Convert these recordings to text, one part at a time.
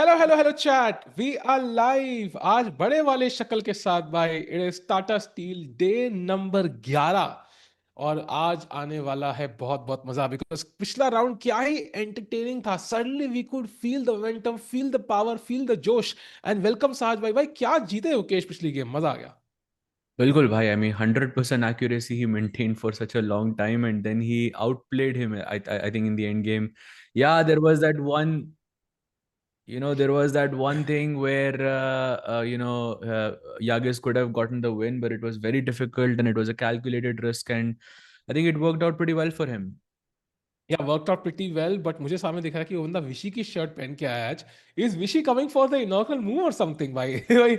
Hello chat we are live आज बड़े वाले शक्ल के साथ भाई it is Tata Steel day number 11 और आज आने वाला है बहुत बहुत मजा बिकॉज पिछला राउंड क्या ही एंटरटेनिंग था suddenly we could feel the momentum feel the power feel the जोश एंड वेलकम साज भाई भाई क्या जीते हो केश पिछली गेम मजा आ गया बिल्कुल भाई. I mean, 100% accuracy he maintained for such a long time, and then he outplayed him. I think in the end game, yeah, there was that one. There was that one thing where Yagiz could have gotten the win, but it was very difficult, and it was a calculated risk, and I think it worked out pretty well for him. या worked out pretty well but मुझे सामने दिख रहा है कि वो बंदा विशी की शर्ट पहन के आया है आज is Vishy coming for the inaugural move और समथिंग भाई भाई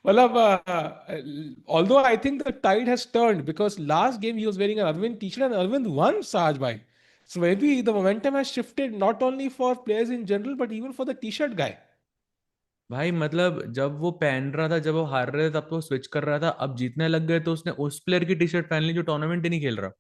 मतलब although I think the tide has turned because last game he was wearing an Arvind T shirt and Arvind won साज भाई so may B the momentum has shifted not only for players in general but even for the T shirt guy भाई मतलब जब वो पहन रहा था, जब वो हार रहे थे तब तो स्विच कर रहा था. अब जीतने लग गए तो उसने उस प्लेयर की टी शर्ट पहन ली जो टूर्नामेंट ही नहीं खेल रहा.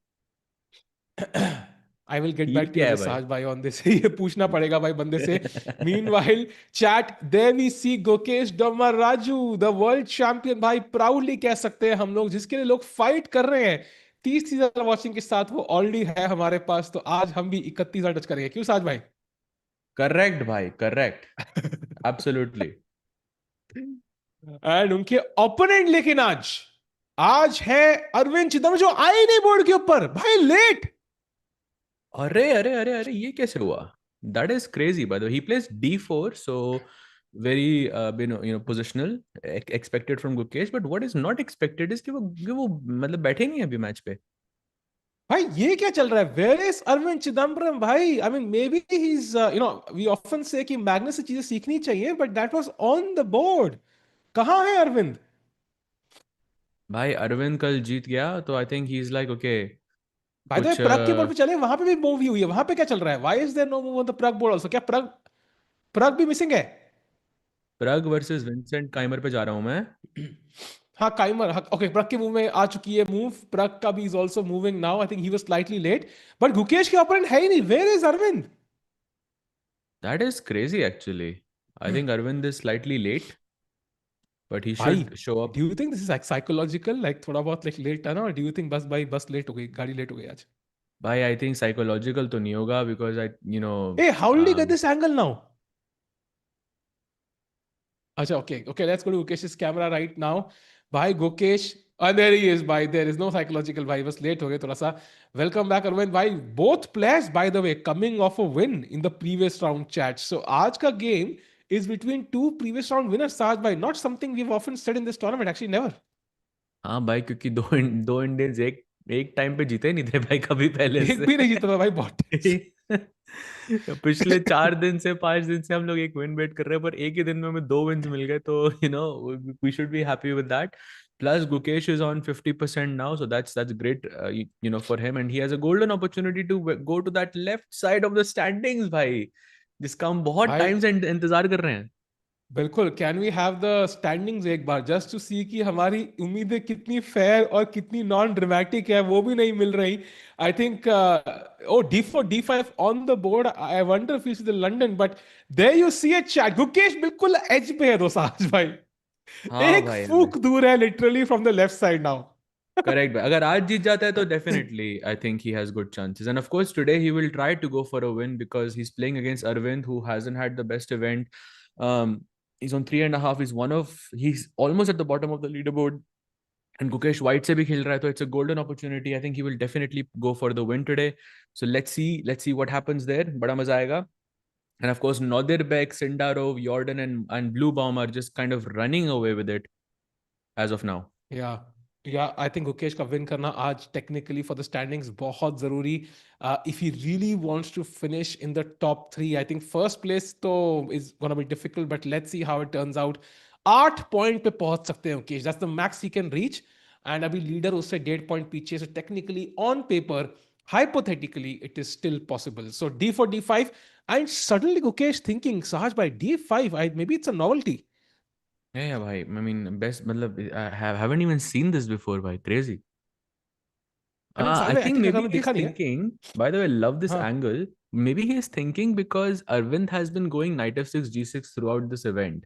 आई विल गेट ये बैक टू क्या है दिस भाई? साज भाई ऑन दिस ये पूछना पड़ेगा भाई बंदे से meanwhile chat there we see Gukesh Dommaraju the world champion भाई प्राउडली कह सकते हैं हम लोग जिसके लिए लोग फाइट कर रहे हैं 30,000 वॉचिंग के साथ वो ऑलरेडी है हमारे पास तो आज हम भी 31,000 टच करेंगे क्यों साज भाई करेक्ट भाई, करेक्ट. एब्सोल्युटली. एंड उनके ओपोनेंट लेकिन आज आज है अरविंद चिदम्बरम जो आए नहीं बोर्ड के ऊपर भाई लेट अरे अरे अरे अरे, ये कैसे हुआ? That is crazy. Bye the way, he place D4, so very positional expected from Gukesh. But what is not expected is कि वो मतलब बैठे नहीं है अभी मैच पे. भाई ये क्या चल रहा है वेयर इज अरविंद चिदम्बरम भाई I mean maybe he is we often say कि मैग्नस से चीजें सीखनी चाहिए but that was on the board कहां है अरविंद भाई अरविंद कल जीत गया तो I think he is like okay. By the way कुछ प्रग के बोर्ड पे चले वहां पे भी मूव हुई है वहां पे क्या चल रहा है why is there no move on the Pragg board also क्या प्रग प्रग भी मिसिंग है प्रग वर्सेस विंसेंट काइमर पे जा रहा हूं मैं. हाँ काइमर ओके प्रग के मूव में आ चुकी है मूव प्रग का भी is also moving now I think he was slightly late but Gukesh के ओपोनेंट है ही नहीं where is Arvind that is crazy actually. I think Arvind is slightly late, but he भाई should show up. Do you think this is like psychological like थोड़ा बहुत like late है ना do you think बस भाई बस लेट हो गई गाड़ी लेट हो गई आज भाई आई थिंक साइकोलॉजिकल तो नहीं होगा, because I Hey, how did you get this angle now? Acha, okay, let's go to Gukesh's camera right now. Bhai, Gukesh, and there he is, bhai. There is no psychological, bhai. Was late ho gaye thoda sa. Welcome back, Arvind. Bhai, both players, by the way, coming off a win in the previous round chat. So, aaj ka game is between two previous round winners, Saj, bhai. Not something we've often said in this tournament, actually, never. हाँ भाई, क्योंकि दो Indians एक एक time पे जीते नहीं थे भाई कभी पहले एक से. भी नहीं जीता था, भाई, बहुत पिछले 4 दिन से 5 दिन से हम लोग एक विन बेट कर रहे हैं, पर एक ही दिन में हमें 2 विन्स मिल गए, तो we should be happy with that. Plus, Gukesh is on 50% now, so that's great, for him, and he has a golden opportunity to go to that left side of the standings, भाई, जिसका हम बहुत भाई time से इंतजार कर रहे हैं. बिल्कुल can we have the standings एक बार जस्ट टू सी कि हमारी उम्मीदें कितनी फेयर और कितनी नॉन ड्रामेटिक है वो भी नहीं मिल रही I think oh D4 D5 on the board I wonder if you see the London but there you see a chat Gukesh बिल्कुल एज पे है दोस्त भाई हाँ एक भाई, हाँ. फूक दूर है literally from the left side now correct भाई, अगर आज जीत जाता है तो definitely I think he has good chances, and of course today he will try to go for a win because he is playing against Arvind who hasn't had the best event. He's on 3.5. He's almost at the bottom of the leaderboard. And Gukesh White se bhi khel raha hai, so it's a golden opportunity. I think he will definitely go for the win today. So let's see what happens there. Bada maza aayega. And of course, Nodirbek, Sindarov, Jorden and Bluebaum are just kind of running away with it as of now. या या I think Gukesh का win करना आज technically for the standings बहुत जरूरी if he really wants to finish in the top 3 I think first place तो is gonna be difficult but let's see how it turns out 8 point पे पहुंच सकते हैं Gukesh that's the max he can reach and अभी leader उससे 1.5 point पीछे so technically on paper hypothetically it is still possible so D4 D5 and suddenly Gukesh thinking Sahaj by D5 maybe it's a novelty Yeah, bhai. I mean, best. मतलब, I haven't even seen this before, bhai. Crazy. I mean I Sahaj think I think maybe अगर मैं he's देखा नहीं है thinking. By the way, love this हाँ angle. Maybe he is thinking because Arvind has been going knight f6, g6 throughout this event.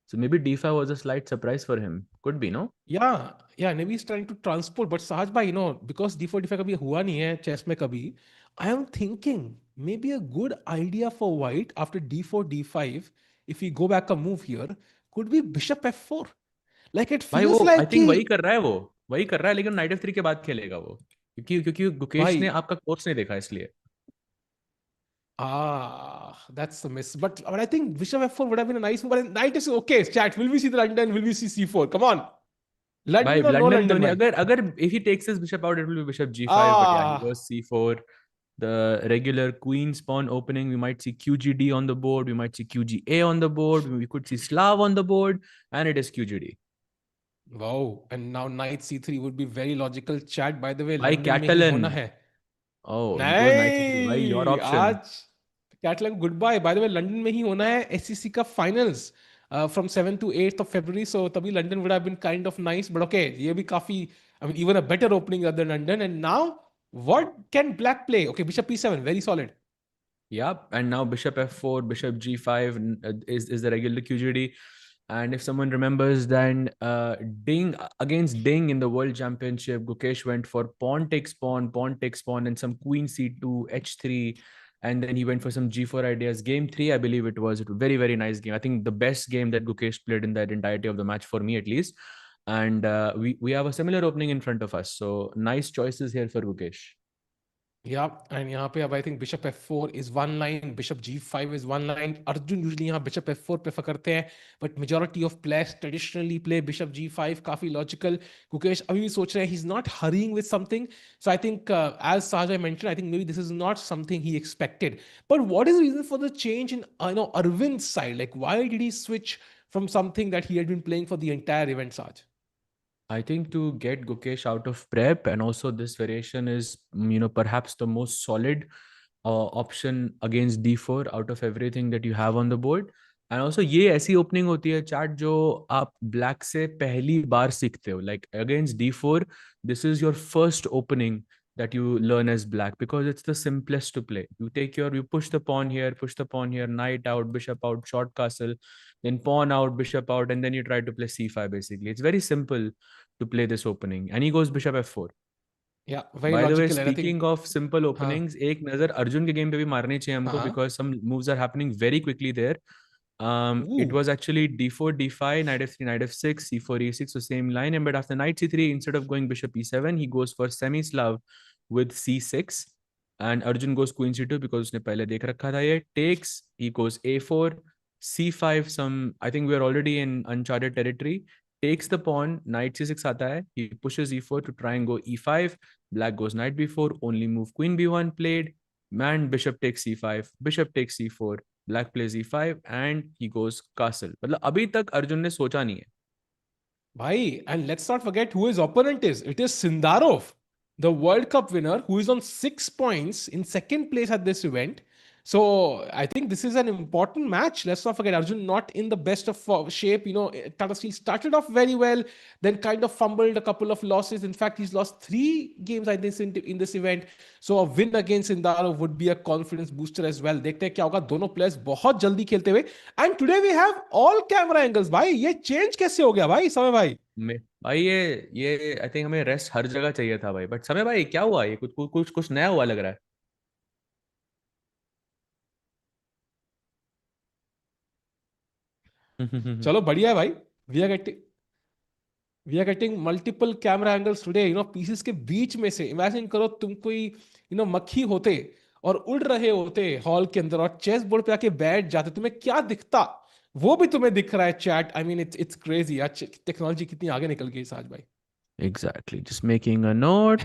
So maybe d5 was a slight surprise for him. Could be, no? Yeah, maybe he's trying to transport, but Sahaj bhai, because D4 D5 कभी हुआ नहीं है chess में कभी, I am thinking maybe a good idea for white after D4 D5, if we go back a move here, could be bishop F4. Like it भाई वो feels आई like think कि वही कर रहा है, वो वही कर रहा है, लेकिन नाइट एफ 3 के बाद खेलेगा वो, क्योंकि क्योंकि गुकेश ने भाई आपका कोर्स नहीं देखा इसलिए। that's the miss. But I think bishop F4 would have been a nice move. But knight is okay. Chat. Will we see the London? Will we see C4? Come on, भाई London or no London तो London, नहीं, bhai? अगर अगर if he takes his bishop out it will be bishop g5, but या ही Ah, goes c4, the regular queen pawn opening. We might see qgd on the board, we might see qga on the board, we could see Slav on the board, and it is qgd. wow. And now knight C3 would be very logical. Chat. By the way, By London में ही होना Catalan. है. Oh, he goes knight c3. Why your नहीं, option? आज कैटलॉग goodbye. By the way London में ही होना है एससीसी का finals from 7 to 8th of February, so तभी London would have been kind of nice, but okay, ये भी काफी, I mean even a better opening other than London. And now what can black play? Okay, bishop p7, very solid. Yeah, and now bishop f4, bishop g5 is the regular QGD. And if someone remembers, then Ding against Ding in the World Championship, Gukesh went for pawn takes pawn, and some queen c2, h3, and then he went for some g4 ideas. Game three, I believe it was. It was a very, very nice game. I think the best game that Gukesh played in that entirety of the match, for me at least. And we have a similar opening in front of us. So nice choices here for Gukesh. Yeah, and यहाँ पे अब I think bishop f4 is one line, bishop g5 is one line. Arjun usually यहाँ bishop f4 prefer करते हैं, but majority of players traditionally play bishop g5, काफी logical. Gukesh अभी भी सोच रहे हैं, he's not hurrying with something. So I think as Sajay mentioned, I think maybe this is not something he expected. But what is the reason for the change in Arvind's side? Like why did he switch from something that he had been playing for the entire event, Saj? I think to get Gukesh out of prep, and also this variation is, perhaps the most solid option against d4 out of everything that you have on the board. And also ये ऐसी opening होती है chart जो आप black से पहली बार सीखते हो. Like against d4, this is your first opening that you learn as black, because it's the simplest to play. You push the pawn here, knight out, bishop out, short castle, then pawn out, bishop out, and then you try to play c5 basically. It's very simple to play this opening. And he goes bishop f4. Yeah, very By the way, logical. And I think, speaking of simple हाँ, openings, एक नजर अर्जुन के game पे भी मारनी चाहिए हमको, हाँ, because some moves are happening very quickly there. It ooh, was actually d4 d5, knight f3 knight f6, c4 e6, so same line. And but after knight c3, instead of going bishop e7, he goes for semi Slav with c6, and Arjun goes queen c2 because उसने पहले देख रखा था ये. Takes, he goes a4, c5. Some, I think we are already in uncharted territory. Takes the pawn, knight c6 आता है. He pushes e4 to try and go e5. Black goes knight b4, only move queen b1 played. Man, bishop takes c5, bishop takes c4, black plays e5, and he goes castle. मतलब अभी तक अर्जुन ने सोचा नहीं है. bhai, and let's not forget who his opponent is. It is Sindarov, the World Cup winner, who is on 6 points in second place at this event. So I think this is an important match. Let's not forget Arjun not in the best of shape. Tata Steel started off very well, then kind of fumbled a couple of losses. In fact, he's lost 3 games I think in this event. So a win against Sindarov would be a confidence booster as well. देखते हैं क्या होगा, दोनों players बहुत जल्दी खेलते हुए. And today we have all camera angles. भाई ये change कैसे हो गया भाई समय भाई? भाई ये आई थिंक हमें रेस्ट हर जगह चाहिए था भाई. बट समय भाई क्या हुआ, ये कुछ नया हुआ लग रहा है. चलो बढ़िया है भाई. We are getting we are getting multiple camera angles today. Pieces के बीच में से इमेजिन करो तुम कोई मक्खी होते और उड़ रहे होते हॉल के अंदर और चेस बोर्ड पे आके बैठ जाते, तुम्हें क्या दिखता वो भी तुम्हें दिख रहा है. Chat, I mean it's crazy यार, टेक्नोलॉजी कितनी आगे निकल गई साज भाई. Exactly. Just making a note.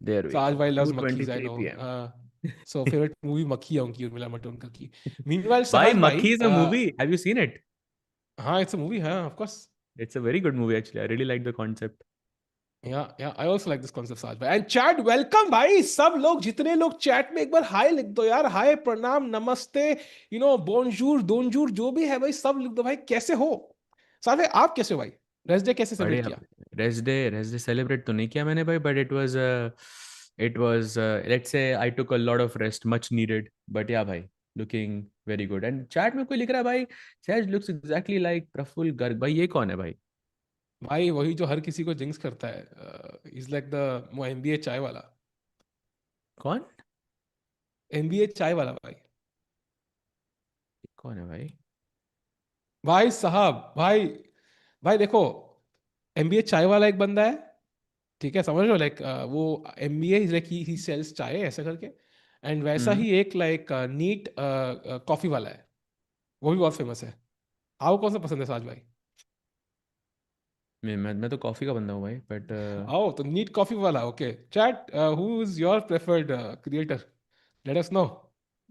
There we साज go. भाई लव्स मक्खीज, I 2:23 no. p.m. So favourite movie Makkhi है उनकी, उर्मिला मातोंडकर की. मीनवाइल Bhai, साज भाई, Makhi is a movie. Have you seen it? हाँ इट्स अ मूवी, हाँ of course. It's a very good movie actually. I really like the concept. या I also like this concept साज भाई. And chat welcome भाई, सब लोग जितने लोग चैट में एक बार हाय लिख दो यार. हाय, प्रणाम, नमस्ते, बोनजूर दोनजूर जो भी है भाई, सब लिख दो भाई. कैसे हो साज भाई? आप कैसे हो भाई? रेस्ट डे कैसे सेलिब्रेट बढ़िया. किया? रेस्ट डे सेलिब्रेट तो नहीं किया मैंने भाई, but it was It was, let's say, I took a lot of rest, much needed. But yeah, bhai, looking very good. And chat में कोई लिख रहा है भाई, Saj looks exactly like Praful Garg. भाई ये कौन है भाई? भाई वही जो हर किसी को जिंक्स करता है, इज लाइक द वो एमबीए चाय वाला। कौन? एमबीए चाय वाला भाई। कौन है भाई? भाई साहब भाई, भाई देखो, एमबीए चाय वाला एक बंदा है, ठीक है, समझ लो, लाइक वो एमबीए लाइक ही सेल्स चाय ऐसा करके, एंड वैसा हम्म। ही एक लाइक नीट कॉफी वाला है, वो भी बहुत फेमस है। आपको कौन सा पसंद है साज भाई? मैं तो कॉफी का बंदा हूँ भाई, बट आओ तो नीट कॉफी वाला, okay chat, who is your preferred creator, let us know.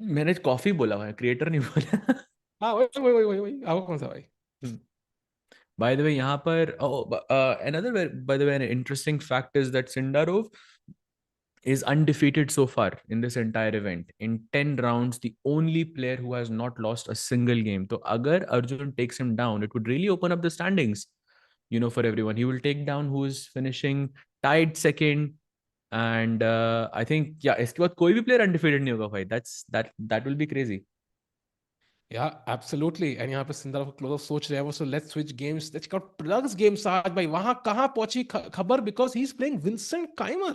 मैंने कॉफी बोला भाई, क्रिएटर नहीं बोला। हाँ वही वही वही वही वही, आपको कौन सा भाई? By the way, यहाँ पर another, by the way, an interesting fact is that Sindarov is undefeated so far in this entire event. In 10 rounds, the only player who has not lost a single game. So, agar Arjun takes him down, it would really open up the standings, for everyone. He will take down who is finishing tied second. And I think, yeah, इसके बाद कोई भी player undefeated नहीं होगा भाई. That will be crazy. Yeah, absolutely. And यहाँ पे सिंदर close of सोच रहे हैं वो, so let's switch games. Let's check out Prag's game साज भाई, वहां कहाँ पहुंची खबर, because he's playing Vincent Keymer,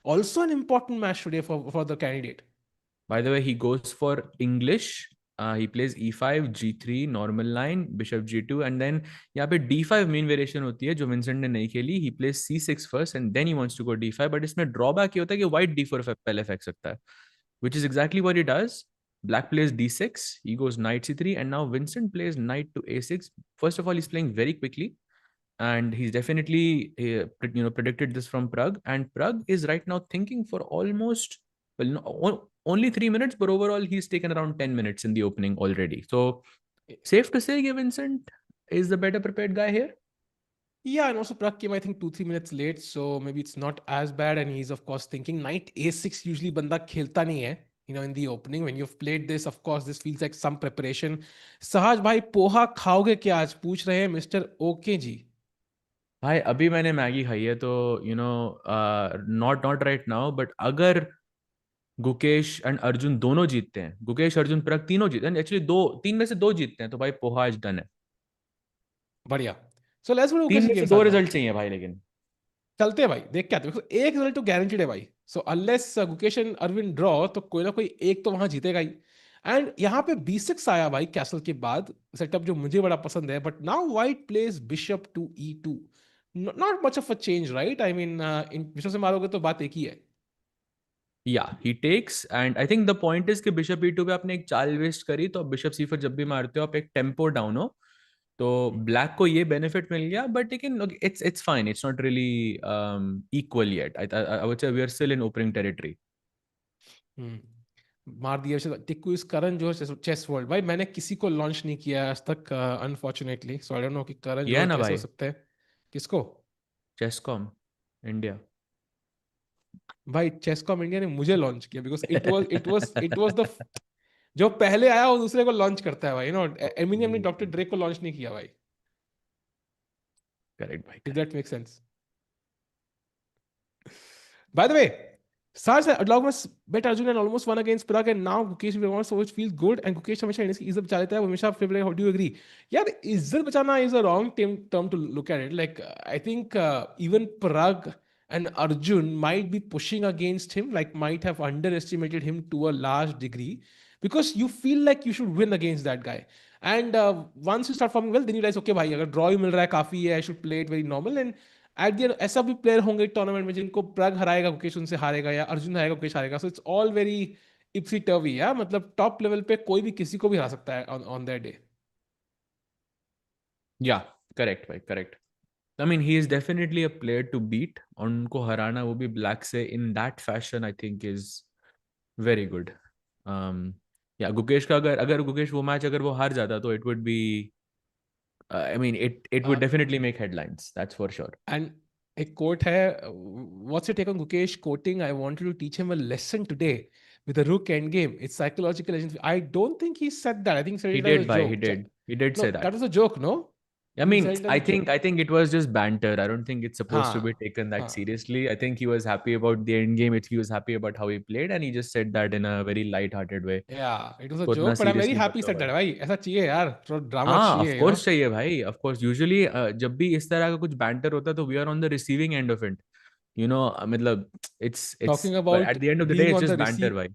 also an important match today for the candidate. By the way, he goes for English. He plays e5, g3, normal line, bishop g2, and then यहाँ पे d5 main variation होती है जो Vincent ने नहीं खेली. He plays c6 first and then he wants to go d5, but इसमें drawback ये होता है कि white d4 पहले फेंक सकता है, which is exactly what he does. Black plays d6, he goes knight c3, and now Vincent plays knight to a6. First of all, he's playing very quickly, and he's definitely predicted this from Pragg, and Pragg is right now thinking for almost, well, no, only 3 minutes, but overall he's taken around 10 minutes in the opening already. So safe to say Vincent is the better prepared guy here. Yeah, and also Pragg came I think 2-3 minutes late, so maybe it's not as bad. And he's of course thinking knight a6 usually banda khelta nahi hai, in the opening. When you've played this, of course this feels like some preparation. Sahaj bhai, poha khaoge kya aaj, पूछ रहे हैं mister okay जी। भाई अभी मैंने Maggi खाई है, तो not right now, but अगर गुकेश एंड अर्जुन दोनों जीतते हैं, गुकेश अर्जुन प्रग तीनों जीते हैं, एक्चुअली दो तीन में से दो जीतते हैं, तो भाई पोहा आज डन है। बढ़िया। सो लेट्स गो टू तीन गुकेश में गेम से दो साज भाई। रिजल्ट चाहिए भाई, लेकिन चलते हैं भाई, देख के आते हैं, एक रिजल्ट तो गारंटीड है भाई। So unless Gukesh and Arvind draw, तो कोई ना कोई एक तो वहां जीतेगा ही। एंड यहाँ पे b6 आया भाई कैसल के बाद, सेटअप जो मुझे बड़ा पसंद है, but now white plays bishop to e2। Not much of a change right, I mean इन बिशप से मारोगे तो बात एक ही है। या he takes, and I think the point is कि बिशप ई2 पे आपने एक चाल वेस्ट करी, तो बिशप सी4 जब भी मारते हो आप एक टेम्पो डाउन हो, तो ब्लैक को ये बेनिफिट मिल गया, बट लेकिन it's fine, it's not really equal yet. I would say we are still in opening territory. मार दिया टिक्कू इस करण जो चेस वर्ल्ड भाई, मैंने किसी को लॉन्च नहीं किया आज तक unfortunately, so I don't no कि करण किया है जो ना कैसे हो भाई, सकते हैं। किसको? चेसकॉम इंडिया। भाई चेसकॉम इंडिया ने मुझे लॉन्च किया, बिकॉज इट वाज द जो पहले आया वो दूसरे को लॉन्च करता है भाई, एमिनियम ने डॉक्टर ड्रेक को लॉन्च नहीं किया भाई। करेक्ट भाई, if correct. That make sense. By the way, Saj said Erdogmus bet Arjun and almost won against Pragg, and now Gukesh won, so which feels good. And Gukesh हमेशा इसकी इज्जत बचा लेता है, वो हमेशा flip like, how do you agree? यार इज्जत बचाना is a wrong term to look at it. Like I think even Pragg and Arjun might be pushing against him, like might have underestimated him to a large degree, because you feel like you should win against that guy. And once you start forming well, then you realize, okay भाई अगर draw ही मिल रहा है काफी है, I should play it very normal. And eight the and ऐसा भी player होंगे tournament में जिनको प्रग हराएगा गुकेश उनसे हारेगा, या अर्जुन हराएगा गुकेश हारेगा, सो इट्स ऑल वेरी इप्सी टर्वी। या मतलब टॉप लेवल पे कोई भी किसी को भी हरा सकता है ऑन दैट डे। या करेक्ट भाई, correct. I mean, he is definitely a player to beat. और उनको हराना वो भी ब्लैक से in that fashion, I think is very good. या गुकेश का अगर गुकेश वो मैच अगर वो हार जाता, तो it would be, I mean, it would definitely make headlines. That's for sure. And एक कोट है, what's your take on Gukesh quoting, I wanted to teach him a lesson today with a rook end game, it's psychological. I don't think he said that, I think he said He it as a did, bhai. He joke. did. He did No, say that that. was a joke, no? I mean, Insult I and think joke. I think it was just banter. I don't think it's supposed to be हाँ taken that हाँ. seriously. I think he was happy about the end game. He was happy about how he played, and he just said that in a very light-hearted way. Yeah, it was a उसको उतना joke, but I'm very seriously मत happy low said that भाई. भाई. ऐसा चाहिए यार, थोड़ा drama हाँ, ऑफ चाहिए, कोर्स चाहिए भाई, ऑफ कोर्स. यूजुअली जब भी इस तरह का कुछ बैंटर होता है तो we are on the receiving end of it. मतलब it's Talking but about at the end of the day being it's on the just banter भाई.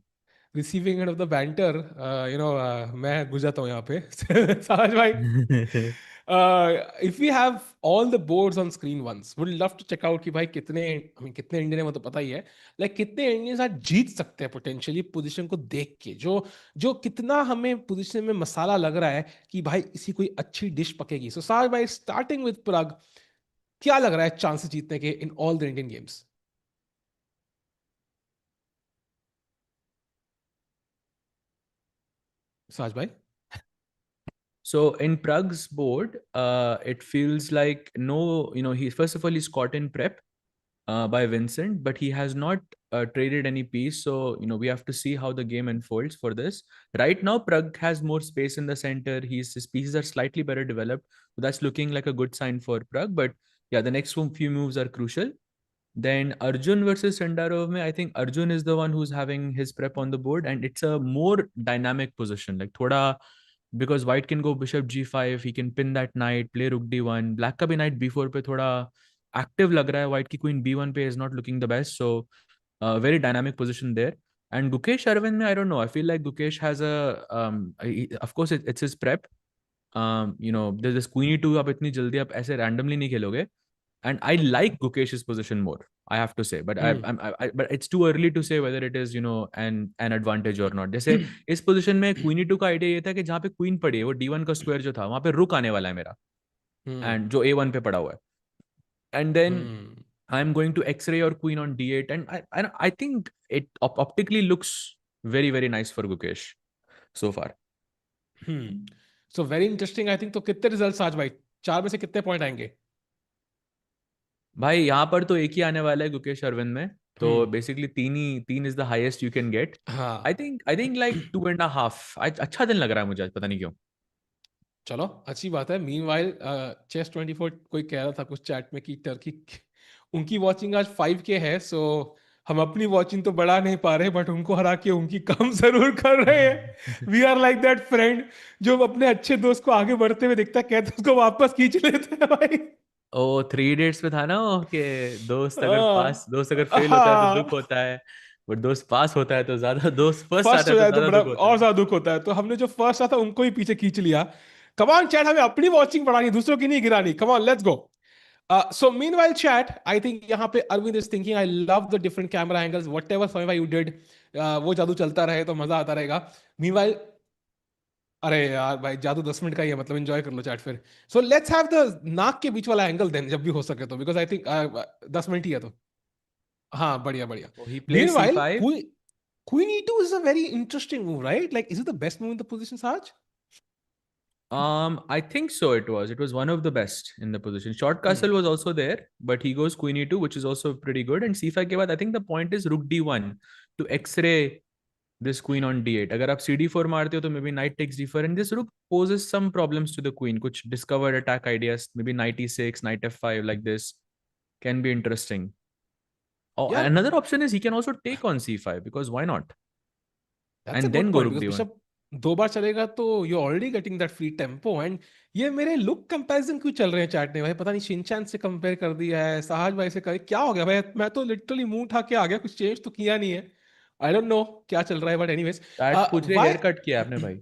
receiving end of the banter, मैं घुस जाता हूँ यहाँ पे. साज भाई. If we have all the boards on screen once, would love to check out कि भाई कितने इंडियन है वो तो पता ही है. Like कितने इंडियंस आज जीत सकते हैं potentially पोजीशन को देख के, जो जो कितना हमें पोजीशन में मसाला लग रहा है कि भाई इसी कोई अच्छी डिश पकेगी. So साज भाई, starting with Pragg, क्या लग रहा है चांसेस जीतने के in all the Indian games? साज भाई. So in Pragg's board, it feels like no, he first of all he's caught in prep by Vincent, but he has not traded any piece. So we have to see how the game unfolds for this. Right now, Pragg has more space in the center. His pieces are slightly better developed, so that's looking like a good sign for Pragg. But yeah, the next few moves are crucial. Then Arjun versus Sindarov, I think Arjun is the one who's having his prep on the board, and it's a more dynamic position. Like thoda, because white can go bishop g5, he can pin that knight, play rook d1. Black ka bhi knight b4 pe thoda active lag raha hai. White ki queen b1 pe is not looking the best. So very dynamic position there. And Gukesh Arvind, I don't know. I feel like Gukesh has of course it's his prep. There's this queen e2 आप इतनी जल्दी आप ऐसे randomly नहीं खेलोगे. And I like Gukesh's position more, I have to say, but but it's too early to say whether it is an advantage or not. जैसे इस position में queen e2 का idea ये था कि जहाँ पे queen पड़ी है वो d1 का square जो था वहाँ पे रुक आने वाला है मेरा, and जो a1 पे पड़ा हुआ है, and then I'm going to x-ray or queen on d8, and I think it optically looks very very nice for Gukesh so far. So very interesting. I think तो कितने रिजल्ट्स आज भाई, चार में से कितने पॉइंट आएंगे? भाई यहाँ पर तो एक ही आने वाला है गुकेश अरविंद में. तो हम्म. बेसिकली तीन is the highest you can get. हाँ. I think like 2.5. अच्छा दिन लग रहा है मुझे, पता नहीं क्यों. चलो अच्छी बात है. मीनवाइल चेस 24 कोई कह रहा था कुछ चैट में कि टर्की उनकी वॉचिंग आज 5K है. सो हम अपनी वॉचिंग तो बढ़ा नहीं पा रहे, बट उनको हरा के उनकी कम जरूर कर रहे हैं. We are like that friend जो अपने अच्छे दोस्त को आगे बढ़ते हुए देखता है, कहते हैं उसको वापस खींच लेते हैं भाई. ओ 3 इडियट्स में था ना वो कि दोस्त अगर फेल होता है तो दुख हाँ. होता है, बट दोस्त पास होता है तो ज्यादा, दोस्त फर्स्ट फर्स्ट आता है हो तो जाए तो ज्यादा बड़ा दुख होता और है. ज्यादा दुख होता है. तो हमने जो फर्स्ट आता उनको ही पीछे खींच लिया. कमान चैट, हमें अपनी वॉचिंग बढ़ानी, दूसरों की नहीं गिरानी. Come on let's go. So meanwhile, chat, I think यहाँ पे Arvind is thinking, I love the different camera angles, whatever Soima you did, वो जादू चलता रहे तो मजा आता रहेगा. Meanwhile, अरे यार भाई जादू 10 मिनट का ही है, मतलब एंजॉय कर लो चैट फिर. सो लेट्स हैव द नाक के बीच वाला एंगल देन, जब भी हो सके तो, बिकॉज आई थिंक 10 मिनट ही है तो. हाँ बढ़िया बढ़िया. ही play Meanwhile, c5. Queen E2 is a very interesting move, right? Like, is it the best move in the position, Saj? I think so. It was one of the best in the position. Short Hmm. castle was also there, but he goes queen e2, which is also pretty good. And c5 के बाद I think the point is rook d1 to x-ray this queen on d8. अगर आप cd4 मारते हो तो maybe knight takes d4, and this rook poses some problems to the queen. कुछ discovered attack ideas, maybe knight e6, knight f5 like this can be interesting. Oh, यार another option is he can also take on c5, because why not? That's a And good then go point, rook because d1. Bishop दो बार चलेगा तो you already getting that free tempo. And ये मेरे look comparison क्यों चल रहे हैं chat ने भाई, पता नहीं शिनचैन से कंपेयर कर दिया है, साहज भाई से कर, क्या हो गया भाई? मैं तो लिटरली मुंह उठा के आ गया, कुछ चेंज तो किया नहीं है. आई डोंट नो क्या चल रहा है, बट एनीवेज. Chat पूछ रहे व्हाई? हेयर कट किया आपने भाई.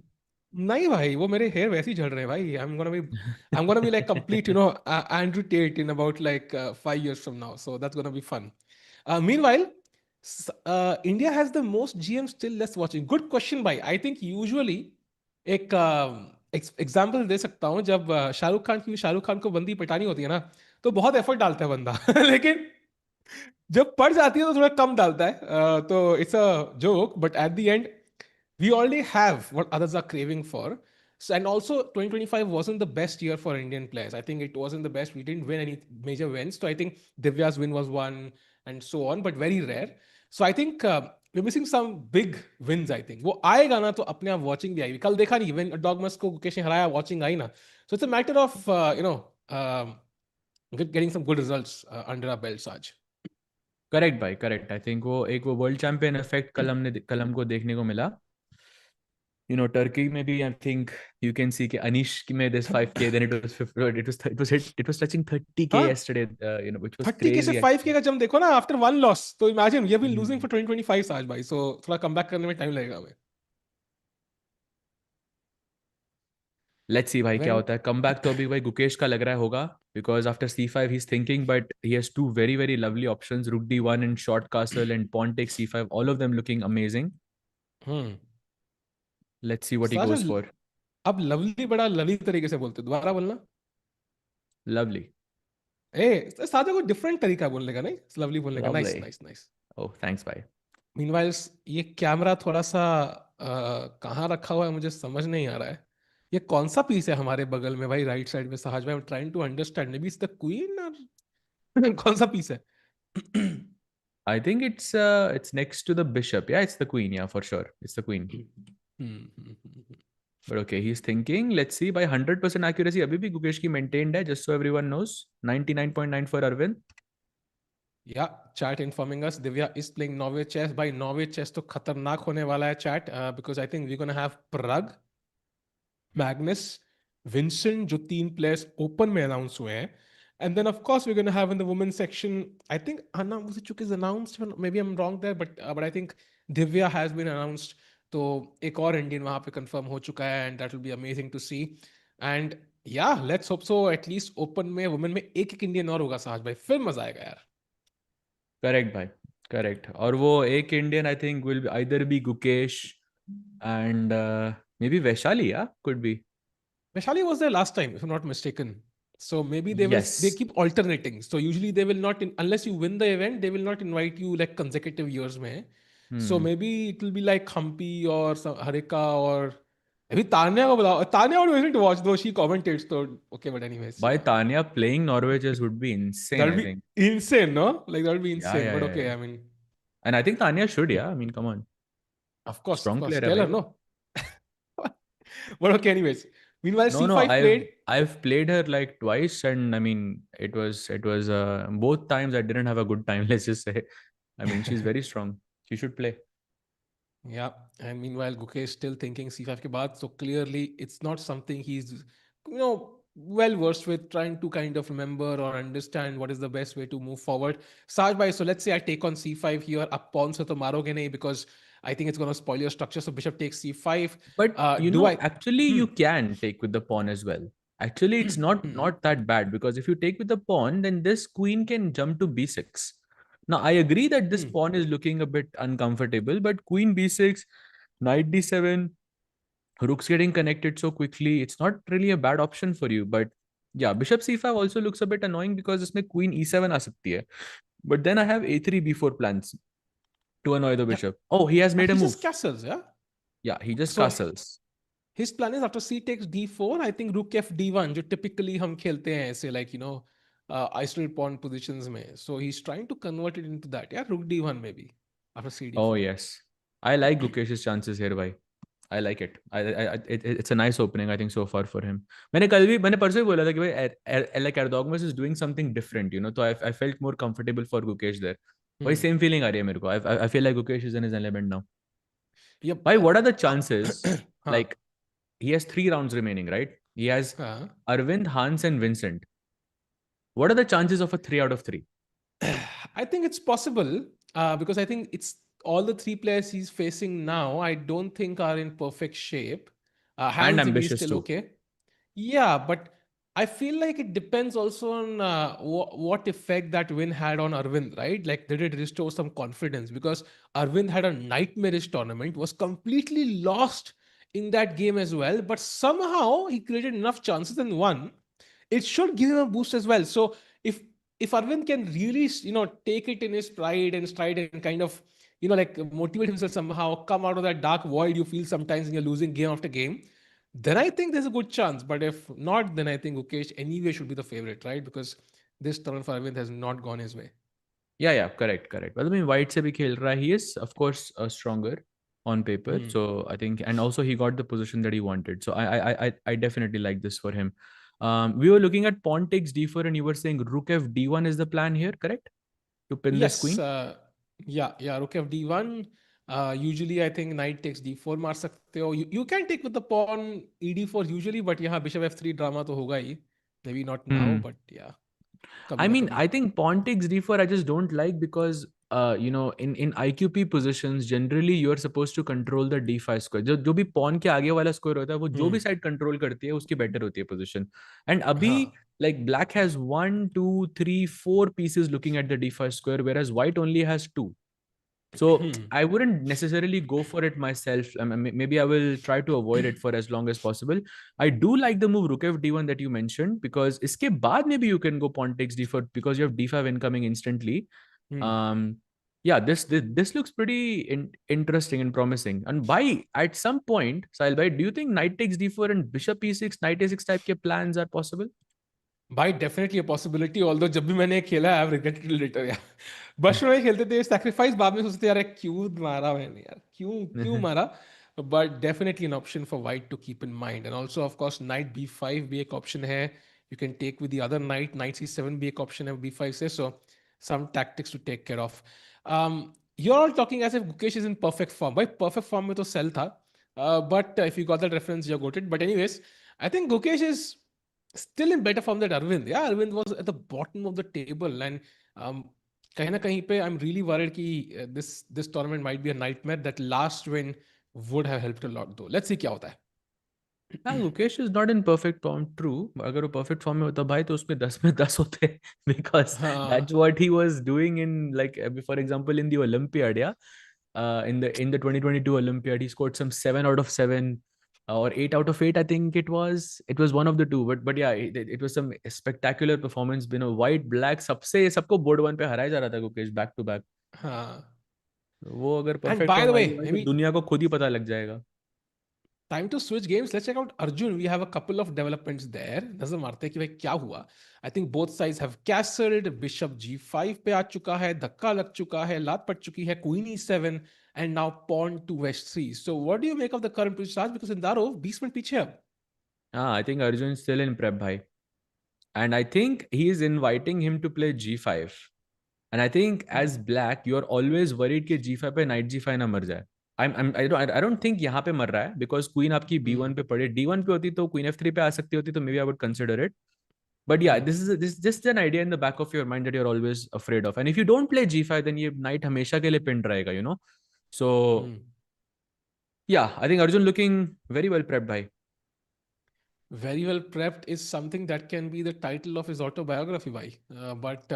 नहीं भाई, वो मेरे हेयर वैसे ही झड़ रहे हैं भाई. I'm gonna be like complete, Andrew Tate in about like 5 years from now. So that's gonna be fun. Meanwhile, India has the most GM still less watching. Good question भाई. I think usually एक example दे सकता हूँ. जब शाहरुख खान को बंदी पटानी होती है ना, तो बहुत एफर्ट डालता है बंदा. लेकिन जब पड़ जाती है तो थोड़ा कम डालता है. तो it's a joke, but at the and we already have what others are craving for. So, and also 2025 wasn't the best year for Indian players. I think it wasn't the best. We didn't win any major wins. So I think Divya's win was one and so on, but very rare. So I think we're missing some big wins, I think. वो आएगा ना तो अपने आप watching भी आएगी. कल देखा नहीं, when Erdogmus को गुकेश ने हराया, watching आई ना. So it's a matter of, getting some good results under our belts आज. करेक्ट भाई, करेक्ट. आई थिंक वो वर्ल्ड चैंपियन इफेक्ट कल हमको देखने को मिला. टर्की में भी I think you can see कि अनीश में this 5K, then it was touching 30K हाँ, yesterday, which was 30K से crazy 5K actually. का जंप देखो ना, आफ्टर वन लॉस. तो imagine we have been losing Hmm. For 2025 आज भाई. सो थोड़ा कम बैक करने में टाइम लगेगा हमें. लेट्स सी भाई क्या When होता है. कम बैक तो अभी भाई गुकेश का लग रहा है होगा, because after C5 he is thinking, but he has two very very lovely options, rook D1 and short castle and pawn take C5, all of them looking amazing. Hmm let's see what he साजा, goes for. अब lovely बड़ा lovely तरीके से बोलते, दोबारा बोलना. Lovely. ए साजा को different तरीका बोलने का, नहीं लवली बोलने का. Nice lovely. Nice nice. ओह थैंक्स भाई. मीनवाइल ये कैमरा थोड़ा सा कहाँ रखा हुआ है मुझे समझ नहीं आ रहा है. ये कौन सा पीस है हमारे बगल में भाई, राइट साइड में साहज भाई. I am trying to understand, maybe it's the queen और कौन सा पीस है. I think it's next to the bishop. Yeah, it's the queen. Yeah, for sure. It's the queen. But okay, he's thinking. Let's see. By 100% accuracy, अभी भी गुकेश की maintained है. Just so everyone knows, 99.9 for Arvind. Yeah chat informing us Divya is playing Norway chess. भाई Norway chess तो खतरनाक होने वाला है chat, because I think we gonna have Pragg, Magnus, Vincent, जो तीन प्लेयर्स ओपन में अनाउंस हुए हैं. And then, of course, we're going to have in the women's section, I think Anna Woodward is announced. Maybe I'm wrong there, but I think Divya has been announced. तो एक और Indian वहां पे confirm हो चुका है, and that will be amazing to see. And yeah let's hope so at least open में women में एक एक इंडियन और होगा साहज भाई, फिर मजा आएगा यार. Correct भाई. Correct. और वो एक Indian I think will either be Gukesh and maybe Vaishali. Yeah, could be. Vaishali was there last time, if I'm not mistaken. So maybe they Yes. keep alternating. So usually they will not, unless you win the event, they will not invite you like consecutive years में. So Hmm. maybe it will be like Humpy or some Harika or maybe Tanya को बुलाओ. Tanya would be willing to watch though she commentates. So okay, but anyways, By Tanya playing Norwegians would be insane, that'll I be think. insane, no? Like that'll be Yeah, insane. yeah, But yeah, okay, yeah. I mean, And I think Tanya should, yeah. I mean, come on. of Strong course, player है tell her भाई वो. no. But okay, anyways. Meanwhile, No, no, C5 I've played. I've played her like twice, and I mean, it was both times I didn't have a good time. Let's just say, I mean, she's very strong. She should play. Yeah, and meanwhile, Gukesh still thinking C5 के बाद, so clearly it's not something he's, well versed with, trying to kind of remember or understand what is the best way to move forward. Saj bhai, so let's say I take on C5 here, up pawn se to maroge nahi, because I think it's going to spoil your structure. So bishop takes C5. But Do I? actually, Hmm. you can take with the pawn as well. Actually, it's not that bad because if you take with the pawn, then this queen can jump to B6. Now, I agree that this pawn is looking a bit uncomfortable, but queen B6, knight D7, rook's getting connected so quickly. It's not really a bad option for you. But yeah, bishop C5 also looks a bit annoying because इसमें queen E7 आ सकती है. But then I have A3 B4 plans to annoy the Yeah, bishop. Oh, he has but made a he just move. castles, yeah. Yeah, he just So castles. his plan is after C takes D4, I think rook F D1, जो typically हम खेलते हैं ऐसे, like isolated pawn positions में. So he's trying to convert it into that. Yeah, rook D1 maybe after C Oh D4. yes, I like Gukesh's chances here, bhai. I like it. It's a nice opening, I think, so far for him. मैंने परसों ही बोला था कि भाई like Erdogmus is doing something different, तो I felt more comfortable for Gukesh there. वही same feeling आ रही है मेरे को. I feel like Gukesh is in his element now. Yep. Bhai, what are the chances? हाँ Like he has 3 rounds remaining, right? He has हाँ. Arvind, Hans, and Vincent. What are the chances of a 3 out of 3? I think it's possible, because I think it's all the three players he's facing now, I don't think are in perfect shape. And Hans Niemann is ambitious still too. okay. Yeah, but I feel like it depends also on what effect that win had on Arvind, right? Like, did it restore some confidence? Because Arvind had a nightmarish tournament, was completely lost in that game as well, but somehow he created enough chances and won. It should give him a boost as well. So if Arvind can really, take it in his pride and stride and kind of, like motivate himself somehow, come out of that dark void you feel sometimes when you're losing game after game, then I think there's a good chance. But if not, then I think Gukesh anyway should be the favorite, right? Because this turn for Arvind has not gone his way. Yeah, correct. But I mean, white से भी खेल रहा है. He is, of course, stronger on paper. Hmm. So I think, and also he got the position that he wanted. So I definitely like this for him. We were looking at pawn takes d4, and you were saying rook f d1 is the plan here, correct? To pin this Yes. queen. Yeah. Rook f d1. Usually, I think knight takes d4 मार सकते हो. You can take with the pawn e d4 usually, but यहाँ bishop f3 drama तो होगा ही. Maybe not now, Hmm. but yeah, I कभी ना mean, कभी. I think pawn takes d4 I just don't like because in IQP positions generally you are supposed to control the d5 square. जो भी pawn के आगे वाला square होता है वो जो Hmm. भी side control करती है उसकी better होती है position. And अभी हाँ. like black has 1, 2, 3, 4 pieces looking at the d5 square, whereas white only has two. So Hmm. I wouldn't necessarily go for it myself. Maybe I will try to avoid it for as long as possible. I do like the move rook f d1 that you mentioned because iske baad maybe you can go pawn takes d4 because you have d5 incoming instantly. Hmm. Um, yeah, this looks pretty interesting and promising. And by at some point, Sahil bhai, do you think knight takes d4 and bishop e6, knight a6 type के plans are possible? भाई definitely a possibility although जब भी मैंने खेला है I have regretted letter यार बचपन में खेलते थे सैक्रिफाइस बाद में सोचते यार क्यों मारा मैंने यार क्यों क्यों मारा but definitely an option for white to keep in mind and also of course knight b5 भी एक ऑप्शन है you can take with the other knight knight c7 भी एक ऑप्शन है b5 से so some tactics to take care of you are all talking as if Gukesh is in perfect form भाई perfect form में तो सेल था but if you got that reference you got it but anyways I think Gukesh is still in better form than Arvind. Yeah, Arvind was at the bottom of the table, and um, कहीं ना कहीं पे I'm really worried कि this tournament might be a nightmare. That last win would have helped a lot though. Let's see क्या होता है. हाँ Gukesh is not in perfect form true अगर वो परफेक्ट फॉर्म में होता भाई तो उसमें 10 में 10 होते बिकॉज दैट्स हाँ what he was doing in like for example in the olympiad या in the 2022 Olympiad he scored some 7 out of 7 or 8 out of 8 I think it was one of the two but yeah it was some spectacular performance been a white black सबसे सबको board one पे हराया जा रहा था Gukesh back to back हाँ. वो अगर And perfect by form the आ गई way, भाई तो maybe दुनिया को खुद ही पता लग जाएगा time to switch games. Let's check out Arjun. We have a couple of developments there. नजर मारते हैं कि भाई क्या हुआ. I think both sides have castled. Bishop g5 पे आ चुका है, धक्का लग चुका है, लात पड़ चुकी है, Queen e7 and now pawn to h3. So what do you make of the current position? Because in Daro 20 minute पीछे अब. हाँ I think Arjun still in prep भाई and I think he is inviting him to play g5 and I think as black you are always worried कि g5 पे knight g5 ना मर जाए I don't think यहाँ पे मर रहा है because queen आपकी b1 पे पड़े d1 पे होती तो queen f3 पे आ सकती होती तो maybe I would consider it but yeah this is just an idea in the back of your mind that you're always afraid of and if you don't play g5 then ये knight हमेशा के लिए pinned रहेगा you know so yeah I think Arjun looking very well prepped भाई Very well prepped is something that can be the title of his autobiography, bhai. But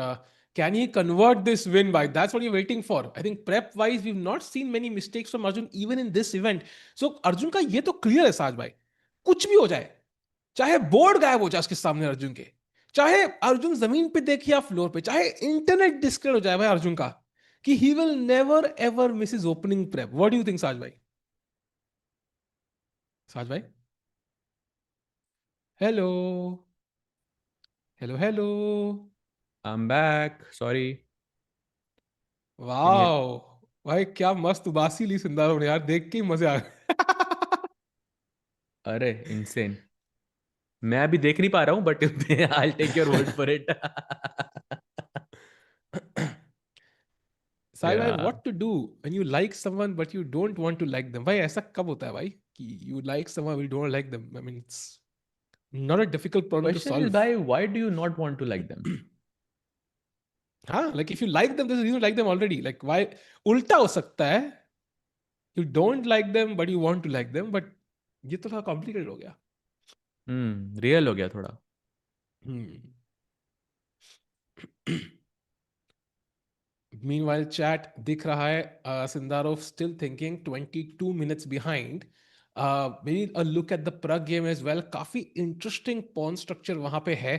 can he convert this win, bhai? That's what you're waiting for. I think prep wise, we've not seen many mistakes from Arjun even in this event. So Arjun का ये तो clear है साज भाई. कुछ भी हो जाए, चाहे बोर्ड गायब हो जाए उसके सामने अर्जुन के, चाहे अर्जुन जमीन पे देखे या फ्लोर पे, चाहे इंटरनेट डिस्क्रेड हो जाए भाई अर्जुन का, कि he will never ever miss his opening prep. What do you think, साज भाई? साज भाई? Hello hello hello. I'm back sorry can you hear wow भाई क्या मस्त उबासी ली सिंदारों ने यार देख के ही मजे आ गए. अरे insane मैं अभी देख नहीं पा रहा हूँ but I'll take your word for it Sai भाई yeah what to do when you like someone but you don't want to like them भाई ऐसा कब होता है भाई कि you like someone but don't like them I mean it's not a difficult problem to question is solve. bhai why do you not want to like them हाँ like if you like them there is reason like them already like why उल्टा हो सकता है you don't like them but you want to like them but ये तो थोड़ा complicated हो गया. रियल हो गया थोड़ा हम्म. Meanwhile, chat दिख रहा है Sindarov still thinking 22 minutes behind. Maybe a look at the Pragg game as well. काफी interesting pawn structure वहां पे है.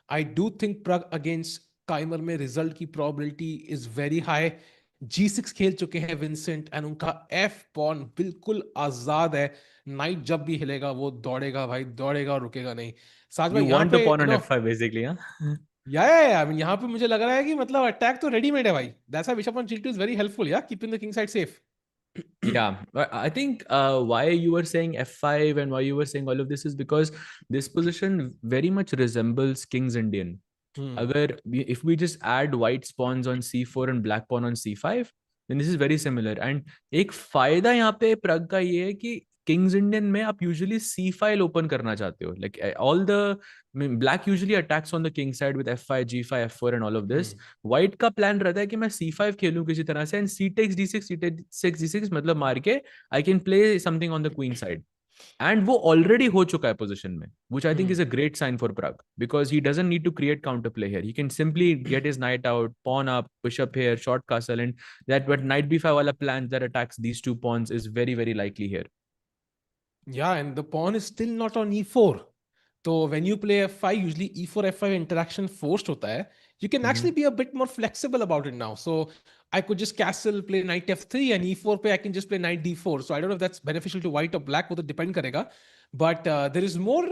I do think Pragg against Keymer में result की probability is very high. G6 खेल चुके हैं विंसेंट एंड उनका F pawn बिल्कुल आजाद है. नाइट जब भी हिलेगा वो दौड़ेगा भाई दौड़ेगा और रुकेगा नहीं. साज you भाई यहाँ want a पे pawn you on no f5 basically huh I mean, यहाँ पे मुझे लग रहा है कि मतलब अटैक तो रेडीमेड है भाई. That's why Bishop on G2 is very helpful, yeah, keeping the king side safe. Yeah, but I think why you were saying f5 and why you were saying all of this is because this position very much resembles King's Indian. Hmm. Agar if we just add white pawns on c4 and black pawn on c5, then this is very similar. And एक फायदा यहाँ पे प्रग का ये है कि Kings Indian में आप यूजुअली सी फाइल ओपन करना चाहते हो. Like all the black usually attacks on the king side with f5 g5 f4 and all of this. Hmm. White का प्लान रहता है कि मैं c5 खेलूं किसी तरह से and c takes d6 c takes d6 मतलब मार के I can play something on the queen side. And वो already हो चुका है position में, which I think is Hmm. a great sign for Pragg because he doesn't need to create counterplay here. He can simply get his knight out, pawn up, bishop here, short castle, and that but knight b5 wala plan that attacks these two pawns is very very likely here. Yeah, and the pawn is still not on e4. So when you play f5, usually e4 f5 interaction forced hota hai. You can Mm-hmm. actually be a bit more flexible about it now. So I could just castle, play knight f3, and e4 pe I can just play knight d4. So I don't know if that's beneficial to white or black, वो तो depend karega. But there is more,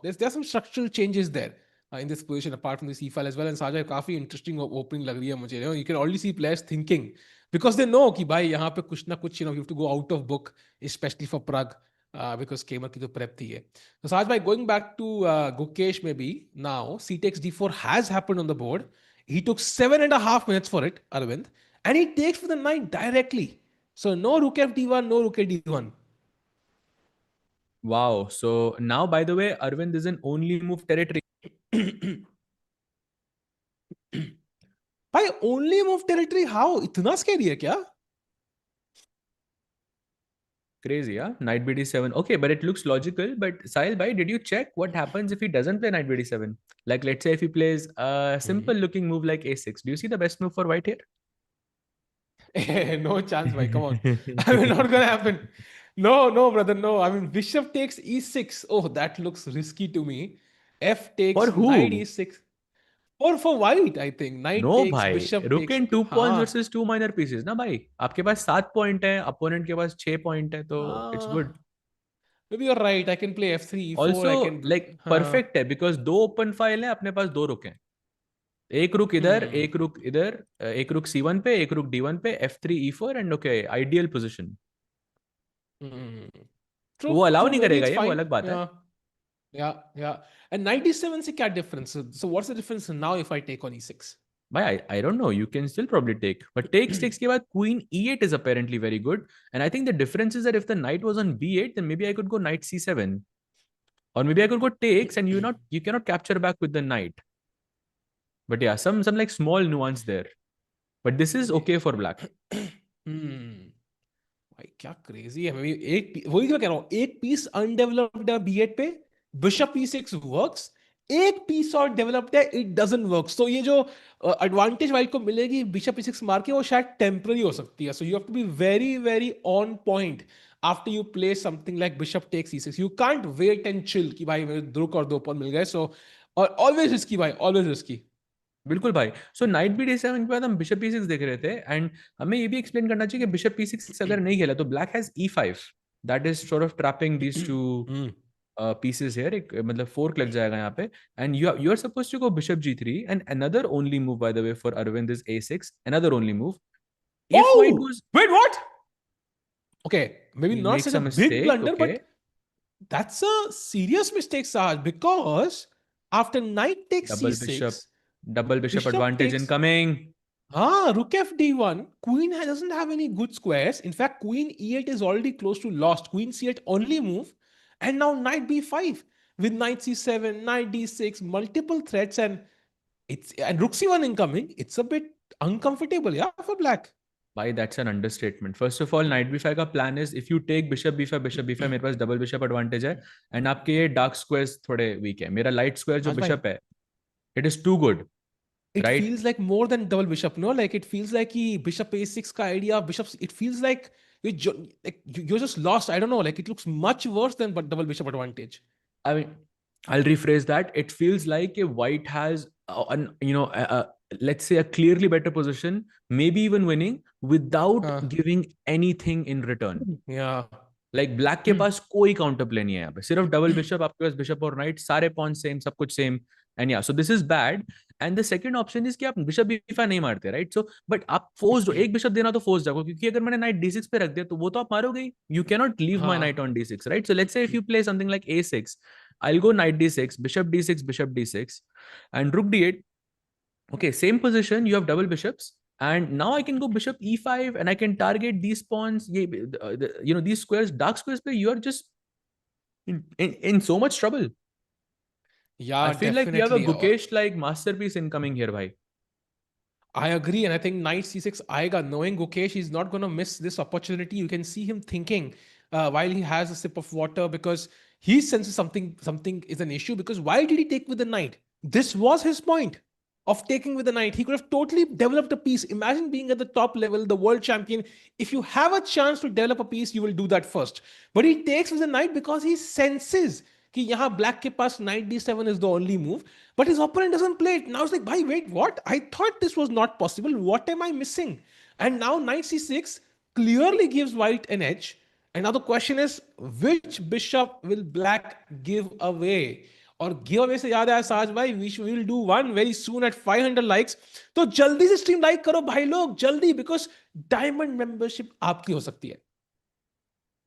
there's some structural changes there in this position apart from the c file as well. And Saja, काफी interesting opening लग रही है मुझे. You can already see players thinking because they know कि भाई यहाँ पे कुछ ना कुछ, you have to go out of book, especially for Pragg. Because Keymer की तो prep थी है. So Saj bhai, going back to Gukesh maybe now, c takes d4 has happened on the board. He took 7.5 minutes for it, Arvind, and he takes for the knight directly. So no rook f d1, no rook d1. Wow. So now, by the way, Arvind is in only move territory. भाई only move territory, how? इतना scary है क्या? Crazy, yeah? Knight bd7. Okay, but it looks logical. But Sahil bhai, did you check what happens if he doesn't play knight bd7? Like, let's say if he plays a simple looking move like a6. Do you see the best move for white here? No chance, bhai. Come on. I mean, not gonna happen. No, no, brother, no. I mean, bishop takes e6. Oh, that looks risky to me. F For takes knight who? e6. Or for white, I think. No Knight takes, भाई, bishop rook takes. In two points हाँ. Versus two minor pieces ना भाई. आपके पास 7 point है, opponent के पास 6 point है, तो it's Uh, good. maybe you're right. I can play f3, e4. Also I can. Like perfect है बिकॉज दो ओपन फाइल है, अपने पास दो रुक हैं. एक रुक इधर, Hmm. एक रुक इधर, एक रुक c1 पे, एक रुक d1 पे, f3 e4 and okay ideal position. Hmm. वो True, अलाउ true. नहीं Maybe करेगा, it's ये वो fine. अलग बात है. Yeah, yeah, yeah. And 97 से क्या difference? So what's the difference now if I take on e6? भाई I don't know, you can still probably take, but takes के बाद queen e8 is apparently very good. And I think the difference is that if the knight was on b8, then maybe I could go knight c7. Or maybe I could go takes and you cannot capture back with the knight. But yeah, some like small nuance there. But this is okay for black. Hmm. भाई क्या crazy है. मैं एक वही तो कह रहा हूँ, एक पीस अनडेवलप्ड है b8 पे, बिशप e6 वर्क्स. एक पीस और डेवलप्ड है, इट डजंट वर्क. सो ये जो एडवांटेज वाइट को मिलेगी बिशप e6 मार के, वो शायद टेम्पररी हो सकती है. So you have to be very very on point after you play something like bishop takes e6. You can't wait and chill कि भाई मेरे रुक और दो पॉन मिल गए. सो और ऑलवेज रिस्की भाई, ऑलवेज रिस्की. बिल्कुल भाई. सो नाइट बी डी7 के बाद हम बिशप पी सिक्स देख रहे थे एंड हमें ये भी एक्सप्लेन करना चाहिए कि बिशप पी सिक्स अगर नहीं खेला तो black has e5. That is sort of trapping these two pieces here. एक मतलब fork लग जाएगा यहाँ पे. And you are supposed to go bishop g3 and another only move by the way for Arvind is a6. Another only move. If white Oh, goes, wait, what? Okay, maybe he not makes such a a big mistake. blunder, but Okay, that's a serious mistake, Sahaj, because after knight takes double bishop, c6, double bishop bishop advantage takes. incoming. Rook f d1. Doesn't have any good squares. In fact, queen e8 is already close to lost. Queen c8 only move, and now knight b5 with knight c7, knight d6, multiple threats, and rook c1 incoming. It's a bit uncomfortable, yeah, for black. Why, that's an understatement. First of all, knight b5 का plan is if you take bishop b5 मेरे पास double bishop advantage है and आपके ये dark squares थोड़े weak है. मेरा light square जो Raj bhai, bishop है, it is too good, it right? feels like more than double bishop, no? Like it feels like bishop a6 ka idea of bishops. It feels like you're just lost. I don't know. Like it looks much worse than but double bishop advantage. I mean, I'll rephrase that. It feels like a white has, let's say a clearly better position, maybe even winning without Uh, giving anything in return. yeah. Like black के पास कोई counter play नहीं है यहाँ पे, सिर्फ double bishop, आपके पास bishop और night, सारे पॉन सेम, सब कुछ same. And yeah, so this is bad. And the second option is कि आप बिशप b5 नहीं मारते, right? So but आप फोर्स्ड हो, एक बिशप देना तो फोर्स जाओ, क्योंकि अगर मैंने नाइट d6 पे रख दिया तो वो तो आप मारोगे ही. You cannot leave my knight हाँ. on d6, right? So let's say if you play something like a6, I'll go knight d6, bishop d6, and rook d8. Okay, same position, you have double bishops, and now I can go bishop e5 and I can target these pawns. These squares, dark squares, but you are just in so much trouble. I Yeah, feel like we have a definitely. Gukesh like masterpiece incoming here, bhai. I agree, and I think knight c6 aega. Knowing Gukesh, he's not going to miss this opportunity. You can see him thinking while he has a sip of water, because he senses something is an issue. Because why did he take with the knight? This was his point of taking with the knight. He could have totally developed a piece. Imagine being at the top level, the world champion. If you have a chance to develop a piece, you will do that first. But he takes with the knight because he senses कि यहाँ black के पास knight d7 is the only move, but his opponent doesn't play it. Now it's like, bhai, wait, what? I thought this was not possible. What am I missing? And now knight c6 clearly gives white an edge. And now the question is, which bishop will black give away? और give away से याद आया साज भाई, we will do one very soon at 500 likes. तो जल्दी से stream like करो भाई लोग, जल्दी, बिकॉज डायमंड मेंबरशिप आपकी हो सकती है.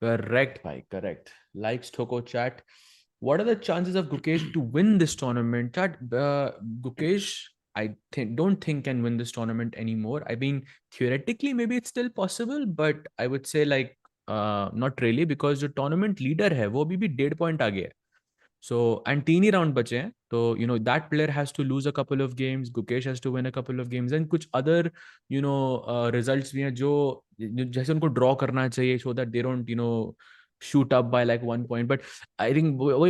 Correct, bhai. Correct. Likes Toko chat. What are the chances of Gukesh to win this tournament? Chat, Gukesh, I don't think can win this tournament anymore. I mean, theoretically, maybe it's still possible, but I would say like not really, because the tournament leader है वो अभी भी 1.5 point आगे है. So, and teeny round बचे हैं, तो that player has to lose a couple of games. Gukesh has to win a couple of games, and कुछ other results भी हैं जो जैसे उनको draw करना चाहिए, so that they don't shoot up by like 1 point. But I think वो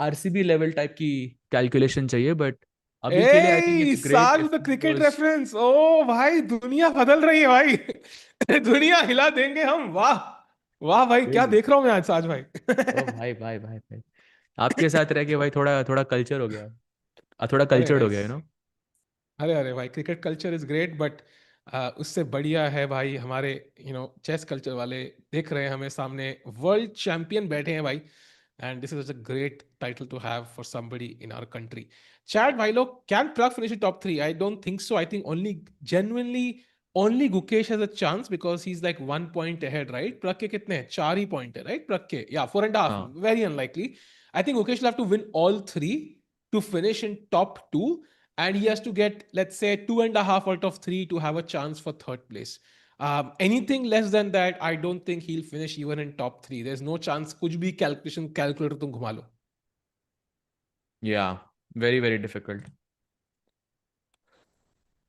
RCB level type की calculation चाहिए. But अभी के लिए I think uh it's great साज if the he cricket goes. Reference. ओ भाई, दुनिया बदल रही है भाई. दुनिया हिला देंगे हम. वाह वाह भाई, क्या Crazy. देख रहा हूं मैं आज साज भाई. ओ भाई भाई भाई भाई, आपके साथ रह के भाई थोड़ा थोड़ा कल्चर हो गया, थोड़ा अरे कल्चर्ड हो गया, नाइस. अरे अरे भाई, cricket culture is great, but उससे बढ़िया है भाई हमारे चेस कल्चर वाले. देख रहे हैं हमें सामने वर्ल्ड चैंपियन बैठे हैं भाई. And this is a great title to have for somebody in our country. Chat भाई लोग, can Pragg finish in top 3? I don't think so. I think only Gukesh has a chance, because he's like 1 point ahead, right? Pragg के कितने हैं? 4 ही point है, right? Pragg के, yeah, 4.5. हाँ. Very unlikely. I think Gukesh will have to win all three to finish in top 2, and he has to get, let's say, 2.5 out of 3 to have a chance for third place. Anything less than that, I don't think he'll finish even in top 3. There's no chance. कुछ भी calculator तुम घुमा लो. Yeah, very very difficult.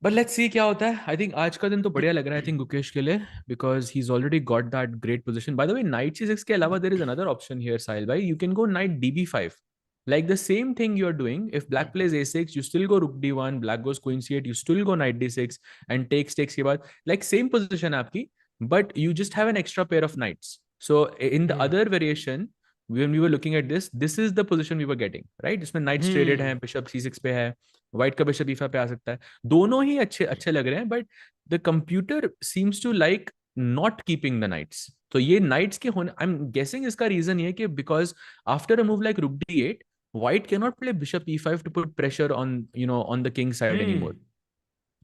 But let's see क्या होता है. I think आज का दिन तो बढ़िया लग रहा है, I think गुकेश के लिए, because he's already got that great position. By the way, knight c6 के अलावा there is another option here, Sahil bhai. You can go knight db5. Like the same thing you're doing. If black plays a6, you still go rook d1, black goes queen c8, you still go knight d6 and takes के बाद, like same position आपकी, but you just have an extra pair of knights. So in the other variation, when we were looking at this is the position we were getting, right? इसमें knights traded हैं, bishop c6 पे है, white का bishop e5 पे आ सकता है. दोनों ही अच्छे अच्छे लग रहे हैं, but the computer seems to like not keeping the knights. तो ये नाइट्स के होने, आई एम गेसिंग इसका रीजन ये कि because after a move like रुक d8, white cannot play bishop e5 to put pressure on on the king side anymore.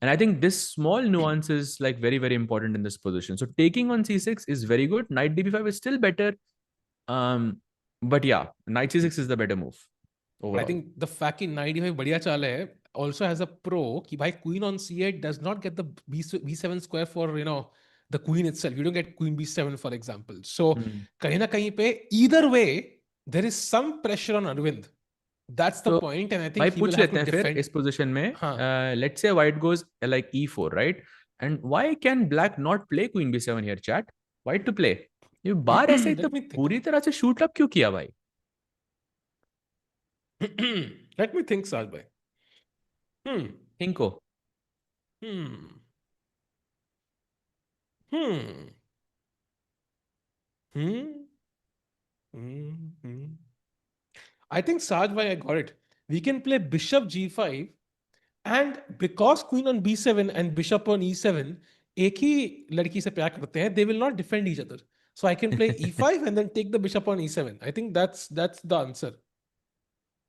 And I think this small nuance is like very very important in this position. So taking on c6 is very good. Knight db5 is still better, um but yeah, knight c6 is the better move But I overall. think the fact कि knight d5 बढ़िया चाल है also has a pro कि भाई queen on c8 does not get the b7 square for the queen itself. You don't get queen b7, for example. So कहीं ना कहीं पे either way there is some pressure on Arvind. That's the So point, and I भाई think he will पूछ have लेते to हैं फिर defend. इस पोजीशन में, हाँ. Let's say white goes like e4, right? And why can black not play queen b7 here, chat? White to play. ये बार ऐसे इतना Let me think. पूरी तरह से शूट अप क्यों किया भाई? Let me think, Saj bhai. Hmm. इनको Hmm. Hmm. Hmm. Hmm. Hmm. I think Saj bhai, I got it. We can play bishop g5, and because queen on b7 and bishop on e7 एक ही लड़की से प्यार करते हैं, they will not defend each other. So I can play e5 and then take the bishop on e7. I think that's the answer.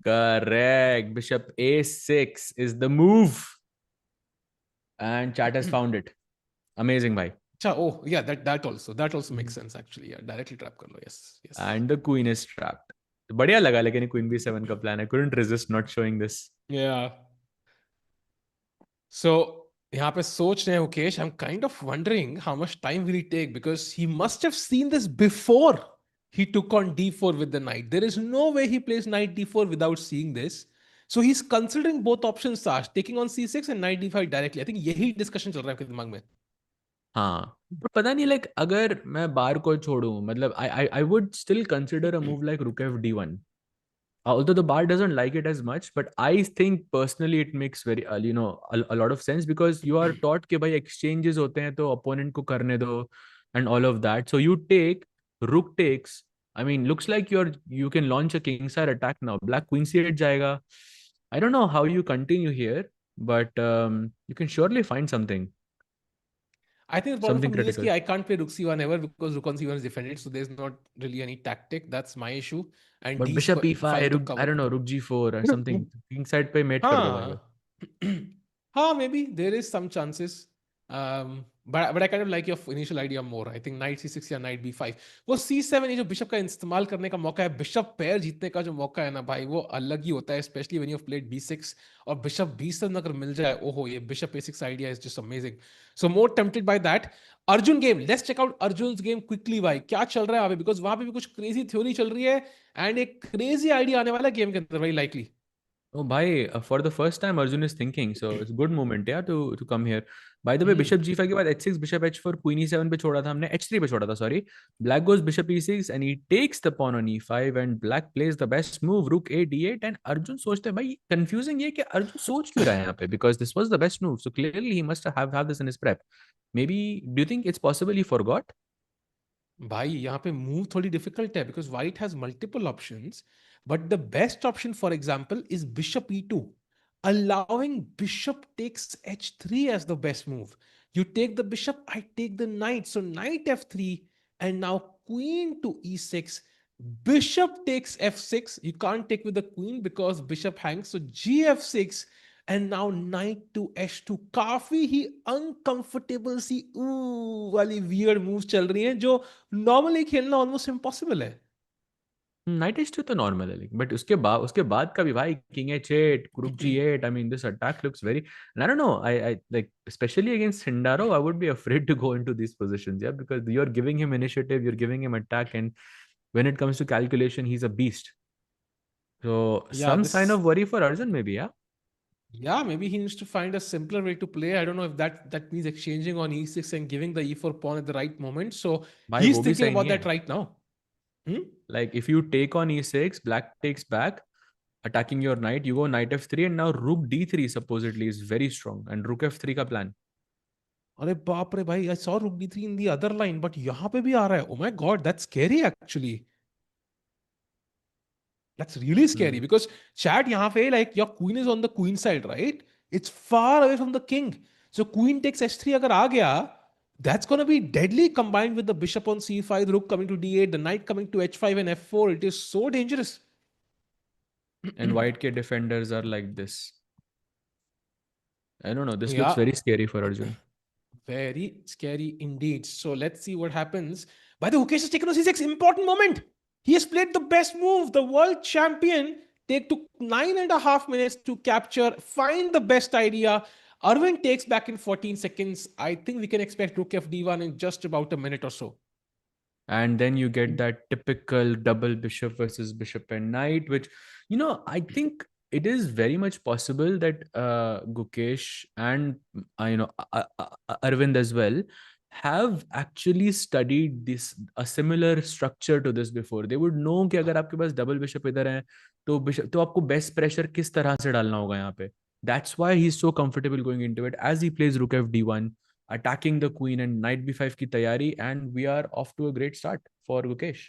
Correct. Bishop a6 is the move. And chat has found it. Amazing, bhai. Oh yeah, that also makes Mhm. sense actually. Yeah, directly trap kar lo. Yes, yes. And the queen is trapped. बढ़िया लगा लेकिन queen b7 का plan. I couldn't resist not showing this. Yeah. So यहाँ पे सोच रहे हैं Ukesh, I'm kind of wondering how much time will he take because he must have seen this before he took on d4 with the knight. There is no way he plays knight d4 without seeing this. So he's considering both options, Sash, taking on c6 and knight d5 directly. I think यही discussion चल रहा है आपके दिमाग में. हाँ, पर पता नहीं लाइक अगर मैं बार को छोड़ूं मतलब I would still consider a move like rook f d1. Although the bar doesn't like it as much, but I think personally it makes very a lot of sense because you are taught कि भाई exchanges होते हैं तो opponent को करने दो and all of that. So you take rook takes. I mean, looks like you can launch a king side attack now. Black queen c8 जाएगा. I don't know how you continue here, but you can surely find I think the problem for something me is critical. that I can't play rook c1 ever because rook on c1 is defended, so there's not really any tactic. That's my issue. And But bishop e5, d5 to rook, I cover. don't know, rook g4 or something. King side पे mate कर दो भाई वो. हाँ हाँ maybe there is some chances. But I kind of like your initial idea more. I think knight c6 या knight b5. वो c7 ये जो बिशप का इस्तेमाल करने का मौका है, बिशप पैर जीतने का जो मौका है ना भाई, वो अलग ही होता है, especially when you've played b6 और बिशप b7 अगर मिल जाए, ओहो ये bishop a6 idea is just amazing. So more tempted by that. Arjun game, let's check out Arjun's game quickly भाई, क्या चल रहा है वहां पे, बिकॉज वहां पे भी कुछ क्रेजी थ्योरी चल रही है एंड एक क्रेजी आइडिया आने वाला है गेम के अंदर भाई, likely. Oh, bhai, for the first time, Arjun is thinking. So it's a good moment, yeah, to come here. By the way, bishop g5 के बाद h6, bishop h4, queen e7 पे छोड़ा था हमने, h3 पे छोड़ा था, sorry. Black goes bishop e6 and he takes the pawn on e5 and black plays the best move, rook a d8 and Arjun सोचते हैं भाई confusing ये कि Arjun सोच क्यों रहा है यहाँ पे because this was the best move. So clearly he must have this in his prep. Maybe, do you think it's possible he forgot? भाई यहाँ पे मूव थोड़ी डिफिकल्ट है because white has multiple options, but the best option for example is bishop e2, allowing bishop takes h3 as the best move. You take the bishop, I take the knight, so knight f3 and now queen to e6. Bishop takes f6, you can't take with the queen because bishop hangs, so gf6 and now knight to h2. काफी ही uncomfortable सी वाली weird moves चल रही हैं जो normally खेलना almost impossible है. Night H two तो normal है लेकिन बट उसके बाद का भी भाई king H eight rook G eight I mean this attack looks very I don't know I like especially against Sindarov I would be afraid to go into this positions yeah because you are giving him initiative you are giving him attack and when it comes to calculation he is a beast so Yeah, some sign of this. worry for Arjun maybe yeah Yeah, maybe he needs to find a simpler way to play. I don't know if that means exchanging on e6 and giving the e4 pawn at the right moment. So भाई he's वो भी thinking सही about नहीं that है right now. Hmm? like if you take on e6 black takes back attacking your knight you go knight f3 and now rook d3 supposedly is very strong and rook f3 का plan अरे बाप रे भाई, I saw rook d3 in the other line, but यहाँ पे भी आ रहा है. Oh my god, that's scary actually. That's really scary because chat यहाँ पे like your queen is on the queen side, right? It's far away from the king. So queen takes h3 अगर आ गया, that's going to be deadly combined with the bishop on c5, the rook coming to d8, the knight coming to h5 and f4. It is so dangerous. and white K defenders are like this. I don't know. This looks Yeah, very scary for Arjun. very scary indeed. So let's see what happens. By the way, Mukesh has taken on c6. Important moment. He has played the best move. The world champion took 9.5 minutes to capture, find the best idea. Arvind takes back in 14 seconds. I think we can expect Rook f d1 in just about a minute or so. And then you get that typical double bishop versus bishop and knight, which, I think it is very much possible that Gukesh and, Arvind as well have actually studied a similar structure to this before. They would know कि अगर आपके पास double bishop इधर है तो bishop तो आपको best pressure किस तरह से डालना होगा यहाँ पे. That's why he's so comfortable going into it as he plays rook f d1 attacking the queen and knight b5 की तैयारी and we are off to a great start for Gukesh.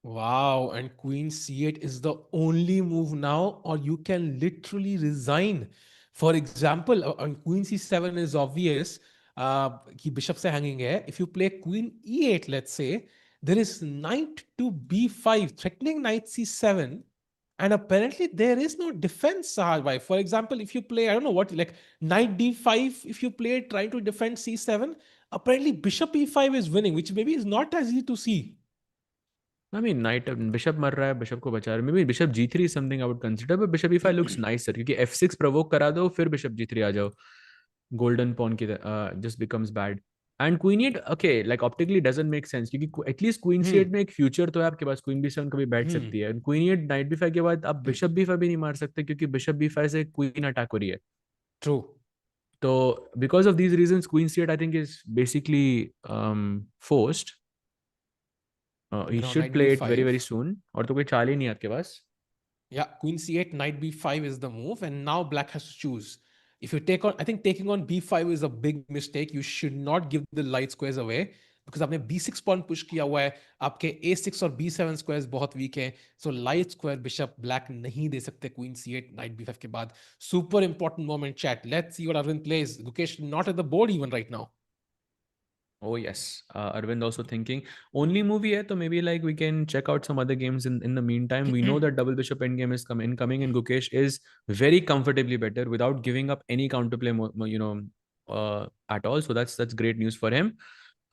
Wow, and Queen C8 is the only move now, or you can literally resign. For example, on Queen C7 is obvious कि bishop से hanging है. If you play Queen E8, let's say, there is knight to B5, threatening knight C7, And apparently there is no defense, Sahaj bhai. For example, if you play, I don't know what, like knight d5, if you play trying to defend c7, apparently bishop e5 is winning, which maybe is not as easy to see. I mean, knight bishop मर रहा है, bishop को बचा रहा है. Maybe bishop g3 is something I would consider, but bishop e5 looks nicer क्योंकि f6 provoke करा दो, फिर bishop g3 आ जाओ. Golden pawn की just becomes bad. And queen e8, okay, like optically doesn't make sense क्योंकि at least queen c8 Hmm, में एक future तो है आपके पास. queen b7 कभी बैठ सकती hmm, है. queen e8 knight b5 के बाद आप bishop b5 भी नहीं मार सकते क्योंकि bishop b5 से queen attack हो रही है. true. तो because of these reasons, queen c8 I think is basically forced. He Now should knight play it very b5. very soon. और तो कोई चाल ही नहीं है आपके पास. Yeah, queen c8, knight b5 is the move, and now black has to choose. If you take on, I think taking on b5 is a big mistake. You should not give the light squares away because आपने b6 pawn push किया हुआ है. आपके a6 और b7 squares बहुत weak हैं. So light square bishop black नहीं दे सकते queen c8, knight b5 के बाद. Super important moment, chat. Let's see what Arvind plays. Gukesh not at the board even right now. Oh yes, Arvind also thinking only movie hai, तो maybe like we can check out some other games in the meantime. We know that double bishop endgame is coming, and Gukesh is very comfortably better without giving up any counterplay, at all. So that's great news for him.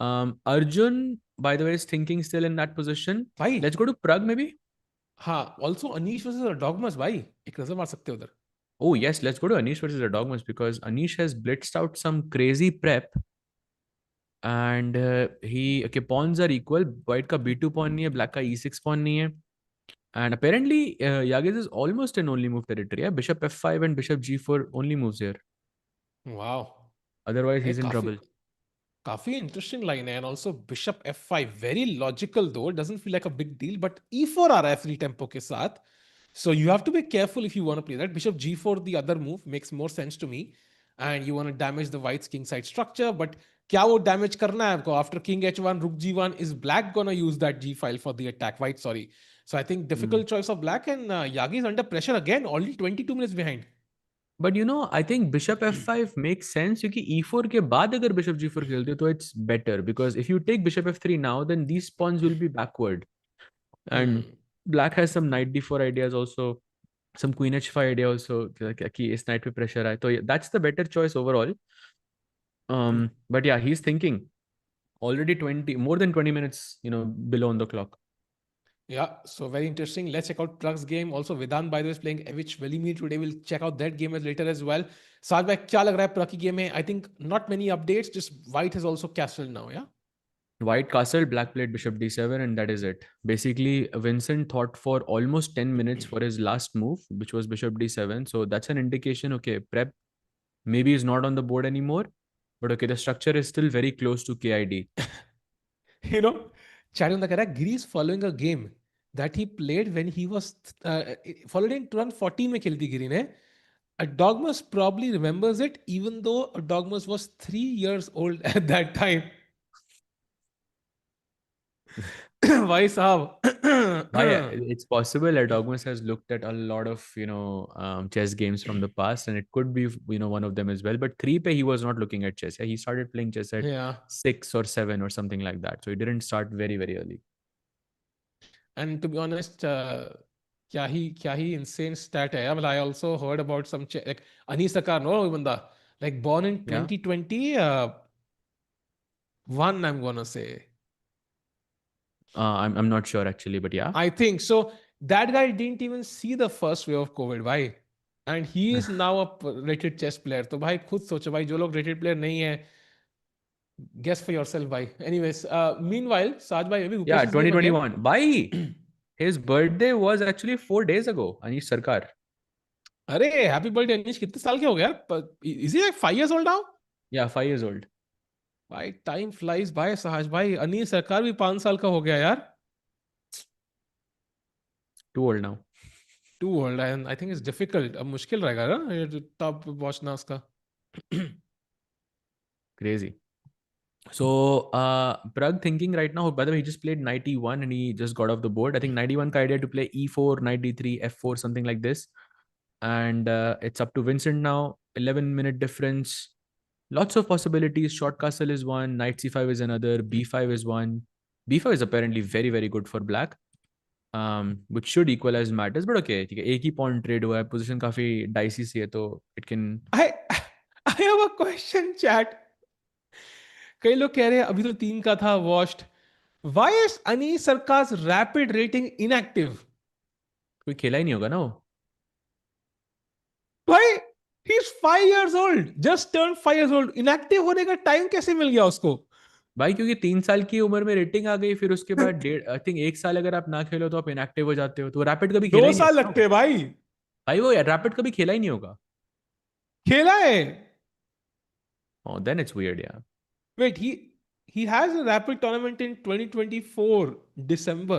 Arjun, by the way, is thinking still in that position. भाई Let's go to Pragg maybe. हाँ, also Anish versus Erdogmus भाई, एक नजर मार सकते हो उधर. Oh yes, let's go to Anish versus Erdogmus because Anish has blitzed out some crazy prep. And he okay, pawns are equal. White का b2 pawn नहीं है, black का e6 pawn नहीं है. And apparently Yagiz is almost in only move territory. Yeah? Bishop f5 and bishop g4 only moves here. Wow. Otherwise ये he's in काफी trouble. काफी interesting line है. And also bishop f5 very logical though, it doesn't feel like a big deal, but e4 आ रहा है free tempo के साथ. So you have to be careful if you want to play that. Bishop g4, the other move, makes more sense to me. And you want to damage the white's king side structure, but क्या वो damage करना है आपको? After king h1, rook g1, is black gonna use that g file for the attack? White, sorry. So I think Mm. difficult choice of black, and Yagi is under pressure again, already 22 minutes behind. But I think bishop f5 makes sense क्योंकि e4 के बाद अगर bishop g4 खेलते हो तो it's better because if you take bishop f3 now then these pawns will be backward and Hmm. black has some knight d4 ideas also, some queen h5 idea also कि इस knight पे pressure आए तो that's the better choice overall. But yeah, he's thinking already 20 more than 20 minutes below on the clock. Yeah, so very interesting. Let's check out Pragg's game. Also, Vedant, by the way, is playing Ivic Velimir today. We'll check out that game as later as well. Saad bhai, क्या लग रहा है Pragg की game में? I think not many updates. Just White has also castled now. Yeah. White castle, black played bishop d7, and that is it. Basically, Vincent thought for almost 10 minutes for his last move, which was bishop d7. So that's an indication, okay, prep maybe is not on the board anymore, but okay, the structure is still very close to KID. You know, Charyanda कह रहा है Giri is following a game that he played when he was followed in 2014 में खेली थी गिरी ने. Dogmas probably remembers it, even though Dogmas was 3 years old at that time. भाई Yeah, साहब. it's possible that Erdogmus has looked at a lot of chess games from the past, and it could be one of them as well. But three pe he was not looking at chess. Yeah, he started playing chess at Yeah. 6 or 7 or something like that. So he didn't start very very early. And to be honest, क्या ही insane stat है. Well, I also heard about some like Anish Sakar, no बंदा, like born in Yeah, 2020, one I'm gonna say. I'm not sure actually, but yeah. I think so. That guy didn't even see the first wave of COVID, भाई. And he is now a rated chess player. तो भाई खुद सोचो भाई, जो लोग rated player नहीं है, guess for yourself भाई. Anyways, meanwhile, Saj भाई, अभी Yeah, Gukesh's game again. 2021. Bhai, his birthday was actually 4 days ago. Anish Sarkar. अरे हैप्पी बर्थडे अनीश, कितने साल के हो गया यार? Is he like 5 years old now? Yeah, 5 years old. भाई टाइम फ्लाइज भाई. सहज भाई, अनिल सरकार भी 5 साल का हो गया यार. Too old now. Too old, and I think it's difficult. अब मुश्किल रहेगा ना ये तब पहुंचना उसका. Crazy. So, Pragg thinking right now, by the way, he just played knight e1 and he just got off the board. I think knight e1 ka idea to play e4, knight d3, f4, something like this. And it's up to Vincent now. 11-minute difference. Lots of possibilities. Short castle is one, knight c5 is another, b5 is one. b5 is apparently very, very good for black. which should equalize matters, but okay, ठीक है, एक ही point trade हुआ है, position काफी dicey सी है, तो it can. I I have a question, chat. कई लोग कह रहे हैं अभी तो 3 का था washed. Why is Anish Sarkar's rapid rating inactive? कोई खेला ही नहीं होगा ना वो. भाई he's 5 years old, just turned 5 years old. Inactive होने का टाइम कैसे मिल गया उसको? भाई क्योंकि 3 साल की उम्र में रेटिंग आ गई, फिर उसके बाद डेढ़, आई थिंक 1 साल अगर आप ना खेलो तो आप इनएक्टिव हो जाते हो, तो रैपिड कभी खेला दो ही नहीं साल होगा ना लगते वो. हैं भाई. भाई वो रैपिड कभी खेला ही नहीं होगा. खेला है. देन इट्स वियर्ड यार. Wait, he has a rapid tournament in 2024 December.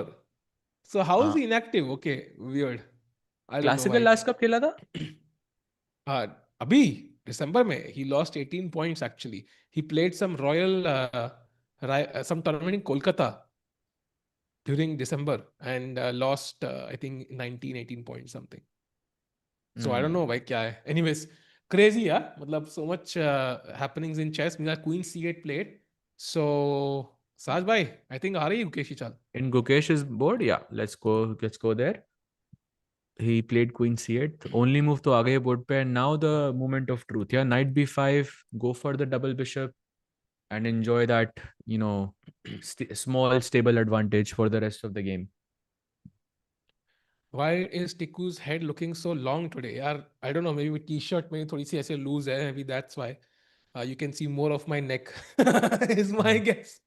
So how is हाँ, he inactive? Okay, weird. I don't know classical why. Last कब खेला था. uh, Abhi, December में he lost 18 points actually. He played some royal some tournament in Kolkata during December and lost I think 19 18 points something. So I don't know why kya hai. Anyways, crazy yeah. मतलब so much happenings in chess. Meanwhile Queen C8 played. So Saj bhai, I think आ रही है Gukesh Chal. In Gukesh's board, yeah, let's go there. He played queen c8, only move to आ गए board पे, and now the moment of truth. Yeah, knight b5, go for the double bishop and enjoy that, you know, small stable advantage for the rest of the game. Why is Tiku's head looking so long today? यार, I don't know, maybe t-shirt में थोड़ी सी ऐसे loose है, maybe that's why. You can see more of my neck. Is my guess.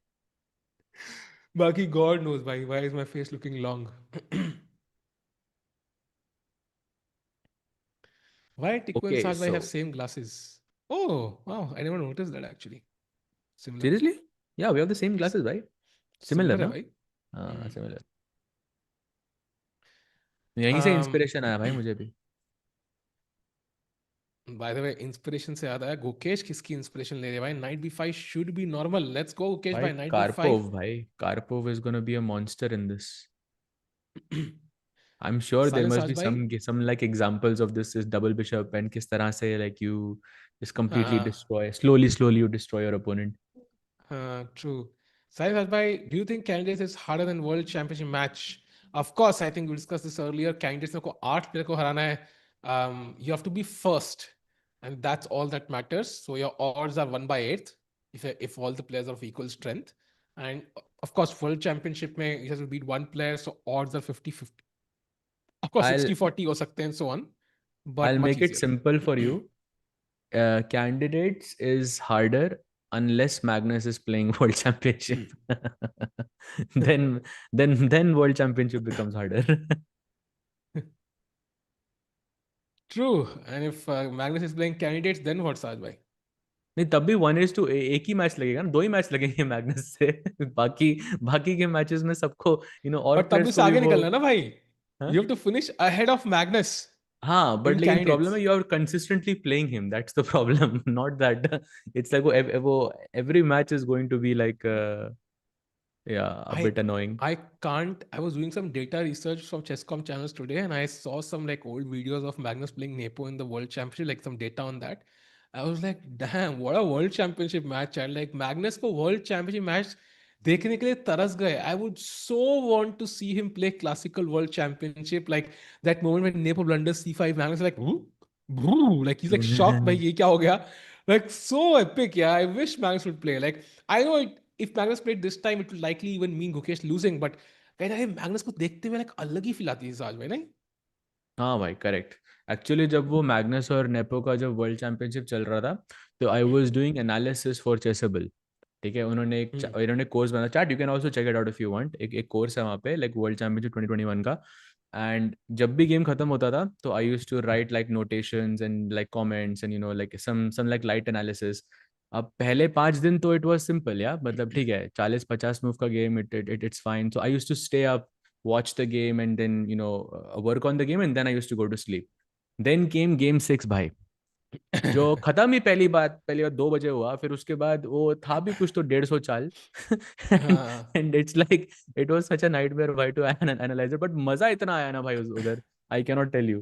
बाकी God knows why is my face looking long? Why Tiku and Okay, Saj bhai have so same glasses? Oh, wow, I never noticed that actually. Similar. seriously, yeah, we have the same glasses, right? Similar Similar है ना. भाई. हाँ, Hmm. similar. यहीं से Um, inspiration आया भाई मुझे भी. by the way, inspiration से याद आया, गुकेश किसकी inspiration ले रहे हैं भाई? Knight b5 should be normal. Let's go Gukesh भाई भाई, Knight b5. कार्पोव, भाई Karpov is gonna be a monster in this. I'm sure there Sajan must Saaj be भाई. some like examples of this is double bishop and किस तरह से like you just completely हाँ. destroy, slowly you destroy your opponent. True. Sai Bhai, do you think candidates is harder than World Championship match? Of course, I think we discussed this earlier. Candidates को 8 player को हराना है. You have to be first, and that's all that matters. So your odds are 1/8 if all the players are of equal strength. And of course, World Championship में you have to beat one player, so odds are 50-50. Of course, I'll 60-40 हो सकते हैं and so on, but I'll much make it easier. simple for you. Candidates is harder unless Magnus is playing World Championship. then World Championship becomes harder. True. And if Magnus is playing candidates, then what, Saj bhai? नहीं, तब भी 1:1, एक ही match लगेगा ना, 2 ही match लगेंगे Magnus से. बाकी बाकी के मैचेस में सबको, और But तब भी प्लेयर्स उससे को भी आगे वो. निकलना है ना भाई. हाँ. You have to finish ahead of Magnus हाँ, बट in लेकिन प्रॉब्लम candidates. है, you are consistently playing him, that's the problem. Not that it's like वो every match is going to be like, yeah a I bit annoying. I can't. I was doing some data research from Chesscom channels today, and I saw some like old videos of Magnus playing Nepo in the World Championship, like some data on that. I was like, damn, what a World Championship match! And like Magnus को World Championship match देखने के लिए तरस गए. I would so want to see him play classical World Championship, like that moment when Nepo blunders c5, Magnus is like, like he's like shocked by ये क्या हो गया. Like so epic, yeah. I wish Magnus would play. Like I know if Magnus played this time, it would likely even mean Gukesh losing. But कहीं ना कहीं Magnus को देखते हुए like अलग ही फील आती है आज में नहीं. हाँ भाई, करेक्ट. एक्चुअली जब वो मैग्नस और नेपो का जब वर्ल्ड चैंपियनशिप चल रहा था, तो I was doing analysis for Chessable. ठीक है, इन्होंने कोर्स बना, chat you can also check it out if you want. एक कोर्स है वहाँ पे, लाइक वर्ल्ड चैंपियनशिप 2021 का. एंड जब भी गेम खत्म होता था, तो I used to write like notations and like comments and like some like light analysis. अब पहले 5 दिन तो इट वाज सिंपल, या मतलब ठीक है, 40-50 मूव का game, it's fine. So I used to stay up, watch the game, and then work on the game, and then I used to go to sleep. Then came game 6 भाई, जो खत्म ही पहली बार 2 बजे हुआ. फिर उसके बाद वो था भी कुछ तो 150 चाल. हाँ. And it's like it was such a nightmare भाई टू एनालाइज इट, बट मजा इतना आया ना भाई उधर, I cannot tell you.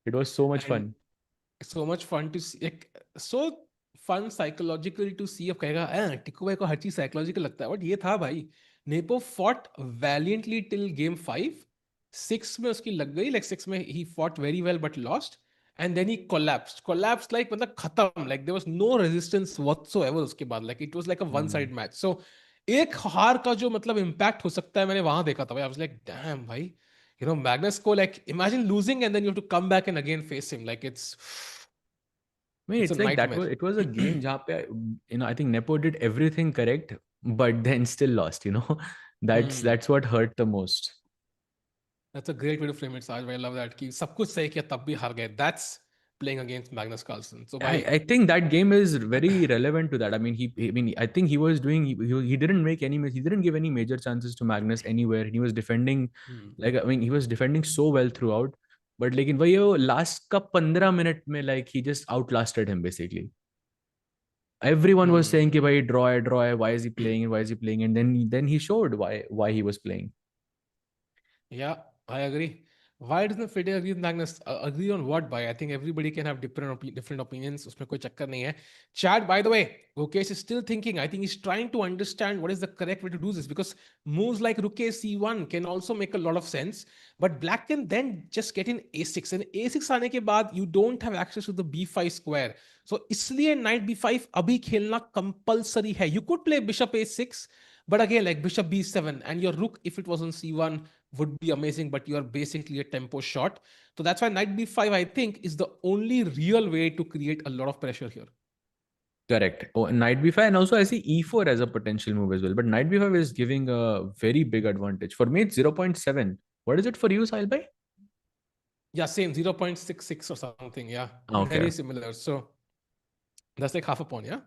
It was so much And fun. so much fun to see, like so fun psychological to see. अब कहेगा टिको भाई को हर चीज साइकोलॉजिकल लगता है, बट ये था भाई. Nepo fought valiantly till game 5, 6 में उसकी लग गई, like 6 में he fought very well but lost, and then he collapsed like मतलब खत्म, like there was no resistance whatsoever उसके बाद, like it was like a one Hmm. side match. So एक हार का जो मतलब impact हो सकता है, मैंने वहां देखा था भाई. I was like damn भाई, you know, Magnus को like imagine losing and then you have to come back and again face him, like I mean, it's a it's like that nightmare. was it was a game जहाँ पे I think Nepo did everything correct, but then still lost. Hmm. That's what hurt the most. That's a great way to frame it, Saj. I love that कि सब कुछ सही किया तब भी हार गए. That's playing against Magnus Carlsen. So भाई, I think that game is very relevant to that. I mean, I think he was doing, he didn't make any, he didn't give any major chances to Magnus anywhere. He was defending, hmm. like, I mean, he was defending so well throughout. But like in वो last का 15 minute में, like, he just outlasted him basically. Everyone was saying कि Hmm. भाई draw है, why is he playing, why is he playing, and then he showed why he was playing. Yeah, I agree. Why doesn't Fede agree with Magnus? Agree on what? By I think everybody can have different opinions. उसमें कोई चक्कर नहीं है. Chad, by the way, Gukesh is still thinking. I think he's trying to understand what is the correct way to do this, because moves like Rook A C1 can also make a lot of sense. But Black can then just get in A6, and A6 आने के बाद you don't have access to the B5 square. So इसलिए Knight B5 अभी खेलना compulsory है. You could play Bishop A6, but again like Bishop B7 and your Rook, if it was on C1, would be amazing, but you are basically a tempo shot. So that's why Knight B5, I think, is the only real way to create a lot of pressure here. Correct. Oh, Knight b5, and also I see e4 as a potential move as well. But Knight b5 is giving a very big advantage. For me, it's 0.7. What is it for you, Sahil bhai? Yeah, same 0.66 or something. Yeah, Okay. very similar. So that's like half a pawn. Yeah.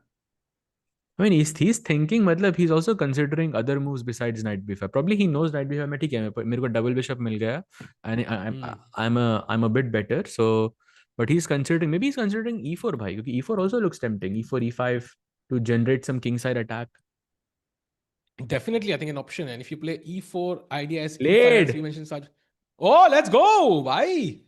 I mean, he's thinking, matlab, he's also considering other moves besides Knight b5. Probably he knows Knight b5 में ठीक है, मेरे को double bishop मिल गया, and Hmm. I'm a bit better. So, but he's considering, maybe he's considering e4 bhai, because e4 also looks tempting. E4, e5 to generate some kingside attack. Definitely, I think an option. And if you play e4, idea is e5, as we Played. mentioned, such. Oh, let's go! Why?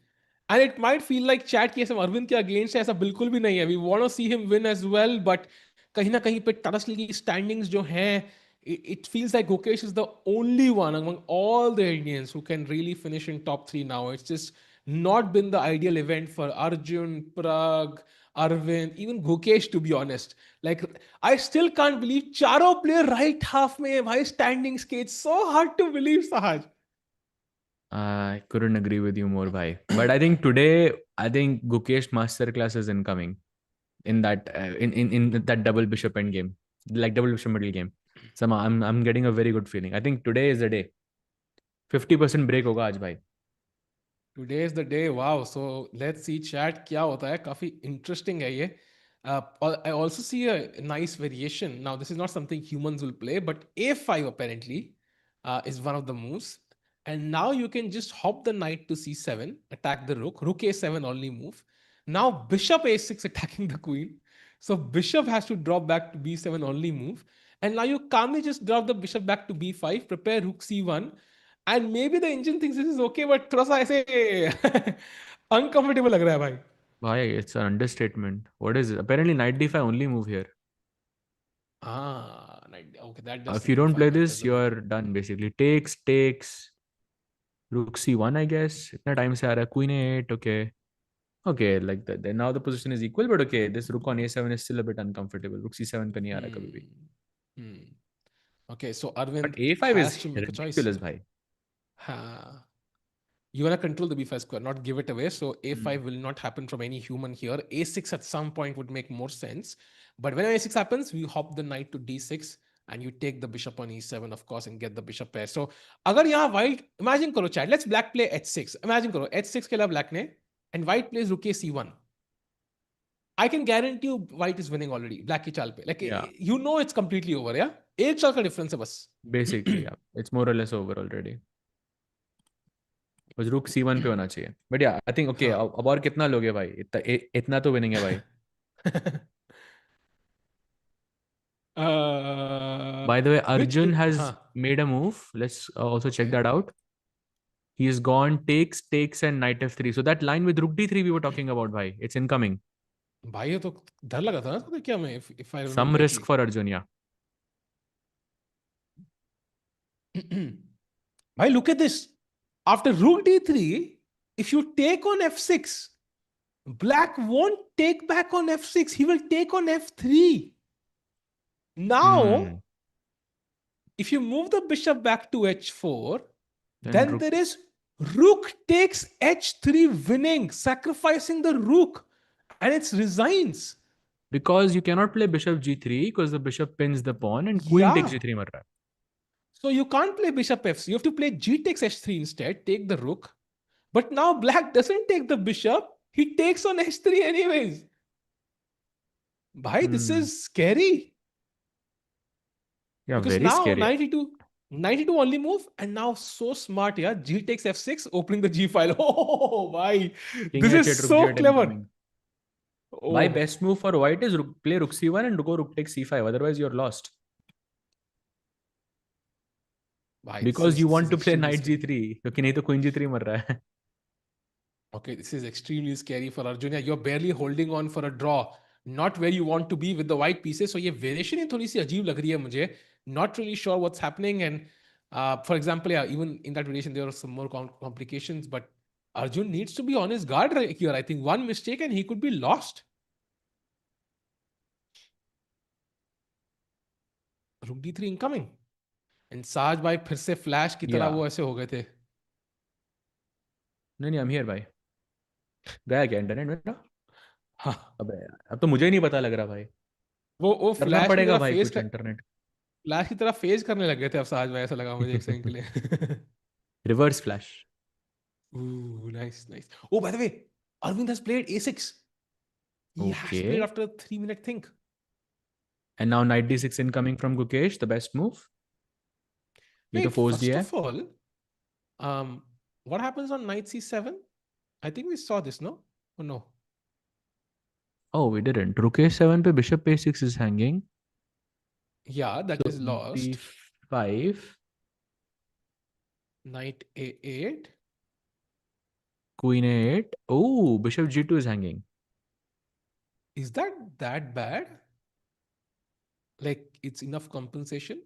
And it might feel like chat की ऐसे अरविंद के against है, ऐसा बिल्कुल भी नहीं है. We want to see him win as well, but कहीं ना कहीं पे टाटा स्टील की स्टैंडिंग्स जो हैं, it feels like Gukesh is the only one among all the Indians who can really finish in top three now. It's just not been the ideal event for Arjun, Pragg, Arvind, even Gukesh, to be honest. Like, I still can't believe Charo play right half में भाई standings के. It's so hard to believe, Sahaj. I couldn't agree with you more, bhai. But I think today, I think Gukesh masterclass is incoming in that in that double bishop end game, like double bishop middle game. So I'm getting a very good feeling. I think today is the day. 50% break होगा आज भाई. Today is the day. Wow. So let's see chat क्या होता है. काफी interesting है ये. I also see a nice variation. Now, this is not something humans will play, but A5 apparently is one of the moves. And now you can just hop the knight to C7, attack the rook. Rook A7 only move. Now Bishop A6 attacking the queen. So Bishop has to drop back to B7 only move. And now you calmly just drop the bishop back to B5, prepare Rook C1, and maybe the engine thinks this is okay, but थोड़ा सा ऐसे uncomfortable लग रहा है भाई. Bhai, it's an understatement. What is it? Apparently, knight d5 only move here. Okay, that does If you seem don't play fine. That this, does a bit. you're done basically. Takes. Rook c1, I guess. इतना time से आ रहा है. Queen a8. Okay. Okay, like that. Then now the position is equal, but okay, this rook on a7 is still a bit uncomfortable. Rook c7 पे नहीं आ रहा कभी भी. Hmm. Hmm. Okay, so But Arvind a5 is has to make a choice ridiculous, here. bhai. Ha. You want to control the b5 square, not give it away. So Hmm. a5 will not happen from any human here. A6 at some point would make more sense. But when a6 happens, we hop the knight to d6 and you take the bishop on e7, of course, and get the bishop pair. So अगर यहाँ white, imagine करो chat, let's black play h6. Imagine करो h6 के लिए black ने, and white plays rook a c1. I can guarantee you white is winning already. Black की चाल पे. Like, Yeah, you know it's completely over, yeah? एक चाल का difference है बस. basically, yeah. It's more or less over already. बस rook c1 पे होना चाहिए. But yeah, I think okay. हाँ. अब और कितना लोगे भाई? इतना तो winning है भाई. uh, By the way, which Arjun has हाँ. made a move. Let's also check Okay. that out. He's gone takes and knight f3. So that line with rook d3 we were talking about, bhai. It's incoming. भाई ये तो डर लगा था ना तो क्या मैं, if I remember Some risk correctly. for Arjun, yeah. भाई look at this. After rook d3, if you take on f6, black won't take back on f6. He will take on f3. Now, Hmm. if you move the bishop back to h4, Then then rook. there is rook takes h3 winning, sacrificing the rook, and it's resigns. Because you cannot play bishop g3 because the bishop pins the pawn and queen takes Yeah. g3 mar raha hai. So you can't play bishop f. You have to play g takes h3 instead, take the rook. But now black doesn't take the bishop. He takes on h3 anyways. Bhai, this Hmm. is scary. Yeah, Because very now scary. 92 only move, and now so smart, yeah. G takes f6, opening the g file. Oh, bhai. King This is h8, rook so g8 clever. incoming. Why Oh, best move for white is play rook c1 and go rook takes c5. Otherwise, you're lost. bhai, Because you this want is to play extremely knight scary. g3. क्योंकि नहीं तो queen g3 मर रहा है. Okay, this is extremely scary for Arjun. Yeah, you're barely holding on for a draw. Not where you want to be with the white pieces. So ये variation ही थोड़ी सी अजीब लग रही है मुझे. Not really sure what's happening. And for example, yeah, even in that variation, there are some more complications. But Arjun needs to be on his guard right here. I think one mistake and he could be lost. Rook d3 incoming. And Saj भाई फिर से flash की तरह Yeah. वो ऐसे हो गए थे. नहीं नहीं, I'm here भाई. गया क्या इंटरनेट मेरा? हाँ, अबे यार, अब तो मुझे ही नहीं पता लग रहा भाई. वो करना फ्लैश की पड़ेगा तरह भाई फेस कुछ इंटरनेट. फ्लैश की तरह फेस करने लग गए थे अब साज भाई, ऐसा लगा मुझे एक सेकंड के लिए. Reverse flash. Ooh, nice, nice. Oh, by the way, Arvind has played a6. He has played Okay. after a 3-minute think. And now knight d6 incoming from Gukesh, the best move. ये तो Wait, force first दिया है. of all, what happens on knight c7? I think we saw this, no? Oh, no. Oh, we didn't. Rook a7 पे bishop a6 is hanging. Yeah, that So is lost. b5, Knight a8. queen a8. Oh, bishop g2 is hanging. Is that bad? Like, it's enough compensation?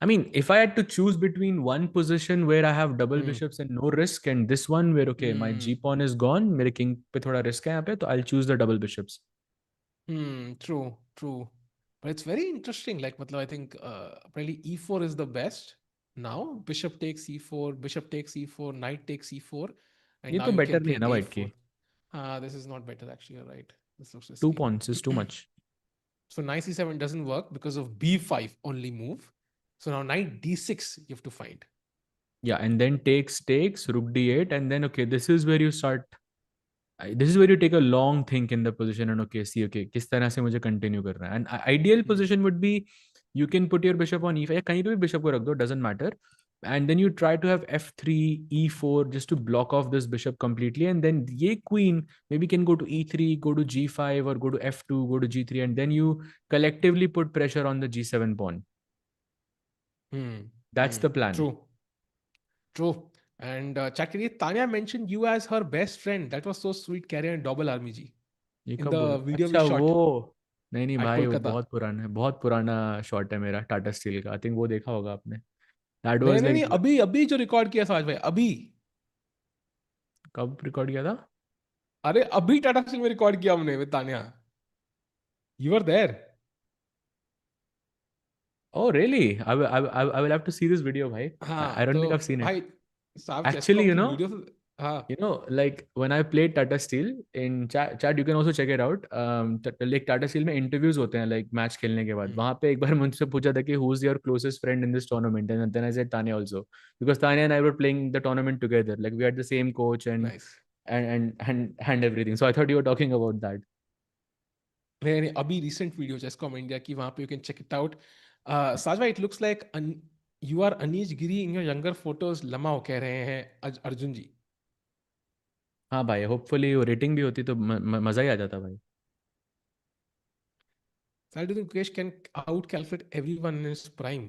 I mean, if I had to choose between one position where I have double Hmm. bishops and no risk, and this one where okay, my Hmm. g pawn is gone, मेरे king पे थोड़ा risk है यहाँ पे, तो I'll choose the double bishops. True, true. But it's very interesting. Like, matlab, I think apparently e4 is the best now. Bishop takes e4, bishop takes e4, knight takes e4, and ये now तो you can better नहीं play है ना white a4. की. This is not better actually. You're right. This looks Two risky. pawns is too much. So knight c7 doesn't work because of b5 only move. So now knight d6 you have to find. Yeah, and then takes, rook d8, and then okay, this is where you start. This is where you take a long think in the position and okay, see okay, किस तरह से मुझे continue कर रहा है. And ideal Hmm. position would be you can put your bishop on e5 या कहीं पे भी bishop को रख दो, doesn't matter. And then you try to have f3, e4 just to block off this bishop completely. And then ye queen maybe can go to e3, go to g5 or go to f2, go to g3, and then you collectively put pressure on the g7 pawn. Hmm. That's the plan. True. True. And Chakri, Tanya mentioned you as her best friend. That was so sweet, carrying a double army G. ये In कब the बोला? video we अच्छा वो. shot नहीं नहीं at भाई, वो Kolkata. बहुत पुराना शॉट है मेरा टाटा स्टील का. आई थिंक वो देखा होगा आपने. दैट नहीं वाज नहीं नहीं, लाइक. अभी अभी जो रिकॉर्ड किया साज भाई, अभी. कब रिकॉर्ड किया था? अरे अभी टाटा स्टील में रिकॉर्ड किया हमने with Tania. You are there. Oh really? I will have to see this video भाई. I हाँ don't तो think I've seen it. भाई साहब Actually, चेसकॉम की वीडियो. हाँ. like when I played Tata Steel in chat, you can also check it out. Like Tata Steel में interviews होते हैं like match खेलने के बाद. Hmm. वहाँ पे एक बार मुझसे पूछा था कि who's your closest friend in this tournament, and then I said Tanya also, because Tanya and I were playing the tournament together. Like we had the same coach and Nice. and everything. So I thought you were talking about that. नहीं नहीं, अभी recent video चेसकॉम India की, वहां पे you can check it out. Saaj भाई, it looks like you are Anish Giri in your younger photos. Lmao कह रहे हैं अर्जुन जी. हाँ भाई, होपफुली वो रेटिंग भी होती तो मजा ही आ जाता भाई. I do think Gukesh can out calculate everyone in his prime.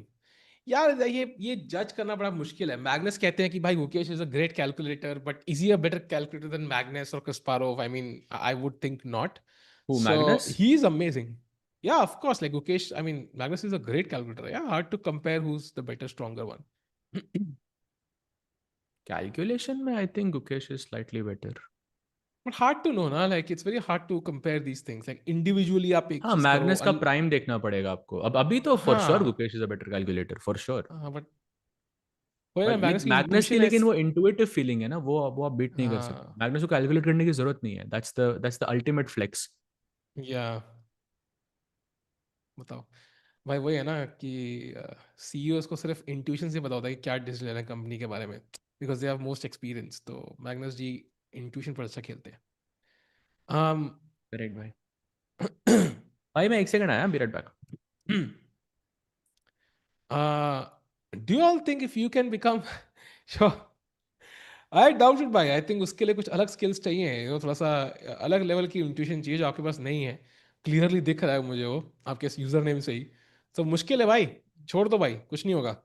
यार ये जज करना बड़ा मुश्किल है. मैग्नस कहते हैं कि भाई Gukesh is a great calculator, but is he a better calculator than Magnus और Kasparov? I mean I would think not. Who, So Magnus? he is amazing. Yeah, of course. Like Gukesh, I mean Magnus is a great calculator. Yeah, hard to compare who's the better, stronger one. Calculation में I think Gukesh is slightly better. But hard to know ना, like it's very hard to compare these things. Like individually आप एक हाँ, चीज करो Magnus का prime देखना पड़ेगा आपको. अब अभी तो फॉर श्योर हाँ Gukesh is a better calculator for sure. हाँ बट वही ना बट विद मैग्नस की मैग्नस की इंट्यूशन लेकिन ऐस वो इंटुइटिव फीलिंग है ना, वो आप बीट नहीं कर सकते. हाँ मैग्नस को कैलकुलेट करने की जरूरत नहीं है. That's the ultimate flex. या बताओ भाई वही है ना कि सीईओस को सिर्फ इंट्यूशन से पता होता है कि क्या डिसीजन लेना है कंपनी के बारे में because they have most experience तो मैग्नस जी इंट्यूशन पर अच्छा खेलते हैं um, करेक्ट भाई. भाई मैं एक सेकंड आया, be right back. do you all think if you can become sure I doubt it भाई आई थिंक उसके लिए कुछ अलग स्किल्स चाहिए थोड़ा सा अलग लेवल की इंट्यूशन चाहिए जो आपके पास नहीं है क्लियरली दिख रहा है मुझे वो आपके यूजर नेम से ही तो मुश्किल है भाई छोड़ दो भाई कुछ नहीं होगा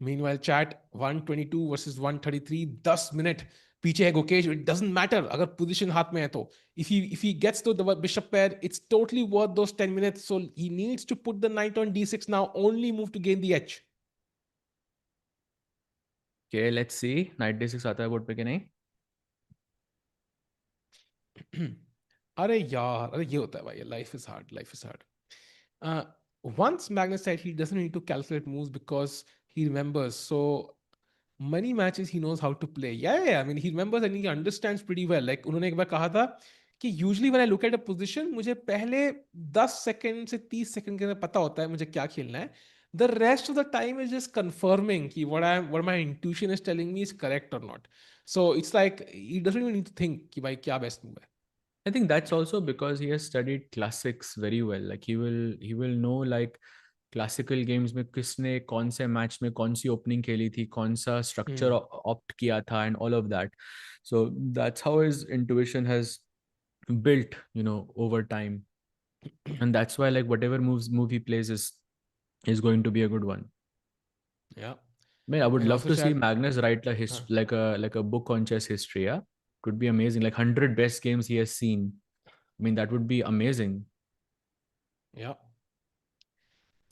मीनवाइल चैट 122 वर्सेस 133 10 मिनट पीछे है गुकेश इट डजंट मैटर अगर पोजीशन हाथ में है तो if he gets to the bishop pair it's totally worth those 10 minutes so he needs to put the knight on d6 now only move to gain the edge okay let's see night day 6 आता है board पे कि नहीं. अरे यार अरे ये होता है भाई life is hard life is hard once Magnus said he doesn't need to calculate moves because he remembers so many matches he knows how to play. Yeah, I mean he remembers and he understands pretty well. Like उन्होंने एक बार कहा था कि usually when I look at a position मुझे पहले 10 second से 30 second के अंदर पता होता है मुझे क्या खेलना है. The rest of the time is just confirming कि what my intuition is telling me is correct or not. So it's like he doesn't even need to think कि भाई क्या best move है. I think that's also because he has studied classics very well. Like he will know like classical games में किसने कौन से match में कौन सी ओपनिंग खेली थी, कौन सा स्ट्रक्चर Hmm. ऑप्ट किया था and all of that. So that's how his intuition has built, over time. And that's why like whatever move he plays is going to be a good one. Yeah. Man, I would And love also to see chat. Magnus write Huh. like a book on chess history. Yeah, could be amazing. Like 100 best games he has seen. I mean, that would be amazing. Yeah.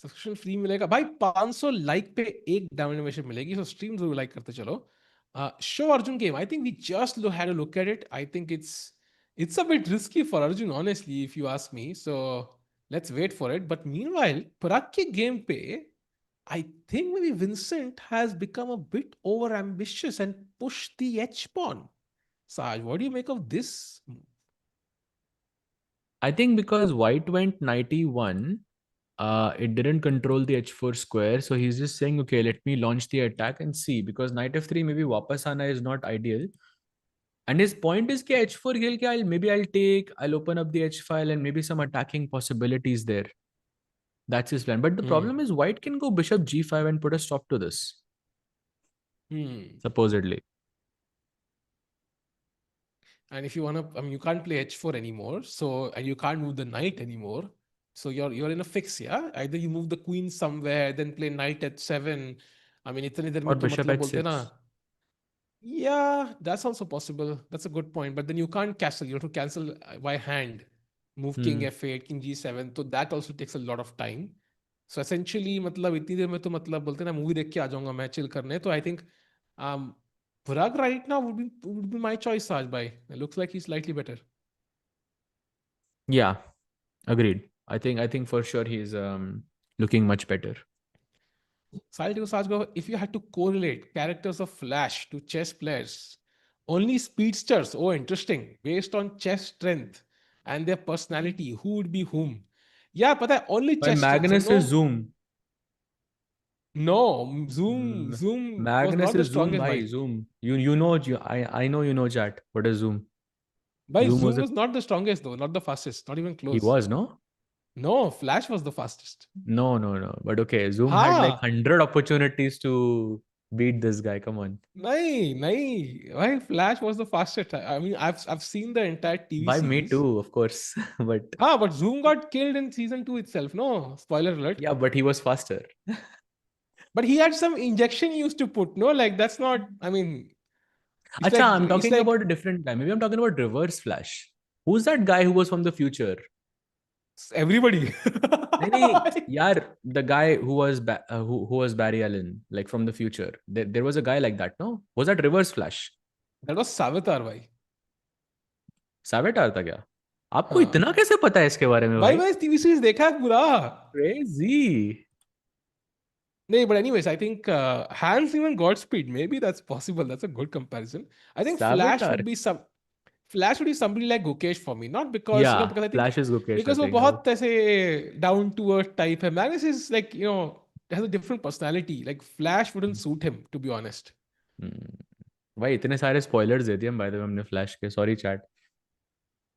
Subscription free मिलेगा भाई 500 like पे एक diamond membership मिलेगी सो stream जरूर like करते चलो show Arjun game I think we just had a look at it I think it's a bit risky for Arjun honestly if you ask me so let's wait for it but meanwhile Pragg के game पे I think maybe Vincent has become a bit over ambitious and pushed the H pawn. Saj, what do you make of this? I think because white went 91, it didn't control the h4 square. So he's just saying, okay, let me launch the attack and see. Because knight f3, maybe wapas aana is not ideal. And his point is कि h4 खेल के I'll open up the h file and maybe some attacking possibilities there. That's his plan. But the Hmm. problem is white can go bishop g5 and put a stop to this, Hmm. supposedly. And if you want to, I mean, you can't play h4 anymore. So, and you can't move the knight anymore. So you're in a fix, yeah. Either you move the queen somewhere, then play knight at 7. I mean, इतने देर Or में तो bishop मतलब बोलते हैं ना. h6. Yeah, that's also possible. That's a good point. But then you can't cancel. You have to cancel by hand. Move king Hmm. f8, king g7. So that also takes a lot of time. So essentially, मतलब इतनी देर में तो मतलब बोलते हैं ना movie देख के आ जाऊंगा मैं चिल करने. तो I think um, Pragg right now would be my choice, Saj bhai. It looks like he's slightly better. Yeah, agreed. I think for sure he's looking much better. Sahil to Saj go, if you had to correlate characters of Flash to chess players, only speedsters, oh interesting, based on chess strength and their personality, who would be whom? Yeah, but only By chess strength. So Magnus is no, Zoom. no, Mm, Zoom was Magnus not the is Zoom, strongest bhai. by. Zoom. I know you know chat. What is Zoom? By Zoom was Zoom the was not the strongest though, not the fastest, not even he close. was no No, Flash was the fastest. no. But okay, Zoom had like Ha! 100 opportunities to beat this guy. Come on. Nahi, nahi. Why Flash was the fastest? I mean, I've seen the entire TV By me series. too, of course. But But Zoom got killed in season 2 itself. No, spoiler alert. yeah, but he was faster. But he had some injection he used to put. No, like that's not. I mean, it's Acha, like I'm it's talking like about a different guy. Maybe I'm talking about Reverse Flash. Who's that guy who was from the future? Everybody. नहीं नहीं यार, the guy who was who was Barry Allen, like from the future. There was a guy like that, no? Was that Reverse Flash? That was Savitar भाई. सावेटार था क्या? आपको हाँ इतना कैसे पता है इसके बारे में भाई, भाई? मैंने टीवी सीरीज देखा है पूरा. Crazy. No, but anyways, I think Hans even Godspeed. Maybe that's possible. That's a good comparison. I think सावेटार. Flash would be somebody like Gukesh for me. Not because या because I think flash is Gukesh I because वो think. बहुत ऐसे down to earth type है. Magnus is like has a different personality. Like Flash wouldn't suit him, to be honest. भाई इतने सारे spoilers दे दिए हम बाय द वे हमने फ्लैश के. Sorry chat.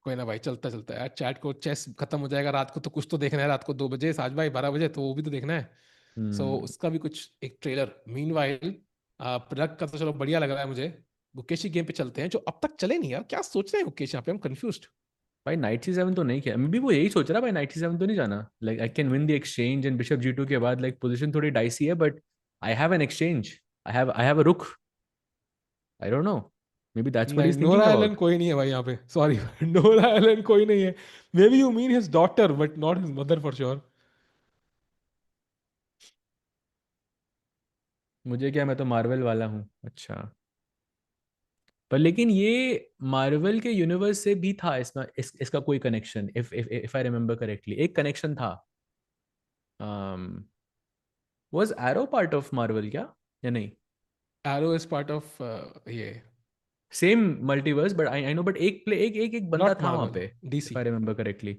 कोई ना भाई, चलता चलता है यार. चैट को चेस खत्म हो जाएगा रात को तो कुछ तो देखना है. रात को 2 बजे, साज भाई 12 बजे, तो वो भी तो देखना है. सो उसका भी कुछ एक ट्रेलर. मीनवाइल प्रग का तो चलो बढ़िया लग रहा है मुझे. गुकेश की गेम पे चलते हैं जो अब तक चले नहीं यार. क्या सोच रहे हैं गुकेश यहाँ पे? हम कंफ्यूज्ड. भाई नाइट सी सेवन तो नहीं किया. मैं भी वो यही सोच रहा भाई, नाइट सी सेवन तो नहीं जाना. Like I can win the exchange and bishop G two के बाद लाइक पोजीशन थोड़ी डाइसी है, but I have an exchange. I have a rook. I don't know. Maybe that's what he नहीं, is thinking Nora Allen about. कोई नहीं है भाई यहाँ पे. सॉरी. नोरा एलन कोई नहीं है. May be you mean his daughter but not his mother for sure. मुझे क्या, मैं तो मार्वल वाला हूँ. अच्छा. पर लेकिन ये मार्वल के यूनिवर्स से भी था इसमें, इसका कोई connection, if I remember correctly एक कनेक्शन था. Was Arrow part of Marvel क्या, या नहीं? एरो इज पार्ट ऑफ ये. Same multiverse, but I know, but एक प्ले एक एक एक बंदा नॉट था वहां मार्वल, पे. If DC. I remember correctly,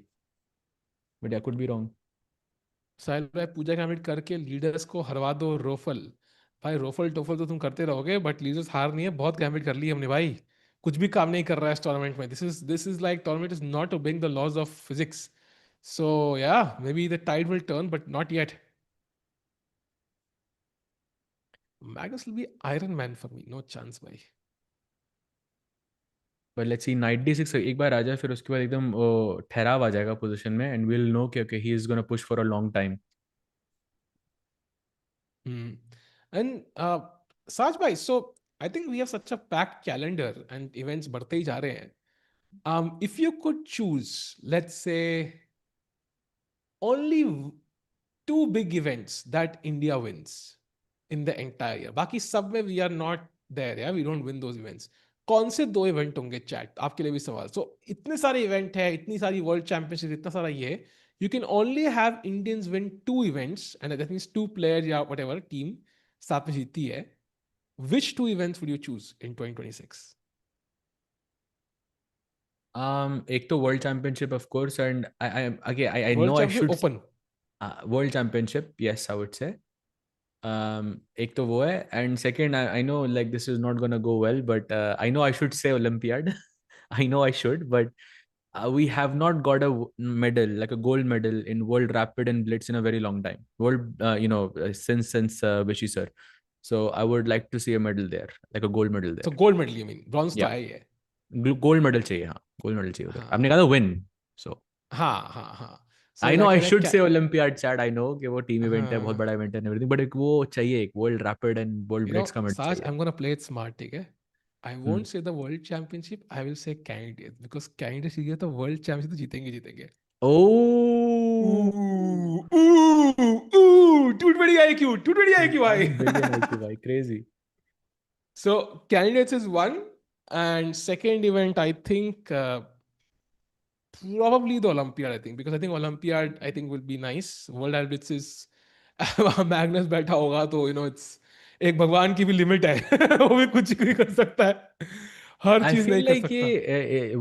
but I could be wrong. Sahil भाई, पूजा कैंडिडेट करके लीडर्स को हरवा दो रोफल. भाई रोफल टोफल तो तुम करते रहोगे बट लीडर्स हार नहीं है. बहुत गैम्बिट कर ली हमने भाई. कुछ भी काम नहीं कर रहा है इस टूर्नामेंट में. This is like tournament is not obeying the laws of physics. So yeah may be the tide will turn but not yet. Magnus will be Iron Man for me. No chance भाई. But let's see, knight D six एक बार आ जाए, फिर उसके बाद एकदम वो ठहराव आ जाएगा पोजीशन में, एंड विल नो कि okay he is gonna push for a long time. And Saaz भाई, so I think we have such a packed calendar and events बढ़ते ही जा रहे हैं. If you could choose, let's say, only two big events that India wins in the entire year. बाकी सब में we are not there, yeah, we don't win those events. कौन से दो इवेंट होंगे चैट? आपके लिए भी सवाल. सो इतने सारे इवेंट है, इतनी सारी वर्ल्ड चैंपियनशिप, इतना सारा ये है. You can only have Indians win two events and that means two player या व्हाटएवर टीम साथ में जीती है. Which two events would you choose in 2026? एक तो world championship of course, and I World know I Championship शुड. Open. World championship, yes I would say. एक तो वो है, and second I know like this is not gonna go well, but I know I should say Olympiad. I know I should, but we have not got a medal, like a gold medal in World Rapid and Blitz in a very long time. Since Vishy sir. So I would like to see a medal there, like a gold medal So there. gold medal, you mean? Bronze तो Yeah, आया ही है. gold medal चाहिए, हाँ. Gold medal चाहिए उधर. आपने हाँ कहा था win. So हाँ हाँ हाँ. सो I know क्या I कह रहे हैं should क्या? say Olympiad chat. I know कि वो team event है, बहुत हाँ. बड़ा event है and everything, but एक वो चाहिए, एक World Rapid and World Blitz का medal Saj, चाहिए. I'm gonna play it smart, ठीक है? I Hmm. won't say the world championship, I will say candidates because candidates ये तो world championship तो जीतेंगे जीतेंगे. Oh, टूट आई क्यों? भाई. 1 billion IQ भाई, crazy. So candidates is one, and second event I think probably the Olympiad. I think because I think Olympiad I think will be nice. World Athletics is Magnus बैठा होगा तो it's एक भगवान की भी limit है. वो भी कुछ भी कर सकता है. हर आई चीज नहीं फील कर लाइक सकता. ये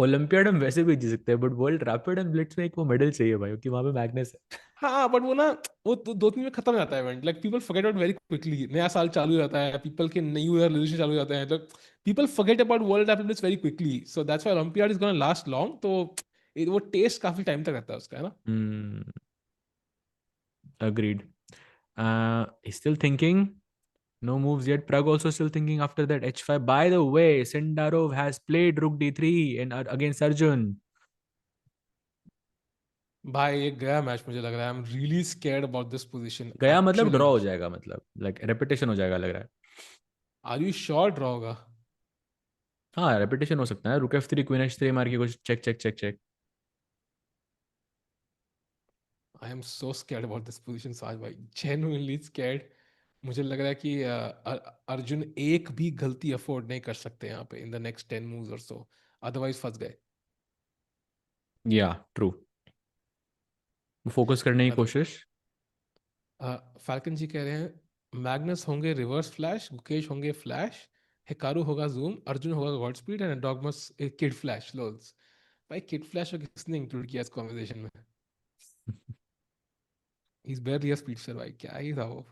ओलंपियाड हम वैसे भी जीत सकते हैं, but world rapid and Blitz में एक वो मेडल चाहिए भाई, क्योंकि वहां पे मैग्नेस है. हाँ बट वो ना, वो 2-3 में खत्म हो जाता है event. Like people forget about very quickly. नया साल चालू हो जाता है, पीपल के न्यू ईयर रेजोल्यूशन चालू हो जाते हैं. तो people forget about world athletics very quickly. So that's why olympiad is gonna last long. तो वो टेस्ट काफी टाइम तक रहता है उसका, है ना. Agreed. Still thinking. No moves yet. Pragg also still thinking after that h5. By the way, Sindarov has played rook d3 against Arjun. भाई ये गया मैच मुझे लग रहा है. I am really scared about this position गया मतलब actually. Draw हो जाएगा, मतलब लाइक रेपिटेशन हो जाएगा लग रहा है. आर यू श्योर ड्रॉ होगा? हाँ, रेपिटेशन हो सकता है. रुक f3 क्वीन h3 मार के कुछ check check check check. I am so scared about this position Saaj भाई, जेन्युइनली स्कैर्ड. मुझे लग रहा है कि अर्जुन एक भी गलती अफोर्ड नहीं कर सकते यहाँ पे इन द नेक्स्ट 10 मूव्स और सो, अदरवाइज फंस गए. या ट्रू. फोकस करने की कोशिश. फैल्कन जी कह रहे हैं मैग्नस होंगे रिवर्स फ्लैश, गुकेश होंगे फ्लैश, हिकारू होगा जूम, अर्जुन होगा गॉड स्पीड एंड डॉगमस किड फ्लैश लोल्स. भाई किड फ्लैश को किसने इंक्लूड किया इस कॉन्वर्सेशन में? इज बेयरली अ स्पीडस्टर भाई, क्या ही था वो.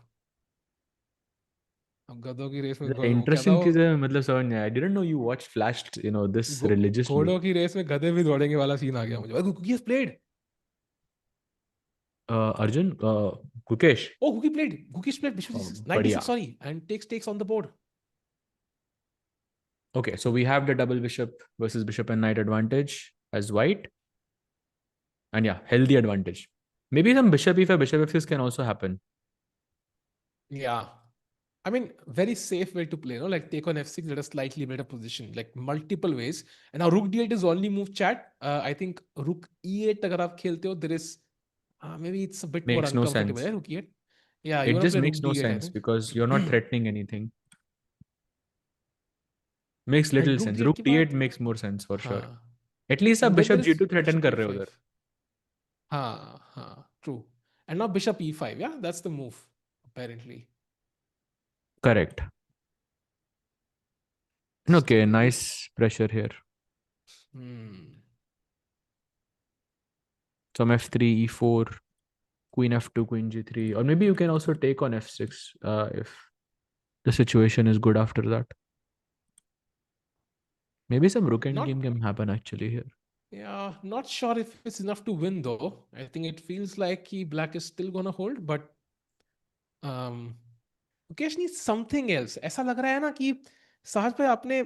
अब गधों की रेस में वो क्या था इंटरेस्टिंग वो, चीज है, मतलब समझ नहीं आया. आई didn't no you watch flash, you know this religiously. घोड़ों की रेस में गधे भी दौड़ेंगे वाला सीन आ गया मुझे. Guki played. Arjun, Gukesh. Oh, Guki played. Guki's played Bishop C6, Knight बढ़िया. D6, sorry, and takes on the board. Okay, so we have the double bishop versus bishop and knight advantage as white. And yeah, healthy advantage. Maybe some bishop e5, bishop f6 can also happen. Yeah. I mean, very safe way to play, no? Like take on f6 at a slightly better position, like multiple ways. And now rook d8 is only move chat. I think rook e8 अगर आप खेलते हो, there is maybe it's a bit more Makes no uncomfortable, sense. right? Rook e8. Yeah, you It want to just play makes rook no d8, I sense think. because you're not threatening anything. Makes And little rook sense. d8 Rook के d8 बाद, makes more sense for sure. हाँ. At least आप And then there bishop is g2 threaten bishop कर रहे हो e5. उधर. हाँ, true. And now bishop e5, yeah, that's the move, apparently. Correct. Okay, Still, nice pressure here. hmm. Some f3, e4, queen f2, queen g3, or maybe you can also take on f6 if the situation is good after that. Maybe some rook end game Not, can happen actually here. yeah, not sure if it's enough to win though. I think it feels like black is still gonna hold, but um, Mukesh needs something else. ऐसा लग रहा है ना कि साहज भाई आपने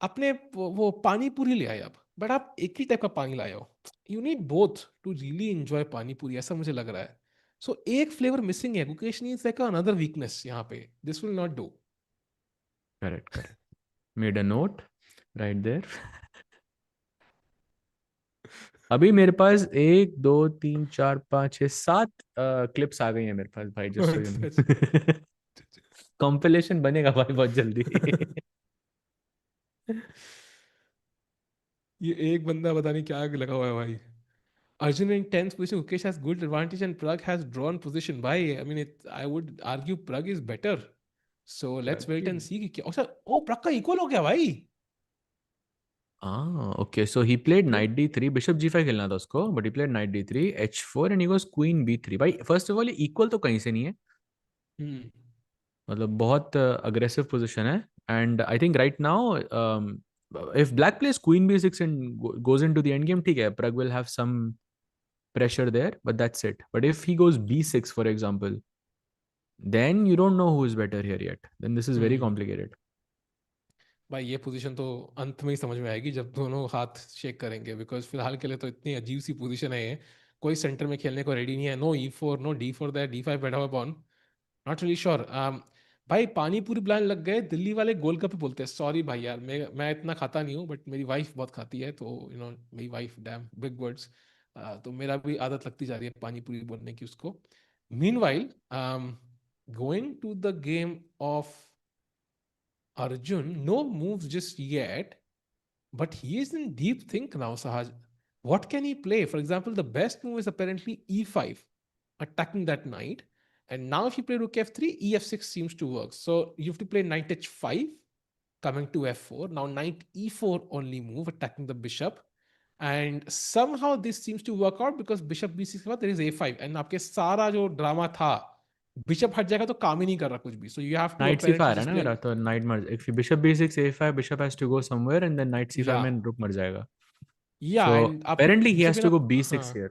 अपने वो पानी पूरी ले आए आप, बट आप एक ही टाइप का पानी लाए हो. You need both to really enjoy pani puri, ऐसा मुझे लग रहा है. सो एक फ्लेवर मिसिंग है. Gukesh needs like another weakness यहाँ पे. This will not do. Correct, correct. Made a note right there. अभी मेरे पास 1 2 3 4 5 6 7 क्लिप्स आ गई हैं मेरे पास भाई, जस्ट सो यू अच्छा, अच्छा. नो. कॉम्पिलेशन बनेगा भाई बहुत जल्दी. ये एक बंदा पता नहीं क्या लगा हुआ है भाई. Arjun in 10th position, Gukesh has good advantage and Pragg has drawn position. Why? I mean, I would argue Pragg is better. So let's wait and see. अच्छा, oh, Pragg का equal हो गया भाई. Okay, so he played Play. knight d3, bishop g5 खेलना था उसको, but he played knight d3, h4 and he goes queen b3. भाई first of all ये equal तो कहीं से नहीं है. Hmm. मतलब बहुत aggressive position है. And I think right now, if black plays queen b6 and goes into the end game, ठीक है, Pragg will have some pressure there, but that's it. But if he goes b6, for example, then you don't know who is better here yet. Then this is very Hmm. complicated. भाई ये position तो अंत में ही समझ में आएगी जब दोनों हाथ शेक करेंगे, बिकॉज फिलहाल के लिए तो इतनी अजीब सी पोजीशन है ये. कोई सेंटर में खेलने को रेडी नहीं है. No e4, no d4 that, d5 बैठा हुआ पॉन. Not really sure. भाई पानी पूरी प्लान लग गए. दिल्ली वाले गोलगप्पे बोलते हैं. सॉरी भाई यार, मैं इतना खाता नहीं हूँ, बट मेरी वाइफ बहुत खाती है, तो मेरी वाइफ डैम बिग वर्ड्स. तो मेरा भी आदत लगती जा रही है पानी पूरी बोलने की उसको. Meanwhile, going to the game of Arjun, no moves just yet, but he is in deep think now, Sahaj. What can he play? For example, the best move is apparently e5, attacking that knight. And now, if you play rook f3, ef6 seems to work. So you have to play knight h5, coming to f4. Now, knight e4 only move, attacking the bishop. And somehow this seems to work out because bishop b6 के बाद there is a5. And आपके सारा जो drama था, bishop हट जाएगा तो काम ही नहीं कर रहा कुछ भी. So you have to Knight apparently c5 है just ना play. मेरा, तो knight मर, if bishop b6 a5, bishop has to go somewhere and then knight c5 Yeah. में rook मर जाएगा. Yeah, So and आपको apparently he bishop has in to a, go b6 huh, here.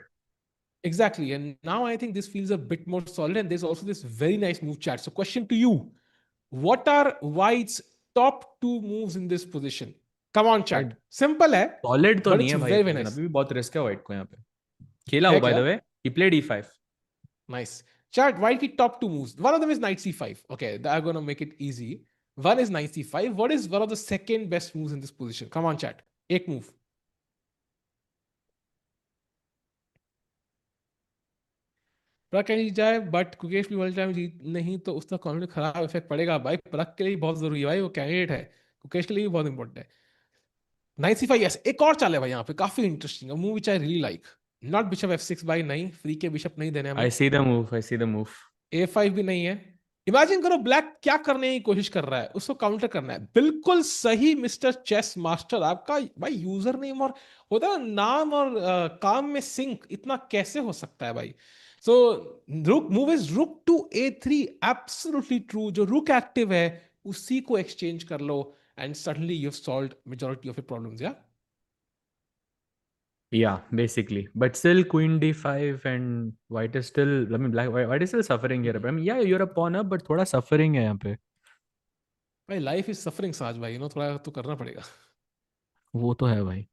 exactly. And now I think this feels a bit more solid. And there's also this very nice move chat. So, question to you: what are White's top two moves in this position? Come on, भाई chat. Simple है, solid तो but नहीं it's है भाई ये very very position, nice. अभी भी बहुत रिस्क है व्हाइट को यहाँ पे. खेला है हो बाय द क्या? वे, he played e5. Nice. Chat. White की top two moves. One of them is knight c5. Okay, I'm gonna make it easy. One is knight c5. What is one of the second best moves in this position? Come on, chat. एक move. प्रग कहीं जीत जाए, but Gukesh भी world time जीत नहीं तो उसका confidence खराब effect पड़ेगा भाई। प्रग के लिए बहुत जरूरी है भाई, वो कैंडिडेट है, गुकेश के लिए भी बहुत इंपॉर्टेंट है। नाइट C5, यस, एक और चाल है भाई यहाँ पे, काफी interesting, move which I really like. Not bishop F6 भाई, नहीं, फ्री के बिशप नहीं देने हमें। I see the move, I see the move. A5 भी नहीं है। इमेजिन करो ब्लैक क्या करने की कोशिश कर रहा है, उसको काउंटर करना है। बिल्कुल सही मिस्टर चेस मास्टर, आपका भाई यूजर नेम और होता है ना नाम और काम में सिंक, इतना कैसे हो सकता है भाई। So rook move is rook to A3, absolutely true. जो रुक एक्टिव है उसी को एक्सचेंज कर लो, and suddenly you have solved majority of your problems, yeah. Yeah, basically. But still, queen d5 and white is still, I mean, white is still suffering here. I mean, yeah, you're a pawn up, but थोड़ा suffering है यहाँ पे. भाई life is suffering साज भाई, थोड़ा तो करना पड़ेगा। वो तो है भाई.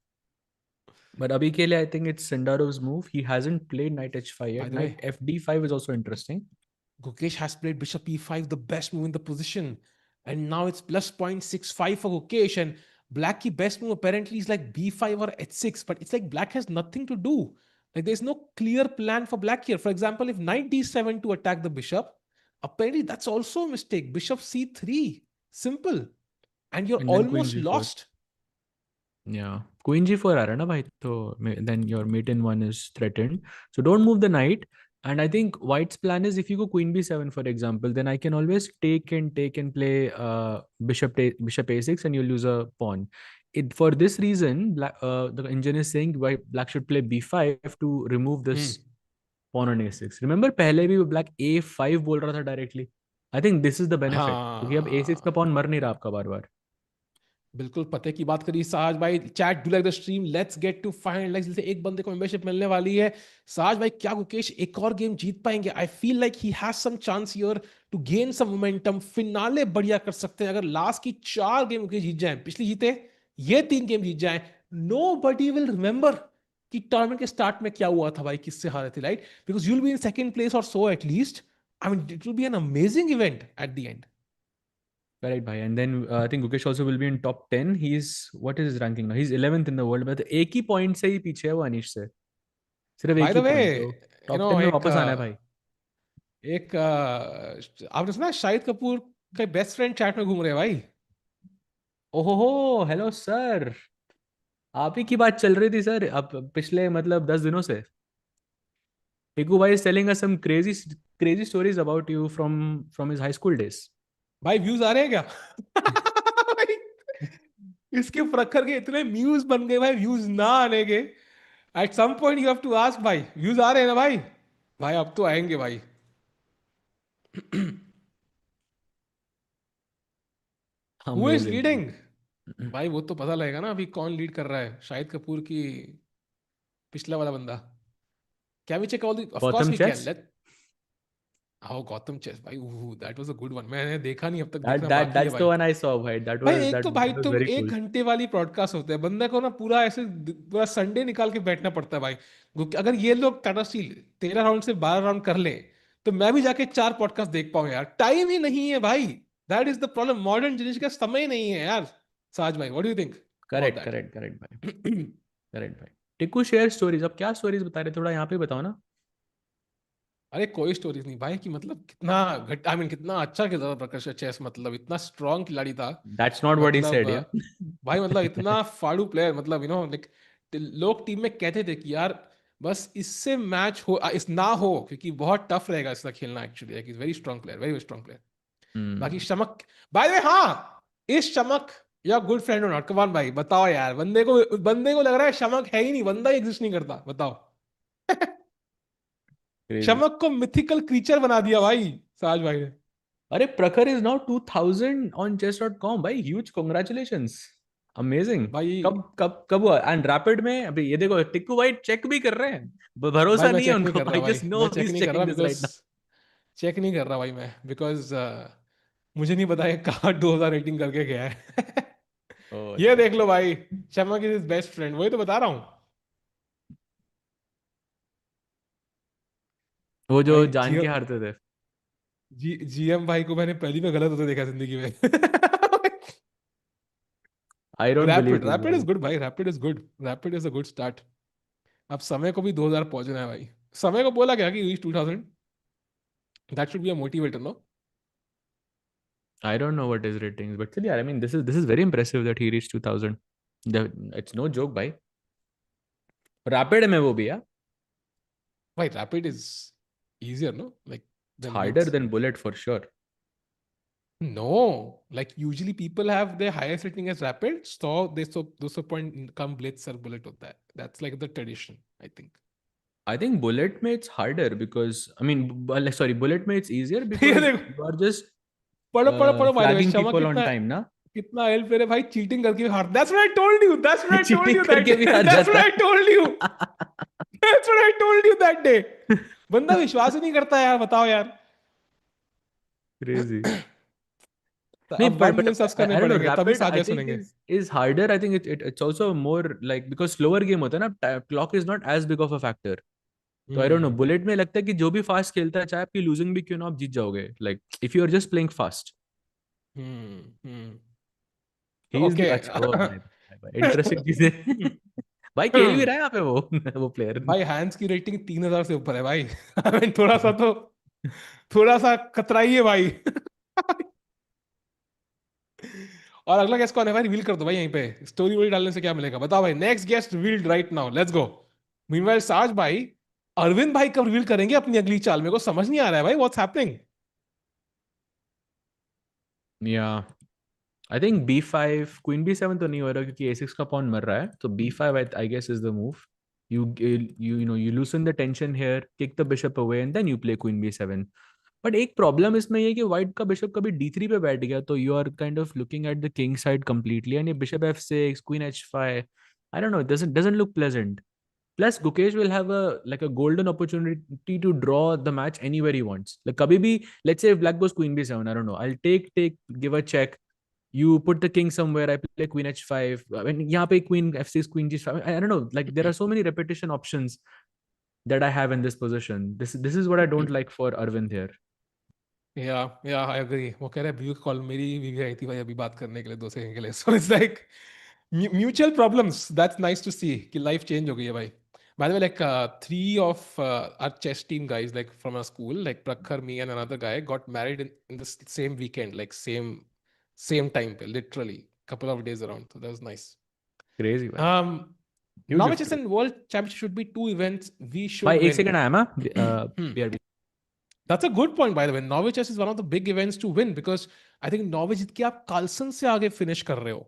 But अभी के लिए, I think it's Sindarov's move. He hasn't played knight h5 by yet. The way, Knight fd5 is also interesting. Gukesh has played bishop e5, the best move in the position. And now it's plus 0.65 for Gukesh. And black ki best move apparently is like b5 or h6. But it's like black has nothing to do. Like there's no clear plan for black here. For example, if knight d7 to attack the bishop, apparently that's also a mistake. Bishop c3. Simple. And you're And then queen almost g4. lost. Yeah. Queen g4 आ रहा है ना भाई, तो then your mate in one is threatened. So don't move the knight. And I think White's plan is if you go queen b7, for example, then I can always take and play bishop a6 and you'll lose a pawn. For this reason, the engine is saying why black should play b5 to remove Hmm. this pawn on a6. Remember, पहले भी black a5 बोल रहा था directly. I think this is the benefit. क्योंकि अब a6 का हाँ, pawn मर नहीं रहा आपका बार बार. बिल्कुल पते की बात करी साज भाई। Chat do like the stream, let's get to 500 likes, जैसे एक बंदे को मेंबरशिप मिलने वाली है। साज भाई क्या गुकेश एक और गेम जीत पाएंगे? I feel like he has some chance here to gain some momentum, finale बढ़िया कर सकते हैं अगर लास्ट की 4 गेम गुकेश जीत जाए। पिछली जीते, ये 3 गेम जीत जाए, नो बडी विल रिमेंबर कि टूर्नामेंट के स्टार्ट में क्या हुआ था भाई, किससे हारे थे, right? Because you will be in second place और so at least. I mean it will be an amazing event at the end. Correct, bhai. And then I think Gukesh also will be in top 10. He's, what is his ranking now? He's 11th in the world. But एक ही point से ही पीछे है वो अनीश से. सिर्फ एक by the he way, point, तो top 10 में एक वापस आना है भाई. आपने सुना शाहिद कपूर का बेस्ट फ्रेंड चैट में घूम रहे हैं भाई। ओहो, हेलो सर. आप ही की बात चल रही थी सर अब पिछले मतलब 10 दिनों से. टिकू भाई is telling us some crazy stories about you from his high school days. भाई व्यूज आ रहे हैं क्या? भाई, इसके प्रखर के इतने म्यूज बन गए भाई, व्यूज ना आने के। At some point you have to ask भाई, व्यूज आ रहे हैं ना भाई? भाई अब तो आएंगे भाई। हु इज Amazing, लीडिंग? भाई. भाई वो तो पता लगेगा ना अभी कौन लीड कर रहा है, शाहिद कपूर की पिछला वाला बंदा। Can we check all the, of course Gotham we can, Chess. Let. How Gotham chess भाई, that was a good one, मैंने देखा नहीं अब तक, That देखना that बाकी है that's the भाई। one I saw, भाई. That भाई was एक that तो भाई that was तुम very एक cool. घंटे वाली ब्रॉडकास्ट होते हैं, बंदे को ना पूरा ऐसे पूरा संडे निकाल के बैठना पड़ता है भाई। अगर ये लोग टाटा स्टील 13 राउंड से 12 राउंड कर ले, तो मैं भी जाके 4 पॉडकास्ट देख पाऊं यार, टाइम ही नहीं है भाई। That is the problem, modern generation का समय नहीं है यार। साज भाई what do you think about Correct, that? correct, correct, भाई. करेक्ट भाई. टिकू शेयर स्टोरीज. अब क्या स्टोरीज बता रहे, थोड़ा यहाँ पे बताओ ना. अरे कोई स्टोरीज नहीं भाई, कि मतलब कितना घट, आई मीन कितना अच्छा खेलता था प्रकाश चेस, मतलब इतना स्ट्रांग खिलाड़ी था। That's not what he मतलब said, yeah. भाई मतलब इतना फाड़ू प्लेयर, मतलब लाइक लोग टीम में कहते थे कि यार बस इससे मैच हो, इस ना हो, क्योंकि बहुत टफ रहेगा इसका खेलना actually, is very strong player, very strong player. बाकी Hmm. शमक, बाय द वे, हाँ, इस शमक या गुड फ्रेंड और नॉट, कमान भाई बताओ यार, बंदे को लग रहा है शमक है ही नहीं, बंदा ही एग्जिस्ट नहीं करता, बताओ। Crazy. शमक को मिथिकल क्रीचर बना दिया भाई साज भाई ने। अरे प्रखर इज नाउ 2000 ऑन chess.com भाई. Huge congratulations. अमेजिंग. भाई कब हुआ? एंड रैपिड में अभी ये देखो, टिक्कू भाई चेक भी कर रहे हैं. भाई भरोसा मैं नहीं है चेक नहीं उनको. कर रहा आई भाई, जस्ट नो मैं ही चेक इज नहीं कर रहा checking this because right now. Check नहीं कर रहा भाई मैं, बिकॉज मुझे नहीं पता है कहाँ 2000 रेटिंग करके गया है। ओह ये अच्छा देख अच्छा. लो भाई, शर्मा की बेस्ट फ्रेंड, वही तो बता रहा हूँ वो जो भाई। जान के हारते थे. जीएम भाई को मैंने पहली में गलत होते देखा जिंदगी में। I don't believe rapid, this rapid is भाई. गुड भाई, rapid is good, rapid is a good start. अब समय को भी 2000 पहुंचना है भाई। समय को बोला क्या कि reach 2000। That should be a motivator, no? I don't know what his ratings, but still, yeah, I mean, this is very impressive that he reached 2000. It's no joke, bhai. Rapid में वो भी, yeah. Why rapid is easier, no? Like It's than harder mains. than bullet for sure. No, like usually people have their highest rating as rapid, so they so those point come blitz or bullet होता है. That's like the tradition, I think. I think bullet में it's harder because I mean, sorry, bullet में it's easier ये because देखो, you are just पढ़ो by the way, flagging Shama people on कितना time, na? कितना help मेरे भाई cheating करके भी हार. That's what I told you. That's what I told cheating you that करके भी day. हार That's what जाता I told you. है. That's what I told you that day. बंदा विश्वास ही नहीं करता यार, बताओ यार. Crazy. तो नहीं, अब but 1 million subs करने I don't know. पड़ेंगे तभी Rapid, I साझा think सुनेंगे. is harder. I think it's also more like because slower game होता है ना, clock is not as big of a factor. तो I don't know. Hmm. Bullet में लगता है कि जो भी फास्ट खेलता है, चाहे आपकी लूजिंग भी क्यों ना, आप जीत जाओगे. Like if you are just playing fast, Hmm. he is the Okay. अच्छा. Oh भाई इंटरेस्टिंग चीजें. भाई खेल भी रहा है यहाँ पे वो वो प्लेयर. भाई हैंस की रेटिंग 3,000 से ऊपर है भाई. I mean, थोड़ा सा कतराइए भाई. और अगला गेस्ट कौन है भाई, रिवील कर दो भाई यहीं पे. स्टोरी वोरी डालने से क्या मिलेगा बताओ भाई. Next guest revealed right now, let's go. Meanwhile साज भाई, अरविंद भाई कब रिवील करेंगे अपनी अगली चाल, मेरे को समझ नहीं आ रहा है भाई, what's happening. Yeah. I think B5, Queen B7 तो नहीं हो रहा क्योंकि A6 का pawn मर रहा है. तो B5 I guess is the move. You loosen the tension here, kick the bishop away, and then you play Queen B7. But एक प्रॉब्लम इसमें ये कि व्हाइट का बिशप कभी D3 पे बैठ गया तो you are kind of looking at the king side completely and ये bishop F6, queen H5, I don't know, it doesn't look pleasant. Plus, Gukesh will have a golden opportunity to draw the match anywhere he wants. Like kabhi bhi, let's say if black goes queen b7, I don't know. I'll give a check. You put the king somewhere. I play queen h5. I mean, यहाँ पे queen f6, queen g5. I don't know. Like there are so many repetition options that I have in this position. This is what I don't like for Arvind here. या I agree. वो कह रहे हैं view call, मेरी भी आई थी भाई अभी बात करने के लिए 2 सेकंड के लिए. So it's like mutual problems. That's nice to see कि लाइफ चेंज हो गई है भाई. By the way, like 3 of our chess team guys, like from our school, like Prakhar, me, and another guy, got married in the same weekend, like same time, literally couple of days around. So that was nice. Crazy, man. Huge Now, which is victory. in World Championship should be 2 events. We भाई should एक win. Second आया मैं BRB. That's a good point, by the way. Norway chess is one of the big events to win because I think Norway जीत के आप Carlsen से आगे finish कर रहे हो.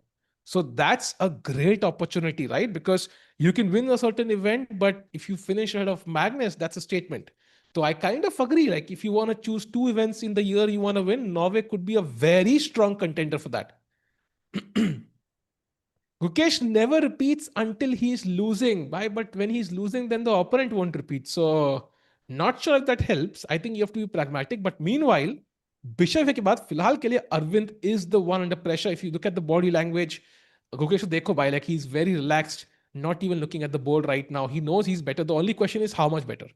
So that's a great opportunity, right? Because you can win a certain event, but if you finish ahead of Magnus, that's a statement. So I kind of agree. Like if you want to choose 2 events in the year you want to win, Norway could be a very strong contender for that. Gukesh never repeats until he's losing. Why? But when he's losing, then the opponent won't repeat. So, not sure if that helps. I think you have to be pragmatic. But meanwhile, Bishop के बाद फिलहाल के लिए Arvind is the one under pressure. If you look at the body language, Gukesh को देखो भाई, like he's very relaxed, not even looking at the board right now. He knows he's better. The only question is how much better.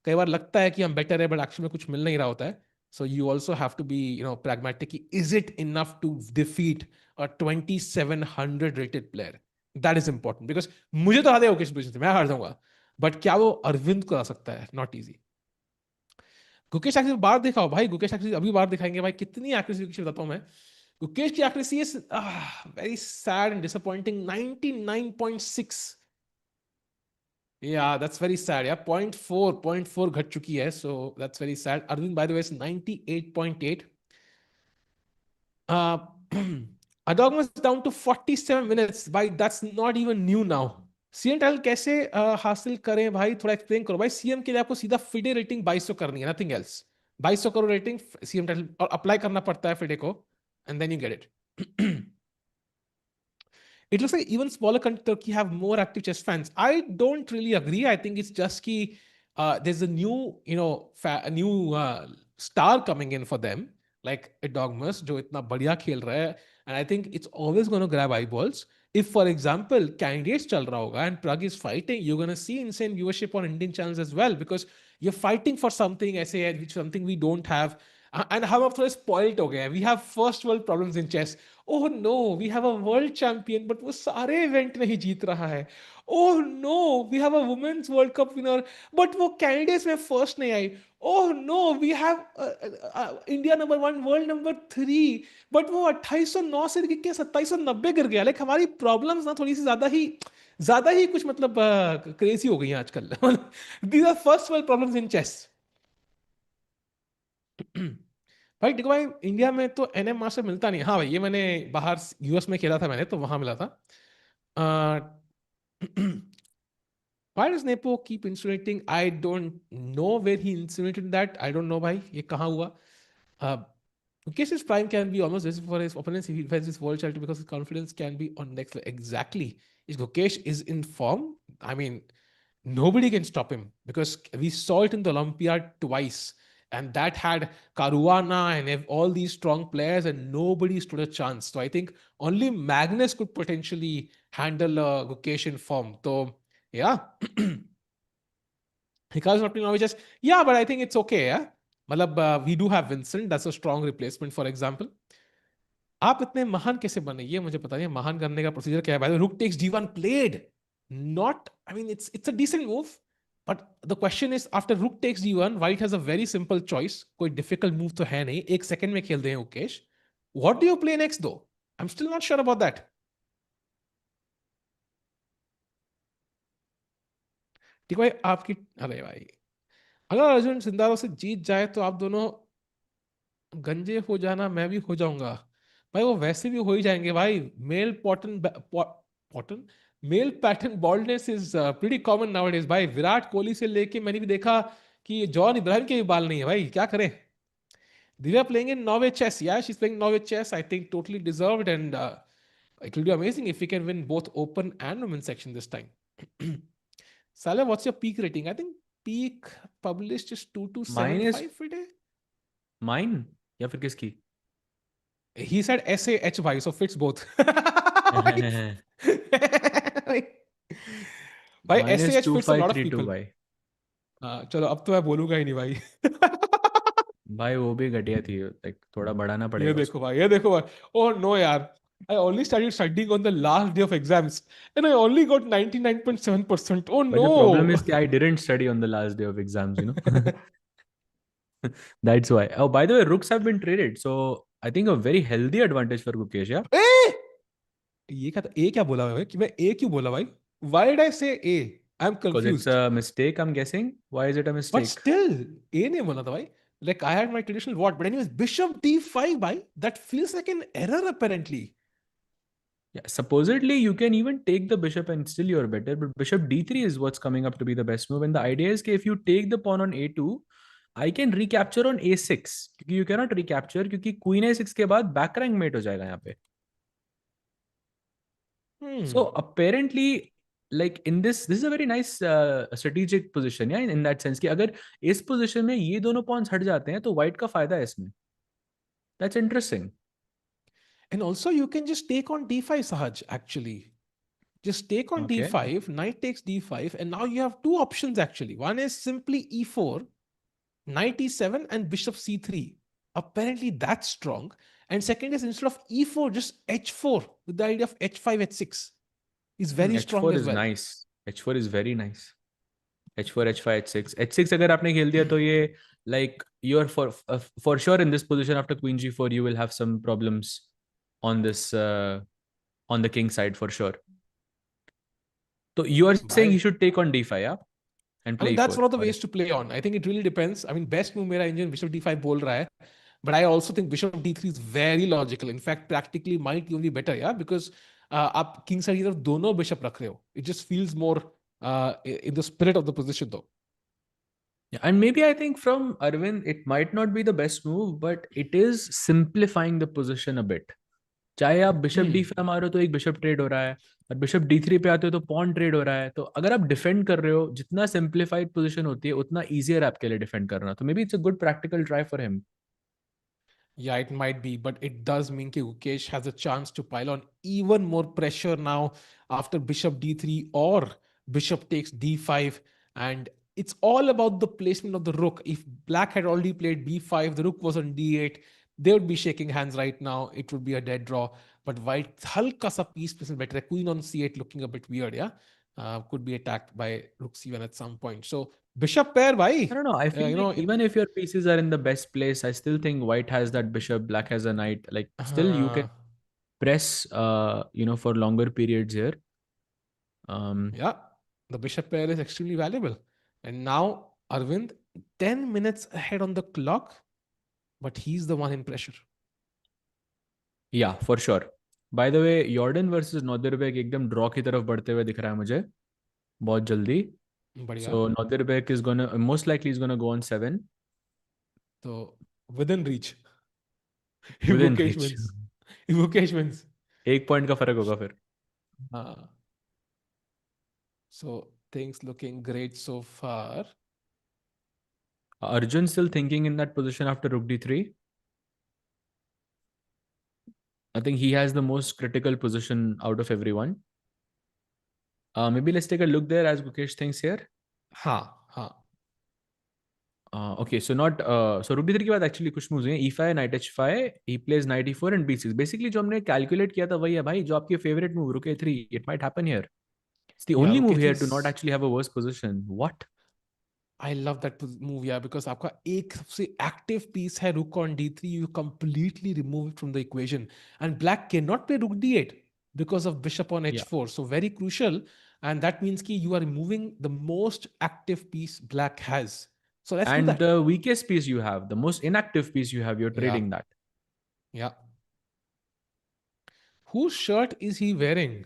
कई बार लगता है कि हम better है, but actually में कुछ मिल नहीं रहा होता है. So you also have to be, pragmatic. Is it enough to defeat a 2700 rated player? That is important because मुझे तो आधे ओकेश से मैं हार जाऊंगा, बट क्या वो अरविंद को आ सकता है? Not easy. गुकेश एक्चुअली बाहर दिखाओ भाई. गुकेश एक्चुअली अभी बाहर दिखाएंगे भाई कितनी एक्यूरेसी बताता हूं मैं. गुकेश की accuracy is very sad and disappointing. 99.6. Yeah, that's very sad. Yeah, 0.4 घट चुकी है. So that's very sad. Arvind, by the way, is 98.8. Erdogmus down to 47 minutes. By that's not even new now. CM title कैसे हासिल करें भाई, थोड़ा explain करो भाई. सीएम के लिए आपको सीधा फिडे रेटिंग 2200 करनी है, नथिंग एल्स. 2200 करो रेटिंग सीएम टाइटल, और अप्लाई करना पड़ता है फिडे को, and then you get it. It looks like even smaller countries Turkey have more active chess fans. I don't really agree. I think it's just ki there's a new, a new star coming in for them, like Erdogmus, jo itna badhiya khel raha hai, and I think it's always going to grab eyeballs. If, for example, candidates chal raha hoga and Pragg is fighting, you're going to see insane viewership on Indian channels as well because you're fighting for something, which something we don't have. And हम अब थोड़े spoiled हो गए हैं. We have first world problems in chess. Oh no we have a world champion but वो सारे event नहीं जीत रहा है. Oh no we have a women's world cup winner but वो कैंडिडेट्स में फर्स्ट नहीं आई. Oh no we have India number 1 world number 3 but वो 2809 से गिर के 2790 गिर गया. लाइक हमारी प्रॉब्लम्स ना थोड़ी सी ज्यादा ही कुछ मतलब क्रेजी हो गई हैं आजकल. These are first world problems in chess. भाई देखो भाई इंडिया में तो एनएम मास्टर मिलता नहीं. हाँ भाई ये मैंने बाहर यूएस में खेला था मैंने तो वहां मिला था. Why does Nepo keep insinuating? I don't know where he insinuated that. I don't know भाई ये कहाँ हुआ. Uh, Gukesh's prime can be almost decisive for his opponents if he defends his world title because his confidence can be on next level. Exactly. If Gukesh is in form, I mean, nobody can stop him because we saw it in the Olympiad twice. And that had Caruana and all these strong players, and nobody stood a chance. So I think only Magnus could potentially handle Gukesh in form. So, yeah. Hikaru's not playing now, just, yeah, but I think it's okay. Yeah. मतलब we do have Vincent. That's a strong replacement, for example. आप इतने महान कैसे बने ये मुझे पता नहीं. महान करने का प्रोसीजर क्या है? भाई rook takes d1 played. Not, I mean, it's a decent move. But the question is, after rook takes d1, white has a very simple choice. कोई difficult move तो है नहीं. एक second में खेल दे हैं Mukesh. What do you play next though? I'm still not sure about that. ठीक है भाई आपकी. अरे भाई अगर अर्जुन सिंदारो से जीत जाए तो आप दोनों गंजे हो जाना, मैं भी हो जाऊंगा. भाई वो वैसे भी हो ही जाएंगे भाई. Male pattern male pattern baldness is pretty common nowadays भाई. विराट कोहली से लेके मैंने भी देखा कि जॉन इब्राहिम के भी बाल नहीं है भाई. क्या करें. Divya playing in Norway chess. Yeah, she's playing Norway chess. I think totally deserved, and it will be amazing if we can win both open and women's section this time. Salah, what's your peak rating? I think peak published is Mine is 2275 today. mine या फिर किसकी? He said SAH by, so fits both. By Mine is SAH fits a lot of 2532 people. भाई. चलो अब तो मैं बोलूंगा ही नहीं भाई. भाई वो भी घटिया थी, लाइक थोड़ा बढ़ाना ये पड़ेगा देखो उसको. भाई, ये देखो भाई. Oh no यार. I only started studying on the last day of exams and I only got 99.7%. Oh But the problem no. is that I didn't study on the last day of exams, you know. That's why. Oh, by the way, rooks have been traded, so I think a very healthy advantage for Gukesh. Yeah, ए! ये क्या था? ए क्या बोला भाई? कि मैं ए क्यों बोला भाई? Why did I say A? I'm because it's confused. a mistake. I'm guessing. Why is it a But mistake? still, A नहीं बोला था भाई. Like I had my traditional what? But anyways, Bishop D5 भाई. That feels like an error apparently. Yeah, supposedly you can even take the bishop and still you're better, but bishop d3 is what's coming up to be the best move. And the idea is that if you take the pawn on a2, I can recapture on a6. क्योंकि you cannot recapture क्योंकि queen a6 के बाद back rank mate हो जाएगा यहाँ पे. So apparently, like in this is a very nice strategic position, yeah, in that sense कि अगर इस position में ये दोनों pawns हट जाते हैं तो white का फायदा है इसमें. That's interesting. And also you can just take on D5 Sahaj actually. Just take on Okay. D5, knight takes D5, and now you have two options actually. One is simply E4, knight E7, and bishop C3. Apparently that's strong. And second is instead of E4, just H4 with the idea of H5, H6 is very strong h4 as is well. nice. h4 is very nice. h4 h5 h6 h6 अगर आपने खेल दिया तो ये like you're for sure in this position after queen g4 you will have some problems on this on the king side for sure. So you are saying he should take on d5, yeah, and I play mean, that's e4. one of the ways to play on. I think it really depends. I mean, best move मेरा engine bishop d5 बोल रहा है. But I also think bishop d3 is very logical. In fact, practically might even be better, yeah, because आप king side की तरफ दोनों bishop रख रहे हो. It just feels more in the spirit of the position though. Yeah, and maybe I think from Arvind it might not be the best move, but it is simplifying the position a bit. चाहे आप bishop d5 मारो तो एक bishop trade हो रहा है, और bishop d3 पे आते हो तो पॉन ट्रेड हो रहा है. तो अगर आप डिफेंड कर रहे हो, जितना सिंप्लीफाइड पोजीशन होती है उतना इजियर आपके लिए डिफेंड करना. तो may be it's a good practical try for him. Yeah, it might be, but it does mean that Gukesh has a chance to pile on even more pressure now after bishop d3 or bishop takes d5. And it's all about the placement of the rook. If black had already played b5, the rook was on d8, they would be shaking hands right now. It would be a dead draw. but white halka sa piece placement better. Queen on c8 looking a bit weird, yeah. Could be attacked by rook c1 at some point. So bishop pair, I bhai. don't know. I feel like It. even if your pieces are in the best place, I still think white has that bishop, black has a knight. Like still you can Uh, press for longer periods here. Um yeah, the bishop pair is extremely valuable. And now Arvind, 10 minutes ahead on the clock, but he's the one in pressure. yeah, for sure. By the way, Jordan versus Nodirbek एकदम draw की तरफ बढ़ते हुए दिख रहा है मुझे बहुत जल्दी. बढ़िया. So Nodirbek is gonna most likely is gonna go on 7 So within reach. If within Gukesh reach. wins. If Gukesh wins. एक पॉइंट का फर्क होगा फिर. Uh, so things looking great so far. Arjun still thinking in that position after rook d3. I think he has the most critical position out of everyone. Maybe let's take a look there as Gukesh thinks here. हाँ हाँ. Okay, so not so rook d3 के बाद actually कुछ moves हैं. e5, knight h5, he plays knight e4 and b6. Basically जो हमने calculate किया था वही है भाई, जो आपके favorite move rook a3. It might happen here. It's the Yeah, only rook move a3 here to not is. actually have a worse position. What? I love that move, yeah, because आपका एक सबसे active piece है rook on d3. You completely remove it from the equation, and black cannot play rook d8 because of bishop on Yeah. h4. So very crucial, and that means कि you are removing the most active piece black has. So let's do And that. the weakest piece you have, the most inactive piece you have, you're Yeah, trading that. yeah. Whose shirt is he wearing?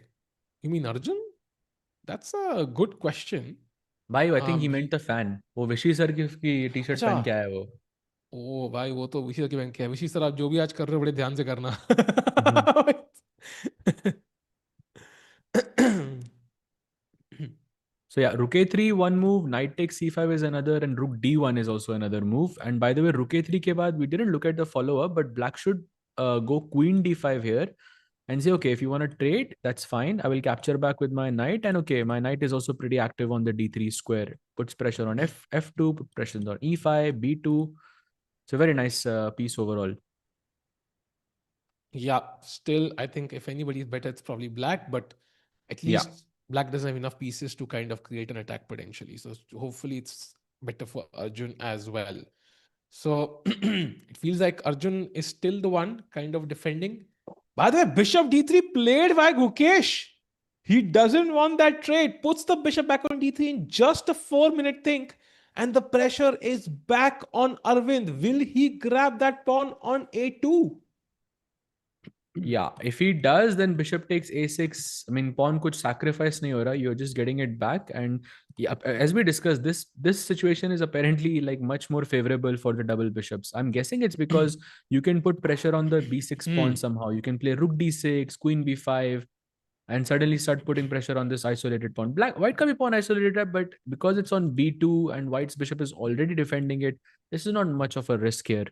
You mean Arjun? That's a good question. भाई I think he meant He. The fan. वो विशी sir की T shirt अच्छा. पहन के आया है वो. ओ भाई, वो तो विशी के बैंक है. विशी सर, आप जो भी आज कर रहे हो बड़े ध्यान से करना. So yeah, rook a3 one move, knight takes c5 is another, and rook d1 is also another move. And by the way, rook a3 ke baad, we didn't look at the follow up, but black should go queen d5 here and say, okay, if you want to trade, that's fine. I will capture back with my knight, and okay, my knight is also pretty active on the d3 square. Puts pressure on f2, put pressure on e5, b2. It's a very nice piece overall. Yeah, still, I think if anybody is better, it's probably black, but at Yeah. least black doesn't have enough pieces to kind of create an attack potentially. So hopefully it's better for Arjun as well. So it feels like Arjun is still the one kind of defending. By the way, bishop d3 played by Gukesh. He doesn't want that trade. Puts the bishop back on d3 in just a 4-minute think. And the pressure is back on Arvind. Will he grab that pawn on a2? Yeah, if he does, then bishop takes a6. I mean, pawn kuch sacrifice nahi ho raha. You're just getting it back. And yeah, as we discussed, this situation is apparently like much more favorable for the double bishops. I'm guessing it's because you can put pressure on the b6 pawn Hmm. somehow. You can play rook d6, queen b5, and suddenly start putting pressure on this isolated pawn. White ka bhi pawn isolated hai, but because it's on b2 and white's bishop is already defending it, this is not much of a risk here.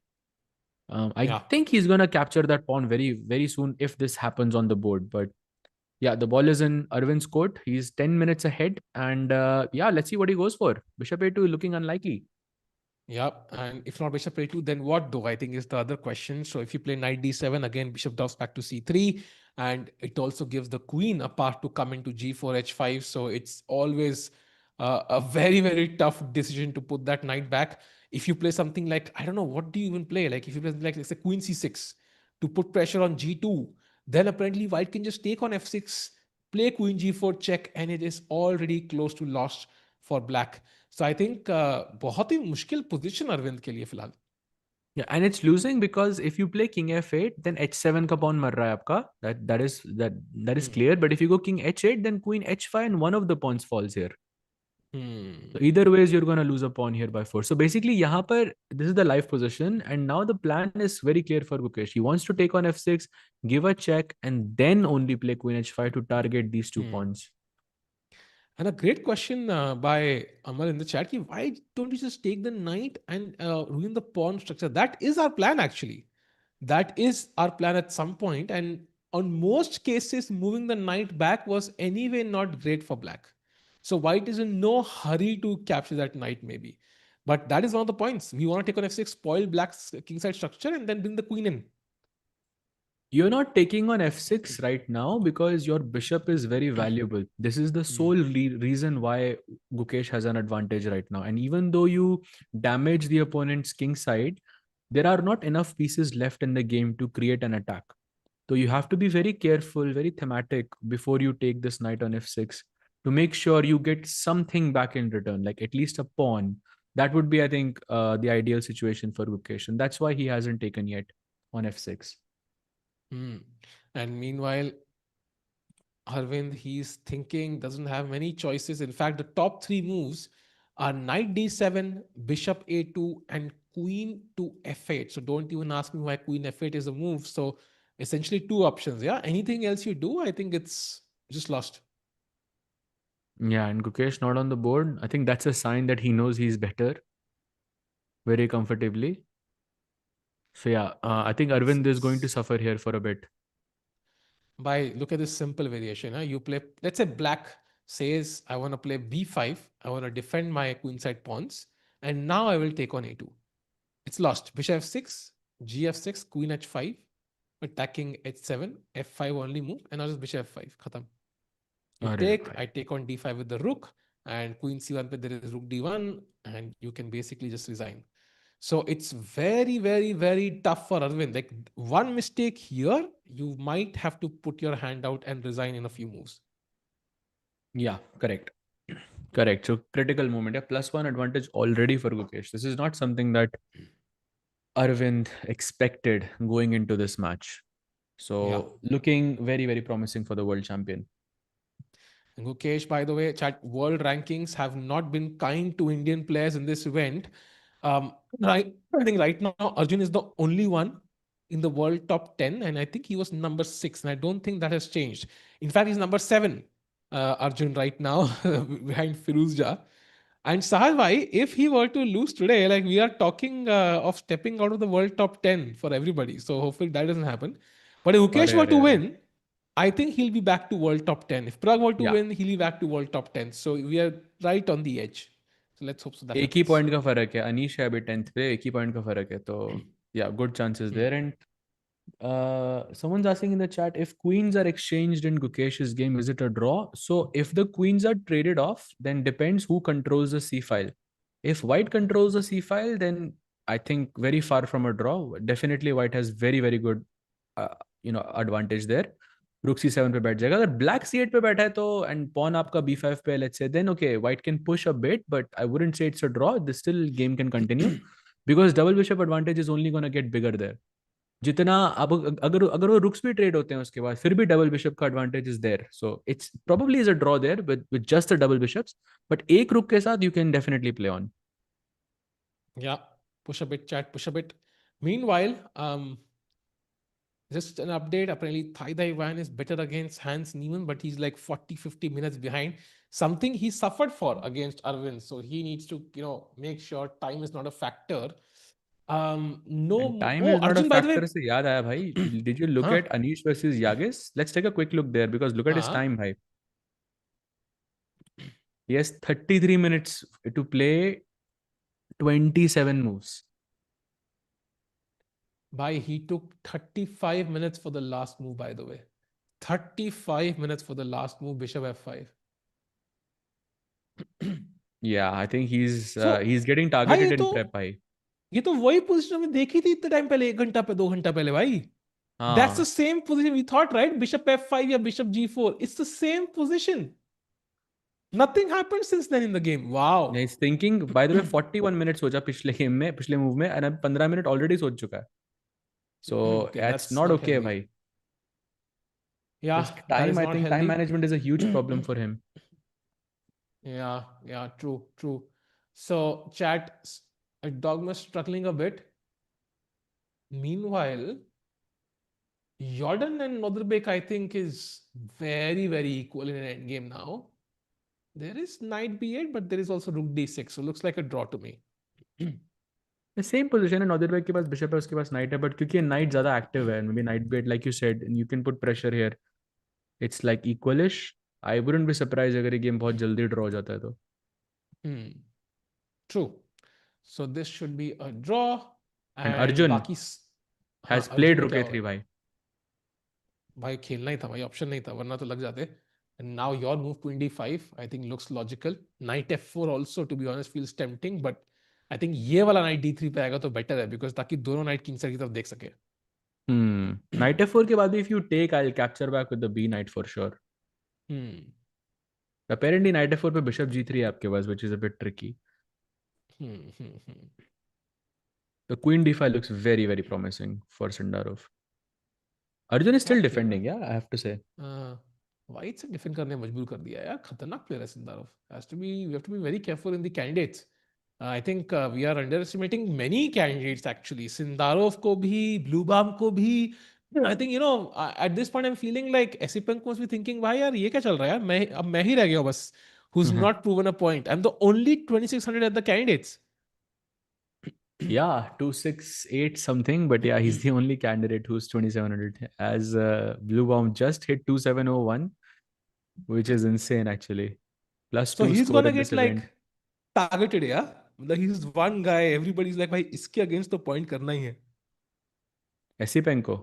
I Yeah. think he's gonna capture that pawn very, very soon if this happens on the board. But yeah, the ball is in Arvind's court. He's 10 minutes ahead, and yeah, let's see what he goes for. Bishop a2 looking unlikely. Yeah, and if not bishop a2, then what though? I think is the other question. So if you play knight d7, again bishop drops back to c3, and it also gives the queen a path to come into g4, h5. So it's always a very, very tough decision to put that knight back. If you play something like, I don't know, what do you even play? Like if you play something like, let's say, queen c6 to put pressure on g2, then apparently white can just take on f6, play queen g4 check, and it is already close to lost for black. So I think बहुत ही मुश्किल position Arvind के लिए फिलहाल. Yeah, and it's losing because if you play king f8, then h7 का pawn मर रहा है आपका. That is clear. But if you go king h8, then queen h5 and one of the pawns falls here. So either ways, you're going to lose a pawn here by force. So basically, यहाँ पर this is the live position, and now the plan is very clear for Gukesh. He wants to take on f6, give a check, and then only play queen h5 to target these two pawns. And a great question by Amal in the chat. Why don't you just take the knight and ruin the pawn structure? That is our plan, actually. That is our plan at some point. And on most cases, moving the knight back was anyway not great for black. So white is in no hurry to capture that knight, maybe. But that is one of the points. We want to take on f6, spoil black's kingside structure, and then bring the queen in. You're not taking on f6 right now because your bishop is very valuable. This is the Hmm. sole reason why Gukesh has an advantage right now. And even though you damage the opponent's king side, there are not enough pieces left in the game to create an attack. So you have to be very careful, very thematic before you take this knight on f6 to make sure you get something back in return, like at least a pawn. That would be, I think, the ideal situation for Gukesh. And that's why he hasn't taken yet on f6. Hmm. And meanwhile, Arvind, he's thinking, doesn't have many choices. In fact, the top three moves are knight d7, bishop a2, and queen to f8. So don't even ask me why queen f8 is a move. So essentially two options. Yeah. Anything else you do, I think it's just lost. Yeah, and Gukesh not on the board. I think that's a sign that he knows he's better very comfortably. So yeah, I think This Arvind is going to is suffer here for a bit. by look at this simple variation. Huh? You play, let's say black says, I want to play b5. I want to defend my queenside pawns. And now I will take on a2. It's lost. Bishop f6, gf6, queen h5, attacking h7, f5 only move, and now just bishop f5. Khatam. You Arre take, bhai. I take on d5 with the rook, and queen c1, but there is rook d1, and you can basically just resign. So it's very, very, very tough for Arvind. Like one mistake here, you might have to put your hand out and resign in a few moves. Yeah, correct. Correct. So critical moment. Yeah, +1 advantage already for Gukesh. This is not something that Arvind expected going into this match. Yeah. So looking very, very promising for the world champion. And Gukesh, by the way, chat world rankings have not been kind to Indian players in this event. Right, I think right now Arjun is the only one in the world top 10, and I think he was number 6, and I don't think that has changed. In fact, he's number 7, Arjun, right now, behind Firuzja. And Sahaj bhai, if he were to lose today, like we are talking of stepping out of the world top 10 for everybody. So hopefully that doesn't happen. But if Ukesh Arre, were arre, to arre. win, I think he'll be back to world top 10. If Pragg were to Yeah. win, he'll be back to world top 10. So we are right on the edge. So let's hope so that एक ही happens. Point का फर्क है, अनीश है अभी 10th पे, एक ही point का फर्क है, तो या good chances Hmm. There. And someone's asking in the chat, if queens are exchanged in Gukesh's game, is it a draw? So if the queens are traded off, then depends who controls the c file. If white controls the c file, then I think very far from a draw. Definitely white has very, very good uh, advantage there. Rook c7 पे बैठ जाएगा. अगर black c8 पे बैठा है तो, and pawn आपका b5 पे, let's say, then okay, white can push a bit, but I wouldn't say it's a draw. The still game can continue because double bishop advantage is only going to get bigger there. जितना अब अगर अगर वो रुक्स भी trade होते हैं उसके बाद, फिर भी डबल बिशप का advantage is there. So it's probably is a draw there with just the double bishops, but एक रुक के साथ you can definitely play on. Yeah, push a bit, chat, push a bit. Meanwhile, just an update. Apparently, Thai Dai Van is better against Hans Niemann, but he's like 40, 50 minutes behind. Something he suffered for against Arvind. So he needs to, make sure time is not a factor. And No. Time Oh, is not a Arjun, by the way. Factor से याद आया भाई. Did you look Huh? At Anish versus यागिस? Let's take a quick look there because look at his Huh? Time भाई. He has 33 minutes to play 27 moves. He took 35 minutes for the last move, by the way. 35 minutes for the last move, Bishop F5. Yeah, I think So, he's getting भाई targeted in prep भाई. ये तो वही position में देखी थी इतने time पहले, 1 घंटा पे 2 घंटा पहले भाई. That's the हाँ. same position we thought, right? Bishop f5 या bishop g4. It's the same position. Nothing happened since then in the game. Wow. He's thinking, by the way, 41 minute सोचा पिछले गेम में, पिछले मूव में, and अब 15 minute already सोच चुका है. So Okay, that's that's not not okay healthy. भाई. Yeah, This that time, is I not think time healthy. management is a huge problem for him. Yeah, true, true. So, chat, Erdogmus struggling a bit. Meanwhile, Jordan and Nodirbek, I think, is very, very equal in an endgame now. There is knight b8, but there is also rook d6. So, looks like a draw to me. The same position है, नॉर्दर्बर्ग के पास bishop है, उसके पास knight है, but क्योंकि knight ज्यादा active है, maybe knight bet, like you said, you can put pressure here. It's like equalish. I wouldn't be surprise अगर ये गेम बहुत जल्दी ड्रॉ हो जाता है तो. Hmm. True. So this should be a draw. And And Arjun बाकी has हाँ, प्लेड अर्जुन रुक क्या ए3 होगा? भाई. भाई खेलना ही था भाई, ऑप्शन नहीं था, वरना तो लग जाते. And now your move queen d5 I think looks logical. Knight f4 also to be honest feels tempting, but I think ये वाला knight d3 पे आएगा तो बेटर है, because ताकि दोनों knight king side की तरफ देख सके. Knight f4 के बाद भी if you take, I'll capture back with the b knight for sure. Hmm. Apparently knight f4 पे bishop g3 है आपके पास, which is a bit tricky. Hmm. The queen d5 looks very very promising for Sindarov. Arjun is क्या still खेल रहा defending, yeah, I have to say. है. White से defend करने मजबूर कर दिया यार, खतरनाक प्लेयर है Sindarov. Has to be, we have to be very careful in the candidates. I think we are under estimating many candidates actually, Sindarov को भी, ब्लूबाम को भी. I think at this point I am feeling like Esipenko must be thinking भाई यार ये क्या चल रहा है यार, मैं अब मैं ही रह गया हूं बस, who's not proven a point. I'm the only 2600 at the candidates. Yeah, 268 something, but yeah, he's the only candidate who's 2700. As Bluebaum just hit 2701, which is insane actually. Plus So two he's score gonna at this get like event. targeted, yeah. मतलब he's one guy, everybody's like भाई इसके against तो point करना ही है. Esipenko.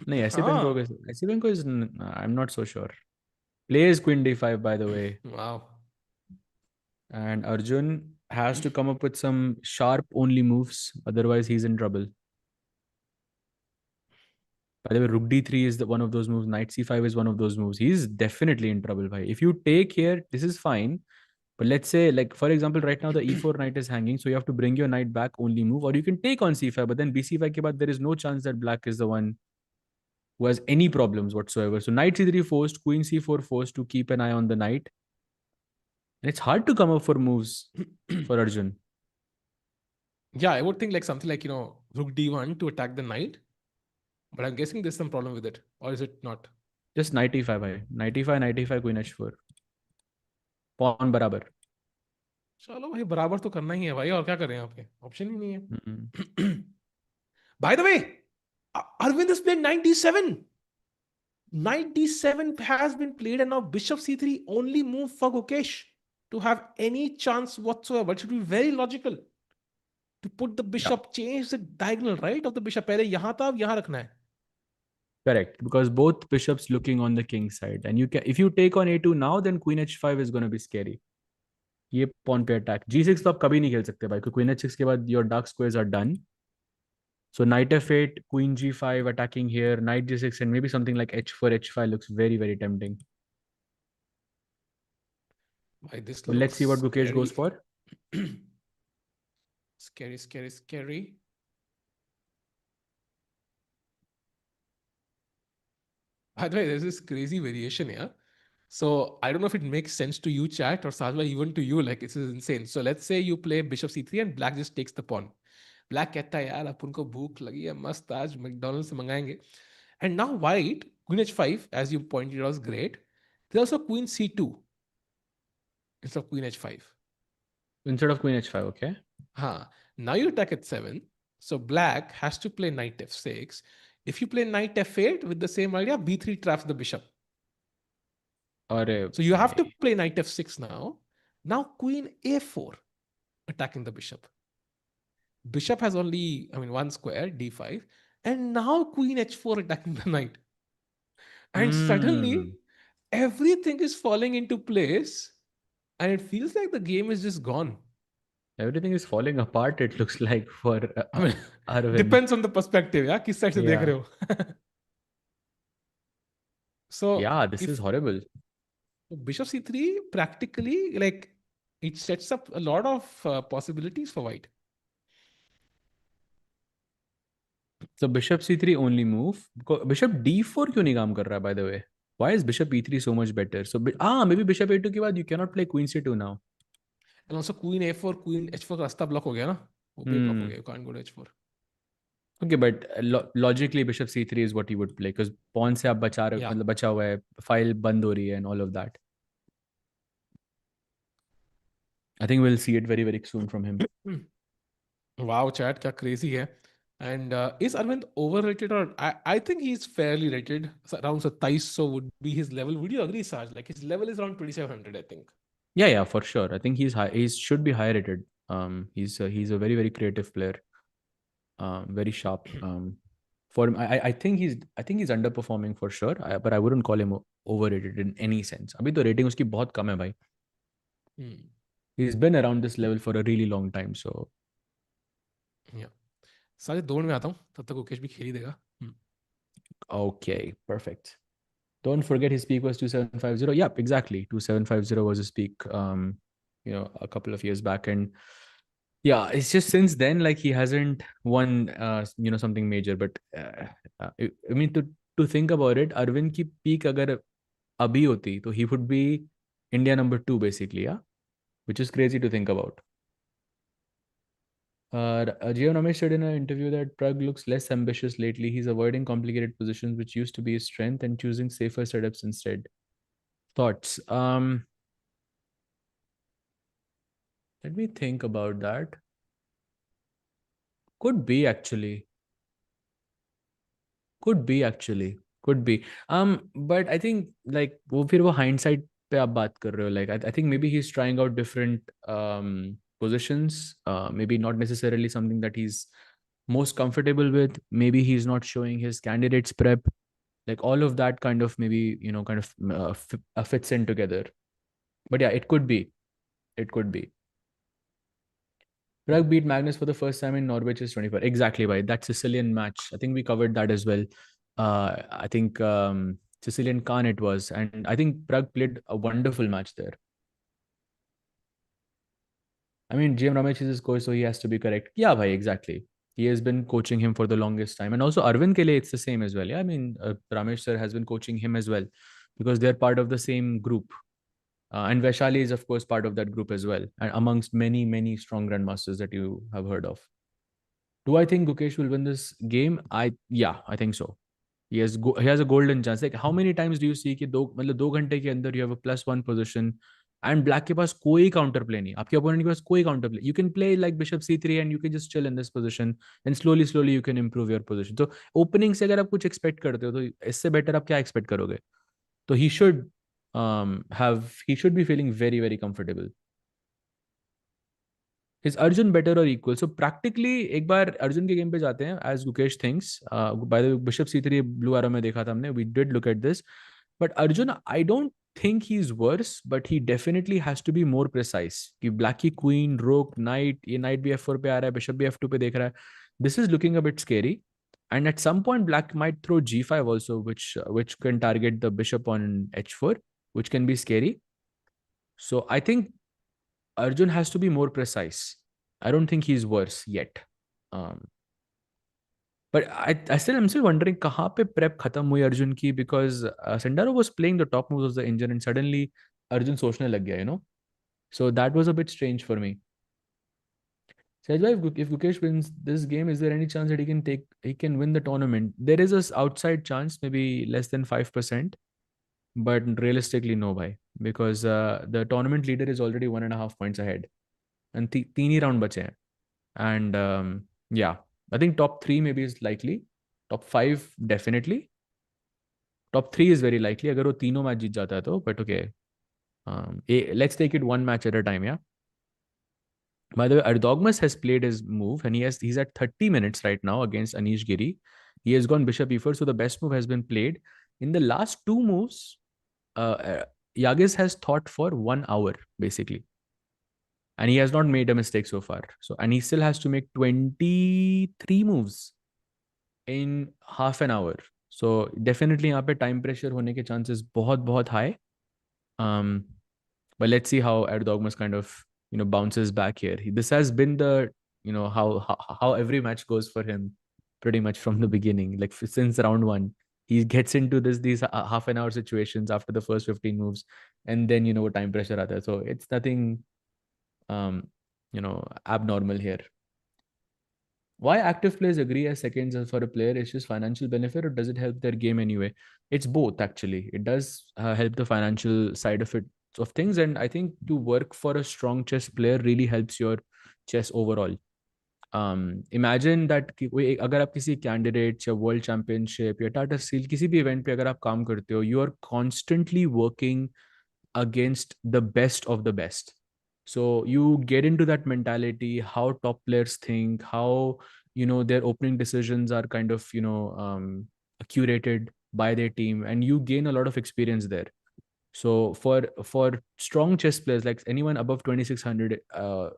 No, Esipenko हाँ. Esipenko is, I'm not so sure. Plays queen d5 by the way. Wow. And Arjun has to come up with some sharp only moves, otherwise he's in trouble. By the way, rook d3 is one of those moves. Knight c5 is one of those moves. He's definitely in trouble. Bhai. If you take here, this is fine. But let's say, like for example, right now the e4 knight is hanging, so you have to bring your knight back, only move, or you can take on c5. But then bc5 ke baad, there is no chance that black is the one who has any problems whatsoever. So knight c3 forced, queen c4 forced to keep an eye on the knight. And it's hard to come up for moves for Arjun. Yeah, I would think like something like, rook d1 to attack the knight. But I'm guessing there's some problem with it. Or is it not? Just knight e5, bhai. Knight e5, knight e5, queen h4. Pawn barabar. चलो भाई बराबर तो करना ही है भाई, और क्या करें, आपके ऑप्शन ही नहीं Mm-mm. है. By the way, Arvind is playing 97. Knight d7 has been played, and now bishop c3 only move for Gukesh to have any chance whatsoever. It should be very logical to put the Yeah, bishop, change the diagonal right of the bishop. पहले यहाँ था, अब यहाँ रखना है. correct. Because both bishops looking on the king side. And you can, if you take on a2 now, then queen h5 is going to be scary. ये pawn पे attack. g6 तो आप कभी नहीं खेल सकते भाई, क्योंकि queen h6 के बाद your dark squares are done. So knight f8, queen g5 attacking here, knight g6, and maybe something like h4, h5 looks very, very tempting. Why this But let's looks see what Gukesh goes scary. for. Scary, scary, scary. By the way, there's this crazy variation here. So I don't know if it makes sense to you, chat, or Sajwa, even to you. Like, this is insane. So let's say you play bishop c3 and black just takes the pawn. Black कहता है यार अपन को भूख लगी है मस्त, आज McDonald से मंगाएंगे. And now white, queen h5, as you pointed out, was great. There's also queen c2 instead of queen h5. Instead of queen h5, okay. Huh. Now you attack at 7. So black has to play knight f6. If you play knight f8 with the same idea, b3 traps the bishop. अरे So you have to भाई. play knight f6 now. Now queen a4 attacking the bishop. Bishop has only, one square, d5. And now queen h4 attacking the knight. And suddenly Hmm. everything is falling into place. And it feels like the game is just gone. Everything is falling apart, it looks like, for I mean, Arvind. depends on the perspective, yeah? किस side से देख Yeah. रहे हो? So Yeah, this is if horrible. bishop c3 practically, like, it sets up a lot of possibilities for white. So bishop c3 only move. Bishop d4 क्यों नहीं काम कर रहा है, by the way? Why is bishop e3 so much better? So maybe bishop a2 के बाद you cannot play queen c2 now. And also queen a4, queen h4 का रास्ता ब्लॉक हो गया ना, वो भी ब्लॉक हो Hmm. गया, you can't go to h4. Okay, but logically bishop c3 is what he would play, because pawn से आप बचा रहे, Yeah. मतलब बचा हुआ है, file बंद हो रही है and all of that. I think we'll see it very very soon from him. Wow, chat, क्या crazy है. And is Arvind overrated, or I think he's fairly rated. So around 2700 would be his level. Would you agree, Saj? Like his level is around 2700, I think. Yeah, for sure. I think he's high. He should be high rated. He's a very very creative player. Very sharp. For him, I think he's underperforming for sure, but I wouldn't call him overrated in any sense. अभी तो rating उसकी बहुत कम है भाई. He's been around this level for a really long time. So Yeah. सारे 2 में आता हूँ, तब तक गुकेश भी खेल ही देगा. okay, perfect. Don't forget his peak was 2750. Yep, exactly. 2750 was his peak. A couple of years back, and yeah, it's just since then like he hasn't won something major. But I mean to think about it, Arvind ki peak agar abhi hoti, so he would be India number 2 basically, yeah, which is crazy to think about. Jio Ramesh said in an interview that Pragg looks less ambitious lately. He's avoiding complicated positions, which used to be his strength, and choosing safer setups instead. Thoughts? Let me think about that. Could be actually. Could be. But I think like वो फिर वो hindsight पे आप बात कर रहे हो. Like I think maybe he's trying out different positions. Maybe not necessarily something that he's most comfortable with. Maybe he's not showing his candidates prep. Like all of that kind of maybe fits in together. But yeah, it could be. Pragg beat Magnus for the first time in Norwich's 24. Exactly, right. That Sicilian match. I think we covered that as well. I think Sicilian Kaan it was. And I think Pragg played a wonderful match there. I mean, GM Ramesh is his coach, so he has to be correct. Yeah, bhai, exactly. He has been coaching him for the longest time. And also Arvind Kele, it's the same as well. Yeah, I mean, Ramesh sir has been coaching him as well because they're part of the same group. And Vaishali is, of course, part of that group as well, and amongst many, many strong grandmasters that you have heard of. Do I think Gukesh will win this game? I think so. He has a golden chance. Like how many times do you see कि दो घंटे के अंदर you have a +1 position and black के पास कोई counter play नहीं, आपके opponent के पास कोई counter play. You can play like bishop c3 and you can just chill in this position and slowly you can improve your position. So opening से अगर आप कुछ expect करते हो तो इससे better आप क्या expect करोगे? So he should be feeling very very comfortable. Is Arjun better or equal? So practically एक बार अर्जुन के गेम पे जाते हैं as Gukesh thinks. By the way, bishop c3 blue arrow में देखा था हमने. We did look at this. But Arjun, I don't think he's worse, but he definitely has to be more precise. कि black की queen, rook, knight, ये knight भी f4 पे आ रहा है, bishop भी f2 पे देख रहा है. This is looking a bit scary. And at some point, black might throw g5 also, which can target the bishop on h4, which can be scary. So I think Arjun has to be more precise. I don't think he's worse yet. But I'm still wondering कहाँ पे prep खत्म हुई अर्जुन की, because Sindarov was playing the top moves of the engine and suddenly Arjun सोचने लग गया. So that was a bit strange for me. Sejbhai, if Gukesh wins this game, is there any chance that he can win the tournament? There is an outside chance, maybe less than 5%. But realistically, no, bhai, because the tournament leader is already 1.5 points ahead, and तीन ही round बचे हैं. And yeah, I think top 3 maybe is likely, top 5 definitely, top 3 is very likely अगर वो तीनों match जीत जाता है तो. But okay, let's take it one match at a time. Yeah. By the way, Erdogmus has played his move and he's at 30 minutes right now against Anish Giri. He has gone bishop e4, so the best move has been played. In the last 2 moves, Yagiz has thought for 1 hour basically, and he has not made a mistake so far. So and he still has to make 23 moves in half an hour. So definitely यहाँ पे time pressure होने के chances बहुत high. But let's see how Erdogmus kind of bounces back here. This has been the how every match goes for him pretty much from the beginning. Like since round 1, he gets into these half an hour situations after the first 15 moves, and then time pressure आता है. So it's nothing abnormal here. Why active players agree as seconds for a player? Is just financial benefit, or does it help their game anyway? It's both actually. It does help the financial side of things, and I think to work for a strong chess player really helps your chess overall. Imagine that अगर आप किसी candidate या world championship या Tata steel किसी भी event पे अगर आप काम करते हो, you are constantly working against the best of the best. So you get into that mentality, how top players think, how their opening decisions are kind of, curated by their team, and you gain a lot of experience there. So for strong chess players, like anyone above 2600,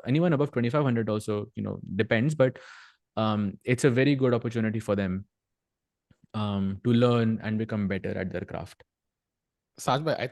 anyone above 2500 also, depends, but it's a very good opportunity for them to learn and become better at their craft. Sajbhai, I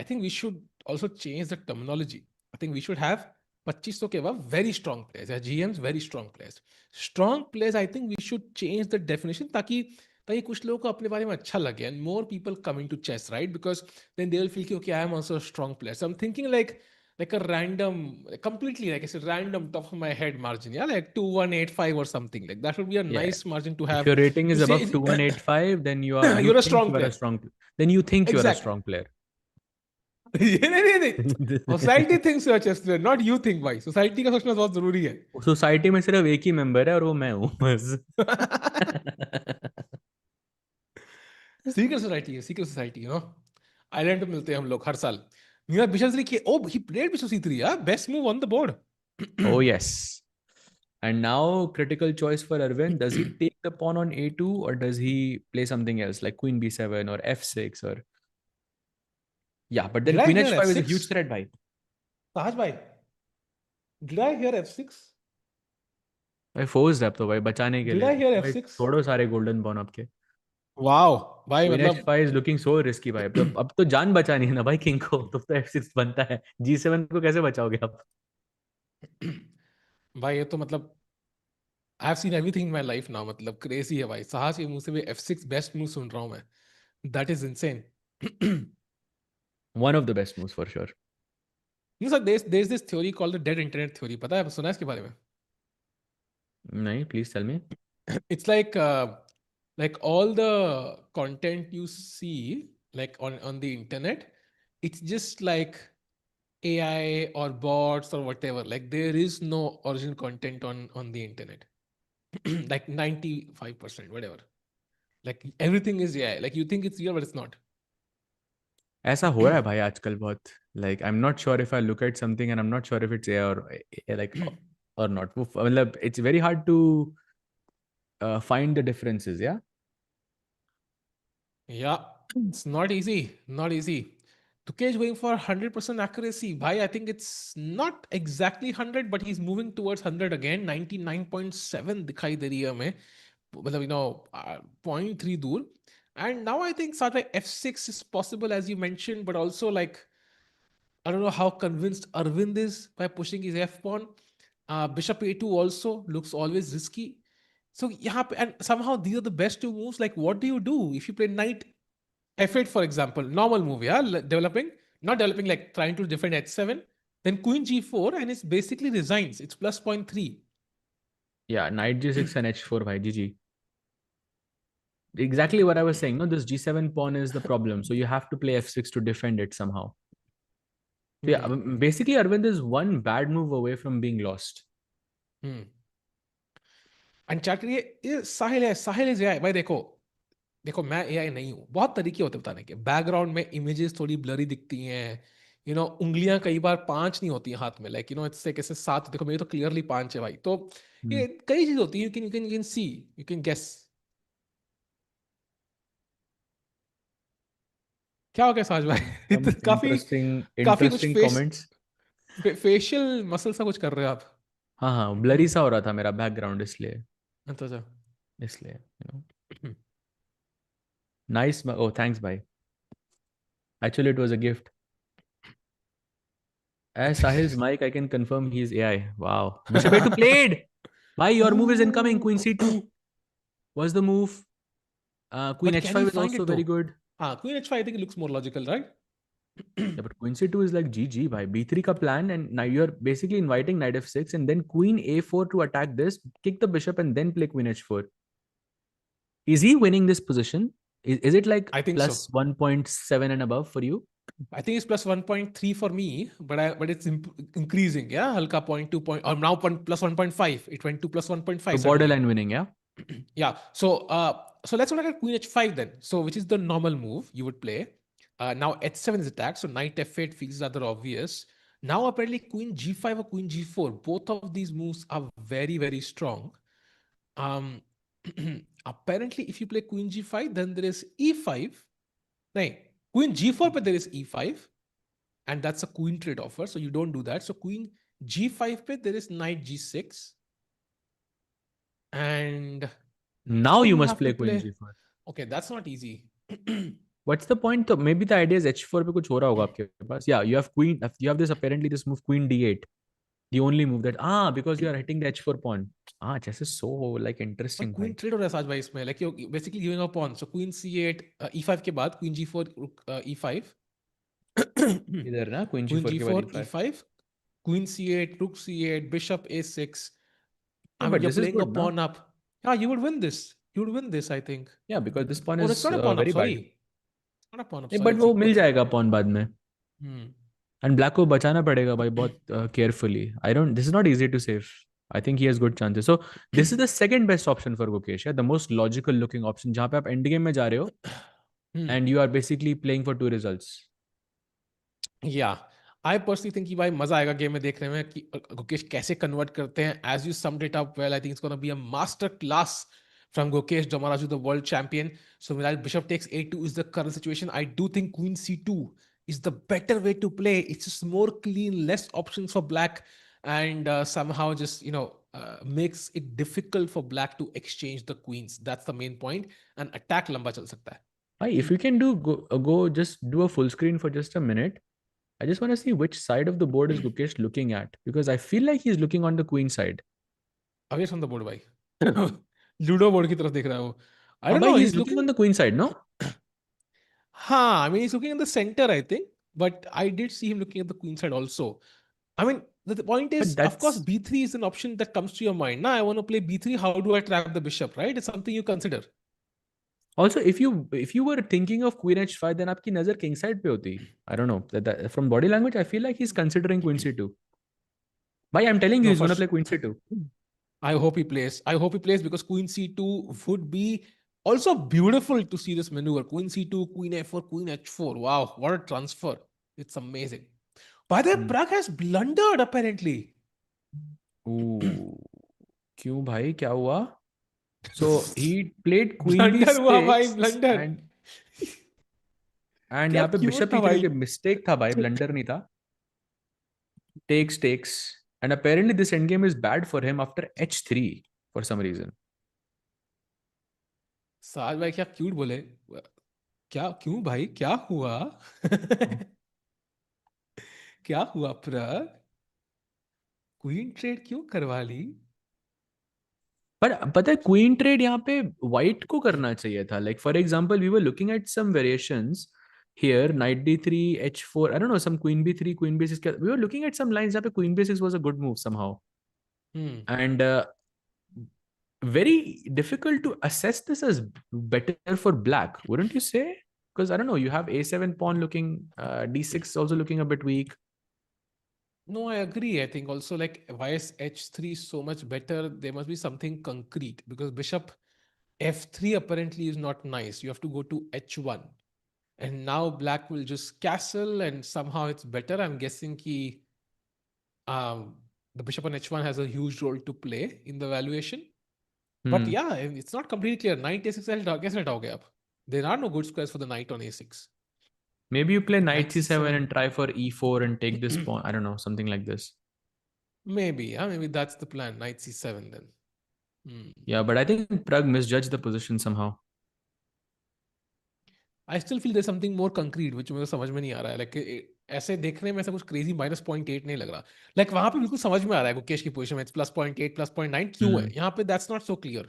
think we should also change the terminology. I think we should have 2500 के above very strong players, या GMs very strong players. Strong players, I think we should change the definition ताकि ताकि कुछ लोगों को अपने बारे में अच्छा लगे, and more people come into chess, right? Because then they will feel कि okay, I am also a strong player. So I'm thinking like a random, completely like I said, random top of my head margin, yeah, like 2185 or something. Like that would be a Yeah. nice margin to If have your rating to is say above 2185, then you you're a think strong you are a player. strong then you think you are a Exactly. strong player. ये नहीं society thinks you are chess player not you think भाई society का सोचना बहुत जरूरी है society में सिर्फ एक ही मेंबर है और वो मैं हूँ बस. Secret society you know island पे मिलते हैं हम लोग हर साल मीरा बिशनसली के ओ ही प्लेड बिशप c3 यार best move on the board Oh yes. And now critical choice for Erwin. Does he take the pawn on a2, or does he play something else like queen b7 or f6 or yeah, but then did I queen here h5 is a f6 huge threat, bhai. ताज भाई did I hear f6 भाई forced है अब तो भाई बचाने के did लिए I hear भाई f6 छोड़ो सारे गोल्डन पॉन आपके. वाओ भाई क्वीन मतलब h5 is looking so risky भाई. अब तो जान बचानी है ना भाई किंग को. तो f6 बनता है. g7 को कैसे बचाओगे आप? भाई ये तो मतलब I have seen everything in my life now मतलब क्रेजी है भाई साहस के मुंह से भी f6 बेस्ट मूव सुन रहा हूं मैं that is insane One of the best moves for sure. You know, sir, there's this theory called the dead internet theory. पता है सुना है इसके बारे में? नहीं, please tell me. It's like all the content you see like on the internet, it's just like AI or bots or whatever. Like there is no original content on the internet. Like 95%, whatever. Like everything is AI. Like you think it's real, but it's not. ऐसा हो रहा है भाई आजकल बहुत. Like I'm not sure if I look at something and I'm not sure if it's AI or like or not. वो मतलब it's very hard to find the differences. Yeah. Yeah, it's not easy. Not easy. Gukesh going for 100% accuracy. Bhai, I think it's not exactly 100, but he's moving towards 100 again. 99.7 दिखाई दे रही है हमें. मतलब, 0.3 दूर. And now I think Satway f6 is possible as you mentioned, but also like I don't know how convinced Arvind is by pushing his f pawn. Bishop a2 also looks always risky. So yeah, and somehow these are the best two moves. Like, what do you do if you play knight f8, for example? Normal move, yeah, developing, not developing like trying to defend h7. Then queen g4, and it's basically resigns. It's plus 0.3. Yeah, knight g6 and h4 by GG. Exactly what I was saying. No, this g7 pawn is the problem. So you have to play f6 to defend it somehow. So yeah, basically Arvind is one bad move away from being lost. And chat ये साहिल is AI भाई देखो मैं AI नहीं हूँ बहुत तरीके होते बताने के बैकग्राउंड में इमेजेस थोड़ी ब्लरी दिखती हैं उंगलियां कई बार 5 नहीं होती हाथ में लाइक इससे कैसे 7 देखो मेरी तो क्लियरली 5 है भाई तो ये कई चीज होती है you can see you can guess क्या हो गया साज भाई Some काफी काफी कुछ interesting comments. फेशियल मसल सा कुछ कर रहे हो आप हाँ हाँ, ब्लरी सा हो रहा था मेरा बैकग्राउंड इसलिए. अच्छा इसलिए nice. Oh, thanks, bhai. Actually, it was a gift. As Sahil's mic, I can confirm he's AI. Wow. Bishop A2 played. Bhai, your move is incoming. Queen C2 was the move. Queen but can he H5 is find also it very though good. queen h5 I think it looks more logical right Yeah, but Queen C2 is like GG, bhai. B3 ka plan, and now you're basically inviting Knight F6 and then Queen A4 to attack this, kick the bishop, and then play Queen H4. Is he winning this position? Is it like I think so plus 1.7 and above for you? I think it's plus 1.3 for me, but it's increasing. Yeah, halka point 2 point or now plus 1.5. It went to plus So 1.5 suddenly. borderline winning, yeah. Yeah. So let's look at queen h5 then. So which is the normal move you would play. Now h7 is attacked. So knight f8 feels rather obvious. Now apparently queen g5 or queen g4, both of these moves are very, very strong. Um, apparently, if you play queen g5, then there is e5. No, queen g4, but there is e5, and that's a queen trade offer. So you don't do that. So queen g5, pe there is knight g6, and Now now you you must have to play queen play. g4. Okay, that's not easy. What's the point? So maybe the idea is h4 पे कुछ हो रहा होगा आपके पास. Yeah, you have queen. You have this apparently this move queen d8. The only move that because you are hitting the h4 pawn. Chess is so like पर interesting, queen भाई. Trade हो रहा है साज भाई इसमें, like you basically giving a pawn. So queen c8, e5 के बाद queen g4, e5. इधर ना queen Queen g4 के बाद g4, e5. e5, queen c8, rook c8, bishop a6. I Yeah, mean, but you're this is playing a good, no? pawn up. Yeah, you would win this. You would win this, I think. Yeah, because this pawn Oh, is it's not a pawn up. very Sorry, bad. it's not a pawn up. नहीं, Sorry, but it's वो मिल equal. जाएगा pawn बाद में. Hmm. And black को बचाना पड़ेगा भाई बहुत carefully. This is not easy to save. I think he has good chances. So this is the second best option for Gukesh. Yeah? The most logical looking option जहाँ पे आप end game में जा रहे हो Hmm. and you are basically playing for two results. या I personally think कि भाई मजा आएगा गेम में देखने में कि गुकेश कैसे कन्वर्ट करते हैं. As you summed it up well, I think it's gonna be a master class from Gukesh Dommaraju, the world champion. So while bishop takes a2 is the current situation, I do think queen c2 is the better way to play. It's just more clean, less options for black, and somehow just makes it difficult for black to exchange the queens. That's the main point. And attack lamba chal sakta hai. If you can go just do a full screen for just a minute. I just want to see which side of the board is Gukesh looking at because I feel like he's looking on the queen side. Away from the board भाई. Ludo board की तरफ देख रहा है वो. I don't Bhai, know, he's he's looking looking. on the queen side, no? हाँ, I mean, he's looking in the center, I think, but I did see him looking at the queen side also. I mean, the point But is, of course, that's b3 is an option that comes to your mind. Now I want to play b3, how do I trap the bishop, right? It's something you consider. also if you were thinking of queen h5, then आपकी नजर king side पे होती. I don't know. From body language, I feel like he's considering queen c2. Bhai, I'm telling you, No, he's gonna first, play queen c2. I hope he plays. I hope he plays because queen c2 would be also beautiful to see this maneuver. Queen c2, queen f4, queen h4. Wow, what a transfer. It's amazing. By the way, Hmm. Pragg has blundered apparently. Ooh, क्यों भाई क्या हुआ? So he played queen blunder हुआ भाई, b6 blunder. and क्या यहाँ पे cute bishop था e3 भाई. के mistake था भाई, blunder नहीं था. Takes. And apparently this endgame is bad for him after h3 for some reason. साज भाई क्या क्यूट बोले. क्या क्यों भाई, क्या हुआ? क्या हुआ प्रग? क्वीन ट्रेड क्यों करवा ली? पर पता है क्वीन ट्रेड यहाँ पे व्हाइट को करना चाहिए था. Like for example we were looking at some variations here knight d3 h4 I don't know some queen b3 queen b6 we were looking at some lines जहाँ पे queen b6 was a good move somehow Hmm. and very difficult to assess this as better for black, wouldn't you say? Because I don't know, you have a7 pawn looking, d6 also looking a bit weak. No, I agree. I think also like why is h3 so much better? There must be something concrete because bishop f3 apparently is not nice. You have to go to h1. And now black will just castle and somehow it's better. I'm guessing ki, the bishop on h1 has a huge role to play in the valuation. But Hmm. yeah, it's not completely clear. Knight a6 कैसे हटाओगे आप? There are no good squares for the knight on a6. Maybe you play knight Knight c7 c7. and try for e4 and take this pawn. I don't know, something like this. Maybe, yeah, maybe that's the plan. Knight c7 then. Hmm. Yeah, but I think Pragg misjudged the position somehow. I still feel there's something more concrete which मुझे समझ में नहीं आ रहा है. Like ऐसे देखने में ऐसा कुछ crazy -0.8 नहीं लग रहा. Like वहां पे बिल्कुल समझ में आ रहा है गुकेश की पोजीशन में +0.8 +0.9 क्यों है. Hmm. यहाँ पे that's not so clear.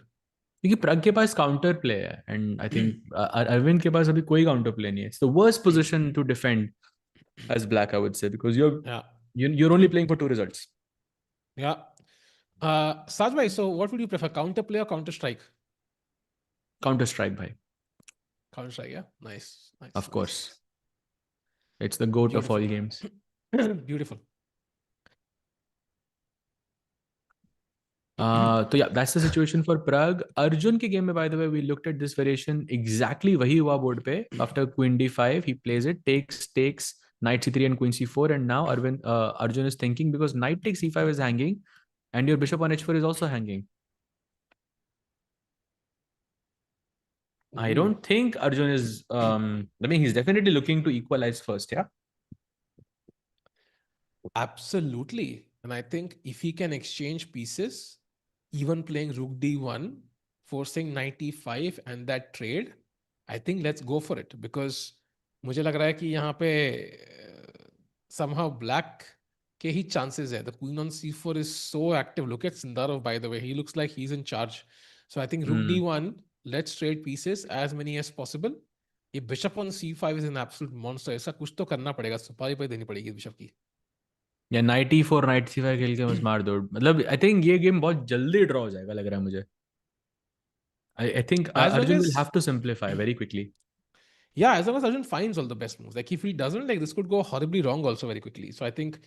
क्योंकि प्रग के पास काउंटर प्ले है एंड आई थिंक अरविंद के पास अभी कोई काउंटर प्ले नहीं है. It's the worst position to defend as black, I would say, because Yeah. you're only playing for two results. Yeah. Saj bhai, so what would you prefer, counter play or counter strike? Counter strike, bhai. Counter strike, yeah. Nice, nice, Of nice. course, it's the goat of all Beautiful. games. Beautiful. So yeah, that's the situation for Pragg. Arjun के game में, by the way, we looked at this variation. Exactly वही हुआ board पे. After queen d5, he plays it, takes, knight c3 and queen c4, and now Arjun is thinking, because knight takes e5 is hanging, and your bishop on h4 is also hanging. I Ooh. don't think Arjun is. I mean, he's definitely looking to equalize first. Yeah. Absolutely. And I think if he can exchange pieces, even playing rook d1, forcing knight e5 and that trade, I think let's go for it. Because मुझे लग रहा है कि यहाँ पे somehow black के ही chances है. The queen on c4 is so active. Look at Sindarov, by the way. He looks like he's in charge. So I think rook Hmm. d1, let's trade pieces as many as possible. ये bishop on c5 is an absolute monster. ऐसा कुछ तो करना पड़ेगा. सुपारी पे देनी पड़ेगी bishop की. या नाइट ई4 नाइट c5 खेल के बस मार दो. मतलब आई थिंक ये गेम बहुत जल्दी ड्रॉ हो जाएगा, लग रहा है मुझे. I think As long Arjun will as have to simplify very quickly. Yeah, as long as Arjun finds all the best moves. Like if he doesn't, like this could go horribly wrong also very quickly. So I think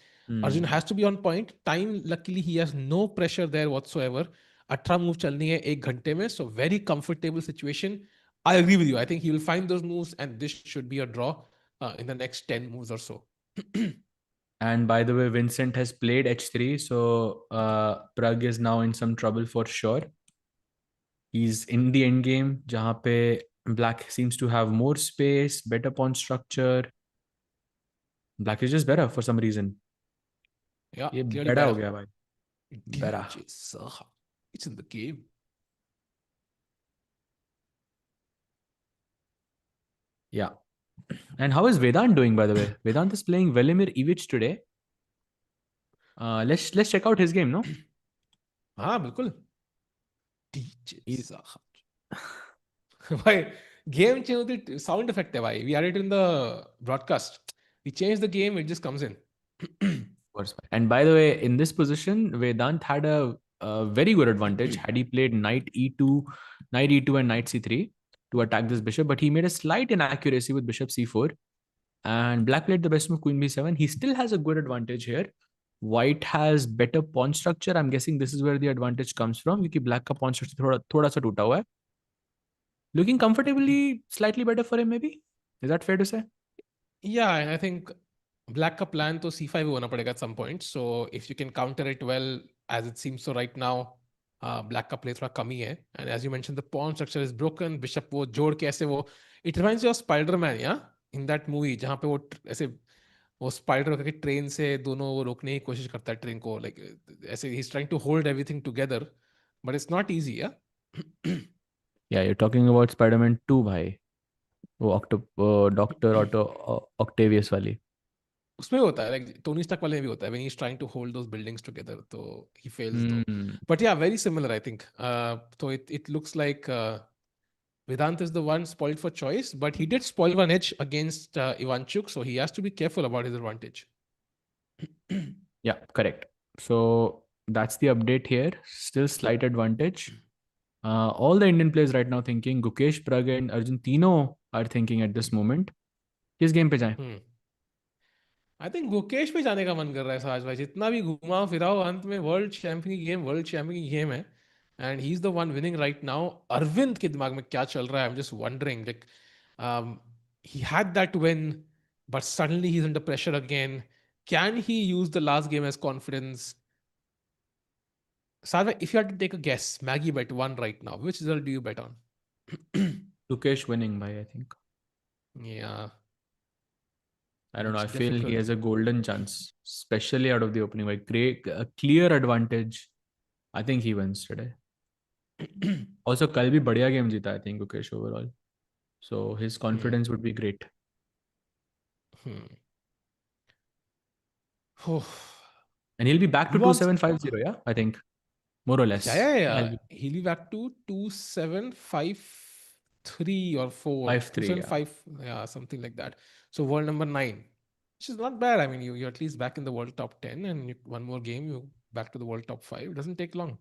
Arjun Hmm. has to be on point. Time, luckily, he has no pressure there whatsoever. 18 move chalni hai ek ghante mein, so very comfortable situation. I agree with you. I think he will find those moves, and this should be a draw in the next 10 moves or so. And by the way, Vincent has played h3, so Pragg is now in some trouble for sure. He's in the end game, जहाँ पे Black seems to have more space, better pawn structure. Black is just better for some reason. Yeah, ये clearly better हो better. गया भाई. Better. DJ Saha. It's in the game. Yeah. And how is Vedant doing, by the way? Vedant is playing Velimir Ivic today. Let's check out his game, no? हाँ बिल्कुल. DJ He's Saha. Why? Game change the sound effect है भाई. We added it in the broadcast. We change the game, it just comes in. worse. And by the way, in this position, Vedant had a very good advantage had he played knight e2, and knight c3 to attack this bishop. But he made a slight inaccuracy with bishop c4, and Black played the best move queen b7. He still has a good advantage here. White has better pawn structure. I'm guessing this is where the advantage comes from, because Black का pawn structure थोड़ा सा टूटा हुआ है. Looking comfortably slightly better for him, maybe. Is that fair to say? Yeah, and I think black का plan तो c5 होना पड़ेगा at some point. So if you can counter it well, as it seems so right now, black का play थोड़ा कम ही है. And as you mentioned, the pawn structure is broken. Bishop वो जोड़ के ऐसे वो, it reminds you of Spider-Man, yeah? In that movie, जहाँ पे वो ऐसे वो स्पाइडर करके ट्रेन से दोनों वो रोकने की कोशिश करता है ट्रेन को, लाइक ऐसे ही is trying to hold everything together, but it's not easy. या Yeah, you're talking about Spider-Man 2, भाई. वो डॉक्टर ऑटो ऑक्टेवियस वाली. उसमें भी होता है, लाइक टोनी स्टार्क वाले में भी होता है, when he is trying to hold those buildings together, तो he fails though. Hmm. But या वेरी सिमिलर आई थिंक. तो it looks like Vedant is the one spoiled for choice, but he did spoil one edge against Ivanchuk, so he has to be careful about his advantage. Yeah, correct. So that's the update here. Still slight advantage. All the Indian players right now thinking. Gukesh, Pragg, and Arjun Tino are thinking at this moment. किस game पे जाएं? I think Gukesh पे जाने का मन कर रहा है साज भाई. जितना भी घुमाओ फिराओ, अंत में वर्ल्ड चैंपियन की गेम वर्ल्ड चैंपियन की गेम है, and he is the one winning right now. Arvind के दिमाग में क्या चल रहा है? I am just wondering. Like he had that win, but suddenly he's under pressure again. Can he use the last game as confidence? Sarva, if you had to take a guess, Maggie bet one right now, which result do you bet on? Gukesh winning by, I think. Yeah, I don't know. I it's feel he difficult. has a golden chance, especially out of the opening. Like great, a clear advantage. I think he wins today. Also, कल भी बढ़िया game जीता, I think, Gukesh overall. So his confidence would be great. And he'll be back to Who wants? 2750, yeah? I think. More or less. Yeah. He'll be back to 2753 or 4. 5-3, yeah. 275, yeah, something like that. So world number 9, which is not bad. I mean, you're at least back in the world top 10, and one more game, you back to the world top 5. It doesn't take long.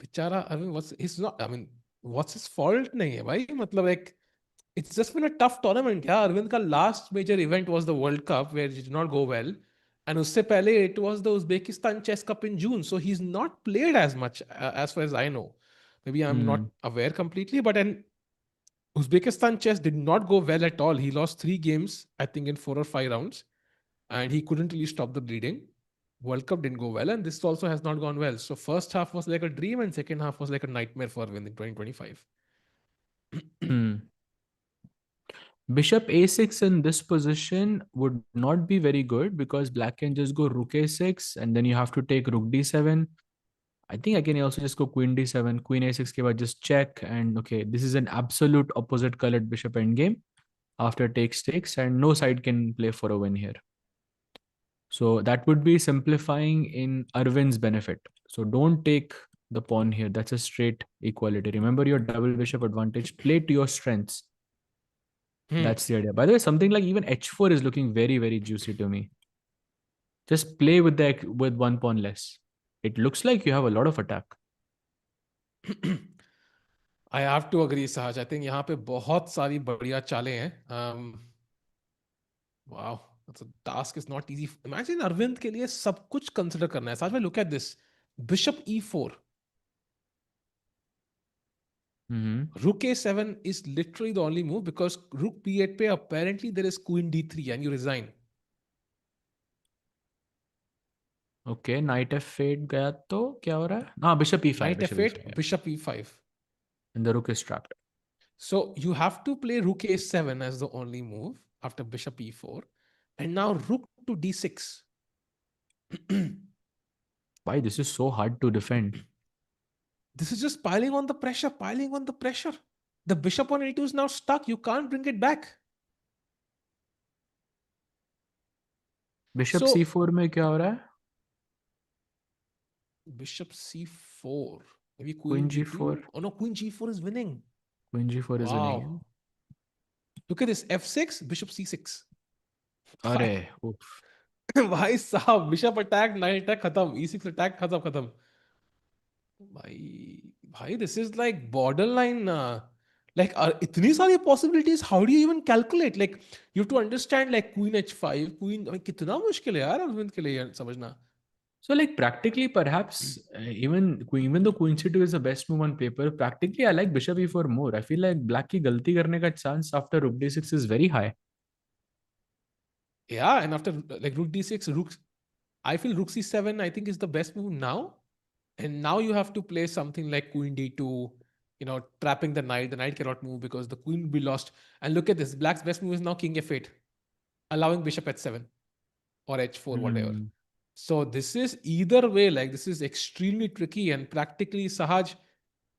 Bichara, I mean, what's his fault? Nahi hai, bhai. Matlab, like, it's just been a tough tournament. Yeah, Arvind ka last major event was the World Cup, where it did not go well. And usse pehle, it was the Uzbekistan Chess Cup in June. So he's not played as much, as far as I know. Maybe I'm not aware completely, but Uzbekistan chess did not go well at all. He lost 3 games, I think, in 4 or 5 rounds, and he couldn't really stop the bleeding. World Cup didn't go well, and this also has not gone well. So first half was like a dream, and second half was like a nightmare for Arvind in 2025. Hmm. Bishop a6 in this position would not be very good because black can just go rook a6 and then you have to take rook d7. I think I can also just go queen d7, queen a6 ke baad just check, and okay, this is an absolute opposite colored bishop endgame after takes, and no side can play for a win here. So that would be simplifying in Arvind's benefit. So don't take the pawn here. That's a straight equality. Remember your double bishop advantage. Play to your strengths. Hmm. That's the idea. By the way, something like even h4 is looking very, very juicy to me. Just play with one pawn less. It looks like you have a lot of attack. I have to agree, Sahaj. I think यहाँ पे बहुत सारी बढ़िया चालें हैं. Wow, that's a task is not easy. Imagine Arvind के लिए सब कुछ consider करना है. Sahaj, look at this. Bishop e4. Mm-hmm. Rook a7 is literally the only move because rook b8 पे apparently there is queen d3 and you resign. Okay, knight f8 गया तो क्या हो रहा है? हाँ, bishop e5, Knight bishop f8, e5. bishop e5. And the rook is trapped. So you have to play rook a7 as the only move after bishop e4. And now rook to d6. Why this is so hard to defend? This is just piling on the pressure, piling on the pressure. The bishop on a2 is now stuck. You can't bring it back. Bishop So c4 में क्या हो रहा है? bishop c4. Maybe queen Queen d2. g4. Oh no, queen g4 is winning. Queen g4 is winning. Wow. Look at this f6, bishop c6. अरे, भाई oof. भाई साहब bishop attack night attack खत्म e6 अटैक खत्म खत्म भाई भाई this is like border line like इतनी सारी possibilities how do you even calculate like you to understand like queen h5 queen कितना मुश्किल है यार अरविंद के लिए समझना. So like practically perhaps even though queen c2 is the best move on paper, practically I like bishop e4 more. I feel like black की गलती करने का chance after rook d6 is very high. Yeah, and after like rook d6 rook I feel rook c7 I think is the best move now. And now you have to play something like queen d2, trapping the knight. The knight cannot move because the queen will be lost. And look at this. Black's best move is now king f8, allowing bishop h7 or h4, whatever. Hmm. So this is either way, like this is extremely tricky and practically Sahaj,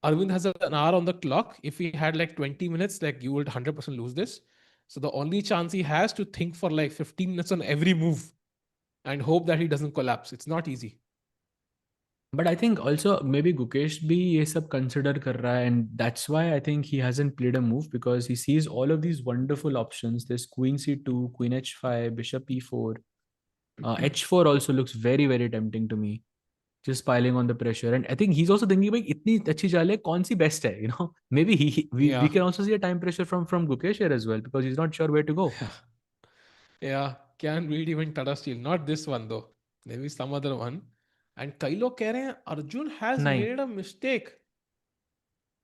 Arvind has an hour on the clock. If he had like 20 minutes, like you would 100% lose this. So the only chance he has to think for like 15 minutes on every move and hope that he doesn't collapse. It's not easy. But I think also maybe Gukesh भी ये सब consider कर रहा है, and that's why I think he hasn't played a move because he sees all of these wonderful options. There's queen c2, queen h5, bishop e4. H4 also looks very, very tempting to me. Just piling on the pressure. And I think he's also thinking, like, इतनी अच्छी चाल है, कौन सी best है? Maybe we Yeah. can also see a time pressure from Gukesh here as well because he's not sure where to go. Yeah, can read even Tata Steel. Not this one though. Maybe some other one. And कई लोग कह रहे हैं Arjun has नहीं, made a mistake.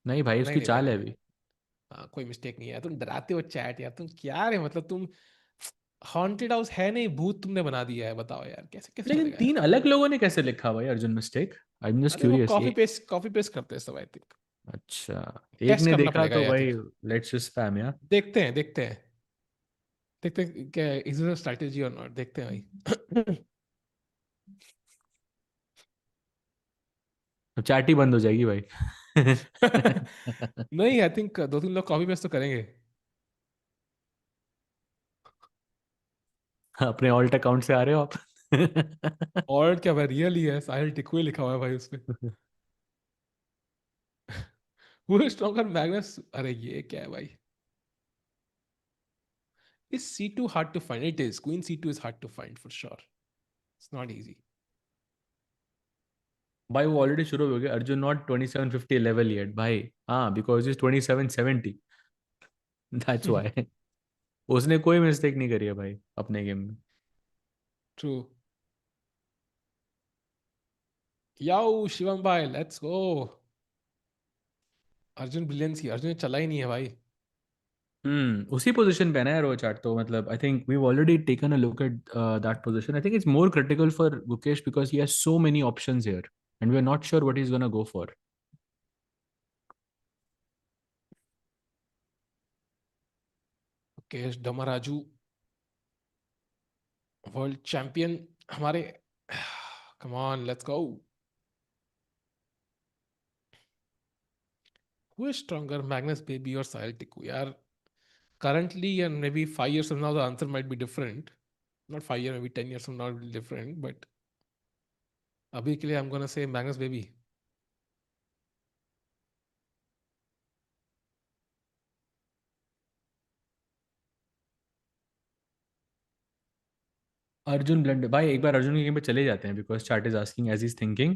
नहीं भाई, नहीं उसकी नहीं नहीं चाल है नहीं अभी. कोई मिस्टेक नहीं है. तुम डराते हो चैट यार. तुम क्या रे मतलब तुम हॉन्टेड हाउस है नहीं, भूत तुमने बना दिया है. बताओ यार कैसे कैसे लेकिन चलेगा तीन यार. अलग लोगों ने कैसे लिखा भाई Arjun mistake? I am just अरे वो क्यूरियस. कॉपी पेस्ट करते हैं सब आई थिंक. अच्छा, एक टेस्ट ने करना देखा पड़ेगा तो आई भाई थिंक. लेट्स जस्ट स्पैम या. देखते हैं देखते हैं क्या इज इट स्ट्रेटेजी और नॉट. देखते हैं भाई. तो चैट ही बंद हो जाएगी भाई. नहीं आई थिंक 2-3 लोग कॉपी पेस्ट तो करेंगे. अपने ऑल्ट अकाउंट से आ रहे हो आप? और क्या भाई रियल ही है. साहिल टिकुए लिखा हुआ है भाई उसपे. Who is stronger Magnus? अरे ये क्या है भाई. Is C2 hard to find? It is. Queen C2 is hard to find for sure. It's not easy. भाई वो ऑलरेडी शुरू हो गया. अर्जुन नॉट 2750 लेवल येट भाई. हाँ, बिकॉज इज 2770. That's why. उसने कोई मिस्टेक नहीं करी है भाई अपने गेम में. True. Yo, Shivam bhai, let's go. Arjun brilliance ही. अर्जुन ने चला ही नहीं है भाई. उसी पोजीशन पे है ना यार वो चार्ट, तो मतलब I think we already taken a look at that position. I think it's more critical for Gukesh because he has so many options here and we are not sure what he is gonna go for. Mukesh Dommaraju world champion हमारे. Come on let's go. Who is stronger, Magnus baby और साहिल टिकू यार? Currently, and maybe 5 years from now, the answer might be different. Not 5 years, maybe 10 years from now, it will be different. But abhi ke liye, I'm gonna say Magnus Baby. Arjun blend भाई, एक बार अर्जुन की game पे चले जाते हैं because chat is asking as is thinking.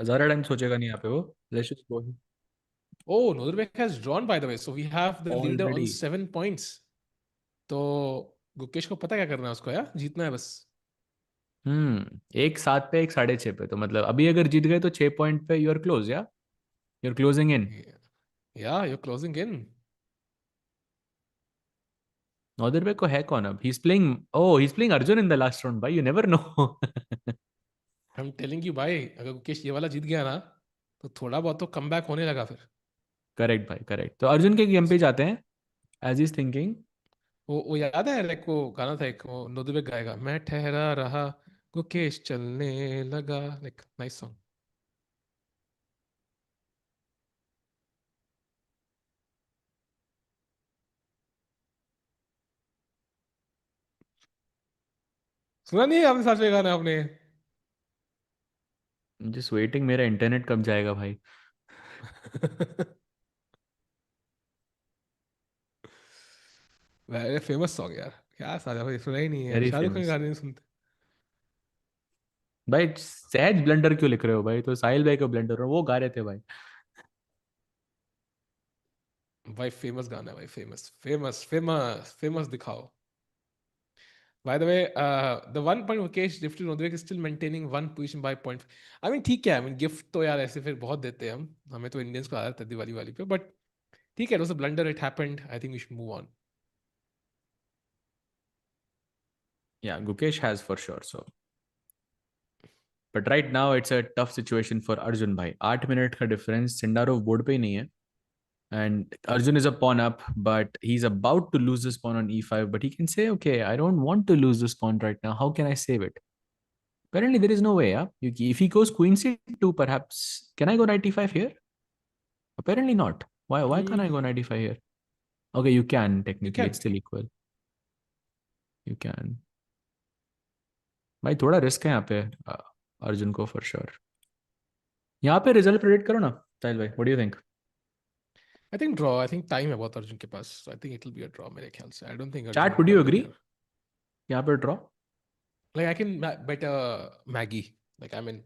ज्यादा time सोचेगा नहीं यहाँ पे वो. Let's just go Oh, Nodirbek has drawn, by the way. So we have the leader on already. 7 points. तो गुकेश को पता क्या करना है उसको, यार जीतना है बस. एक 7 पे एक 6.5 पे, तो मतलब अभी अगर जीत गए तो 6 पॉइंट पे यू आर क्लोज या you are closing in. Yeah, yeah, you're closing in. Nodirbek को है कौन अब? He is playing Arjun in the last round भाई, you never know. I'm telling you, भाई अगर गुकेश ये वाला जीत गया ना, तो थोड़ा बहुत तो कम बैक होने लगा फिर. करेक्ट भाई, करेक्ट. तो अर्जुन के गेम पे जाते हैं एज इज थिंकिंग. वो याद है, लाइक वो गाना था एक, वो नोदिबेक गाएगा, मैं ठहरा रहा गुकेश चलने लगा. Like nice song. सुना नहीं है आपने साथ में गाना आपने? जस्ट वेटिंग, मेरा इंटरनेट कब जाएगा भाई. वेरी फेमस सॉन्ग यार. क्या साजा भाई, सुना ही नहीं है, वेरी शाहरुख खान के फेमस. गाने नहीं सुनते? भाई सहज ब्लंडर क्यों लिख रहे हो भाई? तो साहिल भाई को ब्लंडर हो, वो गा रहे थे भाई. भाई फेमस गाना है भाई, फेमस फेमस फेमस फेमस दिखाओ. By the way, the 1 point Mukesh lifted Nodrek is still maintaining one position by point. I mean ठीक है, I mean gift तो यार ऐसे फिर बहुत देते हैं हम, हमें तो इंडियंस को आदत है दिवाली वाली पे, बट ठीक है, it was a blunder, it happened. I think we should move on. या Gukesh has for sure so. But right now it's a tough situation for Arjun भाई. 8 मिनट का डिफरेंस, सिंडारोव बोर्ड पे ही नहीं है. And Arjun is a pawn up, but he's about to lose this pawn on e5. But he can say, okay, I don't want to lose this pawn right now. How can I save it? Apparently, there is no way. Yeah? If he goes queen c2, perhaps. Can I go knight e5 here? Apparently not. Why can't I go Mm, knight e5 here? Okay, you can you technically. It's can. still equal. You can. भाई थोड़ा risk है यहाँ पे अर्जुन को for sure. यहाँ पे result predict करो ना साहिल भाई. What do you think? I think draw. I think time है बहुत अर्जुन के पास. So I think it will be a draw मेरे ख्याल से. I don't think Arjun chat, will would you double agree here. यहाँ पे ड्रॉ? Like I can bet Maggie. Like I mean,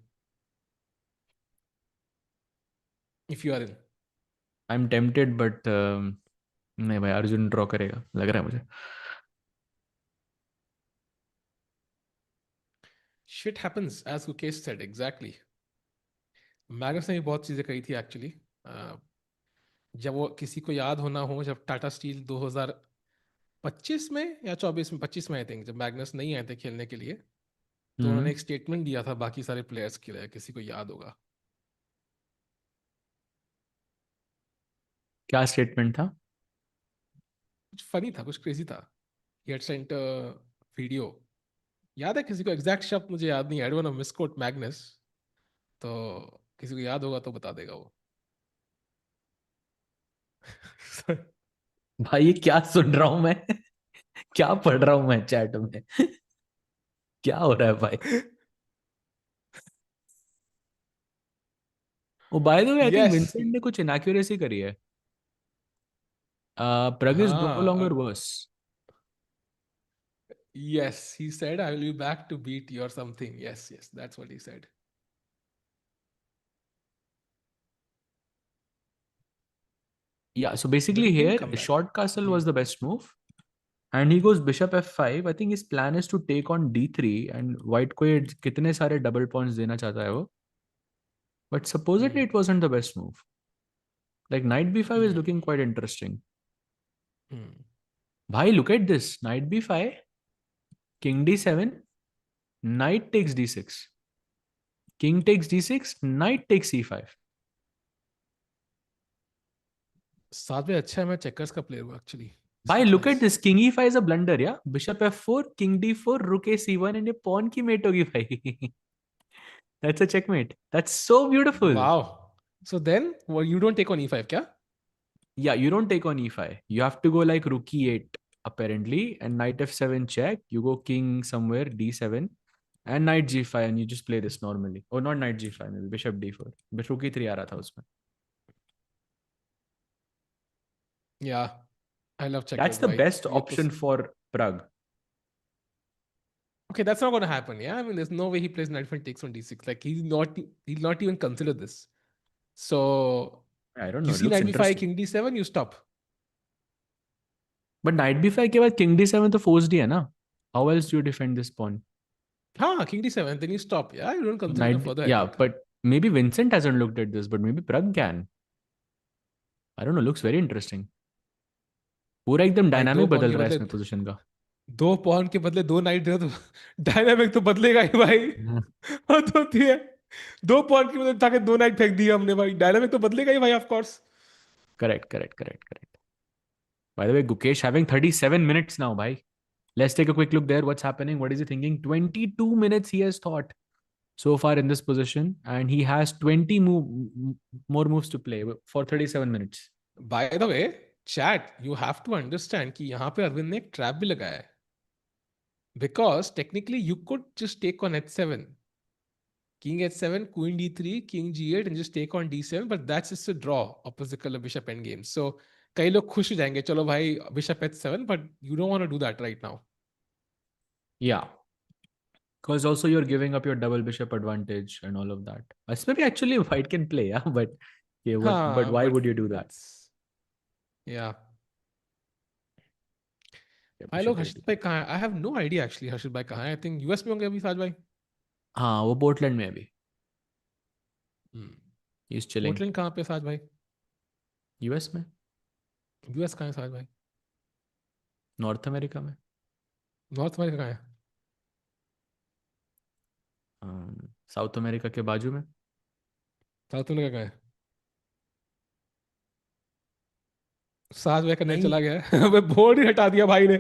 if you are in. I am tempted but नहीं भाई, Arjun draw करेगा लग रहा है मुझे. Shit happens as Gukesh said exactly. Magnus ने भी बहुत चीजें कही थी एक्चुअली. जब वो किसी को याद होना हो, जब टाटा स्टील 2025 में या 24 में, 25 में आई थिंक, जब मैग्नस नहीं आए थे खेलने के लिए, तो उन्होंने हम्म. एक स्टेटमेंट दिया था बाकी सारे प्लेयर्स के लिए, किसी को याद होगा. क्या स्टेटमेंट था? कुछ फनी था, कुछ क्रेजी था. He had sent video. याद है किसी को? एग्जैक्ट शब्द मुझे याद नहीं. I don't want to misquote Magnus. तो किसी को याद होगा तो बता देगा वो. भाई ये क्या सुन रहा हूं मैं? क्या पढ़ रहा हूं मैं चैट में? क्या हो रहा है भाई? Oh by the way, I think yes. Vincent ने कुछ इनएक्यूरेसी करी है. प्रग इज नो हाँ. Longer worse. Yes, he said, I will be back to beat you or something. Yes, yes, that's what he said. Yeah, so But basically he didn't here come back. short castle Hmm. was the best move. And he goes bishop f5. I think his plan is to take on d3 and white को ये कितने सारे double pawns देना चाहता है वो. But supposedly Hmm. it wasn't the best move. Like knight b5 is Hmm. looking quite interesting. Bhai, look at this. Knight b5, king d7, knight takes d6. King takes d6, knight takes e5. साथ में अच्छा है, मैं checkers का player हूँ actually. Bhai, Seems look nice. at this. King e5 is a blunder, yeah? Bishop f4, king d4, rook a c1, and a pawn की mate होगी भाई. That's a checkmate. That's so beautiful. Wow. So then, well, you don't take on e5, क्या? Yeah, you don't take on e5. You have to go like rook e8 apparently, and knight f7 check. You go king somewhere d7 and knight g5, and you just play this normally. Or not knight g5, maybe bishop d4. But rook e3 आ रहा था उसमें. Yeah, I love That's checkers, the भाई. best ये तो option for Pragg. okay, that's not going to happen. Yeah, I mean, there's no way he plays knight takes on d6. Like he'll not even consider this. So I don't know. you It see looks knight b5, interesting. king d7, you stop. But knight b5 के बाद king d7 तो forced ही है ना? How else do you defend this pawn? हाँ, king d7, then you stop. Yeah, you don't consider the Knight, further yeah, attack. but maybe Vincent hasn't looked at this, but maybe Pragg can. I don't know. Looks very interesting. पूरा एकदम भाई dynamic बदल रहा है इसमें position का. दो pawn के बदले दो नाइट दे तो डायनामिक तो बदलेगा ही भाई. हद होती है. दो पॉन के बदले ताकि दो नाइट फेंक दिया हमने भाई. डायनामिक तो बदलेगा ही भाई, of course. Correct, correct, correct, correct. By the way, Gukesh having 37 minutes now, bhai. Let's take a quick look there. What's happening? What is he thinking? 22 minutes he has thought so far in this position, and he has 20 more moves to play for 37 minutes. By the way chat, you have to understand कि यहाँ पे अरविंद ने एक trap भी लगाया है. Because technically you could just take on h7, king h7, queen d3, king g8 and just take on d7, but that's just a draw opposite color bishop endgame. So कई लोग खुश हो जाएंगे, चलो भाई bishop h7, but you don't want to do that right now. Yeah, because also you're giving up your double bishop advantage and all of that. Maybe actually white can play, yeah, but yeah, what? But हाँ, why but would you do that? it's yeah. Yeah, भाई लोग bishop हर्षित a2. भाई कहाँ है? I have no idea actually हर्षित भाई कहाँ है. I think US में होंगे अभी साज भाई. हाँ, वो पोर्टलैंड में अभी. He's chilling. पोर्टलैंड कहाँ पे साज भाई? यूएस में. यूएस कहाँ है साज भाई? नॉर्थ अमेरिका में. नॉर्थ अमेरिका कहाँ है? साउथ अमेरिका के बाजू में. साउथ अमेरिका कहाँ है? साज भाई करने नहीं. चला गया है. अबे बोर्ड ही हटा दिया भाई ने.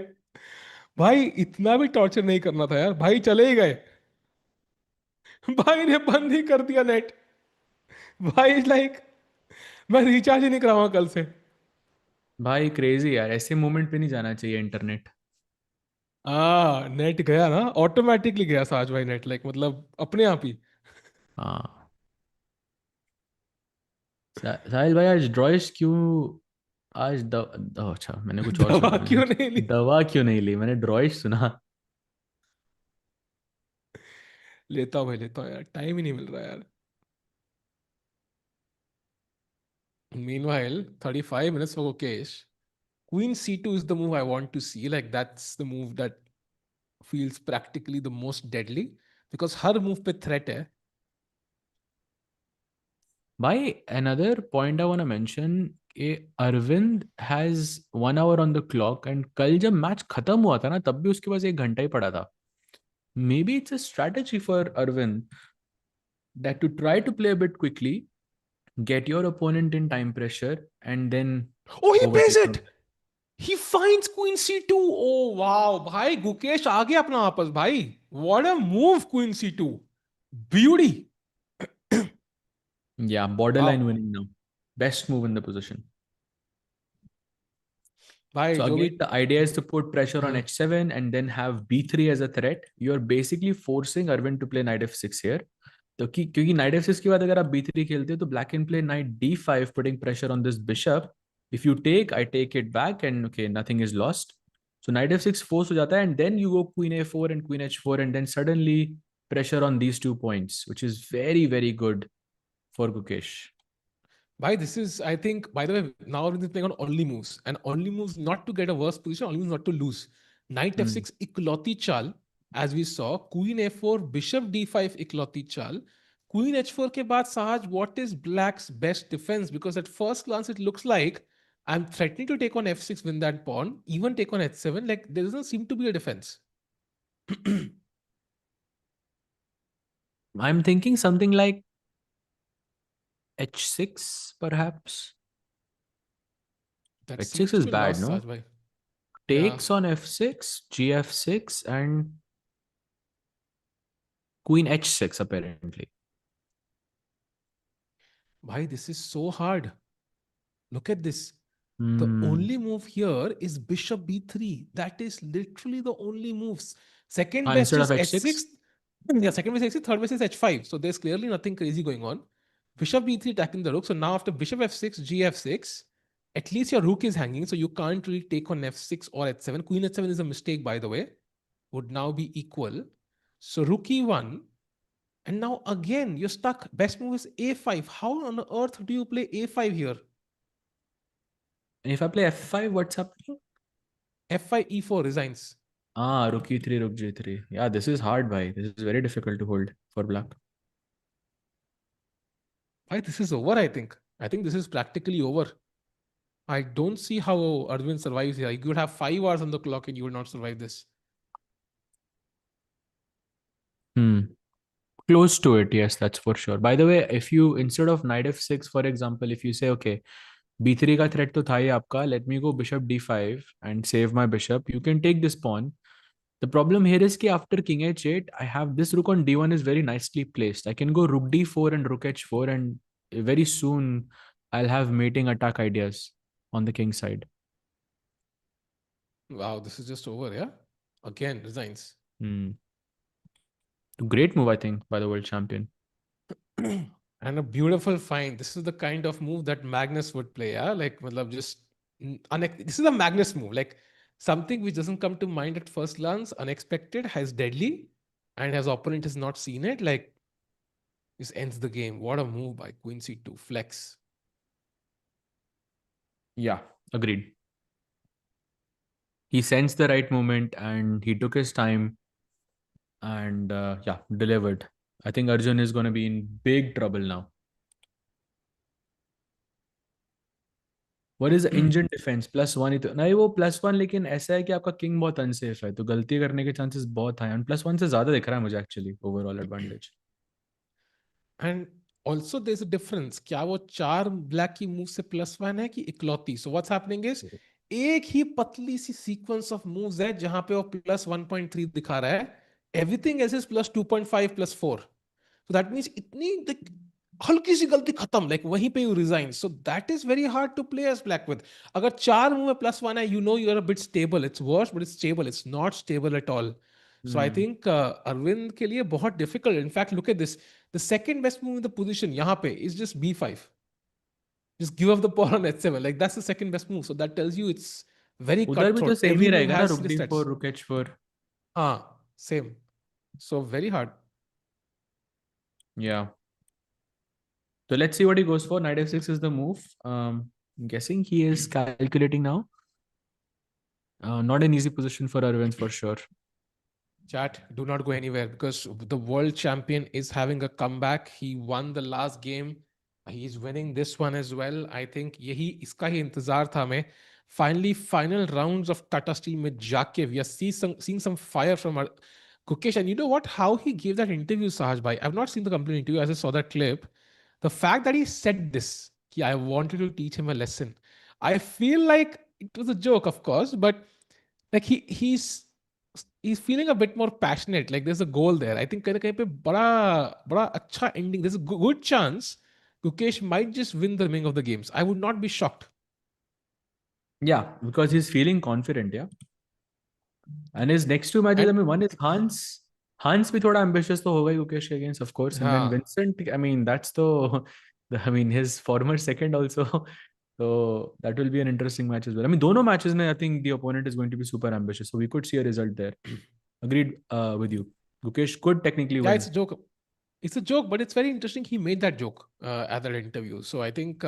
भाई इतना भी टॉर्चर नहीं करना था यार. भाई चले ही गए. भाई ने बंद ही कर दिया नेट. भाई लाइक मैं रिचार्ज ही नहीं कराऊंगा कल से. भाई क्रेजी यार, ऐसे मोमेंट पे नहीं जाना चाहिए इंटरनेट. नेट गया ना, ऑटोमेटिकली गया साज भाई नेट, लाइक मतलब अपने आप ही. हाँ. साहिल भाई आज ड्रॉइश क्यों? आज अच्छा, मैंने कुछ और दवा सुना. मैंने क्यों नहीं ली? दवा क्यों नहीं ली? मैंने ड्रॉइश सुना. लेता हूँ भाई, लेता हूँ यार, टाइम ही नहीं मिल रहा यार. Meanwhile, 35 minutes for Gukesh. Queen c2 is the move I want to see. Like that's the move that feels practically the most deadly because her move पे threat है. भाई another point I want to mention, Arvind has 1 hour on the clock, and कल जब match खत्म हुआ था ना, तब भी उसके पास 1 घंटा ही पड़ा था. Maybe it's a strategy for Arvind that to try to play a bit quickly, get your opponent in time pressure, and then Oh, he plays overtake it. him. He finds queen c2. Oh wow, भाई गुकेश आ गया अपना वापस भाई. What a move, queen c2. Beauty. Yeah, borderline Wow. winning now. Best move in the position. भाई So जो भी again, the idea is to put pressure on h7 and then have b3 as a threat. You're basically forcing Arvind to play knight f6 here. तो क्योंकि knight f6 के बाद अगर आप b3 खेलते हो तो black can play knight d5, putting pressure on this bishop. If you take, I take it back, and okay, nothing is lost. So knight f6 force हो जाता है, and then you go queen a4 and queen h4, and then suddenly pressure on these 2 points, which is very, very good for Gukesh. Bhai, this is, I think, by the way, now Arvind is playing on only moves. And only moves not to get a worse position, only moves not to lose. Knight f6, ikloti chal, as we saw. Queen a4, bishop d5, ikloti chal. Queen h4 ke baad, Sahaj, what is black's best defense? Because at first glance, it looks like I'm threatening to take on f6, win that pawn, even take on h7. Like, there doesn't seem to be a defense. I'm thinking something like h6, perhaps. That seems h6 to is be bad, lost, no? Sajbhai. Yeah. Takes on f6, gf6, and queen h6, apparently. Bhai, this is so hard. Look at this. The Hmm. only move here is bishop b3. That is literally the only moves. Second best Instead of is h6? h6. Yeah, second best is h6, third best is h5. So there's clearly nothing crazy going on. Bishop b3 attacking the rook. So now after bishop f6, gf6, at least your rook is hanging. So you can't really take on f6 or h7. Queen h7 is a mistake, by the way. Would now be equal. So rook e1. And now again, you're stuck. Best move is a5. How on earth do you play a5 here? And if I play f5, what's happening? f5, e4 resigns. Rook e3, rook g3. Yeah, this is hard, bhai. This is very difficult to hold for black. Why this is over, I think. I think this is practically over. I don't see how Arjun survives here. You could have 5 hours on the clock and you will not survive this. Hmm. Close to it, yes, that's for sure. By the way, if you, instead of knight f6, for example, if you say, okay, b3 का threat तो था ही आपका, let me go bishop d5 and save my bishop, you can take this pawn. The problem here is कि after king h8, I have this rook on d1 is very nicely placed. I can go rook d4 and rook h4, and very soon I'll have mating attack ideas on the king side. Wow, this is just over, yeah? Again, resigns. Hmm. Great move, I think, by the world champion. And a beautiful find. This is the kind of move that Magnus would play, yeah? Like, matlab, just this is a Magnus move. Like, something which doesn't come to mind at first glance, unexpected, has deadly, and his opponent has not seen it. Like, this ends the game. What a move by Queen C2. Flex. Yeah, agreed. He sensed the right moment and he took his time and yeah, delivered. I think Arjun is going to be in big trouble now. What is engine defence +1 ही तो नहीं, वो +1, लेकिन ऐसा है कि आपका king बहुत unsafe है तो गलती करने के चांसेस बहुत हाई, और +1 से ज्यादा दिख रहा है मुझे actually overall advantage. And also there is a difference. क्या वो चार ब्लैक की मूव से +1 है कि इकलौती? सो व्हाट्स हैपनिंग इज एक ही पतली सी सीक्वेंस ऑफ मूव्स है जहां पे वो +1.3 दिखा रहा है. Everything else is +2.5 +4. So that means इतनी like, हल्की सी गलती खत्म, लाइक वहीं पे you resign. So that is very hard to play as black with. अगर चार मूव में +1 है, you know you are a bit stable. It's worse but it's stable. It's not stable at all. So I think Arvind के लिए बहुत difficult. In fact, look at this. The second best move in the position यहाँ पे is just b5. Just give up the pawn on h7. Like that's the second best move. So that tells you it's very उधर भी तो cutthroat. Same Every ही move रहेगा ना, has रुक list d4 stats. रुक h4. Same. So very hard. Yeah, so let's see what he goes for. Knight f6 is the move. I'm guessing he is calculating now. Not an easy position for Arvind for sure. Chat, do not go anywhere because the world champion is having a comeback. He won the last game. He's winning this one as well. I think यही इसका ही इंतजार था हमें. Finally, final rounds of Tata Steel में जाके we are seeing some fire from our Gukesh. And you know what? How he gave that interview, Sahaj bhai. I've not seen the complete interview. I just saw that clip. The fact that he said this, कि I wanted to teach him a lesson. I feel like it was a joke, of course, but like he's feeling a bit more passionate. Like there's a goal there. I think कहीं ना कहीं पे बड़ा अच्छा ending. There's a good chance Gukesh might just win the remaining of the games. I would not be shocked. Yeah, because he's feeling confident. Yeah. And his next two matches, I And mean, one is Hans. Hans भी थोड़ा ambitious तो होगा ही Gukesh के against, of course. And then हाँ, Vincent, I mean, that's I mean, his former second also. So that will be an interesting match as well. I mean, दोनों matches में, I think the opponent is going to be super ambitious. So we could see a result there. Agreed with you. Gukesh could technically yeah, it's win. a joke. It's a joke, but it's very interesting. He made that joke at that interview. So I think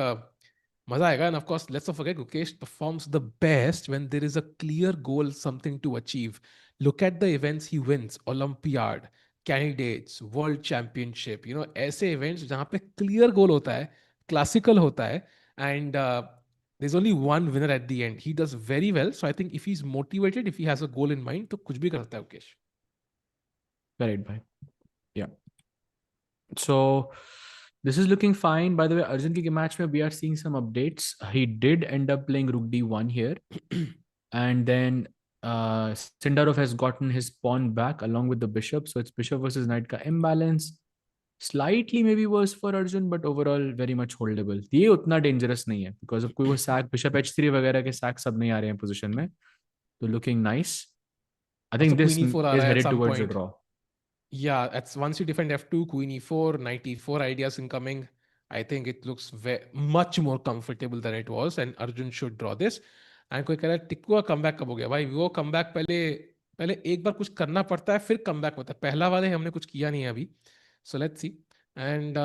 मजा आएगा. And of course, let's not forget, Gukesh performs the best when there is a clear goal, something to achieve. Look at the events he wins: Olympiad, candidates, World Championship. ऐसे events जहाँ पे clear goal होता है, classical होता है, and There's only one winner at the end. He does very well. So I think if he's motivated, if he has a goal in mind, तो कुछ भी कर सकता है Gukesh. Correct, bhai. Yeah. So this is looking fine. By the way, Arjun ki match mein we are seeing some updates. He did end up playing Rook D1 here. And then Sindarov has gotten his pawn back along with the bishop. So it's bishop versus knight ka imbalance. Slightly maybe worse for Arjun, but overall very much holdable. ये उतना dangerous नहीं है because of कोई वो sack bishop h3 वगैरह के sack सब नहीं आ रहे हैं position में. So looking nice. I Also think this Queen E4 uh is रहा है at headed some towards a point. draw. Yeah, that's once you defend F2, Queen E4, Knight E4 ideas incoming. I think it looks much more comfortable than it was, and Arjun should draw this. And कोई कह रहा है टिक्कू का comeback कब हो गया भाई? वो कमबैक पहले पहले एक बार कुछ करना पड़ता है, फिर कमबैक होता है. पहला वाले हमने कुछ किया नहीं है अभी. So let's see. And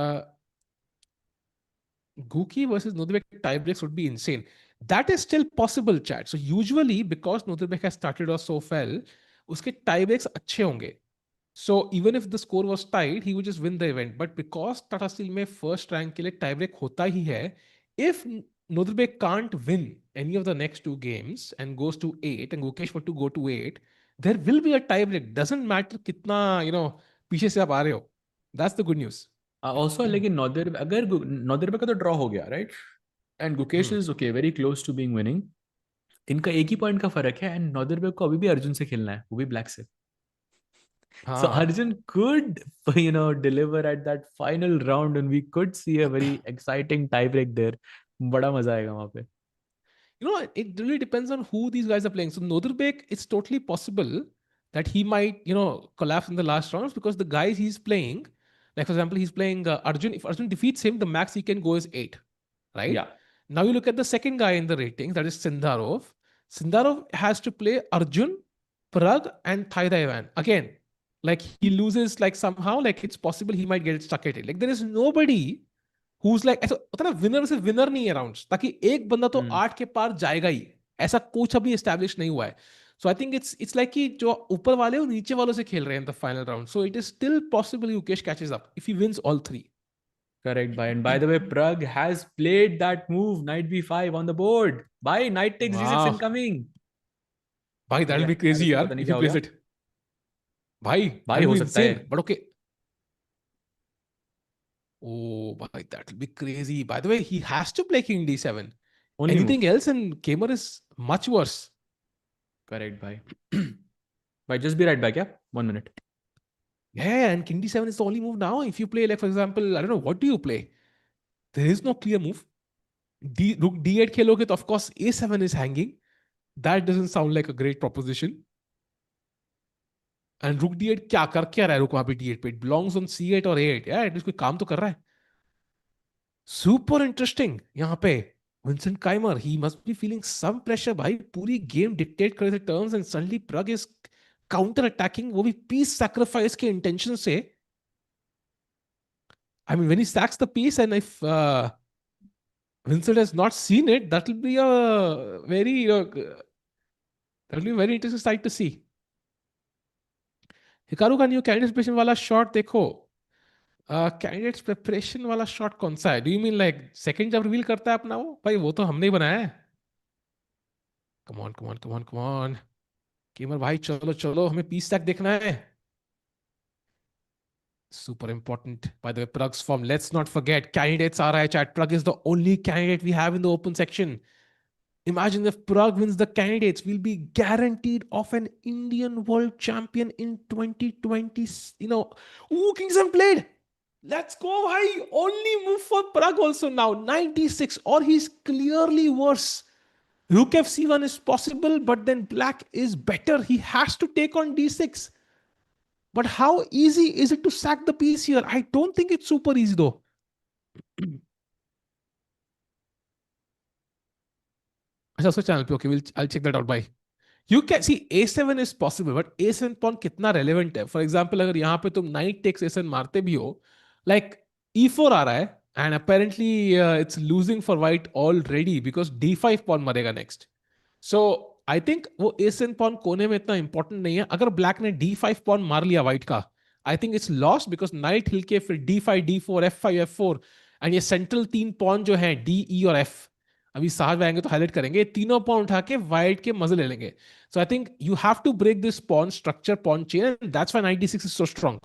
Guki versus Nodirbek tiebreaks would be insane. That is still possible, chat. So usually because Nodirbek has started off so well, उसके tiebreaks अच्छे होंगे. So even if the score was tied, he would just win the event. But because Tata Steel में first rank के लिए tiebreak होता ही है, if Nodirbek can't win any of the next two games and goes to 8 and Gukesh were to go to 8, there will be a tiebreak. Doesn't matter कितना पीछे से आप आ रहे हो. That's the good news. Also, लेकिन नॉदिर्बे का तो draw हो गया, right? And Gukesh is okay, very close to being winning. इनका एक ही पॉइंट का फर्क है एंड नॉदिर्बे को अभी भी अर्जुन से खेलना है, वो भी ब्लैक से. So Arjun could, deliver at that final round, and we could see a very exciting tiebreak there. बड़ा मजा आएगा वहां पे. It really depends on who these guys are playing. So Nodirbek, it's totally possible that he might, collapse in the last rounds because the guys he's playing, like for example, he's playing Arjun. If Arjun defeats him, the max he can go is 8, right? Yeah. Now you look at the second guy in the ratings, that is Sindarov. Sindarov has to play Arjun, Pragg, and Thai Dai Van. Again, like he loses, like somehow, like it's possible he might get stuck at it. Like there is nobody who's like ऐसा होता है ना, winner से winner नहीं है rounds, ताकि एक बंदा तो 8 के पार जाएगा ही, ऐसा कुछ अभी एस्टैब्लिश नहीं हुआ है. सो आई थिंक इट्स लाइक कि जो ऊपर वाले और नीचे वालों से खेल रहे हैं in the final round. So it is still possible Gukesh catches up if he wins all 3. Correct, bhai. And by the way, Pragg has played that move, knight b5 on the board. Bhai, knight takes d6 incoming. भाई that will be crazy यार if he plays it. भाई हो सकता है. But okay. Oh, bhai, that will be crazy. By the way, he has to play king d7. Only Anything move. else and Keymer is much worse. Correct, bhai. Bhai, just be right back, yeah? 1 minute. Yeah, and king d7 is the only move now. If you play, like for example, I don't know, what do you play? There is no clear move. Rook d8 खेलोगे तो of course a7 is hanging. That doesn't sound like a great proposition. And rook d8 क्या रहा है rook वहां पे d8 पे? It belongs on c8 or a8. Yeah, it is कोई काम तो कर रहा है. Super interesting यहाँ पे. Vincent Keymer, he must be feeling some pressure भाई. पूरी game dictate कर रहे थे turns and suddenly Pragg is counter attacking, वो भी peace sacrifice के intention से. I mean, when he sacks the piece and if Vincent has not seen it, that will be a very interesting sight to see. Hikaru का new candidates preparation वाला shot देखो. Candidates preparation वाला shot कौन सा है? Do you mean like second जब reveal करता है अपना वो? भाई वो तो हमने ही बनाया है. Come on. Keymer भाई चलो हमें piece stack देखना है. Super important. By the way, Pragg's form. Let's not forget, candidates are right, chat. Pragg is the only candidate we have in the open section. Imagine if Pragg wins the candidates, we'll be guaranteed of an Indian world champion in 2020. Ooh, Kingston played. Let's go, bhai. Only move for Pragg also now. 96, or he's clearly worse. Rook f1 is possible, but then black is better. He has to take on d6. But how easy is it to sack the piece here? I don't think it's super easy though. Also channel pe, okay, I'll check that out. Bye. You can see a7 is possible, but a7 pawn कितना relevant है? For example, अगर यहाँ पे तुम knight takes a7 मारते भी हो, like e4 आ रहा है, and apparently it's losing for white already because d5 pawn मरेगा next. So I think वो a7 pawn कोने में इतना important नहीं है. अगर black ने d5 pawn मार लिया white का, I think it's lost because knight हिल के फिर d5, d4, f5, f4, and ये central 3 pawn जो है d, e और f, अभी साहब आएंगे तो हाईलाइट करेंगे, तीनों पॉन उठा के वाइट के मजे ले लेंगे. So I think you have to break this pawn structure, pawn chain, and that's why knight d6 is so strong.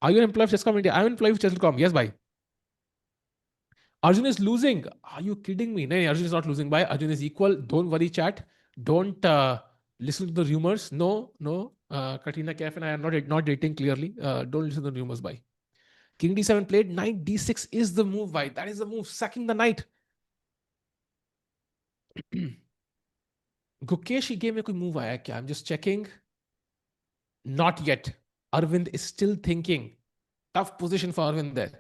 Are you an employee of Chesscom India? I'm an employee of Chesscom. Yes, bhai. Arjun is losing. Are you kidding me? No, Arjun is not losing. Bhai, Arjun is equal. Don't worry, chat. Don't listen to the rumors. No, no. Katrina Kaif and I are not dating clearly. Don't listen to the rumors, bhai. King d7 played. Knight d6 is the move, bhai. That is the move. Sacking the knight. Gukesh की game में कोई move आया क्या? I'm just checking. Not yet. Arvind is still thinking. Tough position for Arvind there.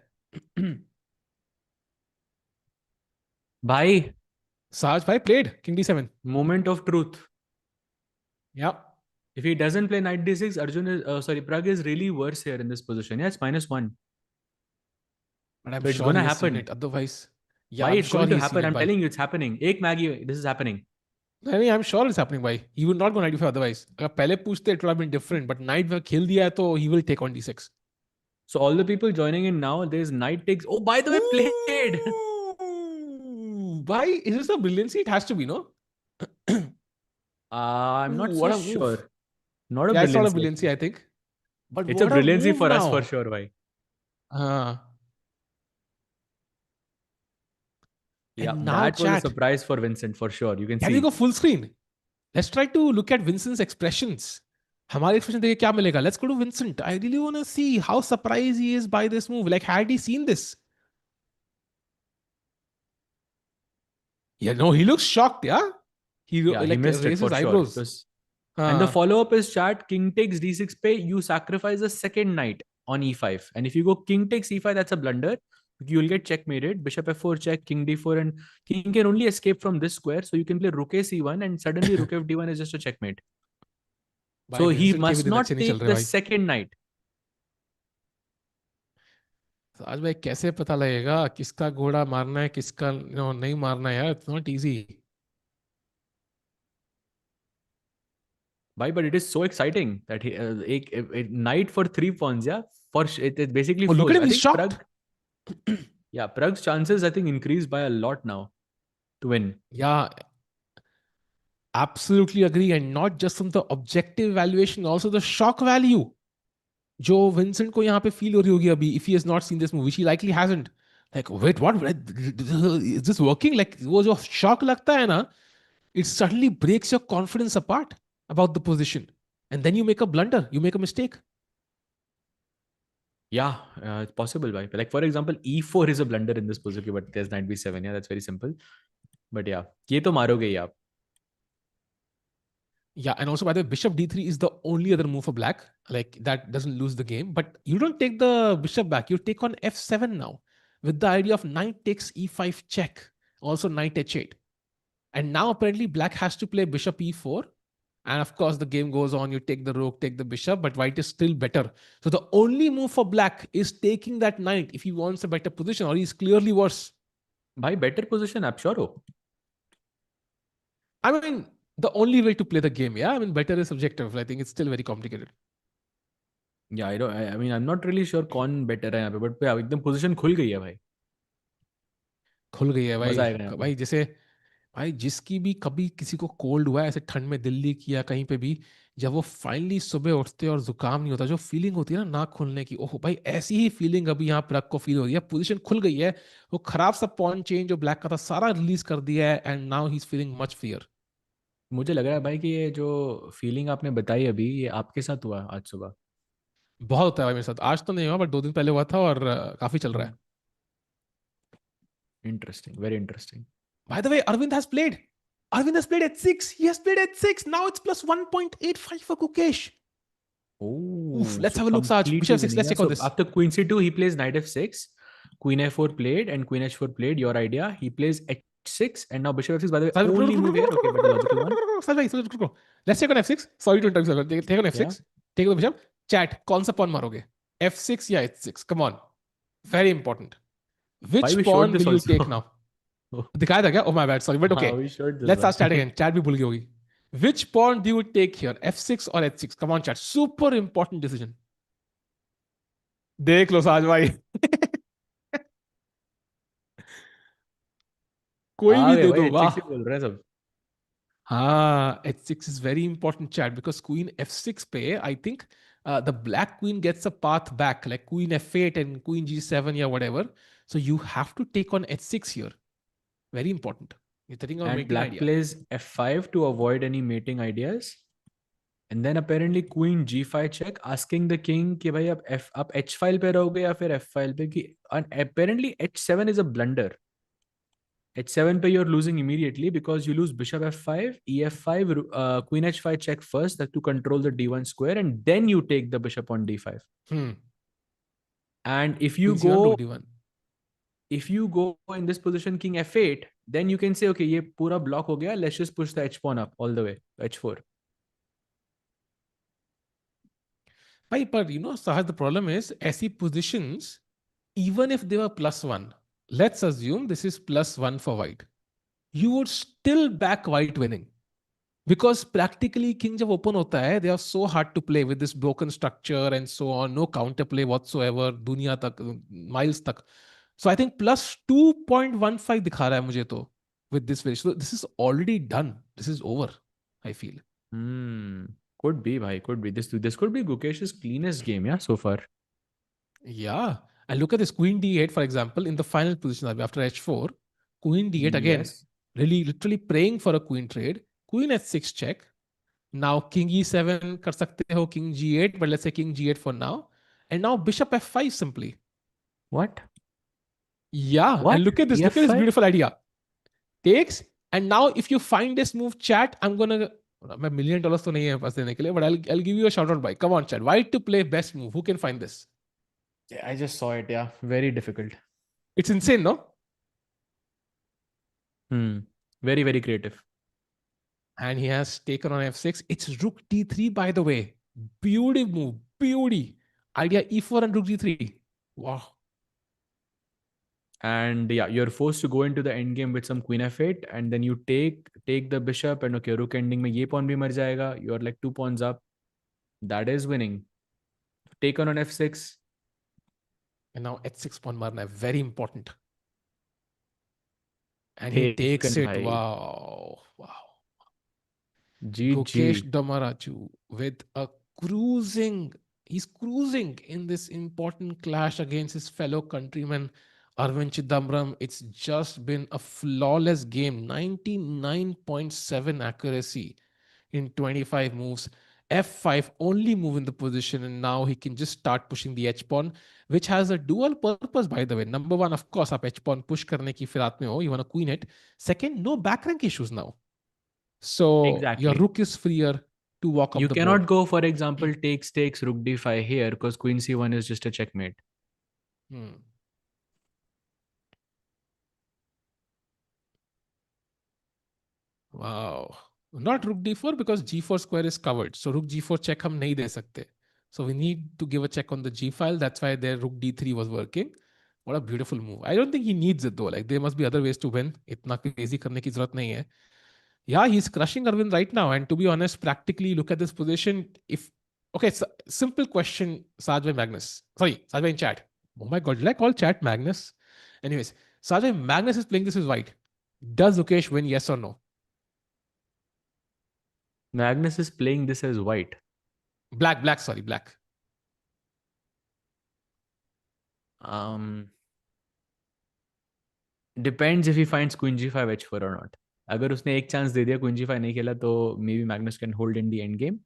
भाई, Saj bhai played King d7. moment of truth. Yeah. If he doesn't play knight d6, Arjun is Pragg is really worse here in this position. Yeah, it's -1. But I'm So it's sure gonna he has seen happen. it. Otherwise, yeah, Why I'm it's sure going to he's seen happen? it, I'm bhai. telling you, it's happening. Ek Maggie, this is happening. I mean, I'm sure it's happening, bhai. He would not go knight d5 otherwise. अगर पहले पूछते, it would have been different. But knight में खेल दिया है तो he will take on d6. So all the people joining in now, there's knight takes. Oh, by the way, played. Ooh, bhai, is this a brilliancy? It has to be, no? I'm not Ooh, so what a move. sure. Not a Yeah, it's not a brilliancy, brilliancy, actually. I think. But It's a what a brilliancy move for us for now. sure, bhai. Uh, Yeah, and now that was a chat. surprise for Vincent for sure. You can Can we see. go full screen? Let's try to look at Vincent's expressions. हमारे expression देखिए क्या मिलेगा. Let's go to Vincent. I really want to see how surprised he is by this move. Like, had he seen this? Yeah, no, he looks shocked, yeah? He Yeah, he like missed it raised for his sure. eyebrows. Because and the follow-up is chat, king takes d6 pay, you sacrifice a second knight on e5. And if you go king takes e5, that's a blunder. You'll get checkmated. Bishop f4 check, king d4, and king can only escape from this square. So you can play rook a c1, and suddenly rook f d1 is just a checkmate. भाई So he Vincent के भी must दिन अच्छे not नहीं चल take रहे the भाई. second knight. तो आज भाई कैसे पता लगेगा किसका घोड़ा मारना है, किसका नहीं मारना है यार. It's not easy. Why? But it is so exciting that a knight for 3 pawns, yeah, it basically Oh, look at full. him, I he's think shocked. Pragg's chances I think increased by a lot now to win. Yeah, absolutely agree. And not just from the objective valuation, also the shock value. जो Vincent को यहाँ पे feel हो रही होगी अभी, if he has not seen this movie, she likely hasn't. Like, wait, what? Is this working? Like, वो जो shock लगता है ना, it suddenly breaks your confidence apart about the position. And then you make a blunder, you make a mistake. Yeah, it's possible. Why? Like for example, e4 is a blunder in this position, but there's knight b7. Yeah, that's very simple. But yeah, ये तो मारोगे ही आप. Yeah, and also by the way, bishop d3 is the only other move for black. Like, that doesn't lose the game. But you don't take the bishop back. You take on f7 now with the idea of knight takes e5 check. Also knight h8. And now apparently black has to play bishop e4. And of course, the game goes on. You take the rook, take the bishop, but white is still better. So the only move for black is taking that knight if he wants a better position, or he's clearly worse. By better position, आप sure हो? I mean, the only way to play the game, yeah? I mean, better is subjective. I think it's still very complicated. Yeah, I mean, I'm not really sure कौन better है यहाँ पे, but yeah, एकदम position खुल गई है भाई. खुल गई है मजा भाई. आएगा यहाँ पे. भाई जैसे भाई जिसकी भी कभी किसी को कोल्ड हुआ है ऐसे ठंड में, दिल्ली की या कहीं पे भी, जब वो फाइनली सुबह उठते और जुकाम नहीं होता, जो फीलिंग होती है ना नाक खुलने की, ओह भाई ऐसी ही फीलिंग अभी यहाँ प्रग को फील हो रही है. पोजीशन खुल गई है. वो खराब सा पॉइंट चेंज जो ब्लैक का था सारा रिलीज कर दिया है, and now he is feeling much fear. मुझे लग रहा है भाई कि ये जो फीलिंग आपने बताई अभी, ये आपके साथ हुआ आज सुबह. बहुत होता है भाई मेरे साथ. आज तो नहीं हुआ बट 2 दिन पहले हुआ था, और काफी चल रहा है. Interesting, very interesting. By the way, Arvind has played h6. He has played h6. Now it's plus 1.85 for Gukesh. Oof, Oh, let's so have a look, Saj. completely Bishop 6, winning. let's Yeah. check on So this. after queen c2, he plays knight f6, queen f4 played, and queen h4 played. Your idea. He plays h6, and now bishop f6. By the way, Saj, only move here. Okay, but the logical one. Saj, bhai, let's check on f6. Sorry to interrupt. Saj. Take on Yeah. f6. Take the bishop. Chat. कौन सा pawn मारोगे? f6 या h6? Come on. Very important. Why Which we showed pawn this will you take also? now? दिखाया था क्या? Oh my bad. Sorry, but okay. We showed this. Let's Why? start chat again. Chat भी भूल गई होगी. Which pawn do you take here? f6 or h6? Come on, chat. Super important decision. देख लो साज भाई. कोई आ भी गए दे भाई, दो, H6 वाह. ही बोल रहे हैं सब. Ah, h6 is very important, chat, because queen f6 पे, I think the black queen gets a path back, like queen f8 and queen g7, yeah, whatever. So you have to take on h6 here. Very important. You're taking on And mating black idea. plays F5 to avoid any mating ideas. And then apparently queen G5 check, asking the king कि भाई आप H file पे रहोगे या फिर F file पे, कि and apparently H7 is a blunder. H7 पे you're losing immediately because you lose bishop F5, EF5, queen H5 check first, that to control the D1 square, and then you take the bishop on D5. Hmm. And Queen c1, rook d1. if you go in this position king F8, then you can say okay, ये पूरा block हो गया, let's just push the H pawn up all the way to H4. But Sahaj, the problem is, ऐसी positions, even if they were +1, let's assume this is +1 for white, you would still back white winning. Because practically king जब open होता है, they are so hard to play with this broken structure and so on, no counterplay whatsoever, दुनिया तक, miles तक. So I think +2.15 दिखा रहा है मुझे तो with this finish. So this is already done. This is over, I feel. Could be, bhai, could be. This could be Gukesh's cleanest game, yeah, so far. Yeah. And look at this queen d8, for example, in the final position after h4. Queen d8 again. Yes. Really, literally praying for a queen trade. Queen h6 check. Now king e7 कर सकते हो, king g8, but let's say king g8 for now. And now bishop f5 simply. What? Yeah. What? And look at this EF5? beautiful idea. Takes, and now if you find this move, chat, I'm gonna, मैं $1 million तो नहीं है पास देने के लिए, but I'll give you a shout out by. Come on, chat. White to play best move. Who can find this? Yeah, I just saw it. Yeah, very difficult. It's insane, no? Very, very creative. And he has taken on f6. It's rook d3, by the way. Beauty move. Beauty. Idea e4 and rook d3. Wow. And yeah, you're forced to go into the end game with some queen f8, and then you take the bishop, and okay, rook ending में ये pawn भी मर जाएगा. You're like 2 pawns up. That is winning. Taken on f6. And now h6 pawn marna, very important. And he takes Taken, it. bhai. Wow. Wow. Gukesh GG. Dommaraju with a cruising. He's cruising in this important clash against his fellow countryman Aravindh Chithambaram. It's just been a flawless game. 99.7 accuracy in 25 moves. F5 only move in the position, and now he can just start pushing the H pawn, which has a dual purpose, by the way. Number one, of course, आप H pawn push करने की फिराक में हो, you want to queen it. Second, no back rank issues now. So your Exactly. rook is freer to walk up You the board. cannot go, for example, takes rook d5 here because queen c1 is just a checkmate. Hmm. Wow. Not rook d4 because g4 square is covered. So rook g4 check हम नहीं दे सकते. So we need to give a check on the g file. That's why their rook d3 was working. What a beautiful move. I don't think he needs it though. Like there must be other ways to win. इतना crazy करने की जरूरत नहीं है. Yeah, he's crushing Arvind right now. And to be honest, practically look at this position. If okay, it's a simple question, Sajay Magnus. Sorry, Sajay in chat. Oh my god, did I call chat Magnus? Anyways, Sajay Magnus is playing this with white. Does Ukesh win? Yes or no? Magnus is playing this as white. Black, sorry, black. Um, Depends if he finds queen g5 h4 or not. अगर उसने एक chance दे दिया, queen g5 नहीं खेला, तो maybe Magnus can hold in the end game.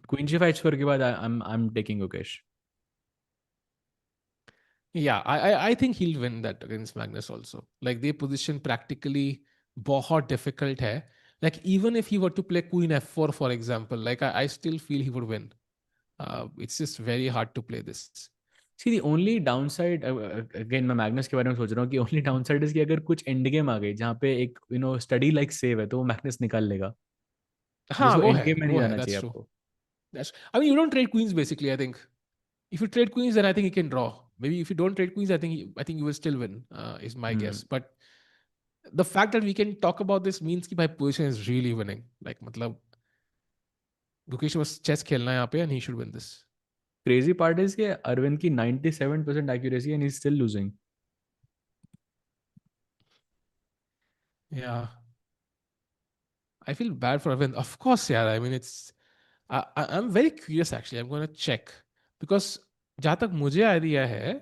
Queen g5 h4 के बाद I'm taking Gukesh. Yeah, I think he'll win that against Magnus also. Like their position practically बहुत difficult है. Like even if he were to play queen f4, for example, like I still feel he would win. It's just very hard to play this. See, the only downside, again मैं Magnus के बारे में सोच रहा हूँ कि only downside is कि अगर कुछ एंड गेम आ गई जहाँ पे एक स्टडी लाइक सेव है, तो वो मैग्नस निकाल लेगा. बस हाँ वो वो एंड है गेम में नहीं वो है जाना that's चाहिए true. आपको. That's I mean you don't trade queens basically. I think if you trade queens, then I think you can draw. Maybe if you don't trade queens, I think you will still win. Is my guess. But the fact that we can talk about this means कि भाई position is really winning. Like मतलब Gukesh was chess खेलना है यहाँ पे and he should win this. Crazy part is कि अरविंद की 97% accuracy and he is still losing. Yeah. I feel bad for Arvind. Of course, yeah. I mean, I'm very curious actually. I'm going to check because जहाँ तक मुझे idea है,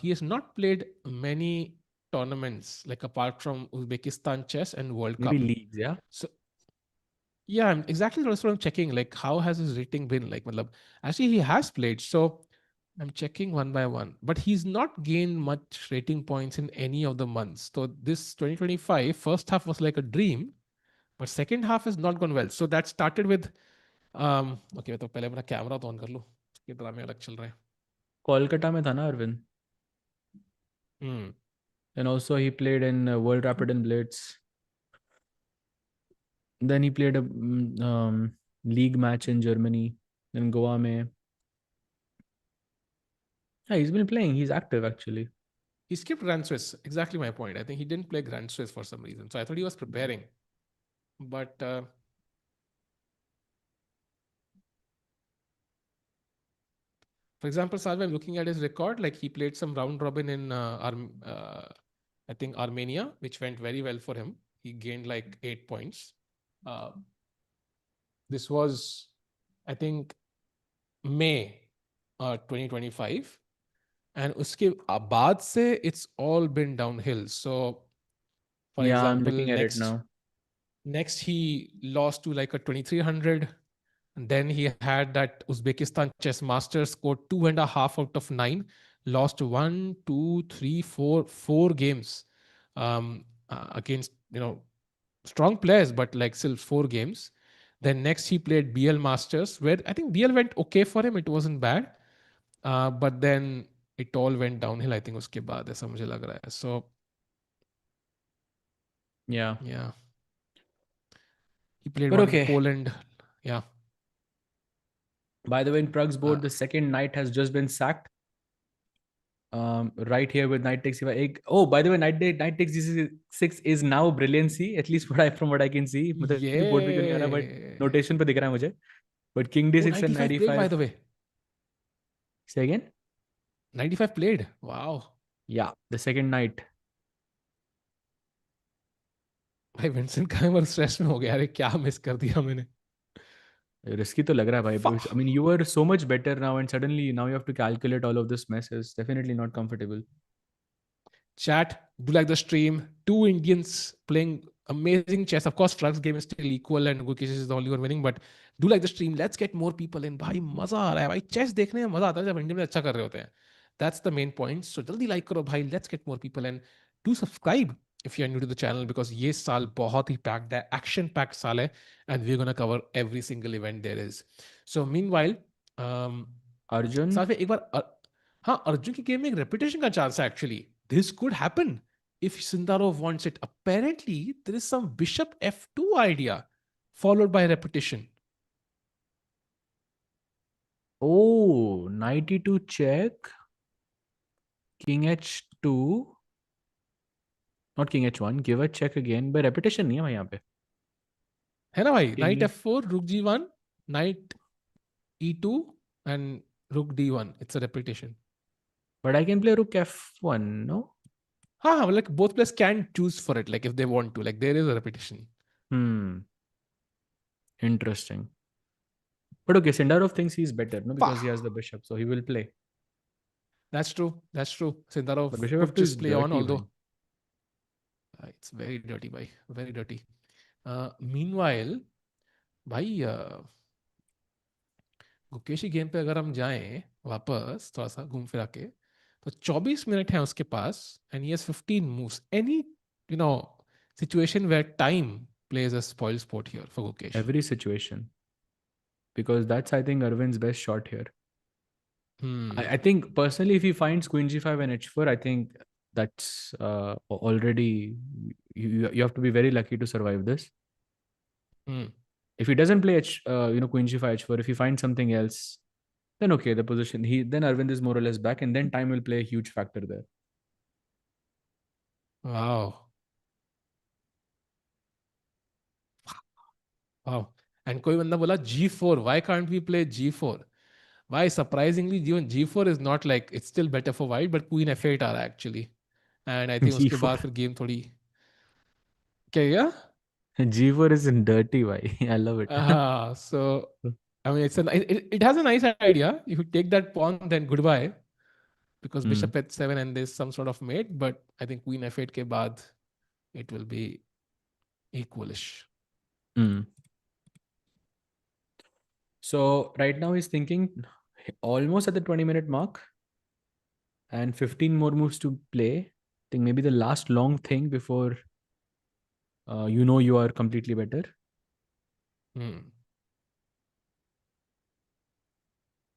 he has not played many tournaments like apart from Uzbekistan Chess and World Maybe Cup. leagues, yeah. So yeah, exactly that's what I'm checking. Like, how has his rating been? Like, matlab, actually, he has played. So I'm checking one by one, but he's not gained much rating points in any of the months. So this 2025 first half was like a dream, but second half has not gone well. So that started with okay, तो पहले मेरा camera तो on कर लो, इसके ड्रामे अलग चल रहे हैं. कोलकाता में था ना Arvind. Hmm. And also he played in World Rapid and Blitz. Then he played a league match in Germany. Then Goa में. Yeah, he's been playing. He's active actually. He skipped Grand Swiss. Exactly my point. I think he didn't play Grand Swiss for some reason. So I thought he was preparing. But for example, Salve, I'm looking at his record. Like he played some round robin in I think Armenia, which went very well for him. He gained like 8 points. Uh, this was, I think, May 2025. And uske बाद से it's all been downhill. So, for Yeah, I'm example, looking at it now. next he lost to like a 2300. And then he had that Uzbekistan Chess Masters, scored 2.5 out of 9, lost one, two, three, four games against strong players, but like still 4 games. Then next he played BL Masters, where I think BL went okay for him. It wasn't bad, but then it all went downhill. I think उसके बाद ऐसा मुझे लग रहा है. So Yeah. yeah, he played But one in okay. Poland. Yeah. By the way, in Prague's Uh, board, the second knight has just been sacked. Right here with knight takes e5. Oh, by the way, knight takes d6 is now brilliancy. At least from what I can see. मतलब अभी board पे क्यों नहीं आ रहा, but yeah. notation पे दिख रहा है मुझे. But king Oh, d6 and knight 95 played, by e5. the way. Say again. 95 played. Wow. Yeah, the second knight. भाई विंसेंट काइमर स्ट्रेस में हो गया. अरे क्या मिस कर दिया मैंने. Risky तो लग रहा है भाई. Fuck. I mean, you were so much better now, and suddenly now you have to calculate all of this mess. Is definitely not comfortable. Chat, do like the stream. Two Indians playing amazing chess. Of course, Pragg's game is still equal and Gukesh is the only one winning, but do like the stream. Let's get more people in. भाई मजा आ रहा है भाई. Chess देखने में मजा आता है जब इंडिया में अच्छा कर रहे होते हैं. That's the main point. So जल्दी like करो भाई. Let's get more people in. Do subscribe if you're new to the channel because ये साल बहुत ही packed है. Action packed साल है and we're gonna cover every single event there is. So meanwhile, Arjun. साथ में एक बार हाँ अर्जुन की गेम में एक रेपुटेशन का चांस है actually. This could happen if Sindarov wants it. Apparently, there is some bishop f2 idea followed by repetition. Oh, knight e2 check. King h2. Not king h1. Give a check again. By repetition नहीं है भाई यहाँ पे. है ना भाई. King Knight f4, rook g1, knight e2 and rook d1. It's a repetition. But I can play rook f1, no? हाँ like both players can choose for it like if they want to. Like there is a repetition. Interesting. But okay, Sindarov thinks he's better, no? Because he has Pah. the bishop, so he will play. That's true. That's true. But Sindarov bishop could f2 is just play on, dirty, bhai. although it's very dirty, bhai. Very dirty. Meanwhile, भाई गुकेश की game पे अगर हम जाएं वापस थोड़ा सा घूम फिरा के तो 24 मिनट है उसके पास and he has 15 moves. Any situation where time plays a spoil sport here for Gukesh. Every situation. Because that's, I think, Erwin's best shot here. I think, personally, if he finds queen g5 and h4, I think that's already... You have to be very lucky to survive this. If he doesn't play queen g5 h4, if he finds something else, then okay, the position then Arvind is more or less back, and then time will play a huge factor there. Wow. And कोई बंदा बोला g4, why can't we play g4? Why? Surprisingly, even g4 is not like, it's still better for white, but queen f8 आ रहा है actually. And I think उसके बाद g4. फिर game थोड़ी क्या? G4 is dirty, why? I love it. So I mean, it has a nice idea. If you take that pawn, then goodbye, because Hmm. bishop h7 and there's some sort of mate. But I think queen f8 ke baad it will be equalish. Hmm. So right now he's thinking almost at the 20-minute mark and 15 more moves to play. I think maybe the last long thing before you are completely better. Hmm.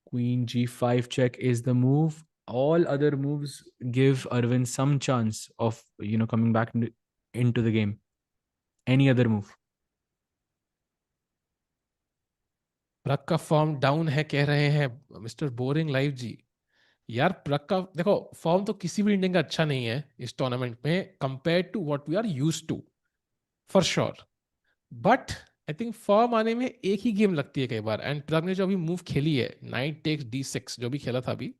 Queen G5 check is the move. All other moves give Arvind some chance of coming back into the game. Any other move? प्रग का form down है कह रहे हैं mister boring live जी. यार प्रग का देखो form तो किसी भी इंडियन का अच्छा नहीं है इस टूर्नामेंट में compare to what we are used to, for sure. But I think form आने में एक ही गेम लगती है कई बार. एंड प्रग ने जो अभी मूव खेली है नाइट टेक्स d6 जो भी खेला था अभी,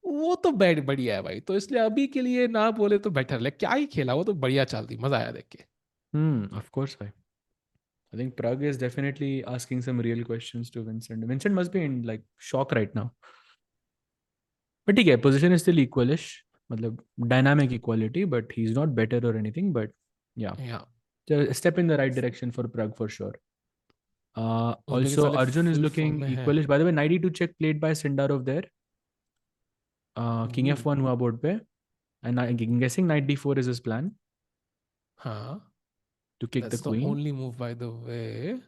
वो तो बैड बढ़िया है भाई. तो इसलिए अभी के लिए ना बोले तो बेटर है. क्या ही खेला, वो तो बढ़िया चल दी, मजा आया देख के. Of course, I think Pragg is definitely asking some real questions to Vincent. Vincent must be in like shock right now. But ठीक है, position is still equalish. मतलब dynamic equality, but he's not better or anything. But yeah, या a step in the right direction for Pragg for sure. Also, Uzbekistan Arjun is full form looking में है. equalish. By the way, knight e2 check played by Sindarov there. King f1 हुआ board पे. And I'm guessing knight d4 is his plan हाँ, to kick the that's the queen. only move by the way.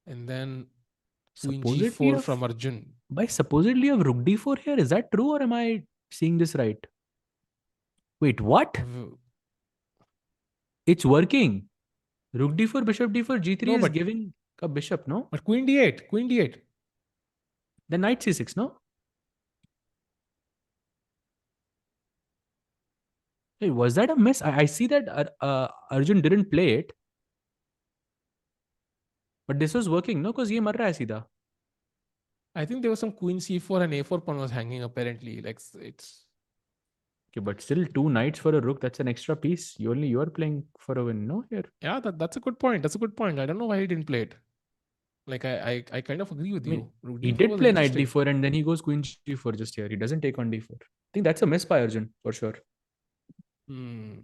And then queen Supposedly g4 of from Arjun. supposedly of rook d4 here. Is that true or am I seeing this right? Wait, what? It's working. Rook d4, bishop d4, g3 No, is but giving a bishop, no? queen d8, queen d8. Then knight c6, no? Hey, was that a miss? I see that Arjun didn't play it. But this was working, no? Because ये मर रहा है सीधा. I think there was some queen c4 and a4 pawn was hanging apparently. Like it's Okay, but still two knights for a rook, that's an extra piece. You are playing for a win, no? Here. yeah, that's a good point. That's a good point. I don't know why he didn't play it. Like I kind of agree with I mean, you. Rook he d4 did was play knight interesting. d4 and then he goes queen g4 just here. He doesn't take on d4. I think that's a miss by Arjun for sure. Hmm.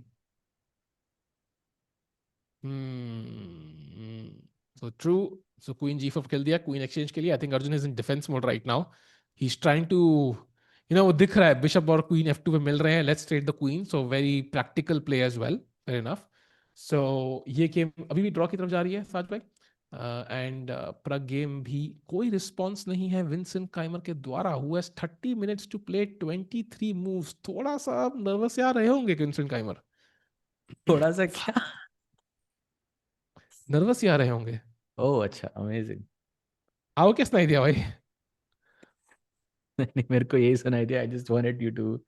Hmm. So true. So queen g4 खेल दिया, queen exchange के लिए. I think Arjun is in defense mode right now. He's trying to, वो दिख रहा है bishop और queen f2 पे मिल रहे हैं. Let's trade the queen. So very practical play as well. Fair enough. So ये गेम अभी भी ड्रॉ की तरफ जा रही है साज भाई. एंड प्रग गेम भी कोई रिस्पॉन्स नहीं है विंसेंट काइमर के द्वारा. Who has 30 minutes to play 23 moves. थोड़ा सा नर्वस यार रहे होंगे विंसेंट काइमर. थोड़ा सा क्या? नर्वस ही आ रहे होंगे. Oh, अच्छा, amazing. आओ क्या सुनाई दिया भाई? नहीं, मेरे को यही सुनाई दिया. I just wanted to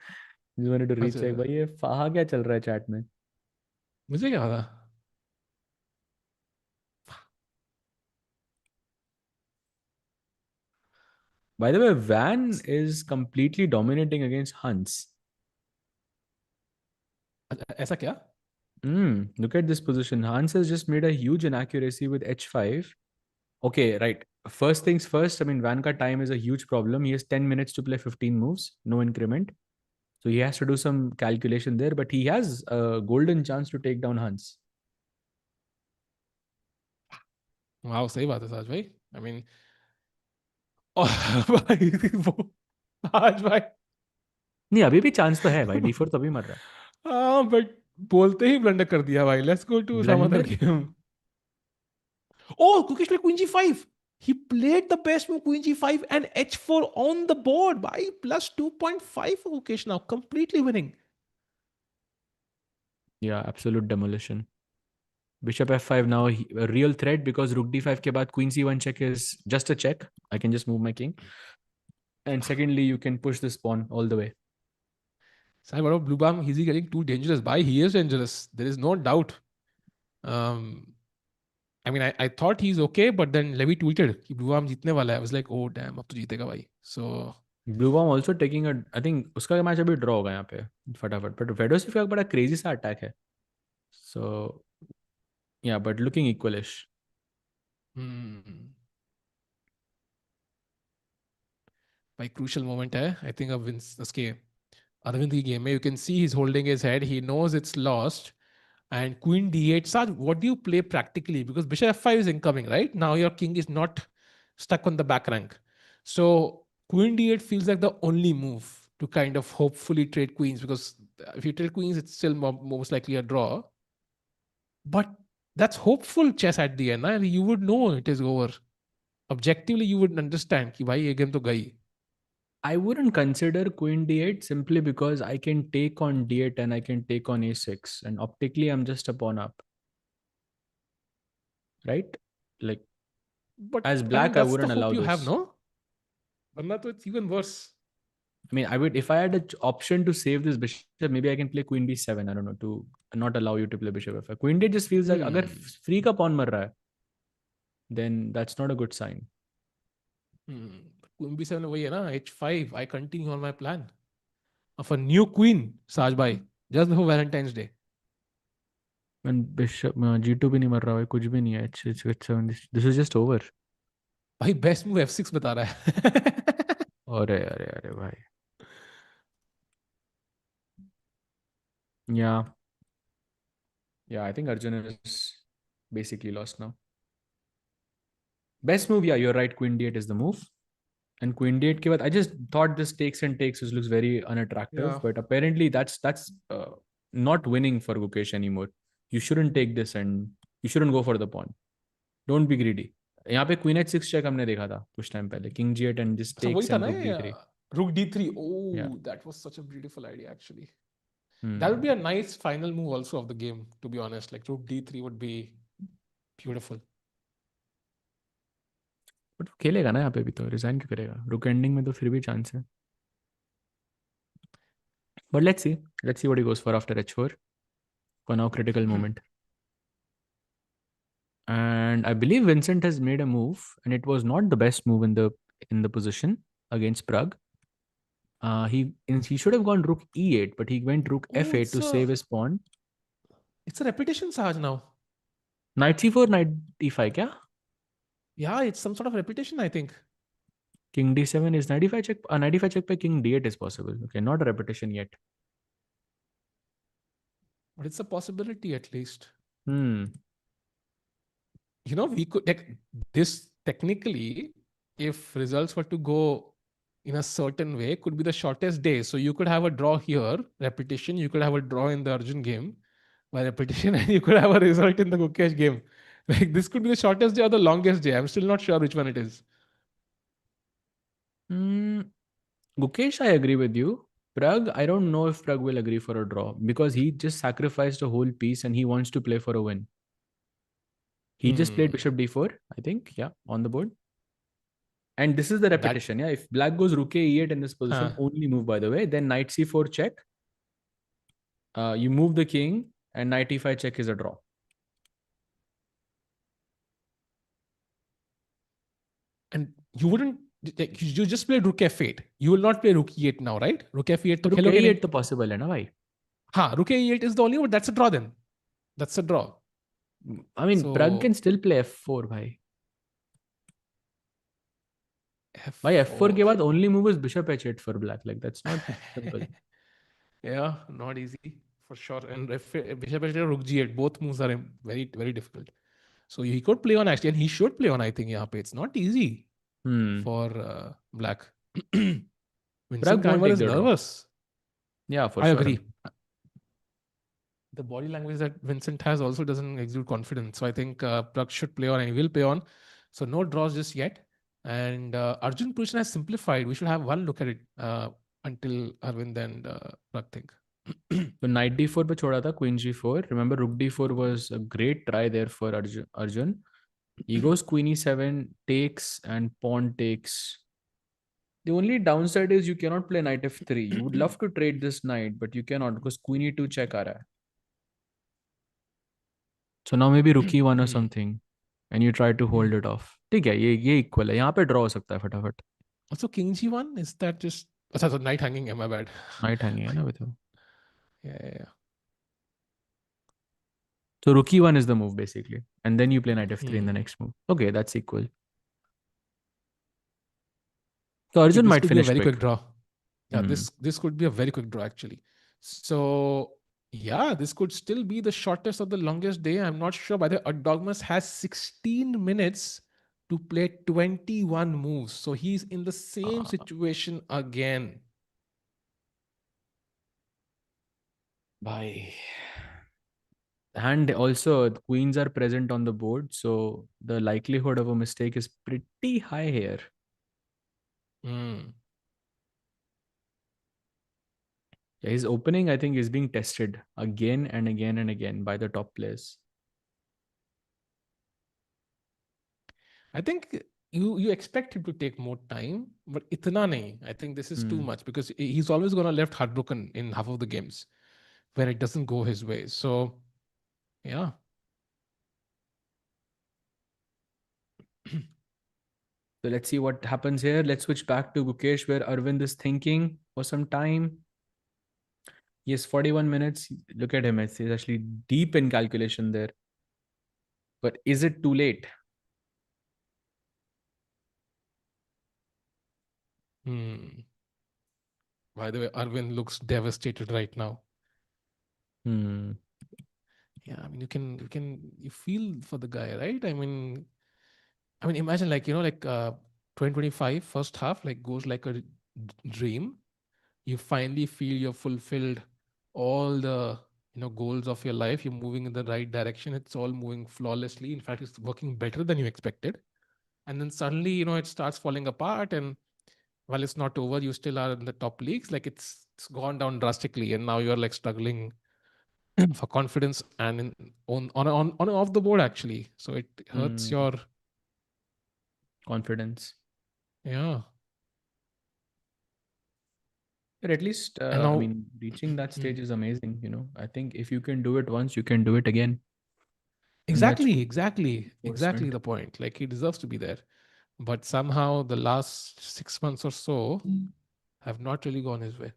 अच्छा, recheck. भाई ये फाहा क्या चल रहा है चैट में? मुझे क्या पता. By the way, Van is completely dominating against Hans. ऐसा क्या? Look at this position. Hans has just made a huge inaccuracy with h5. Okay, right. First things first, I mean, Van ka time is a huge problem. He has 10 minutes to play 15 moves, no increment. So he has to do some calculation there, but he has a golden chance to take down Hans. वाह, सही बात है साज भाई. I mean भाई वो आज भाई. नहीं, अभी भी चांस तो है भाई. d4 तो अभी मर रहा है. हाँ बट बोलते ही ब्लंडर कर दिया भाई. Let's go to some other blunder. Game. Oh, Gukesh played queen g5. He played the best move queen g5 and h4 on the board by plus 2.5 for Gukesh now. Completely winning. Yeah, absolute demolition. Bishop f5 now a real threat because rook d5 के बाद queen c1 check is just a check. I can just move my king. And secondly, you can push this pawn all the way. Sai Baro Bluebaum, is he getting too dangerous? Bhai, he is dangerous. There is no doubt. Um, I mean, I thought he's okay, but then Levy tweeted कि Bluebaum जीतने वाला है. I was like, oh damn, अब तो जीतेगा भाई. So Bluebaum also taking a, I think उसका match अभी ड्रॉ होगा यहाँ पे फटाफट. बट फेडोसिव का बड़ा क्रेजी सा अटैक है. So yeah, but looking equalish. Hmm. भाई crucial moment है. I think of Vince. उसके Aravind की game में you can see he's holding his head. He knows it's lost. And Queen D8. Saj, what do you play practically? Because Bishop F5 is incoming, right? Now your king is not stuck on the back rank. So Queen D8 feels like the only move to kind of hopefully trade queens, because if you trade queens, it's still most likely a draw. But that's hopeful chess at the end. Na? You would know it is over. Objectively, you would understand कि भाई ये game तो गई. I wouldn't consider queen d8 simply because I can take on d8 and I can take on a6, and optically I'm just a pawn up, right? Like But as I mean, black, I that's the wouldn't hope allow you have, this. no? Varna to it's even worse. I mean, I would, if I had an option to save this bishop, maybe I can play queen b7. I don't know, to not allow you to play bishop f5. Queen d8 just feels like agar Hmm. free ka pawn mar raha hai, then that's not a good sign. Queen B7 वही है ना, H5. I continue on my plan of a new queen, Saj bhai, just before Valentine's Day. And bishop g2 भी नहीं मर रहा है, कुछ भी नहीं है. H7. This is just over. भाई बेस्ट मूव F6 बता रहा है. अरे अरे अरे भाई. Yeah, yeah. I think Arjun is basically lost now. Best move, yeah, you're right. Queen d8 is the move. And queen d8 ke baad, I just thought this takes and takes, which looks very unattractive. Yeah. But apparently that's not winning for Gukesh anymore. You shouldn't take this and you shouldn't go for the pawn. Don't be greedy. यहाँ पे queen h6 check हमने देखा था कुछ time पहले. King g8 and just So वही takes था and ना rook ये, d3. rook D3. Yeah. Oh, that was such a beautiful idea actually. That would Hmm. be a nice final move also of the game, to be honest. Like rook D3 would be beautiful. But वो खेलेगा ना यहाँ पे भी, तो resign क्यों करेगा? रुक एंडिंग में तो फिर भी चांस है. But let's see. Let's see what he goes for after h4. For now, critical moment. And I believe Vincent has made a move, and it was not the best move in the position against Pragg. He should have gone rook e8, but he went rook Oh, f8 to save his pawn. it's a repetition, Saj, now. Knight c4, knight d5, kya? Yeah, it's some sort of repetition, I think. King d7 is knight d5 check. Knight d5 check by king d8 is possible. Okay, not a repetition yet. But it's a possibility at least. Hmm. You know, we could, like, this technically, if results were to go in a certain way, could be the shortest day. So you could have a draw here, repetition. You could have a draw in the Arjun game by repetition, and you could have a result in the Gukesh game. Like, this could be the shortest day or the longest day. I'm still not sure which one it is. Hmm. Gukesh, I agree with you. Pragg, I don't know if Pragg will agree for a draw because he just sacrificed a whole piece and he wants to play for a win. He just played Hmm. bishop d4, I think. Yeah, on the board. And this is the That, repetition. Yeah, if black goes rook a8 in this position, huh. only move, by the way, then knight c4 check. You move the king, and knight e5 check is a draw. And you wouldn't, like, you just played rook f8. You will not play rook e8 now, right? Rook f8 to Rook खेलोगे नहीं. a8 तो possible है ना भाई. हाँ, rook a8 is the only one. That's a draw then. That's a draw. I mean, Pragg can So still play f4 भाई. भाई f4 के f4. बाद only move is bishop h8 for black. Like that's not simple. Yeah, not easy for sure. And if bishop h8 rook g8, both moves are very very difficult. So he could play on actually, and he should play on. I think यहाँ पे it's not easy Hmm. for black. Pragg Vincent won't Keymer take is the draw. nervous. Yeah, for I sure. agree. The body language that Vincent has also doesn't exude confidence. So I think Pragg should play on, and he will play on. So no draws just yet. And Arjun position has simplified. We should have one look at it until Arvind and Pragg think. So knight d4 पे छोड़ा था, queen g4. Remember, rook d4 was a great try there for Arjun. He goes queen e7, takes, and pawn takes. The only downside is you cannot play knight f3. You would love to trade this knight, but you cannot because queen e2 check aa raha hai. So now maybe rook e1 or something, and you try to hold it off. ठीक है, ये equal है. यहाँ पे draw हो सकता है फटाफट. Also, King G1, is that just. Oh, sorry, knight hanging, my bad. Knight hanging है ना with him. Yeah, yeah, yeah. So rook e1 is the move basically. And then you play knight f3 in the Hmm. next move. Okay, that's equal. So Okay, Arjun this might could be a finish very quick. quick draw. Yeah, Hmm. this could be a very quick draw actually. So yeah, this could still be the shortest or the longest day. I'm not sure. By the way, Erdogmus has 16 minutes to play 21 moves. So he's in the same Uh, situation again. Bye. And also, the queens are present on the board, so the likelihood of a mistake is pretty high here. Hmm. Yeah, his opening, I think, is being tested again and again and again by the top players. I think you expect him to take more time, but itna nahi. I think this is too Hmm. much because he's always gonna left heartbroken in half of the games when it doesn't go his way. So yeah. So let's see what happens here. Let's switch back to Gukesh, where Arvind is thinking for some time. He has 41 minutes. Look at him. He's actually deep in calculation there. But is it too late? Hmm. By the way, Arvind looks devastated right now. Hmm. Yeah, I mean, you feel for the guy, right? I mean, imagine like 2025 first half like goes like a dream. You finally feel you're fulfilled all the goals of your life. You're moving in the right direction. It's all moving flawlessly. In fact, it's working better than you expected. And then suddenly, it starts falling apart. And while it's not over, you still are in the top leagues. Like it's gone down drastically, and now you're like struggling for confidence and on and off the board actually. So it hurts Hmm. your Confidence. yeah. But at least, And I now mean, reaching that Hmm. stage is amazing. I think if you can do it once, you can do it again. And that's exactly enforcement. the point. Like he deserves to be there, but somehow the last 6 months or so have not really gone his way.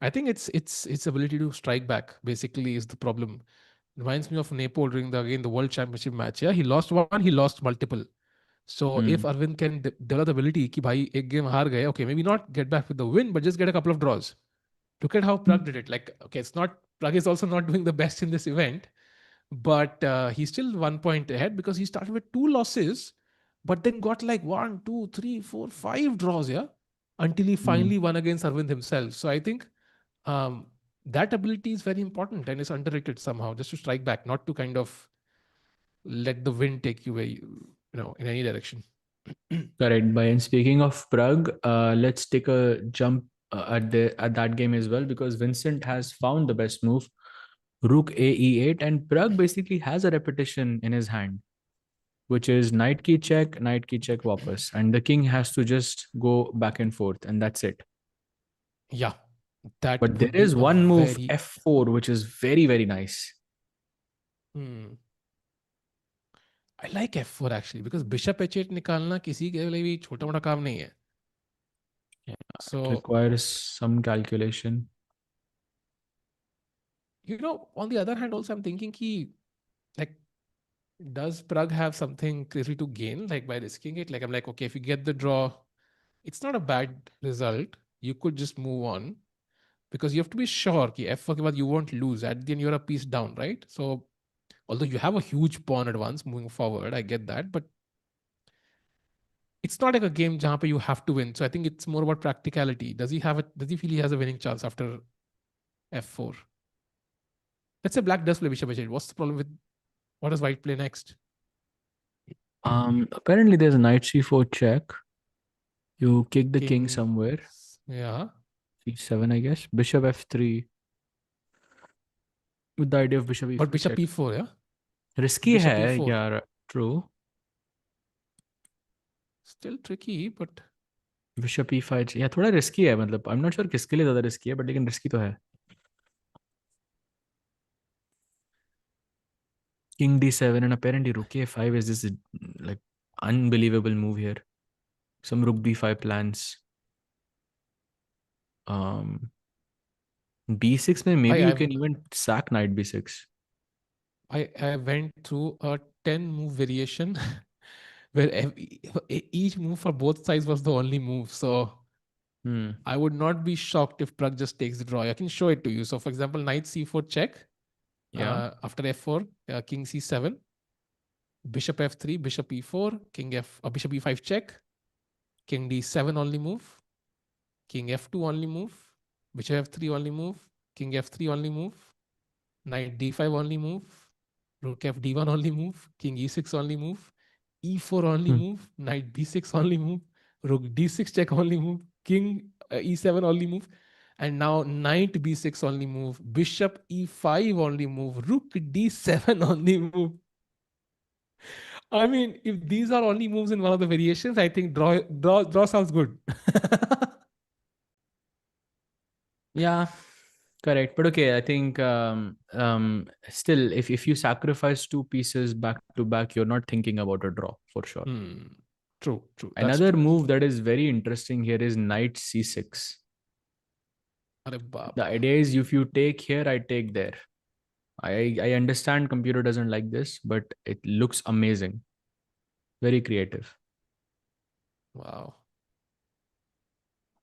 I think it's ability to strike back basically is the problem. Reminds me of Nepal during the World Championship match. Yeah, he lost one, he lost multiple. So if Hmm. Arvind can develop the ability कि भाई एक game हार गए, okay, maybe not get back with the win, but just get a couple of draws. Look at how Pragg did it. Like, okay, it's not Pragg is also not doing the best in this event, but he's still 1 point ahead because he started with two losses, but then got like one, two, three, four, five draws, yeah, until he Hmm. finally won against Arvind himself. So I think um, that ability is very important and is underrated somehow, just to strike back, not to kind of let the wind take you away, in any direction. Correct. By and speaking of Prague, let's take a jump at that game as well because Vincent has found the best move, Rook A E8, and Prague basically has a repetition in his hand, which is knight key check, wapas, and the king has to just go back and forth, and that's it. Yeah, that But there would be is a one move very f4, which is very very nice. hmm, I like f4 actually because bishop h8 निकालना किसी के लिए भी छोटा मोटा काम नहीं है. Yeah, it So requires some calculation. on the other hand, also I'm thinking ki like does Pragg have something crazy to gain like by risking it? Like I'm like okay, if you get the draw, it's not a bad result. You could just move on because you have to be sure कि f4 के बाद you won't lose. At the end, you're a piece down, right? So although you have a huge pawn advance moving forward, I get that, but it's not like a game jump you have to win. So I think it's more about practicality. Does he feel he has a winning chance after f4? Let's say black does play bishop h8. What's the problem with what does white play next? Apparently there's a knight c4 check. You kick the king King. somewhere. Yeah. c7, I guess. Bishop f3 with the idea of bishop But e4 bishop check. e4, yeah? Risky Bishop hai, e4. yeah, true. Still tricky, but Bishop e5, yeah, थोड़ा risky है मतलब. I'm not sure किसके लिए ज़्यादा risky है, but लेकिन risky तो है. King d7 and apparently rook a5 is this like unbelievable move here. Some rook b5 plans. Um, B6 में maybe you I've can even sack knight B6. I went through a 10 move variation where each move for both sides was the only move. So Hmm. I would not be shocked if Pragg just takes the draw. I can show it to you. So for example, knight c4 check, Yeah. after f4, king c7, bishop f3, bishop e4, bishop e5 check, king d7 only move, king f2 only move, bishop f3 only move, king f3 only move, knight d5 only move, rook f d1 only move, king e6 only move, e4 only Hmm. move, knight b6 only move, rook d6 check only move, king e7 only move, and now knight b6 only move, bishop e5 only move, rook d7 only move. I mean, if these are only moves in one of the variations, I think draw sounds good. Yeah, correct. But okay, I think still, if you sacrifice two pieces back to back, you're not thinking about a draw for sure. Hmm. True. That's Another true. move that is very interesting here is knight c6. Arey baap The re. idea is if you take here, I take there. I understand computer doesn't like this, but it looks amazing. Very creative. Wow.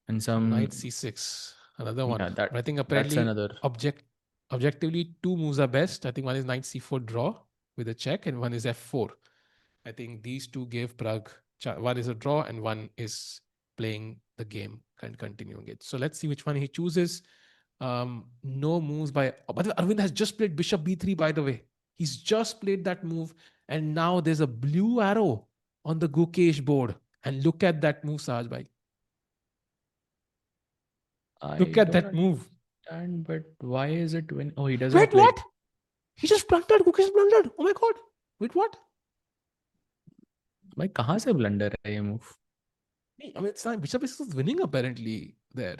And Knight some c6. Another one. yeah, But I think that's apparently another. objectively two moves are best. I think one is knight c4 draw with a check, and one is f4. I think these two gave Pragg one is a draw and one is playing the game and continuing it. So let's see which one he chooses. No moves by the way, Arvind has just played bishop b3, by the way. He's just played that move, and now there's a blue arrow on the Gukesh board. And look at that move, Sahaj bhai. Look I at don't that move. understand, but why is it when? Oh, he doesn't Wait, play. what? He just blundered. Gukesh blundered. Oh my god. Wait, what? भाई कहाँ से blunder है ये move? I mean, it's not, bishop is winning apparently there.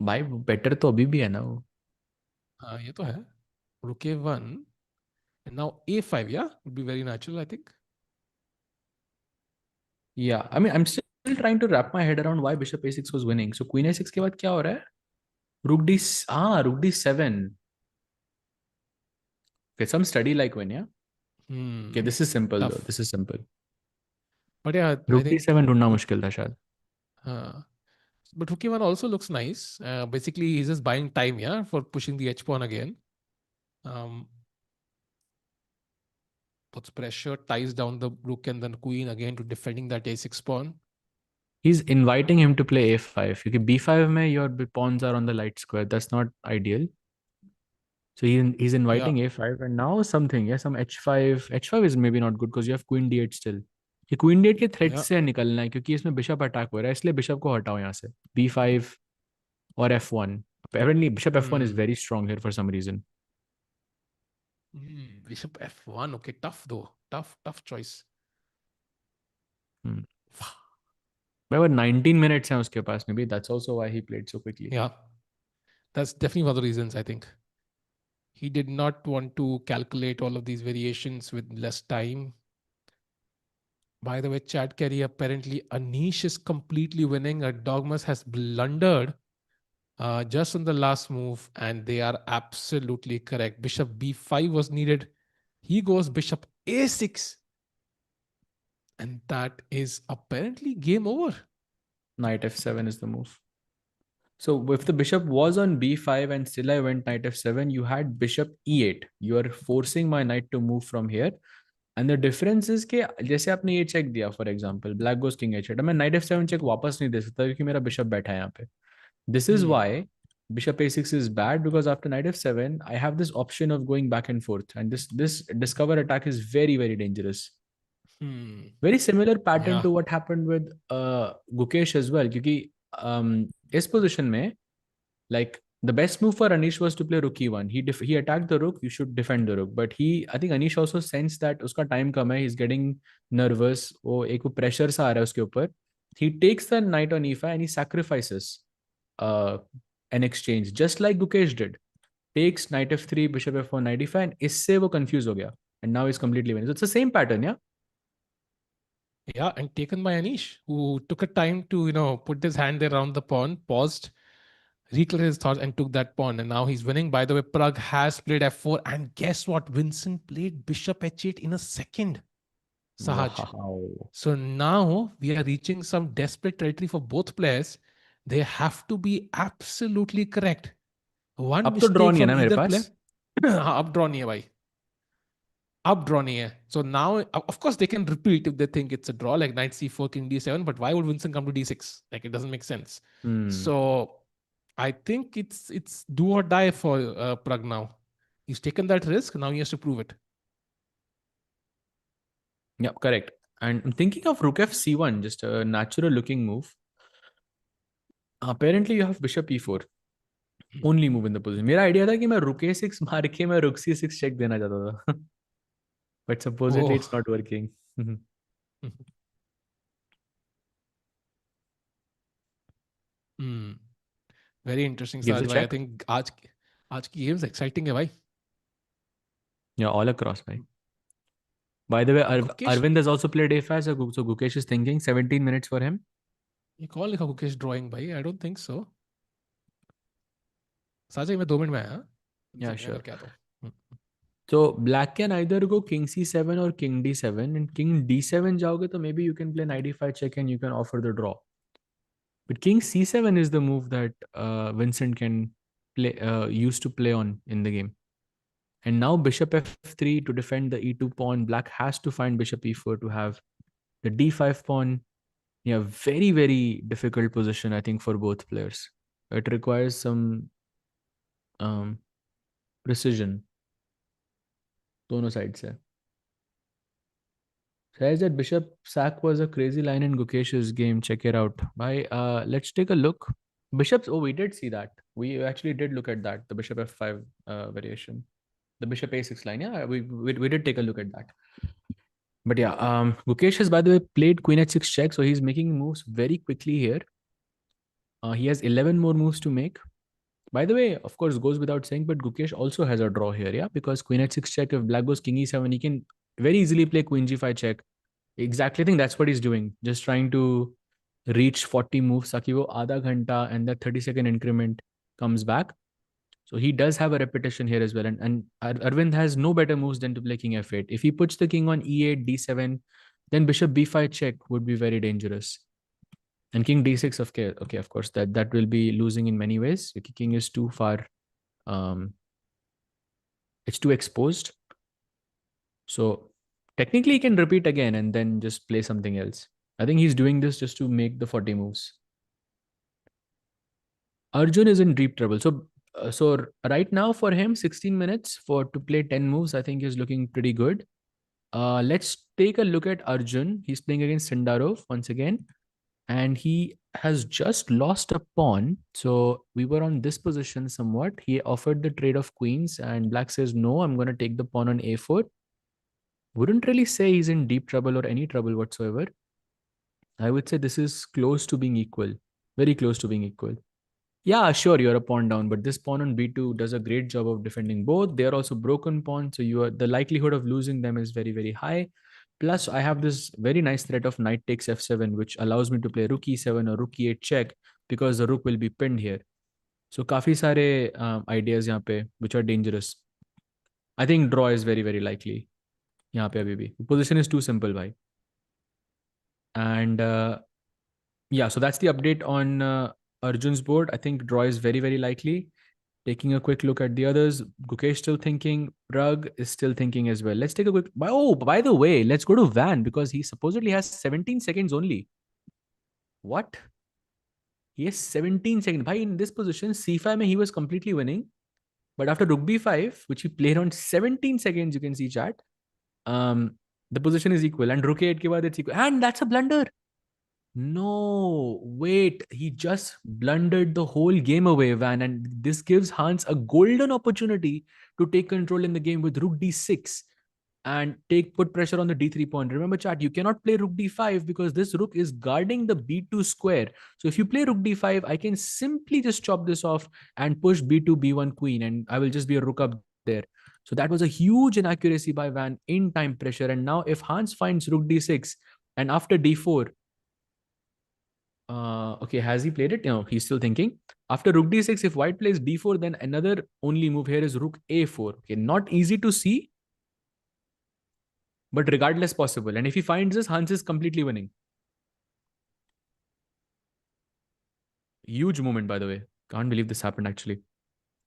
भाई better तो अभी भी है ना वो. हाँ, ये तो है. Rook a1 and now a5, yeah, would be very natural, I think. Yeah, I mean, I'm still trying to wrap my head around why bishop a6 was winning. So queen a6 के बाद क्या हो रहा है? Rook d7. Okay, some study like win, yeah. Okay, Hmm, this is simple though. tough. This is simple. But yeah, I Rook think. d7 ढूंढना मुश्किल था शायद. Uh, but Rook a1 also looks nice. Basically, he's just buying time, yeah, for pushing the h pawn again. Um, puts pressure, ties down the rook and then queen again to defending that a6 pawn. He's inviting him to play a5 क्योंकि b5 में your pawns are on the light square. That's not ideal. So he's Yeah. inviting a5 and now something, yeah, some h5. h5 is maybe not good because you have queen d8 still. ये queen d8 के threat Yeah. से निकलना है क्योंकि इसमें bishop attack हो रहा है इसलिए बिशप को हटाओ यहाँ से b5 or f1. Apparently bishop f1 is Hmm. very strong here for some reason. Bishop f1. Okay, tough though. Tough choice. Hmm. But what 19 minutes हैं उसके पास. Maybe that's also why he played so quickly. Yeah, that's definitely one of the reasons, I think. He did not want to calculate all of these variations with less time. By the way, chat carry, apparently Anish is completely winning. Erdogmus has blundered just on the last move, and they are absolutely correct. Bishop b5 was needed. He goes bishop a6, and that is apparently game over. Knight f7 is the move. So if the bishop was on b5 and still I went knight f7, you had bishop e8. You are forcing my knight to move from here. And the difference is कि जैसे आपने ये check दिया for example black goes king h8 मैं night f7 check वापस नहीं दे सकता क्योंकि मेरा बिशप बैठा है यहाँ पे. This is Hmm. why bishop a6 is bad because after knight f7 I have this option of going back and forth and this discover attack is very dangerous. Hmm. Very similar pattern Yeah. to what happened with Gukesh as well क्योंकि इस position में like the best move for Anish was to play rook e1. He attacked the rook. You should defend the rook. But I think Anish also sensed that उसका time कम है. He's getting nervous. वो एक pressure सा आ रहा है उसके ऊपर. He takes the knight on e5 and he sacrifices an exchange just like Gukesh did. Takes knight f3, bishop f1, knight e5 and इससे वो confused हो गया. And now he's completely winning. So it's the same pattern, yeah. Yeah, and taken by Anish, who took a time to, put his hand around the pawn, paused, recleared his thoughts and took that pawn, and now he's winning. By the way, Pragg has played f4, and guess what? Vincent played bishop h8 in a second. Sahaj. Wow. So now we are reaching some desperate territory for both players. They have to be absolutely correct. One अब तो draw mistake नहीं है from ना मेरे either पास. player. Up draw नहीं है भाई. Up draw नहीं है. So now, of course, they can repeat if they think it's a draw, like knight c4, king d7. But why would Vincent come to d6? Like, it doesn't make sense. So I think it's do or die for Pragg now. He's taken that risk. Now he has to prove it. Yeah, correct. And I'm thinking of rook f c1, just a natural looking move. Apparently, you have bishop e4. Only move in the position. मेरा idea था कि मैं rook a6 मार के मैं rook c6 check देना चाहता था. But supposedly it's Oh. not working. Very interesting, Gives a Saj bhai. I check. think आज की games exciting है भाई. Yeah, all across, bhai. By the way, Gukesh, Arvind has also played a5, so Gukesh is thinking 17 minutes for him. ये कौन लिखा Gukesh drawing भाई? I don't think so. साजा मैं 2 minute में आया. Yeah, मैं sure. करके आता हूँ. So black can either go king c7 or king d7, and king d7 जाओगे तो maybe you can play knight e5 check and you can offer the draw. But king c7 is the move that Vincent can play used to play on in the game. And now bishop f3 to defend the e2 pawn. Black has to find bishop e4 to have the d5 pawn. Yeah, very, very difficult position, I think, for both players. It requires some precision. Dono sides hai. Says that bishop sack was a crazy line in Gukesh's game. Check it out. Bye. Let's take a look. Bishops. Oh, we did see that. We actually did look at that. The bishop f5 variation. The bishop a6 line. Yeah, we did take a look at that. But yeah, Gukesh has, by the way, played queen h6 check. So he's making moves very quickly here. He has 11 more moves to make. By the way, of course, goes without saying, but Gukesh also has a draw here, yeah? Because queen h6 check, if black goes king e7, he can very easily play queen g5 check. Exactly, I think that's what he's doing. Just trying to reach 40 moves. Saki wo aadha ghanta and that 30-second increment comes back. So he does have a repetition here as well. And Arvind has no better moves than to play king f8. If he puts the king on e8, d7, then bishop b5 check would be very dangerous. And king d6, okay, of course, that will be losing in many ways. King is too far. It's too exposed. So technically he can repeat again and then just play something else. I think he's doing this just to make the 40 moves. Arjun is in deep trouble. So right now for him, 16 minutes to play 10 moves, I think is looking pretty good. Let's take a look at Arjun. He's playing against Sindarov once again. And he has just lost a pawn. So we were on this position somewhat. He offered the trade of queens and black says, no, I'm going to take the pawn on a4. Wouldn't really say he's in deep trouble or any trouble whatsoever. I would say this is close to being equal. Very close to being equal. Yeah, sure, you're a pawn down, but this pawn on b2 does a great job of defending both. They are also broken pawns, so the likelihood of losing them is very, very high. Plus, I have this very nice threat of knight takes f7, which allows me to play rook e7 or rook e8 check because the rook will be pinned here. So, काफी सारे ideas यहाँ पे which are dangerous. I think draw is very, very likely. यहाँ पे अभी भी. The position is too simple, bhai. And yeah, so that's the update on Arjun's board. I think draw is very, very likely. Taking a quick look at the others, Gukesh still thinking, Pragg is still thinking as well. Let's take a quick. Oh, by the way, let's go to Van because he supposedly has 17 seconds only. What? He has 17 seconds. Bhai, in this position, c5 he was completely winning. But after rook b5, which he played on 17 seconds, you can see chat, the position is equal. And rook a8 ke baad it's equal. And that's a blunder. No, wait, he just blundered the whole game away, Van. And this gives Hans a golden opportunity to take control in the game with rook d6 and put pressure on the d3 pawn. Remember, chat, you cannot play rook d5 because this rook is guarding the b2 square. So if you play rook d5, I can simply just chop this off and push b2, b1 queen, and I will just be a rook up there. So that was a huge inaccuracy by Van in time pressure. And now if Hans finds rook d6 and after d4, Okay, has he played it? No, he's still thinking. After rook d6, if white plays d4, then another only move here is rook a4. Okay, not easy to see, but regardless possible. And if he finds this, Hans is completely winning. Huge moment, by the way. Can't believe this happened actually.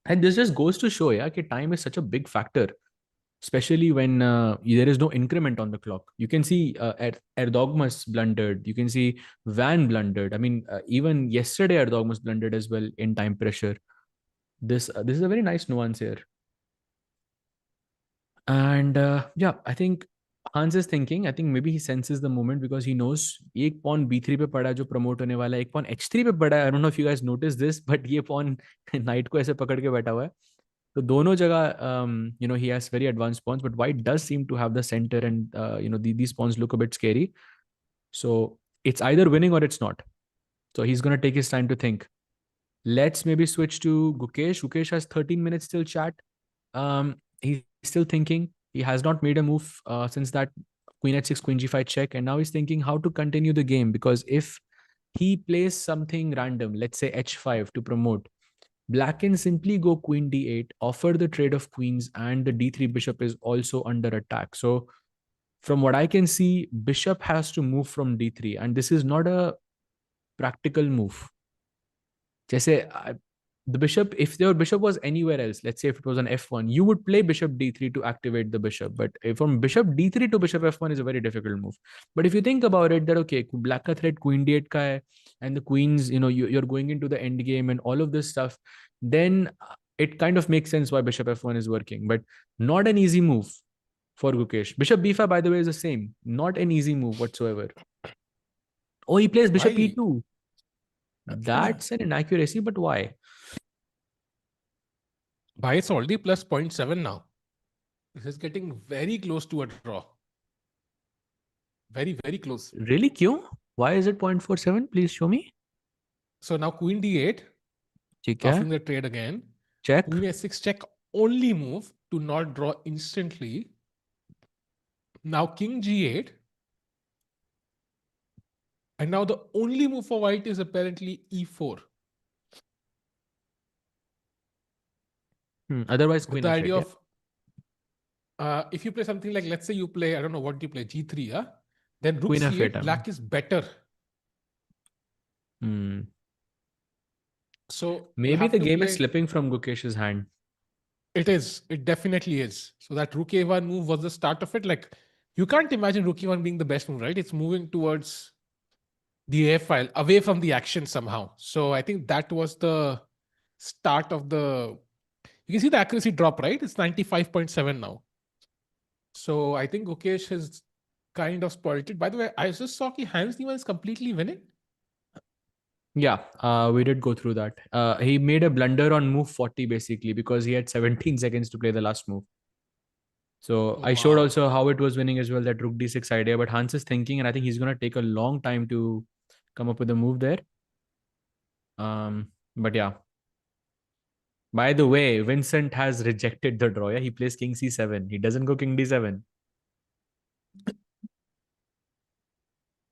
And this just goes to show, yeah, that time is such a big factor, especially when there is no increment on the clock. You can see Erdogmus blundered. You can see Van blundered. I mean, even yesterday Erdogmus blundered as well in time pressure. This is a very nice nuance here. And yeah, I think Hans is thinking. I think maybe he senses the moment because he knows एक pawn b3 पे पड़ा जो promote होने वाला है, एक pawn h3 पे पड़ा है. I don't know if you guys noticed this, but ये pawn knight को ऐसे पकड़ के बैठा हुआ है. तो दोनों जगह he has very advanced pawns, but white does seem to have the center, and these pawns look a bit scary. So it's either winning or it's not. So he's going to take his time to think. Let's maybe switch to Gukesh. Gukesh has 13 minutes till chat. He's still thinking. He has not made a move since that queen h6, queen g5 check, and now he's thinking how to continue the game, because if he plays something random, let's say h5 to promote, black can simply go queen d8, offer the trade of queens, and the d3 bishop is also under attack. So from what I can see, bishop has to move from d3, and this is not a practical move. जैसे the bishop, if your bishop was anywhere else, let's say if it was on f1, you would play bishop d3 to activate the bishop. But from bishop d3 to bishop f1 is a very difficult move. But if you think about it, that okay, black ka threat queen d8 ka hai, and the queens, you're going into the end game and all of this stuff, then it kind of makes sense why bishop f1 is working. But not an easy move for Gukesh. Bishop b5, by the way, is the same. Not an easy move whatsoever. Oh, he plays bishop Why? e2. That's an inaccuracy, but why? Why it's already plus 0.7 now. This is getting very close to a draw. Very, very close. Really? Kyun? Why is it 0.47? Please show me. So now queen d8, ठीक है. offering the trade again. Check. Queen h6 check, only move to not draw instantly. Now king g8. And now the only move for white is apparently e4. Otherwise, With queen the f8. idea Yeah? of, if you play something like, let's say you play, I don't know, what do you play, g3, huh? Then rook Queen f8. c8, black is better. So Maybe the game is slipping from Gukesh's hand. It is. It definitely is. So that rook a1 move was the start of it. Like, you can't imagine rook a1 being the best move, right? It's moving towards the a file, away from the action somehow. So I think that was the start of the... You can see the accuracy drop, right? It's 95.7 now. So I think Gukesh has kind of spoiled it. By the way, I just saw that Hans Niemann is completely winning. Yeah, we did go through that. He made a blunder on move 40 basically because he had 17 seconds to play the last move. So I showed also how it was winning as well, that rook d6 idea. But Hans is thinking, and I think he's going to take a long time to come up with a move there. But yeah. By the way, Vincent has rejected the draw. Yeah? He plays king c7. He doesn't go king d7.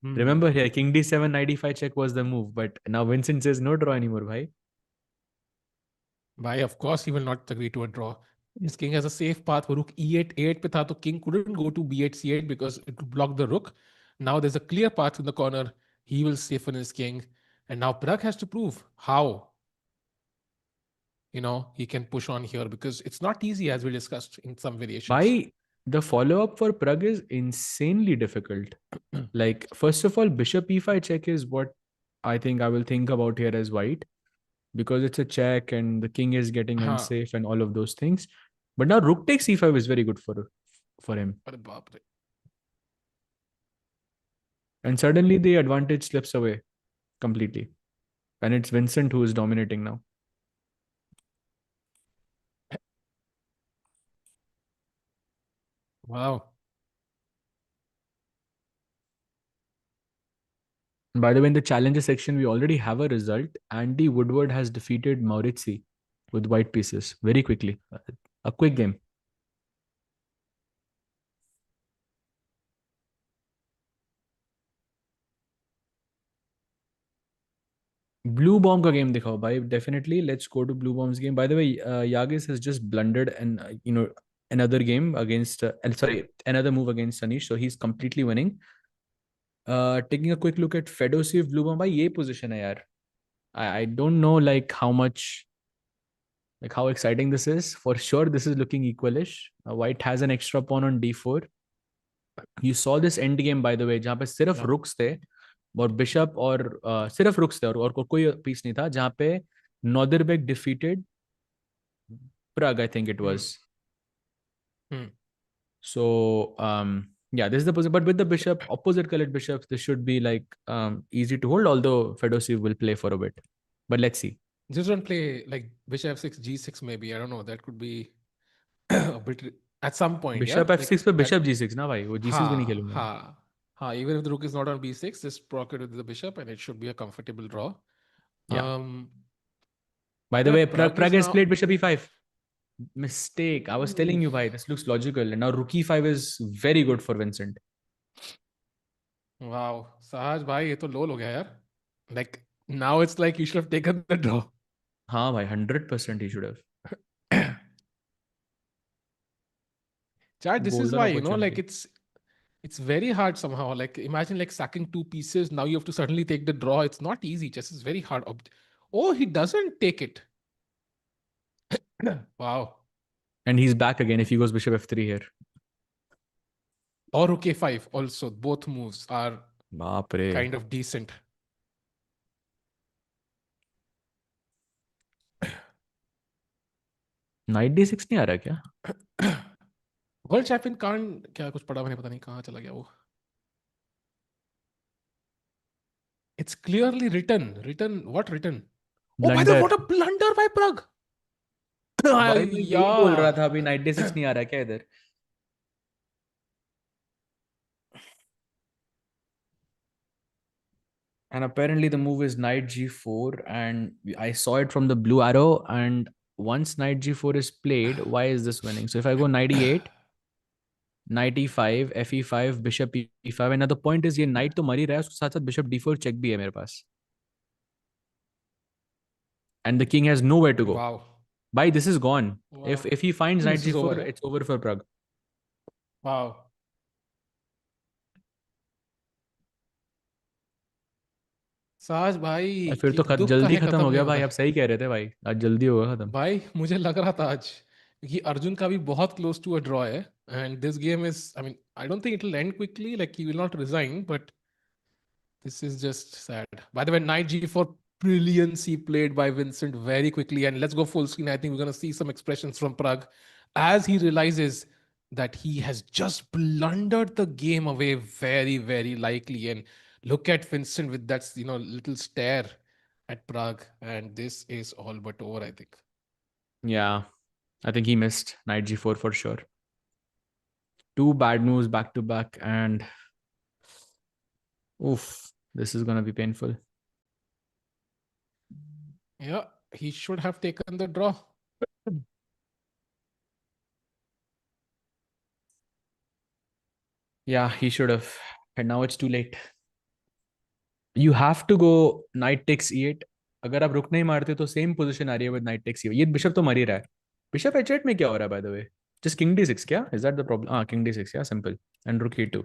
Remember here, king d7, knight d5 check was the move. But now Vincent says no draw anymore, bhai. Why, of course, he will not agree to a draw. His king has a safe path. For rook e8, a8 pe tha, to king couldn't go to b8, c8 because it would block the rook. Now there's a clear path in the corner. He will safen his king. And now Pragg has to prove how, he can push on here, because it's not easy, as we discussed in some variations. The follow-up for Pragg is insanely difficult. Like, first of all, bishop e5 check is what I think I will think about here as white, because it's a check and the king is getting unsafe and all of those things. But now rook takes e5 is very good for him. And suddenly the advantage slips away completely. And it's Vincent who is dominating now. Wow. And by the way, in the challenger section, we already have a result. Andy Woodward has defeated Maurizzi with white pieces very quickly. A quick game. Bluebaum का game दिखाओ भाई. Definitely, let's go to Bluebaum's game. By the way, Yagiz has just blundered and another game against sorry, another move against Anish, so he's completely winning. Taking a quick look at Fedoseev, Bluebaum भाई ये position है यार. I don't know like how exciting this is. For sure, this is looking equalish. White has an extra pawn on d4. You saw this end game by the way, जहाँ पे सिर्फ Yeah. रुक्स थे और bishop और सिर्फ रुक्स थे और कोई पीस नहीं था, जहाँ पे नॉदरबेक defeated Pragg, I think it Hmm. was. Hmm. So yeah, this is the position. But with the bishop, opposite colored bishops, this should be like easy to hold. Although Fedoseev will play for a bit, but let's see. Just don't play like bishop f6, g6 maybe. I don't know. That could be a bit at some point. Yeah, Bishop like f6 पे that. bishop g6 ना भाई, वो g6 भी नहीं Ha खेलूंगा. ha ha. Even if the rook is not on b6, just proc it with the bishop, and it should be a comfortable draw. Yeah. Um, By the yeah, way, Pragg Pragg is has now. played bishop e5. Mistake. I was telling Ooh, you, bhai, this looks logical. And now rook e5 is very good for Vincent. wow, Sahaj bhai, ये तो lol हो गया यार. Like now it's like you should have taken the draw. हाँ भाई, 100% he should have. Chad, this is Golden why like opportunity. it's very hard somehow. Like imagine like sacking two pieces. Now you have to suddenly take the draw. It's not easy. Chess is very hard. Oh, he doesn't take it. Wow. And he's back again if he goes bishop f3 here. Or rook a5 also. Both moves are बाप रे. kind of decent. Knight d6 नहीं आ रहा क्या? World champion कान क्या कुछ पढ़ा मैंने पता नहीं कहाँ चला गया वो. It's clearly written. What written? Oh, by the way, Blunder. what a blunder by Pragg. भाई मैं यही बोल रहा Yeah. था अभी, नाइट d6 नहीं आ रहा क्या इधर? And apparently the move is knight g4, and I saw it from the blue arrow, and once knight g4 is played, why is this winning? So if I go knight e8, knight e5, fe5, bishop e5, and now the point is ये knight तो मर ही रहा है, उसके साथ साथ bishop d4 check भी है मेरे पास. And the king has nowhere to go. Wow. Bhai, this is gone. Wow. If he finds knight This is g4, over. it's over for Pragg. Wow. साज भाई फिर तो एक दुख का जल्दी है खत्म खत्म हो नहीं गया होता. भाई, आप सही कह रहे थे भाई, आज जल्दी होगा खत्म. भाई मुझे लग रहा था आज कि अर्जुन का भी बहुत क्लोज टू अ ड्रॉ है. And this game is I mean I don't think it will and quickly like he will not resign but this is just sad. By the way, knight g4 brilliancy played by Vincent very quickly. And let's go full screen. I think we're going to see some expressions from Pragg as he realizes that he has just blundered the game away very, very likely. And look at Vincent with that, little stare at Pragg. And this is all but over, I think. Yeah, I think he missed knight g4 for sure. Two bad moves back to back, and oof, this is gonna be painful. Yeah, he should have taken the draw. Yeah, he should have. And now it's too late. You have to go knight takes e8. अगर आप रुक नहीं मारते तो same position आ रही है with knight takes e8. ये bishop तो मर ही रहा है. बिशप h8 में क्या हो रहा है bye the way? Just king d6 क्या? Is that the problem? हाँ, king d6, yeah, simple. And rook e2.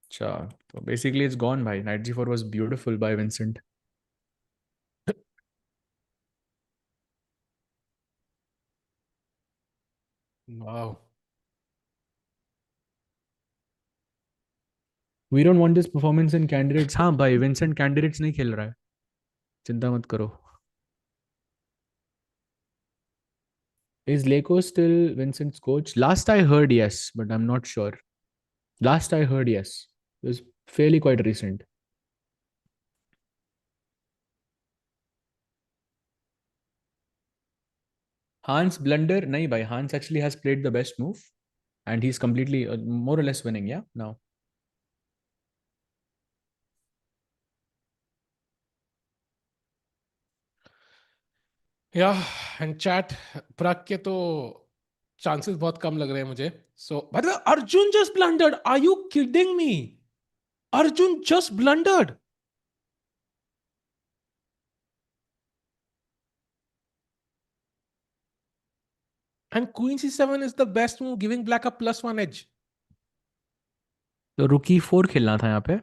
अच्छा, तो basically it's gone भाई. Knight g4 was beautiful by Vincent. Wow. We don't want this performance in candidates. हाँ भाई, Vincent candidates नहीं खेल रहा है. चिंता मत करो. Is Leko still Vincent's coach? Last I heard, yes, but I'm not sure. Last I heard, yes. It was fairly quite recent. Hans blunder? Nahi bhai. Hans actually has played the best move, and he's completely more or less winning. Yeah, now. Yeah, and chat Pragg के तो chances बहुत कम लग रहे हैं मुझे. So, by the way, Arjun just blundered. Are you kidding me? Arjun just blundered. And queen c7 is the best move, giving black a +1 edge. तो रुक e4 खेलना था यहाँ पे,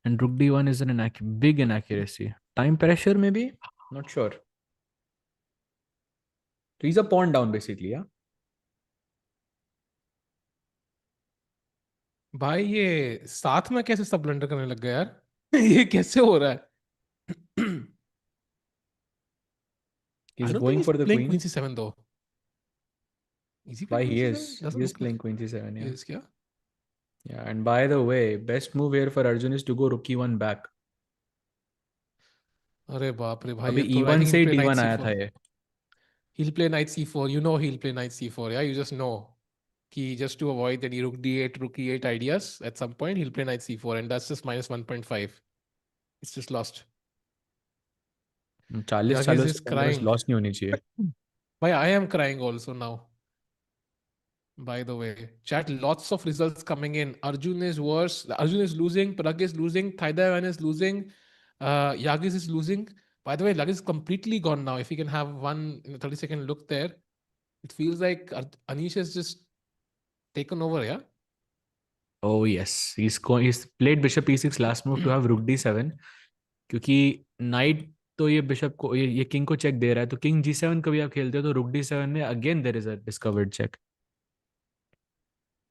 and rook d1 is an big inaccuracy. Time pressure maybe, not sure. So he's a pawn down basically, yeah. भाई ये साथ में कैसे सब ब्लंडर करने लग गए यार ये कैसे हो रहा है I He's don't think going he's for the playing queen queen. c7 though. Is he Why playing queen he c7? is? He Doesn't is look like playing queen c7, he yeah. is. क्या? Yeah, and by the way, best move here for Arjun is to go rook e1 back. अरे बाप रे भाई अभी अब तो I e1 think से he'll ही play knight d1 आया c4. था ये. He'll play knight c4. You know he'll play knight c4. Yeah, you just know. He just to avoid any rook d8, rook e8 ideas. At some point he'll play knight c4, and that's just -1.5. It's just lost. 40 Yagiz is second में crying. Loss नहीं होनी चाहिए. Why I am crying also now. By the way, chat, lots of results coming in. Arjun is worse. Arjun is losing. Pragg is losing. Thai Dai Van is losing. Yagiz is losing. By the way, Yagiz is completely gone now. If you can have one 30-second look there, it feels like Anish has just taken over. Yeah. Oh yes, he's played bishop e6 last move to have rook d7, क्योंकि knight तो ये bishop को ये king को check दे रहा है, तो king g7 कभी आप खेलते हो तो रुक d7 में again there is a discovered check,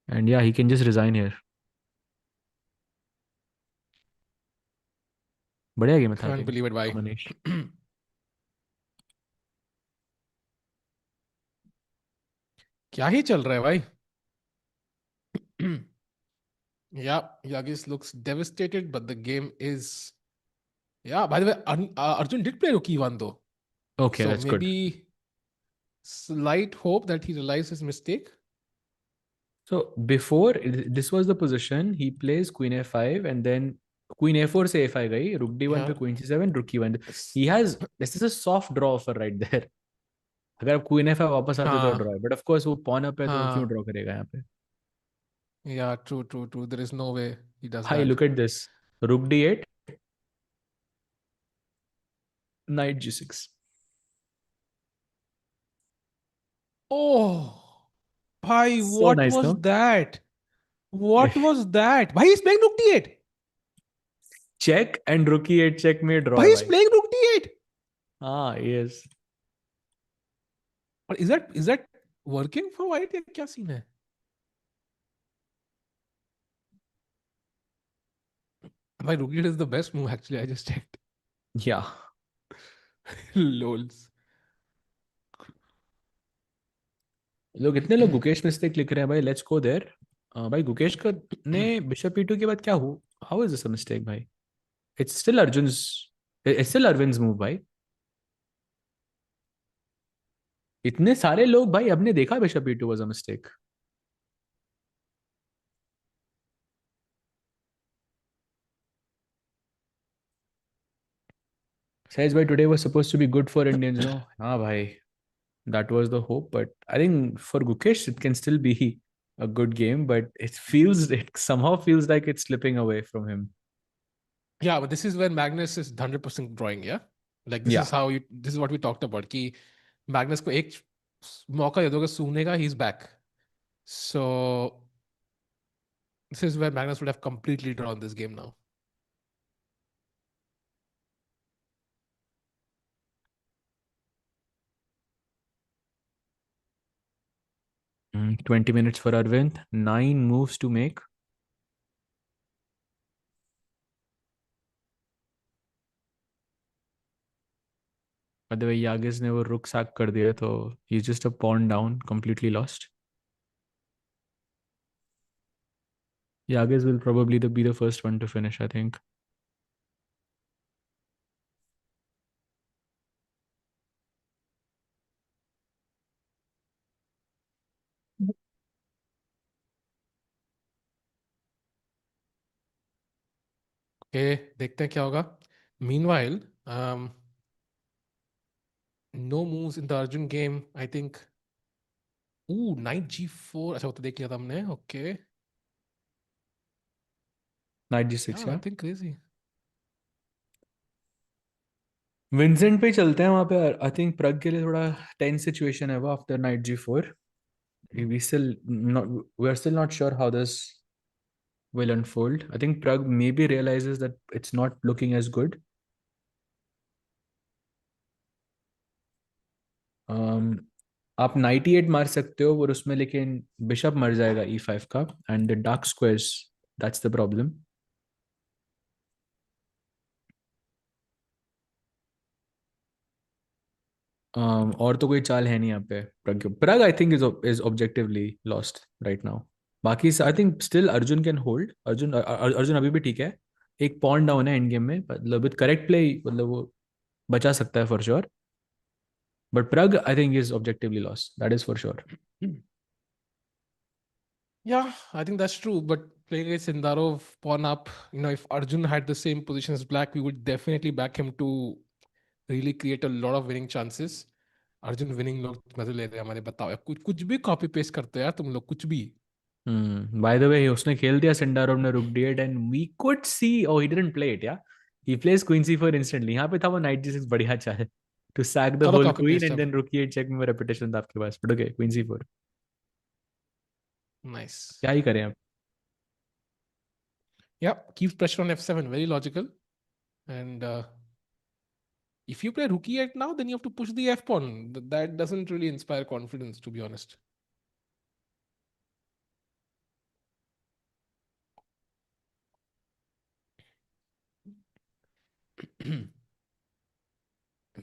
and yeah he can just resign here. बढ़िया गेम था I Can't think believe it. Why? Manish. क्या ही चल रहा है भाई? Yeah, Yagiz looks devastated, but the game is. Yeah, by the way, Arjun did play rook e1 though. Okay, So that's good. maybe slight hope that he realized his mistake. So before this was the position, he plays queen a5 and then queen a4 से a5 गई, rook d1 पे Yeah. queen c7, rook e1. S- He has, this is a soft draw offer right there. अगर आप queen a5 वापस आते तो हाँ draw है, but of course वो pawn up है तो वो क्यों हाँ draw करेगा यहाँ पे. yeah, true. There is no way he does भाई that. look at this, rook d8, knight g6. Oh, bhai, So what nice, was no? that? What was that? Bhai, he's playing rook d8. Check and rook e8 check में draw Bhai, है he's भाई. playing rook d8. हाँ yes. But is that working for white? या क्या scene है? Bhai, rook d8 is the best move actually. I just checked. Yeah. Lols. लोग इतने लोग गुकेश मिस्टेक लिख रहे हैं भाई, लेट्स गो देयर. भाई गुकेश का ने बिशप e2 के बाद क्या हुआ? How is this a mistake भाई? It's still Arjun's, it's still Aravind's move भाई. इतने सारे लोग भाई, अब ने देखा bishop e2 was a mistake. says भाई today was supposed to be good for Indians, no. हाँ भाई, that was the hope, but I think for Gukesh it can still be a good game, but it somehow feels like it's slipping away from him. Yeah, but this is when Magnus is 100% drawing, yeah? Like Yeah. this is what we talked about कि Magnus को एक मौका दे दोगे सूने का, he's back. So this is where Magnus would have completely drawn this game now. Mm, 20 minutes for Arvind, 9 moves to make. By the way, Yagiz ने वो रुक sack कर दिया, तो he's just a pawn down, completely lost. Yagiz will probably be the first one to finish, I think. Okay, देखते हैं क्या होगा. Meanwhile, no moves in the Arjun game, I think. Ooh, knight g4. अच्छा वो तो देख लिया था हमने. Okay. Knight g6, Yeah, yeah. nothing crazy. Vincent पे चलते हैं वहां पे। आई थिंक प्रग के लिए थोड़ा टेंस सिचुएशन है वो after night G4. we still not we're still not sure how this will unfold. I think Pragg maybe realizes that it's not looking as good. um, आप 98 मार सकते हो और उसमें लेकिन बिशप मर जाएगा E5 का and the dark squares, that's the problem. और तो कोई चाल है नहीं यहाँ पे. Prag I think is objectively lost right now. बाकी I think still Arjun can hold. Arjun अभी भी ठीक है. एक पॉइंट डाउन है एंड गेम में, मतलब विद करेक्ट प्ले मतलब वो बचा सकता है for sure. But Prag I think is objectively lost, that is for sure. Yeah, I think that's true. But playing against Sindarov, pawn up, if Arjun had the same position as Black, we would definitely back him to really create a lot of winning chances. Arjun winning लोग मजे ले रहे हैं हमारे. बताओ यार, कुछ कुछ भी कॉपी पेस्ट करते हो यार तुम लोग, कुछ भी. बाय द वे उसने खेल दिया सिंडारोव ने rook D8 and we could see oh he didn't play it. Yeah he place queen C4 instantly. यहाँ पे था वो नाइट G6 बढ़िया चाल टू सैक द करो whole copy queen paste and अब. देन रुक E8 चेक में reputation था आपके पास. But okay queen C4 nice. क्या ही करें अब. Yeah, keeps pressure on F7, very logical. And if you play rook e8 now, then you have to push the f pawn. That doesn't really inspire confidence, to be honest.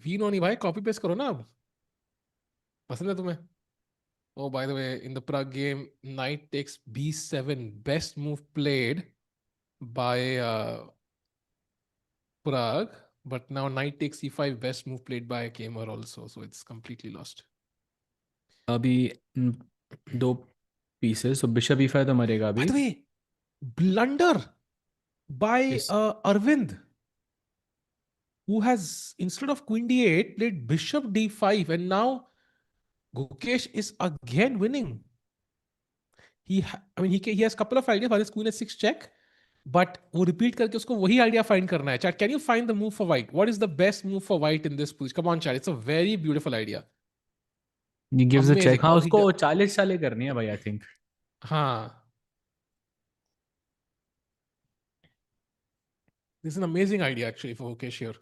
We नोनी भाई, copy paste करो ना अब. पसंद है तुम्हें? Oh, by the way, in the Pragg game, knight takes b7, best move played by Pragg. But now knight takes e5, best move played by Keymer also. So it's completely lost. अभी दो pieces, so bishop E5 तो मरेगा By अभी. the way, blunder by इस Arvind, who has, instead of queen d8, played bishop d5, and now Gukesh is again winning. He has couple of ideas for his queen h6 check, but वो repeat करके उसको वही idea find करना है. Chat, can you find the move for white? What is the best move for white in this position? Come on, chat. It's a very beautiful idea. he gives a check. Amazing. हाँ How he उसको does. चालीस चाले करनी है भाई I think. हाँ. This is an amazing idea actually for Gukesh here.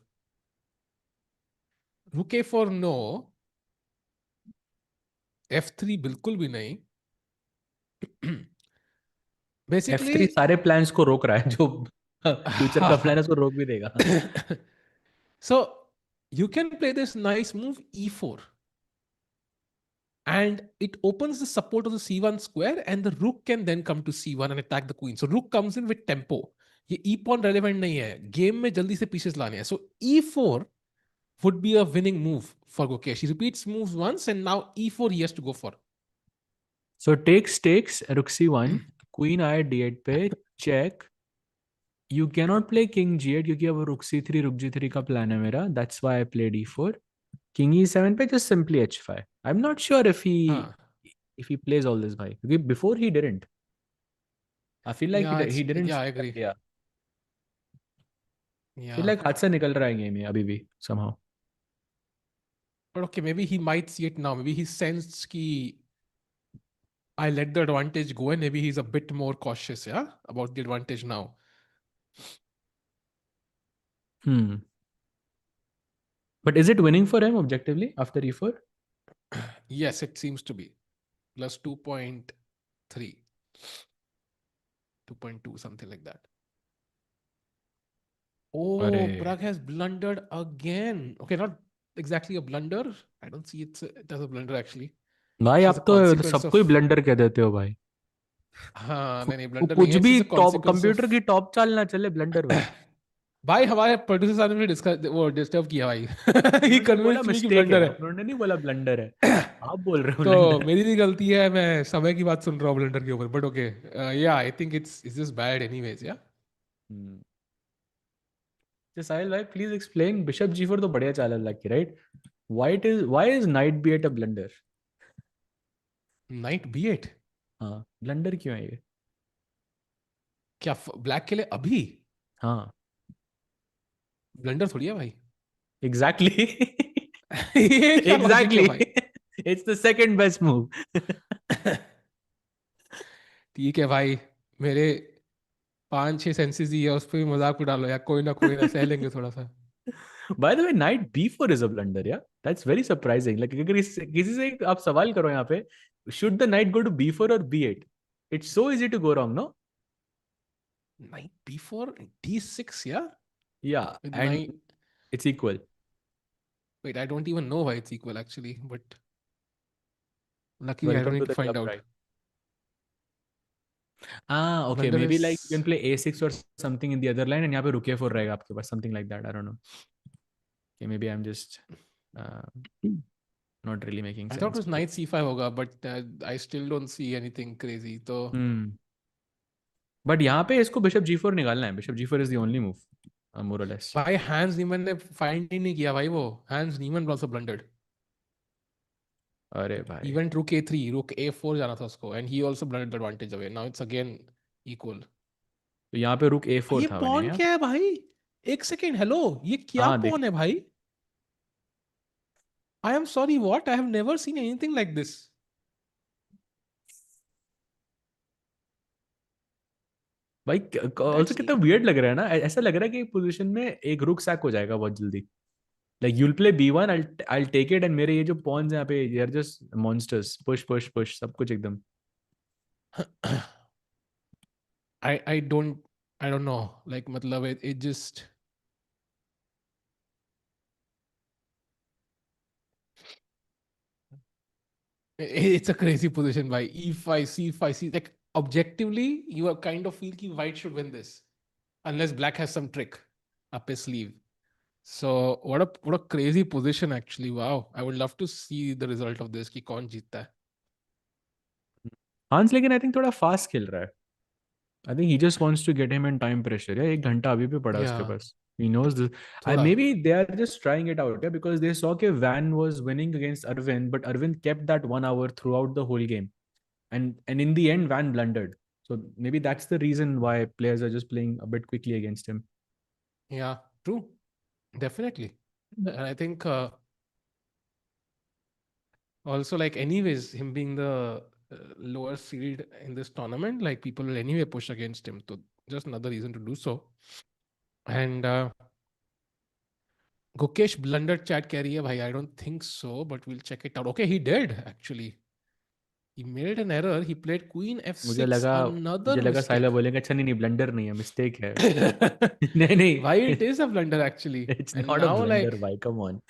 Rook a4 no. F3 बिल्कुल भी नहीं. F3 Basically, सारे प्लान्स को रोक रहा है जो फ्यूचर का प्लान है उसको रोक भी देगा. so you can play this nice move e4, and it opens the support of the c1 square, and the rook can then come to c1 and attack the queen. So rook comes in with tempo. ये e pawn relevant नहीं है game में, जल्दी से pieces लाने हैं. So e4 would be a winning move for Gukesh. He repeats moves once, and now e4 he has to go for. So takes rook C1, queen I D8 पे check. You cannot play king G8 क्योंकि अब rook C3 rook G3 का plan है मेरा. That's why I played E4. King E7 पे just simply H5. I'm not sure हाँ. if he plays all this भाई क्योंकि before he didn't. I feel like Yeah, he didn't yeah, I see the agree. idea. Feel Yeah. like हाथ से निकल रहा है game ये अभी भी somehow. But okay, maybe he might see it now. Maybe he sensed कि I let the advantage go, and maybe he's a bit more cautious, yeah, about the advantage now. But is it winning for him objectively after E4? Yes, it seems to be. Plus 2.3. 2.2, something like that. अरे Oh, Pragg has blundered again. Okay, not exactly a blunder. I don't see it as a blunder actually. भाई It's just a आप तो consequence सबको ही of. Blunder कह देते हो भाई. हाँ, नहीं नहीं, blunder नहीं कुछ है. It's भी just a top consequence of. Computer की टॉप चाल ना चले ब्लंडर भाई. भाई हमारे प्रोड्यूसर साहब ने डिस्कस वो डिस्टर्ब किया भाई. He उन्होंने बोला convinced me कि मिस्टेक है, blunder उन्होंने नहीं बोला ब्लंडर है. है. आप बोल रहे हो तो ब्लंडर है. मेरी भी गलती है, मैं समय की बात सुन रहा हूँ ब्लेंडर के ऊपर. बट ओके, या I think it's just bad anyways. या साहिल भाई प्लीज एक्सप्लेन. बिशप G4 तो बढ़िया चाल है lucky right. Why is night B8 a blunder? Night b8 हाँ ब्लंडर क्यों है ये? क्या ब्लैक के लिए अभी हाँ ब्लेंडर थोड़ी है भाई. Exactly. ये क्या लॉजिक है Exactly. भाई? It's the second best move. ठीक है भाई, मेरे 5-6 सेंसेस ही है, उस पर भी मजाक उड़ा लो यार, कोई ना सह लेंगे थोड़ा सा. By the way, knight b4 is a blunder, yeah? That's very surprising. Like, अगर किसी से आप सवाल करो यहाँ पे, should the knight go to b4 or b8? It's so easy to go wrong, no? Knight b4, d6, yeah? Yeah, With and knight. it's equal. Wait, I don't even know why it's equal actually, but luckily I don't Welcome to need to the find club, out. right? Ah, okay. Blunder Maybe like you is. can play a6 or something in the other line, and यहाँ पे रुके 4 रहेगा आपके पास, something like that. I don't know. Okay, maybe I'm just uh, not really making I thought it sense. was knight c5 होगा, but I still don't see anything crazy. तो But यहाँ पे इसको बिशप g4 निकालना है. Bishop g4 is the only move, more or less. भाई hence नीमन ने फाइंड ही नहीं किया भाई, वो हैंस नीमन also blundered. अरे He भाई, went rook a3, rook a4 जाना था उसको, and he also blundered the advantage away. Now it's again equal. तो यहाँ पे रुक a4 ये था बने पॉन यार. क्या है भाई? एक सेकेंड, हेलो, ये क्या हाँ देख, पॉन है भाई? I am sorry, what? I have never seen anything like this. भाई ऑल्सो That's कितना वियर्ड लग रहा है ना. ऐसा लग रहा है कि पोजीशन में एक रुक सैक हो जाएगा बहुत जल्दी. Like you'll play b1, I'll take it, and मेरे ये जो pawns यहाँ पे they are just monsters. Push सब कुछ एकदम. I don't know. Like मतलब it just. It's a crazy position by e5, c5, c. Like objectively, you are kind of feel कि white should win this, unless black has some trick up his sleeve. So what a crazy position actually. Wow, I would love to see the result of this कि कौन जीतता है. हांस लेकिन I think थोड़ा fast खेल रहा है. I think he just wants to get him in time pressure. Yeah, एक घंटा अभी भी पड़ा है उसके Yeah, pass. He knows this. थोड़ा. Maybe they are just trying it out, yeah, because they saw that Van was winning against Arvind, but Arvind kept that 1 hour throughout the whole game, and in the end, Van blundered. So maybe that's the reason why players are just playing a bit quickly against him. Yeah, true, definitely. And I think also like anyways, him being the lower seed in this tournament, like people will anyway push against him. So just another reason to do so. And Gukesh blundered chat carrier, bhai. I don't think so, but we'll check it out. Okay, he did actually. He made an error. He played Queen मुझे f6. लगा Another मुझे लगा साहिला mistake. बोलेंगे अच्छा नहीं blunder नहीं है mistake है. नहीं Why नहीं. it is a blunder actually. It's And not a now blunder, like, bhai. Come on.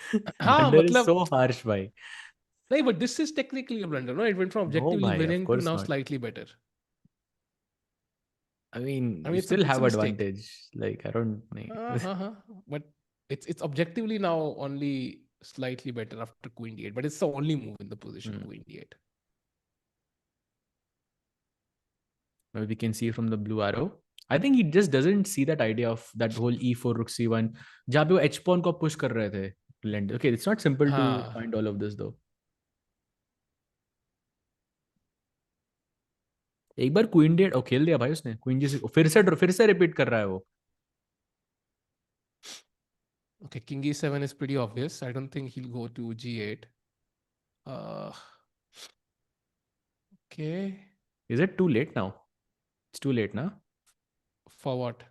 हाँ Blunder is मतलब, so harsh, bhai. like, but this is technically a blunder. No, it went from No, objectively bhai. Of winning to course now not. slightly better. I mean, I you mean, still it's a have mistake. advantage. Like I don't. But it's objectively now only slightly better after Queen d8. But it's the only move in the position, Hmm. Queen d8. Maybe we can see from the blue arrow. I think he just doesn't see that idea of that whole e4 rook c1 जहाँ पे वो h pawn को push कर रहे थे. Okay, it's not simple to हाँ. find all of this though. एक बार queen date खेल दिया भाई उसने. क्वीन जी से फिर से रिपीट कर रहा है वो. Okay, King e7 is pretty obvious. I don't think he'll go to g8. Uh, okay. Is it too late now? It's too late now For what?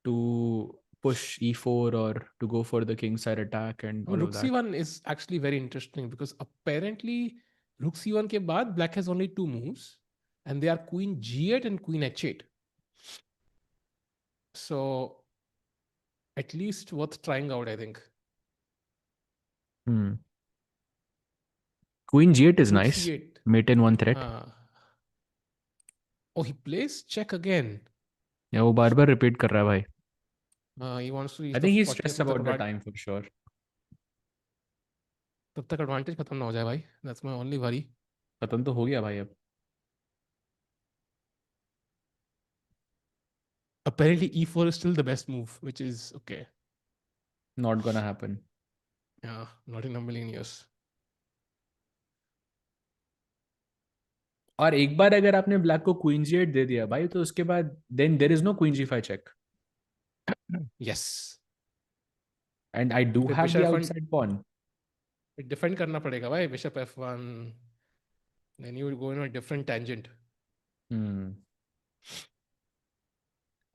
to push e4 or to go for the king side attack and I mean, all of Rook that. c1 is actually very interesting because apparently Rook c1 ke baad black has only two moves, and they are Queen g8 and Queen h8. So at least worth trying out, I think. Queen g8 is Rook nice. c8. Mate in one threat. Oh, he plays check again. Yeah, वो बार बार repeat कर रहा है भाई. He wants to use I the think he's 40th stressed of the about the advantage. time for sure. तब तक advantage खत्म ना हो जाए भाई. That's my only worry. खत्म तो हो गया भाई अब. Apparently e4 is still the best move, which is okay. Not gonna happen. Yeah, not in a million years. और एक बार अगर आपने ब्लैक को क्वीन जी8 दे दिया भाई तो उसके बाद then there is no queen G five check. Yes. And I do फिर have the bishop F1 outside pawn. Defend करना पड़ेगा भाई, bishop F1, then you will go in a different tangent.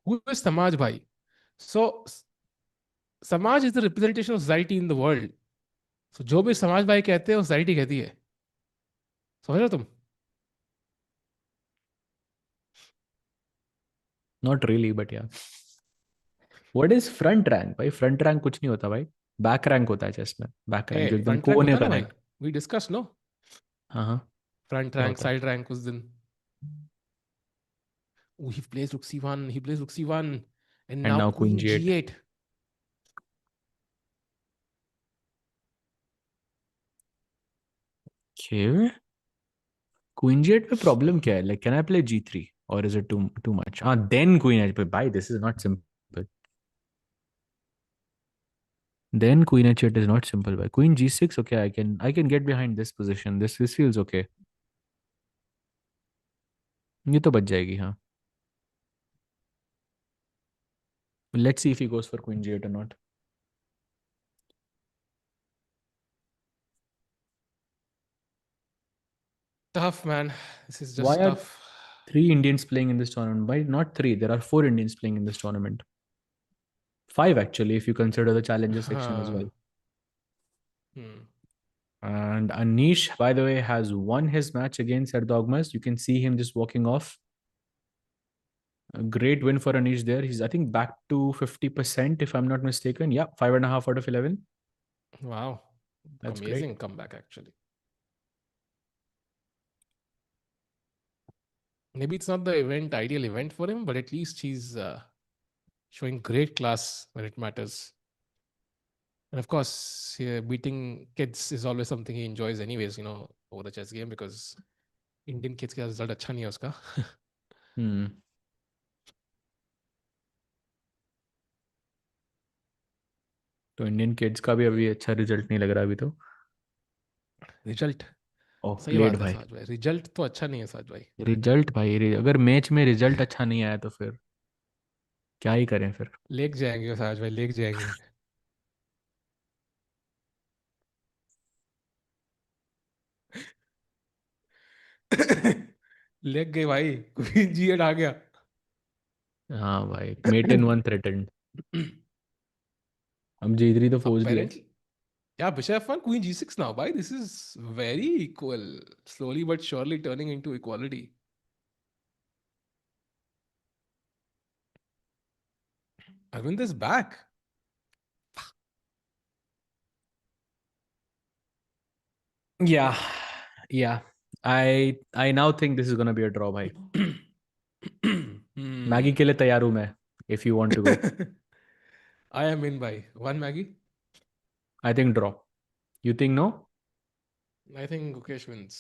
Who is Samaj bhai? So Samaj is the representation of society in the world. So जो भी समाज भाई कहते हैं वो society कहती है, समझ रहे हो तुम? Not really, but yeah. What is front rank? भाई front rank कुछ नहीं होता भाई. Back rank होता है चेस में. Back rank Hey, जो एकदम फ्रंट रैंक कोने होता है ना पर भाई, है. we discussed no, हाँ हाँ. फ्रंट क्या रैंक होता है? साइड रैंक उस दिन. Oh, he plays rook c1, he plays rook c1, and And now now queen queen g8. g8. Okay. Queen g8 पे problem क्या है? Like, can I play g3 or is it too much? Ah, then queen h8. Bhai, this is not simple. Then queen h8 is not simple. Bhai. Queen g6. Okay, I can get behind this position. This feels okay. ये तो बच जाएगी हाँ. Let's see if he goes for queen g8 or not. Tough man, this is Why just are tough. 3 Indians playing in this tournament? Why not 3? There are 4 Indians playing in this tournament. 5 actually, if you consider the challenger section as Huh. well. Hmm. And Anish, by the way, has won his match against Erdogmus. You can see him just walking off. A great win for Anish there. He's, I think, back to 50%, if I'm not mistaken. Yeah, 5.5 out of 11. Wow, That's great. amazing comeback actually. Maybe it's not the ideal event for him, but at least he's showing great class when it matters. And of course, beating kids is always something he enjoys anyways, over the chess game, because Indian kids का result अच्छा नहीं है उसका. Hmm. तो Indian kids का भी अभी अच्छा रिजल्ट नहीं लग रहा अभी तो. रिजल्ट ओह सही प्लेड बात है भाई. साज भाई, रिजल्ट तो अच्छा नहीं है साज भाई. रिजल्ट भाई अगर मैच में रिजल्ट अच्छा नहीं आया तो फिर क्या ही करें फिर. लेक जाएंगे साज भाई, लेक जाएंगे. लेक गए भाई, क्वीन जी8 आ गया. हाँ भाई मेट इन वन थ्रेटेंड. हम जीत रही तो फौज भी है. Apparently, yeah, bishop f1, queen g6 now. Bhai, this is very equal. Slowly but surely turning into equality. Arvind is back. Yeah, yeah. I now think this is gonna be a draw भाई. Maggi Hmm. के लिए तैयार हूँ मैं. If you want to go, I am in by one Maggie. I think draw. You think no? I think Gukesh wins.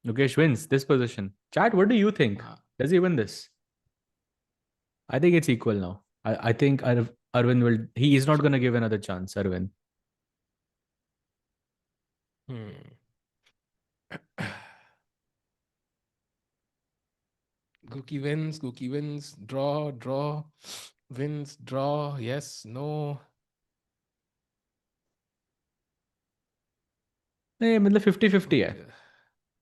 Mukesh wins this position. Chat, what do you think? Ah, Does he win this? I think it's equal now. I think Arvin will. He is not gonna give another chance. Arvin. hmm. Gookie wins. Gookie wins. Draw. Draw. Wins. Draw. Yes. No. नहीं मतलब 50-50 है. Okay.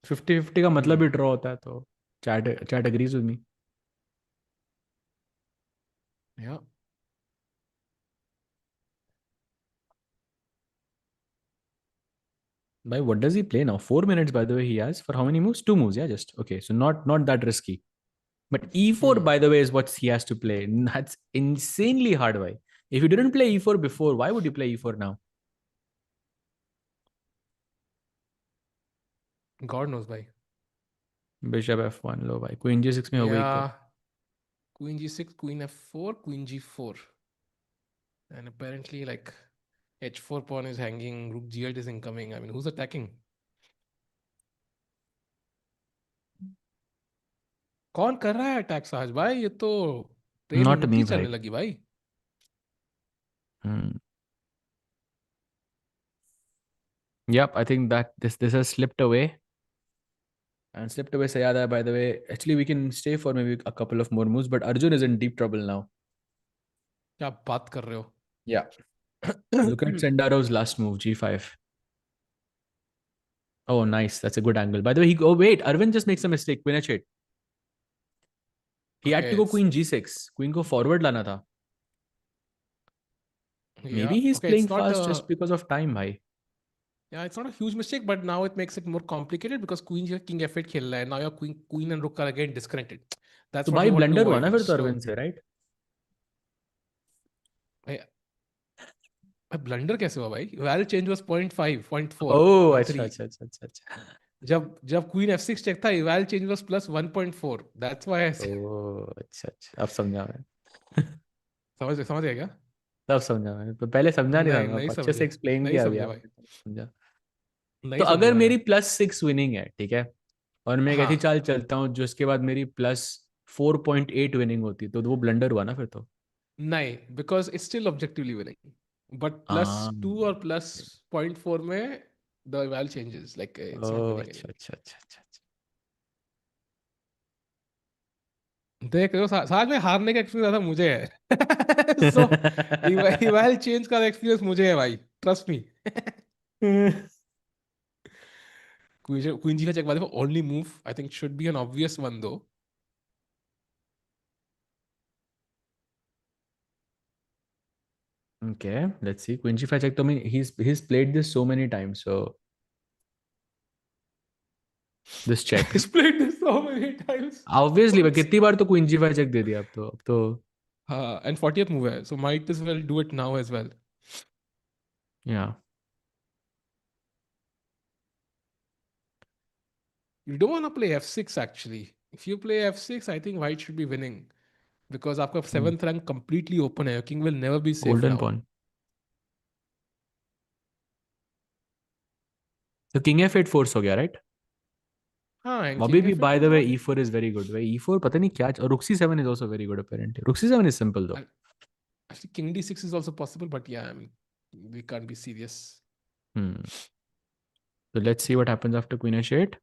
50-50 का मतलब ही Hmm. Draw होता है तो. Chat agrees with me. Yeah. By what does he play now? 4 minutes, by the way, he has for how many moves? 2 moves, yeah, just okay. So not that risky. But e4, Hmm. by the way, is what he has to play. That's insanely hard. Why? If you didn't play e4 before, why would you play e4 now? God knows why. Bishop f1 लो भाई. Queen g6 में हो गई तो. Yeah. Queen g6, queen f4, queen g4. And apparently, like, h4 pawn is hanging, rook g8 is incoming. I mean, who's attacking? कौन कर रहा है attack साज भाई? ये तो ट्रेन Not उल्टी me, चलने भाई. लगी भाई. Hmm. Yep, I think that this has slipped away. And slipped away Sayada, by the way. Actually, we can stay for maybe a couple of more moves, but Arjun is in deep trouble now. क्या बात कर रहे हो? Yeah. Look at Sendarov's last move, g5. Oh, nice. That's a good angle. By the way, oh wait, Arvind just makes a mistake. Queen h8. He had to Okay, go it's queen g6. Queen को forward लाना था. yeah. Maybe he's Okay, it's playing not fast a just because of time, bhai. yeah, it's not a huge mistake, but now it makes it more complicated because queen king f8 खेल रहा है. Now your queen and rook are again disconnected. तो That's what भाई we want to blunder हुआ ना avoid. फिर तो So Arvind से, राइट? ब्लंडर कैसे हुआ भाई? Value change was 0.5 0.4 oh, on अच्छा 3. अच्छा अच्छा अच्छा अच्छा. जब क्वीन f6 चेक था, eval change was plus 1.4. That's why oh, अच्छा अच्छा, अब समझा मैं. समझ गया क्या? तब समझा मैं, तो पहले समझा नहीं था. नहीं मैं नहीं अच्छे से समझे. एक्सप्लेन नहीं किया अभी समझे भाई. आपने, तब समझा. तो नहीं समझे अगर भाई मेरी आप. +6 विनिंग है, ठीक है, और मैं एक ऐसी हाँ. चाल चलता हूँ जो उसके बाद मेरी +4.8 विनिंग होती, तो वो ब्लंडर हुआ ना फिर तो. नहीं, because it's still objectively winning. But हाँ. +2 और +0.4 में the eval changes, like it's not oh, winning अच्छा एनीमोर. अच्छा अच्छा अच्छा अच्छा. देख रहे हो, साथ में हारने का एक्सपीरियंस ज्यादा मुझे है. सो इवैल चेंज का एक्सपीरियंस मुझे है भाई, trust me. Queen g5 check, by the way, only move I think should be an obvious one though. Okay, let's see. Queen g5 check. I mean, he's played this so many times. So this check. He's played this so many times. Obviously, but What's कितनी बार तो queen g5 check दे दिया अब तो. and 40th move hai, so might as well do it now as well. Yeah. You don't want to play f6 actually. If you play f6, I think white should be winning because आपका Hmm. 7th rank completely open hai. Your king will never be safe Golden now. pawn. So king f8 force हो गया, right? हाँ, and अभी king भी, f8 by is the way, not. e4 is very good. भाई e4 पता नहीं क्या, और rook c7 is also very good apparently. Rook c7 is simple though. And actually, king d6 is also possible, but yeah, I mean, we can't be serious. Hmm. So let's see what happens after queen h8.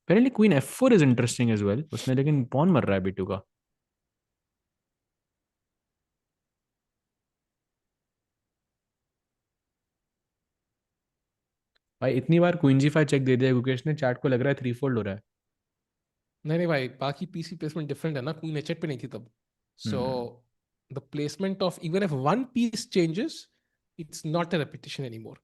Apparently queen f4 is interesting as well. उसमें लेकिन pawn मर रहा है b2 का. भाई इतनी बार queen g five check दे दिया गुकेश ने, चैट को लग रहा है 3 फोल्ड हो रहा है. नहीं नहीं भाई, बाकी पीसी प्लेसमेंट डिफरेंट है ना. क्वीन एच8 पे नहीं थी तब. So hmm. The placement of even if one piece changes, it's not a repetition anymore.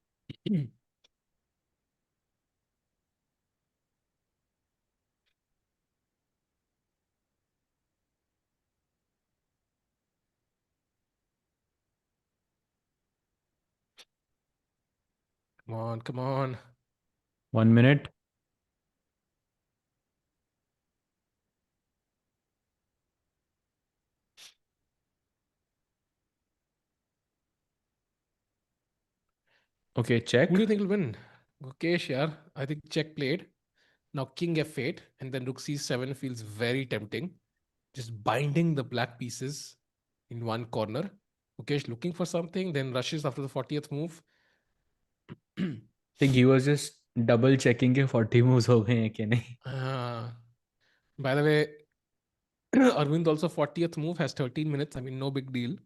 Come on, come on. 1 minute. Okay, Who check. do you think will win? Gukesh, yeah. I think check played. Now king f8 and then rook c7 feels very tempting. Just binding the black pieces in one corner. Gukesh looking for something, then rushes after the 40th move. Think he was just double checking के 40 moves हो गए हैं कि नहीं. By the way, Arvind also 40th move has 13 minutes. I mean, no big deal.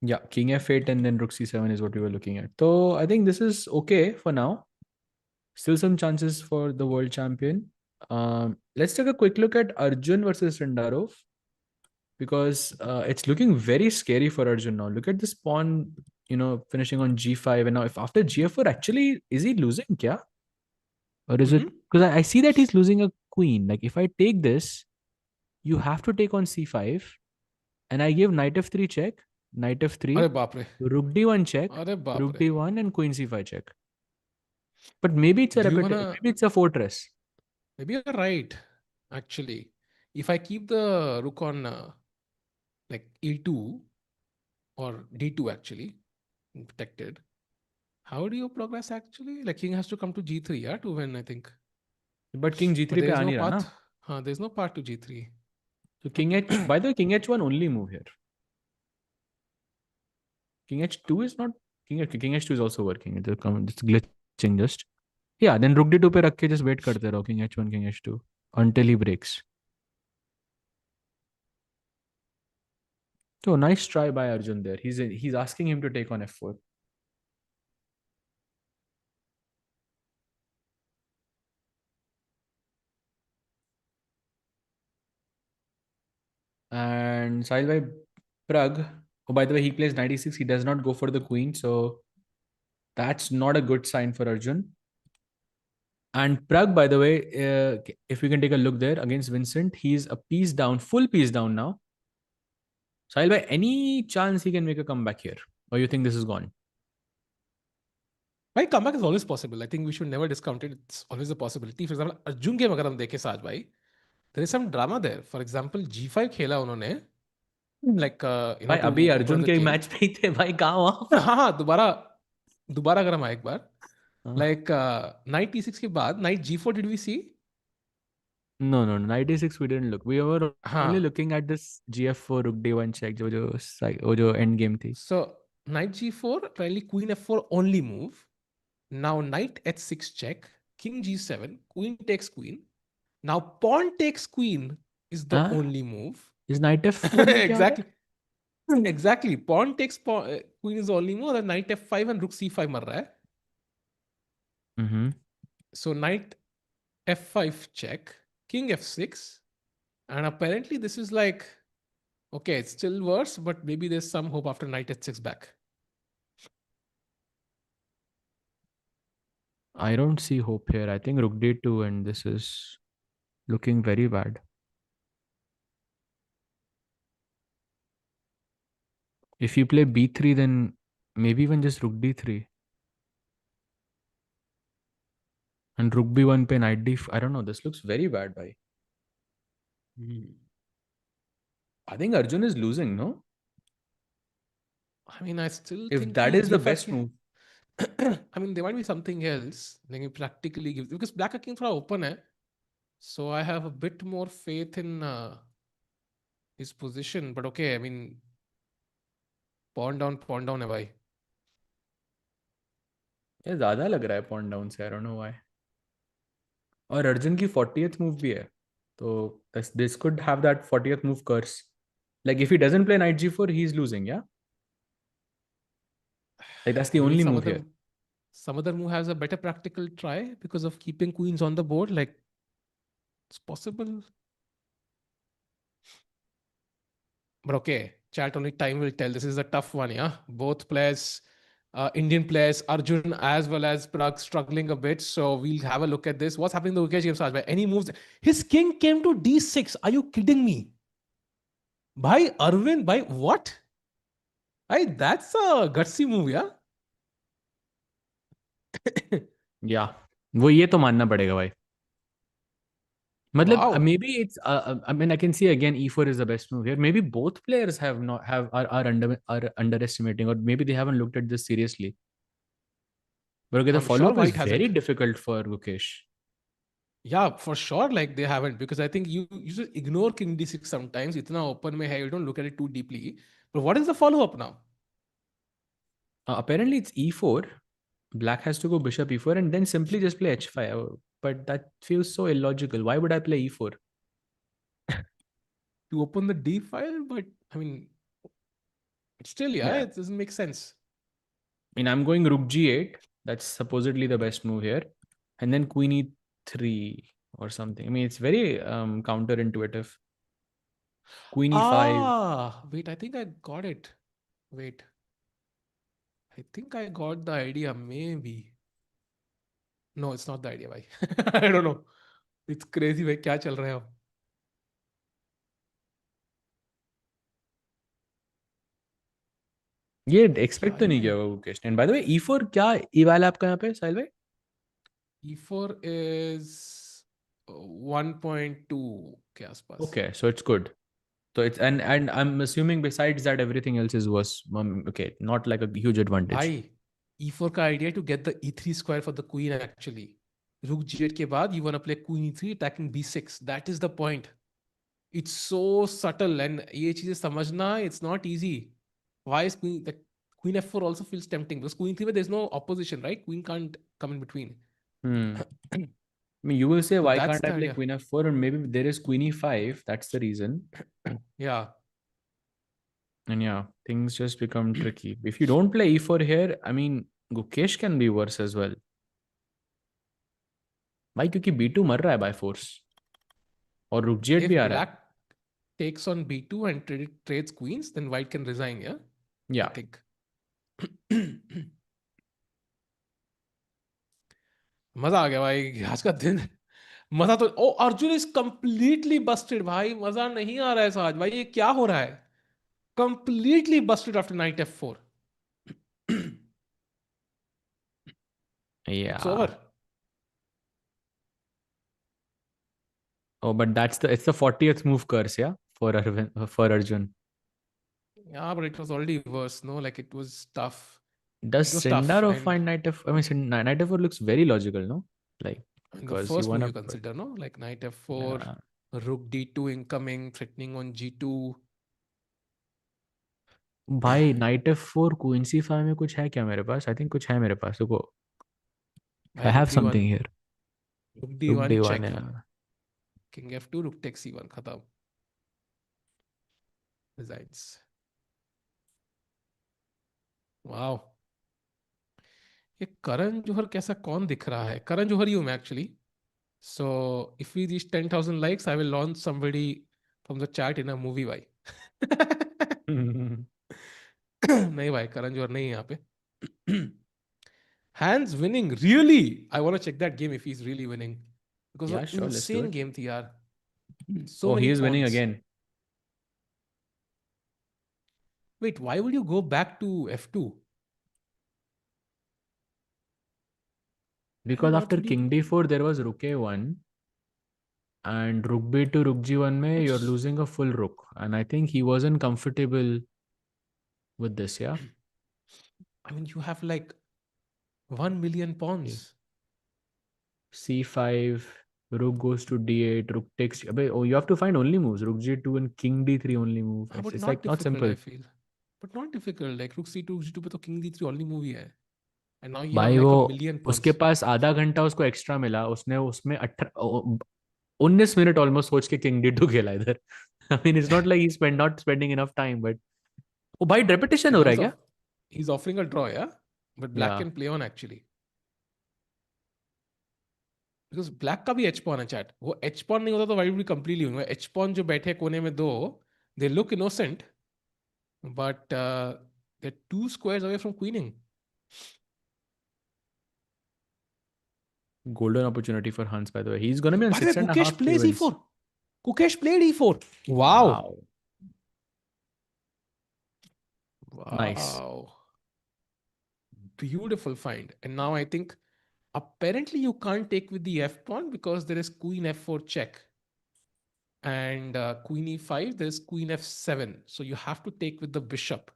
Yeah, king f8 and then rook c7 is what we were looking at. So I think this is okay for now. Still some chances for the world champion. Let's take a quick look at Arjun versus Sindarov, because it's looking very scary for Arjun now. Look at this pawn, finishing on g5, and now if after gf4, actually, is he losing? Kya? Or is it Mm-hmm. because I see that he's losing a queen? Like if I take this, you have to take on c5, and I give knight f3 check, knight अरे f3, बाप रे. rook d1 check, अरे बाप rook रे. d1, and queen c5 check. But maybe it's a Do you wanna? maybe it's a fortress. Maybe you're right. Actually, if I keep the rook on like e2 or d2, actually protected, how do you progress? Actually, like king has to come to g3, yeah, to win. I think, But king but g3 there पे is uh no नहीं रहा ना. path. There's no path to g3. So king h. By the way, king h1 only move here. King h2 is not. King h2 is also working. It's glitching just. Yeah, then rook d2 पे रख के just wait करते रहो, king h1, king h2 until he breaks. So nice try by Arjun there. He's asking him to take on f4. And Sahil by Pragg. Oh, by the way, he plays 96. He does not go for the queen, so that's not a good sign for Arjun. And Pragg, by the way, if we can take a look there against Vincent, he's a piece down, full piece down now. Sahil by any chance he can make a comeback here, or you think this is gone? भाई comeback is always possible. I think we should never discount it. It's always a possibility. For example, Arjun game अगर हम देखें साज भाई, there is some drama there. For example, G5 खेला उन्होंने, like भाई to अभी open अर्जुन the के game. मैच पे ही थे भाई, कहाँ वहाँ? हाँ हाँ, दोबारा दोबारा अगर हम आए एक बार, हाँ. like knight e6 के बाद knight g4 did we see? No, 96 we didn't look. We were only हाँ. looking at this GF4 rook d1 check जो end game थी. So knight g4, apparently queen f4 only move. Now knight h6 check, king g7, queen takes queen. Now pawn takes queen is the हाँ? only move. इस night f4 में क्या हो रहा Exactly. Exactly. Pawn takes queen is the only move. Then knight f5 and rook c5 मर रहा है. है? So knight f5 check, king f6, and apparently this is like, okay, it's still worse, but maybe there's some hope after knight h6 back. I don't see hope here. I think rook d2 and this is looking very bad. If you play b3, then maybe even just rook d3. And rook b1 pe knight d. I don't know. This looks very bad, bhai. I think Arjun is losing, no? I mean, I still If think that he is the G5 best move. I mean, there might be something else. Like he practically gives, because black king थोड़ा open है. So I have a bit more faith in his position. But okay, I mean, pawn down है भाई. ये ज्यादा लग रहा है pawn down से. I don't know why. और अर्जुन की 40th move भी है. तो this could have that 40th move curse. Like if he doesn't play knight g4, he's losing, yeah? Like that's the Maybe only move here. some other move has a better practical try because of keeping queens on the board. Like it's possible. But okay, chat, only time will tell. This is a tough one, yeah. Both players, Indian players, Arjun as well as Pragg struggling a bit. So we'll have a look at this. What's happening in the Gukesh game, Sajbhai? Any moves? His king came to d6. Are you kidding me? Bhai, Erwin, bhai, what? Bhai, that's a gutsy move, yeah? Yeah. वो ये तो मानना पड़ेगा भाई. मतलब Wow. maybe it's I mean I can see again e4 is the best move here. Maybe both players are underestimating, or maybe they haven't looked at this seriously. But okay, the I'm sure follow-up is White very hasn't. difficult for Gukesh. Yeah, for sure. Like they haven't, because I think you just ignore king d6 sometimes. Itna open mein hai, you don't look at it too deeply. But what is the follow-up now? Apparently it's e4. Black has to go bishop e4 and then simply just play h5. But that feels so illogical. Why would I play e4? To open the d file, but I mean, still, yeah, Yeah. it doesn't make sense. I mean, I'm going rook g8. That's supposedly the best move here. And then queen e3 or something. I mean, it's very counterintuitive. Queen e5. Wait, I think I got it. Wait, I think I got the idea. Maybe. No, it's not the idea, bhai. I don't know. It's crazy, bhai. क्या चल रहा है अब? ये क्या expect तो ही नहीं है? किया होगा गुकेश ने. बाय द वे e4 क्या इवाल है आपका यहाँ पे साहिल भाई? E4 is 1.2 के आसपास. Okay, so it's good. So it's and I'm assuming besides that everything else is worse. Okay, not like a huge advantage. भाई, E4 का idea to get the E3 square for the queen actually. Rook G8 के बाद you wanna play queen E3 attacking B6. That is the point. It's so subtle and ये चीजें समझना, it's not easy. Why is queen F4 also feels tempting because queen 3 there's no opposition, right? Queen can't come in between. I mean, you will say, So why that's can't I the play idea. queen f4? And maybe there is queen e5. That's the reason. Yeah. And yeah, things just become tricky. If you don't play e4 here, I mean, Gukesh can be worse as well. भाई क्योंकि b2 मर रहा है by force और रुक g8 भी If आ रहा है. black takes on b2 and trades queens, then white can resign, yeah? I Yeah. think. मजा आ गया भाई आज का दिन. मजा तो ओ अर्जुन इज कंप्लीटली बस्टेड भाई. मजा नहीं आ रहा है आज भाई. ये क्या हो रहा है? Completely Busted after night f4. It's Yeah. over. Oh, but it's the 40th move curse, yeah, for Arjun. Yeah, but it was already worse. No, like it was tough. Does It was tough. Sindarov And find knight f? I mean, knight f4 looks very logical, no? Like the because he first won move up. you consider, no? Like knight f4, Yeah. rook d2 incoming, threatening on g2. भाई knight f4 queen c5 में कुछ है क्या मेरे पास? I think कुछ है मेरे पास. रुको. I By rook have d1, something here. rook Rook d1 d1. check. Yeah. King f2, rook takes c1. Khatam. Resigns. Wow. ये करण जोहर कैसा कौन दिख रहा है? करण जोहर ही हूं मैं actually. So if we reach 10,000 likes, I will launch somebody from the chat in a movie भाई. नहीं भाई, करण जोहर नहीं है यहाँ पे. Hands winning, really? I want to check that game if he's really winning. Because Yeah, वो sure. Let's do insane it. game थी यार. So Oh, he many is winning pawns. again. Wait, why would you go back to f2? And Because what after would you... king d4 there was rook a1 and rook b2 rook g1 में you're losing a full rook and I think he wasn't comfortable with this, yeah. I mean, you have like 1 million Okay. pawns. c5 rook goes to d8 rook takes. Oh, you have to find only moves. Rook g2 and king d3 only move. हाँ, but It's not like not difficult, simple. I feel. But not difficult. Like rook c2, rook g2 पे तो king d3 only move ही है. And now you have भाई like वो a million उसके pawns. पास आधा घंटा उसको एक्स्ट्रा मिला, उसने उसमें 19 मिनट ऑलमोस्ट सोच के किंग डी2 खेला इधर. I mean it's not like he spend not spending enough time but oh भाई रेपिटेशन And हो रहा है also, क्या? he's offering a draw, yeah? But black या can play on actually. Because black का भी एच पॉन है chat. वो एच पॉन नहीं होता तो वाइट भी कंप्लीटली होंगे. एच पॉन जो बैठे कोने में दो, they look innocent, but they're 2 squares away from queening. golden opportunity for Hans, by the way. He's going to be on By the way, six and a Gukesh half plays wins. e4. Gukesh played e4. Wow. Wow. Nice. Wow. Beautiful find. And now I think apparently you can't take with the f pawn because there is queen f4 check. And queen e5, there's queen f7. So you have to take with the bishop.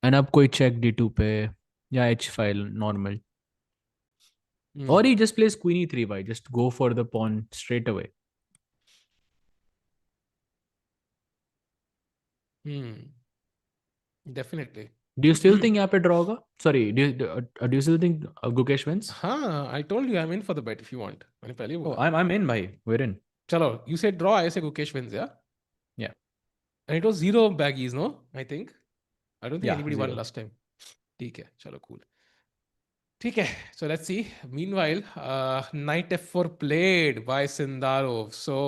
And अब कोई check d2 पे या h file normal. Or he just plays queen e3 by just go for the pawn straight away. Definitely. Do you still think यहाँ पे draw होगा? Sorry, do you still think Gukesh wins? हाँ, I told you I'm in for the bet if you want. मैंने पहले ही Oh, बोला. I'm in भाई. We're in. चलो, you said draw, I say Gukesh wins, yeah? Yeah. And it was 0 baggies, no? I think. I don't think Yeah, anybody won 0. last time. ठीक है, चलो cool. ठीक है, so let's see. Meanwhile, knight f4 played by Sindarov. So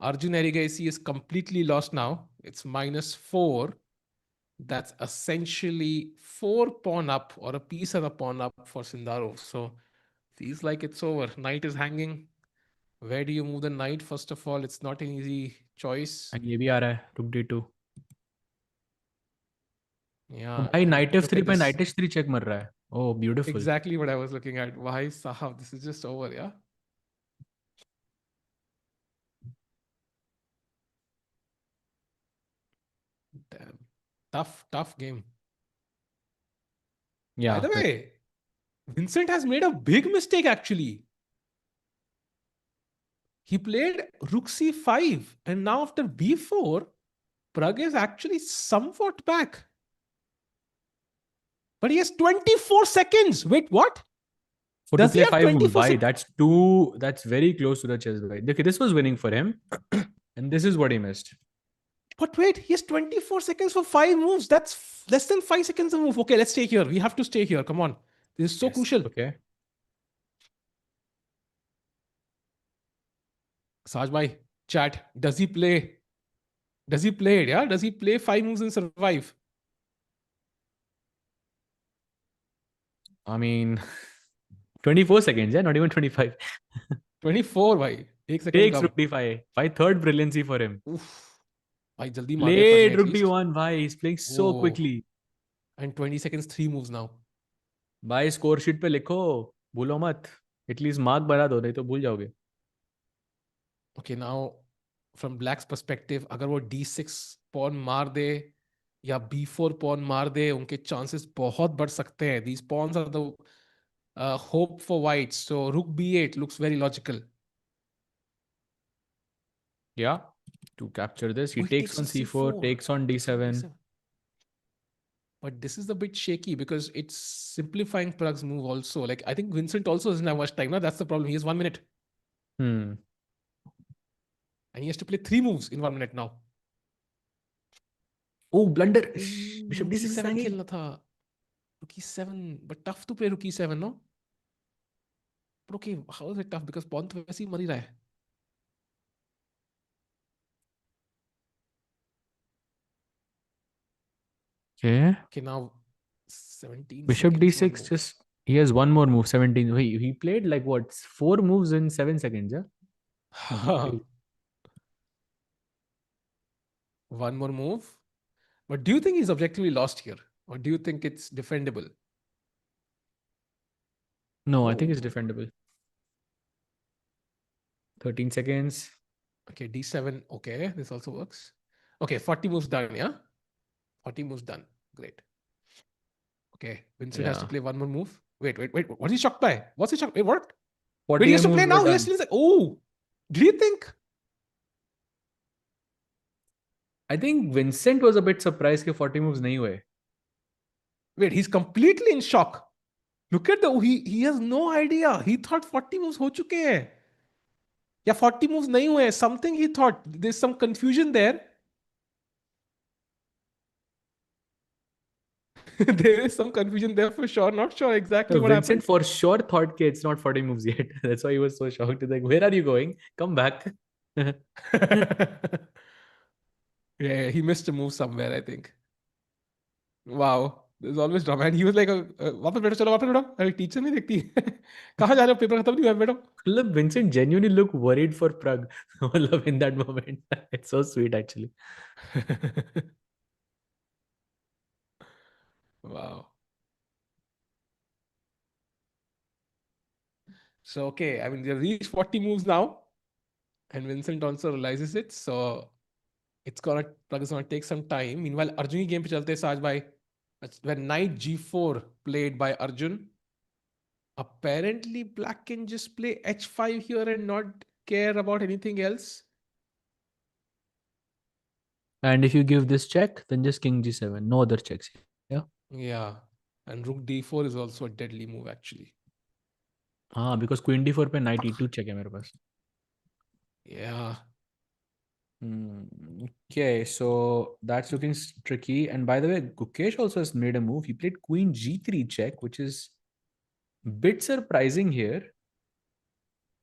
Arjun Erigaisi is completely lost now. It's -4. That's essentially 4 pawn up or a piece and a pawn up for Sindarov. So feels like it's over. Knight is hanging. Where do you move the knight? First of all, it's not an easy choice. And ये भी आ रहा है rook d2. तो Yeah, भाई and knight look at f3 पे this. knight h3 check मर रहा है. Oh, beautiful. Exactly what I was looking at. Why, Sahab? This is just over, yeah? Damn. Tough game. By Yeah, the way, Vincent has made a big mistake actually. He played rook c5, and now after b4, Pragg is actually somewhat back. But he has 24 seconds. Wait, what? For to Does he play have 5 moves, 24 bhai, seconds? that's too. That's very close to the chess, bhai. Okay, this was winning for him, and this is what he missed. But wait, he has 24 seconds for 5 moves. That's less than 5 seconds a move. Okay, let's stay here. We have to stay here. Come on. This is so Yes. crucial. Okay. Saj bhai, chat. Does he play? Does he play it? Yeah? Does he play 5 moves and survive? I mean, 24 seconds, yeah, not even 25. 24 bhai. एक second Takes come. rook d5. By third brilliancy for him. Oof. भाई जल्दी मार दिया प्रग ने Played rook at least. d1. Why? He's playing so Oh. quickly. And 20 seconds, 3 moves now. भाई score sheet पे लिखो, भूलो मत. एटलीस्ट मार्क बना दो, नहीं तो भूल जाओगे. Okay, now from Black's perspective, अगर वो D6 pawn मार दे या B4 pawn मार दे, उनके chances बहुत बढ़ सकते हैं. These pawns are the hope for whites. So rook B8 looks very logical. Yeah. To capture this, he Oh, he takes takes on on c4, C4. takes on Takes on d7. D7. But this is a bit shaky because it's simplifying Prague's move also. Like, I think Vincent also doesn't have much time. No? That's the problem. He has 1 minute. Hmm. And he has to play 3 moves in 1 minute now. Oh, blunder. Bishop Rook d6 is E7 hanging. खेलना था. Rook E7. But tough to play Rook E7, no? But okay, how is it tough? Because pawn तो वैसे ही मर ही रहा है. Okay. Okay, now 17 Bishop seconds, one d6, move. just he has one more move, 17. He played like what, 4 moves in 7 seconds, yeah? One more move. But do you think he's objectively lost here? Or do you think it's defendable? No, I think it's Oh, defendable. 13 seconds. okay, D7. Okay, this also works. Okay, 40 moves done, yeah? 40 moves done. Great. Okay, Vincent has to Yeah. play one more move. Wait. What's he shocked by? What's he shocked? Wait, what? Wait, he 48 has to play moves were now? He has done. to. Oh, do you think? I think Vincent was a bit surprised कि 40 moves नहीं हुए. Wait, he's completely in shock. Look at he has no idea. He thought 40 moves हो चुके हैं. या 40 moves नहीं हुए. Something he thought. There's some confusion there. There is some confusion there for sure. Not sure exactly what Vincent happened. for sure thought it's not 40 moves yet. That's why he was so shocked. He's like, where are you going? Come back. Yeah, he missed a move somewhere, I think. Wow. There's always drama. And he was like, वापस बैठो चलो वापस बैठो. अरे teacher नहीं देखती. कहाँ जा रहे हो? पेपर खत्म नहीं हुआ है, बैठो. Look, Vincent genuinely looked worried for Pragg in that moment. It's so sweet, actually. Wow. So, okay. I mean, they've reached 40 moves now. And Vincent also realizes it. So, Pragg is gonna take some time. Meanwhile, Arjun की game पे चलते हैं साज भाई. When knight g4 played by Arjun, apparently black can just play h5 here and not care about anything else. And if you give this check, then just king g7. No other checks. Yeah. Yeah. And rook d4 is also a deadly move actually. हाँ, because queen d4 पे knight e2 check है मेरे पास. Yeah. Okay, so that's looking tricky. And by the way, Gukesh also has made a move. He played queen g3 check, which is a bit surprising here.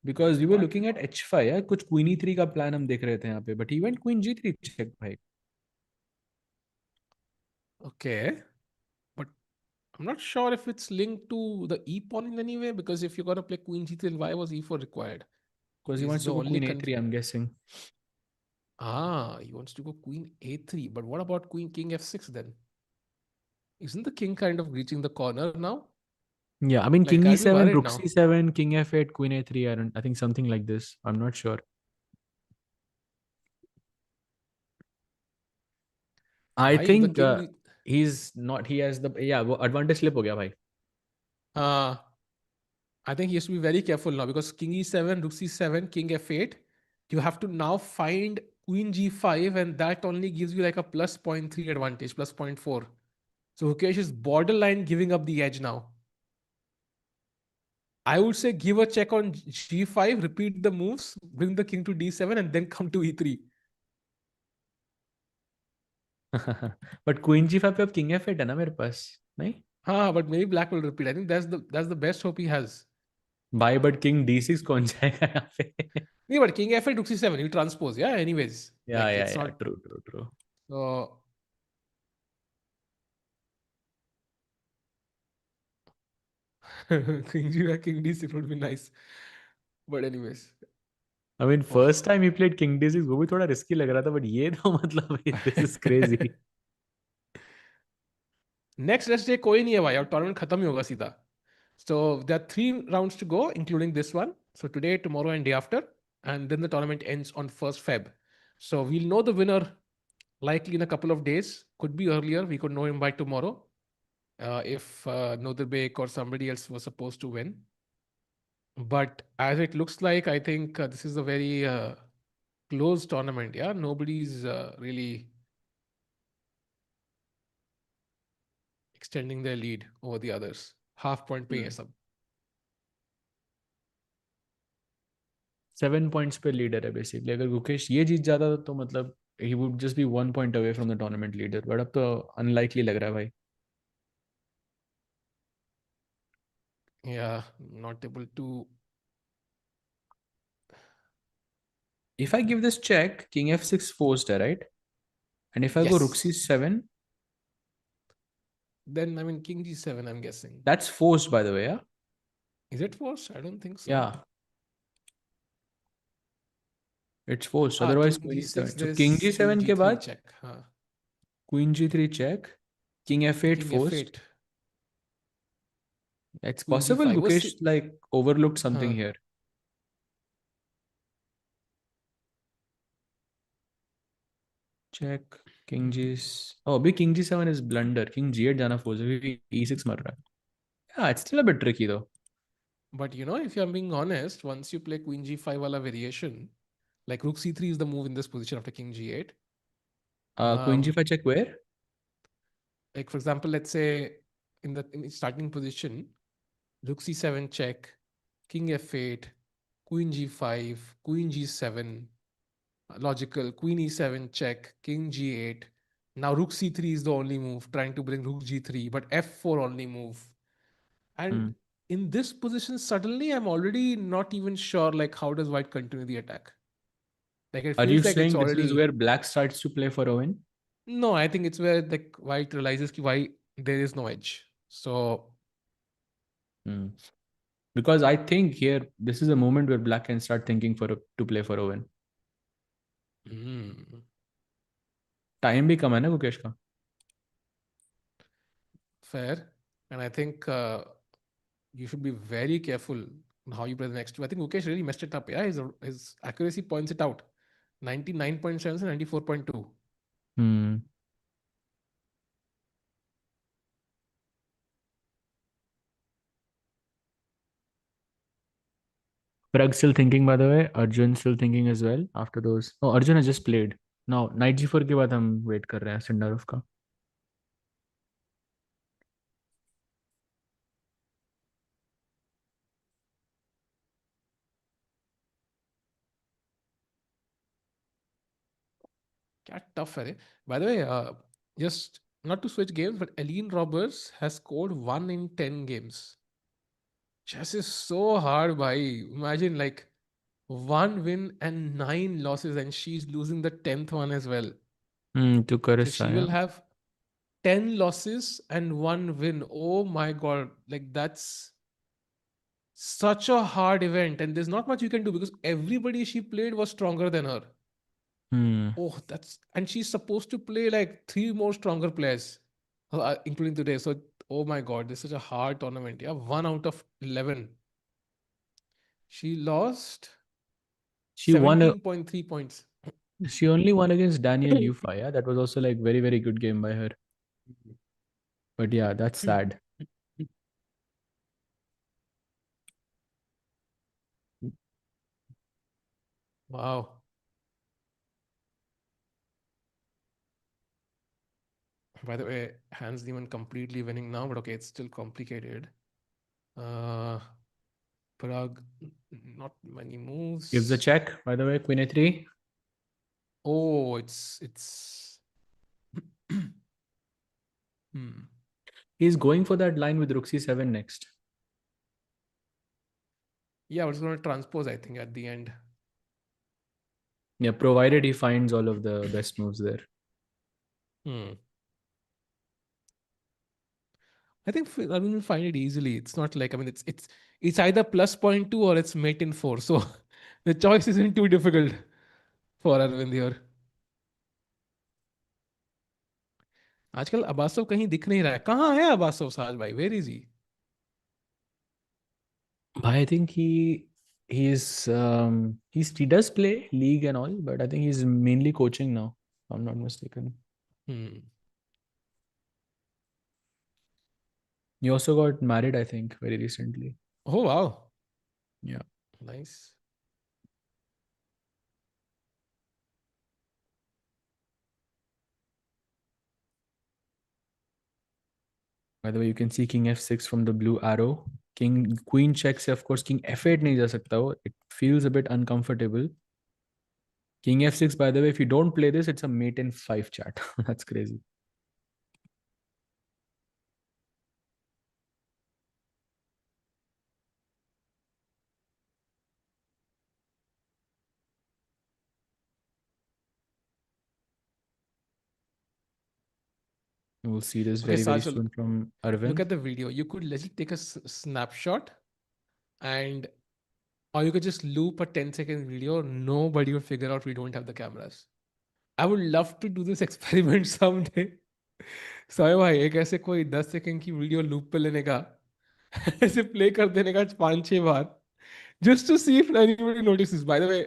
Because we were What? looking at h5, yeah? कुछ queen e3 का plan हम देख रहे थे यहाँ पे, but he went queen g3 check, भाई. Okay. But I'm not sure if it's linked to the e pawn in any way, because if you're gonna play queen g3, then why was e4 required? Because he Is wants the to go only queen a3, I'm guessing. he wants to go queen a3. But what about queen king f6 then? Isn't the king kind of reaching the corner now? Yeah, I mean, Like, king I'd be e7, worried rook now. c7, king f8, queen a3. I think something like this. I'm not sure. I Why the think king? he's not. He has the वो advantage slip हो गया भाई. I think he has to be very careful now because king e7, rook c7, king f8. You have to now find queen g5, and that only gives you like a plus 0.3 advantage, plus 0.4. So Hukesh is borderline giving up the edge now. I would say give a check on g5, repeat the moves, bring the king to d7, and then come to e3. But queen g five पे अब king F eight है ना मेरे पास, नहीं? हाँ, but maybe black will repeat. I think that's the best hope he has. भाई but king D six कौन जाएगा यहाँ पे? Yeah, but king f8, rook c7, he'll transpose. Yeah, anyways. Like it's या not. True true true. So king g king d6 would be nice. But anyways. I mean Oh. First time he played king D six, वो भी थोड़ा risky लग रहा था, but ये तो मतलब this is crazy. Next rest day कोई नहीं है भाई, अब टूर्नामेंट खत्म ही होगा सीधा. So there are 3 rounds to go, including this one. So today, tomorrow, and day after, and then the tournament ends on 1st Feb. So we'll know the winner likely in a couple of days. Could be earlier. We could know him by tomorrow if Nodirbek or somebody else was supposed to win. But as it looks like, I think this is a very close tournament. Yeah, nobody's really extending their lead over the others. Half point पे है सब. 7 points पे leader है basically. अगर गुकेश ये जीत जाता तो मतलब he would just be 1 point away from the tournament leader, but अब तो अनलाइकली लग रहा है भाई. Yeah, not able to. If I give this check, king f6 forced है, right? And if I go rook Yes. c7, Then I mean king g7. I'm guessing. that's forced by the way, yeah? Is it forced? I don't think so. Yeah, it's forced. Ah, Otherwise, king queen g6. e7. So There's king queen g7 के g3 बाद check. Huh. queen g3 check, king f8 King forced. f8. It's Queen possible g5. Gukesh like overlooked something Huh. here. Check king g. Oh, अभी king g7 is blunder. King g8 जाना force है. e6 मर रहा है. Yeah, it's still a bit tricky though. But if I'm being honest, once you play queen g5 wala variation, like rook c3 is the move in this position after king g8. Queen Um, g5 check where? like for example, let's say in the starting position, rook c7 check, king f8, queen g5, queen g7, logical, queen e7 check, king g8. Now rook c3 is the only move, trying to bring rook g3, but f4 only move. And Hmm. in this position, suddenly I'm already not even sure like how does white continue the attack. Like it Are you feels like it's saying this is already. where black starts to play for a win? No, I think it's where like white realizes why there is no edge. So Hmm. Because I think here this is a moment where black can start thinking to play for a win. mm, time भी कम है ना गुकेश का. fair. And I think you should be very careful on how you play the next two. I think Mukesh really messed it up. Yeah, his accuracy points it out. 99.7 and 94.2. Hmm. Pragg still thinking, by the way. Arjun still thinking as well after those. Oh, Arjun has just played. Now, knight g4 के बाद हम wait कर रहे हैं Sindarov का. क्या tough है. By the way, just not to switch games, but Aline Roberts has scored 1 in 10 games. Chess is so hard, bhai. Imagine like 1 win and 9 losses, and she's losing the 10th one as well. To So Carissa, she yeah. will have 10 losses and 1 win. Oh my God. Like that's such a hard event. And there's not much you can do because everybody she played was stronger than her. Hmm. Oh, and she's supposed to play like 3 more stronger players, including today. So, oh my God, this is such a hard tournament. Yeah, 1 out of 11. She lost She won. 17.3 points. She only won against Daniil Yuffa. Yeah, that was also like very very good game by her. But yeah, that's sad. Wow. By the way, Hans Niemann completely winning now, but okay, it's still complicated. Uh, Pragg, not many moves. Gives a check, by the way, queen a3. Oh, it's hmm. He's going for that line with rook c7 next. Yeah, but it's going to transpose, I think, at the end. Yeah, provided he finds all of the best moves there. I think Arvind will find it easily. It's not like, I mean, it's either plus 0.2 or it's mate in 4. So the choice isn't too difficult for Arvind here. आजकल अबासव कहीं दिख नहीं रहा है. कहाँ है अबासव साज भाई? Where is he? I think he does play league and all, but I think he's mainly coaching now, if I'm not mistaken. He also got married, I think, very recently. Oh, wow. Yeah. Nice. By the way, you can see king f6 from the blue arrow. Queen checks, of course, king f8 nahi ja sakta ho. It feels a bit uncomfortable. King f6, by the way, if you don't play this, it's a mate in 5 chat. That's crazy. We'll see this Okay, very, very Sajal, soon from look Arvind. at the video. You could legit take a snapshot and, or you could just loop a 10-second video. Nobody would figure out we don't have the cameras. I would love to do this experiment someday. Sai भाई एक ऐसे कोई 10 second की video loop पे लेने का ऐसे play कर देने का 5-6 बार just to see if anybody notices. By the way,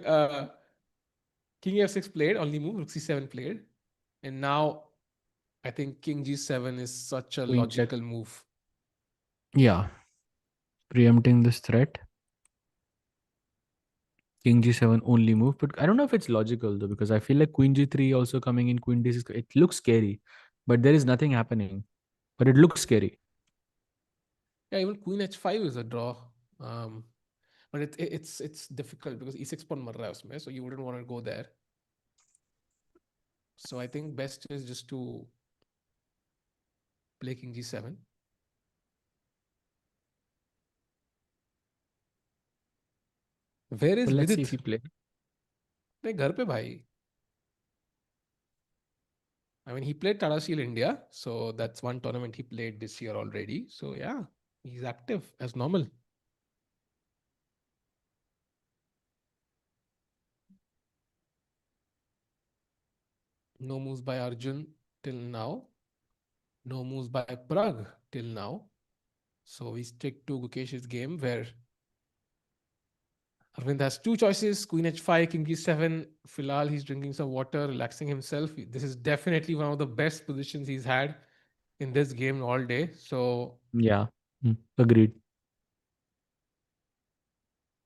king f6 played, only move, rook c7 played, and now I think king g7 is such a Queen check. logical move. Yeah. Preempting this threat. King g7 only move, but I don't know if it's logical though, because I feel like queen g3 also coming in, queen d6. It looks scary, but there is nothing happening. But it looks scary. Yeah, even queen h5 is a draw. But it's difficult because e6 pawn mar raha hai usme, so you wouldn't want to go there. So I think best is just to play king g7. Where is Well, let's see Vidit? if he play. अपने घर पे भाई. I mean, he played Tata Steel India, so that's one tournament he played this year already. So yeah, he's active as normal. No moves by Arjun till now. No moves by Pragg till now. So we stick to Gukesh's game where Arvind has two choices: Queen h5, King g7. Filal, he's drinking some water, relaxing himself. This is definitely one of the best positions he's had in this game all day. So Yeah, agreed.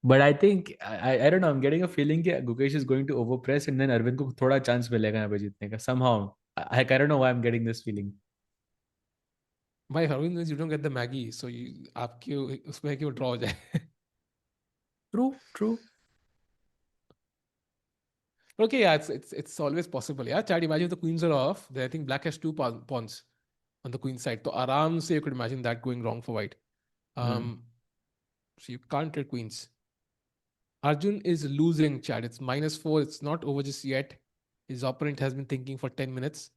But I think I don't know. I'm getting a feeling that Gukesh is going to overpress, and then Arvind को थोड़ा chance मिलेगा यहाँ पे जीतने का. Somehow, I don't know why I'm getting this feeling. by Arvind wins, you don't get the Maggie. So you आपके उसमें कि वो draw हो जाए. True. Okay, yeah, it's always possible. Yeah, Chad, imagine if the queens are off. Then I think black has two pawns on the queen side. So aram se you could imagine that going wrong for white. So you can't trade queens. Arjun is losing, Chad. It's -4. It's not over just yet. His opponent has been thinking for 10 minutes.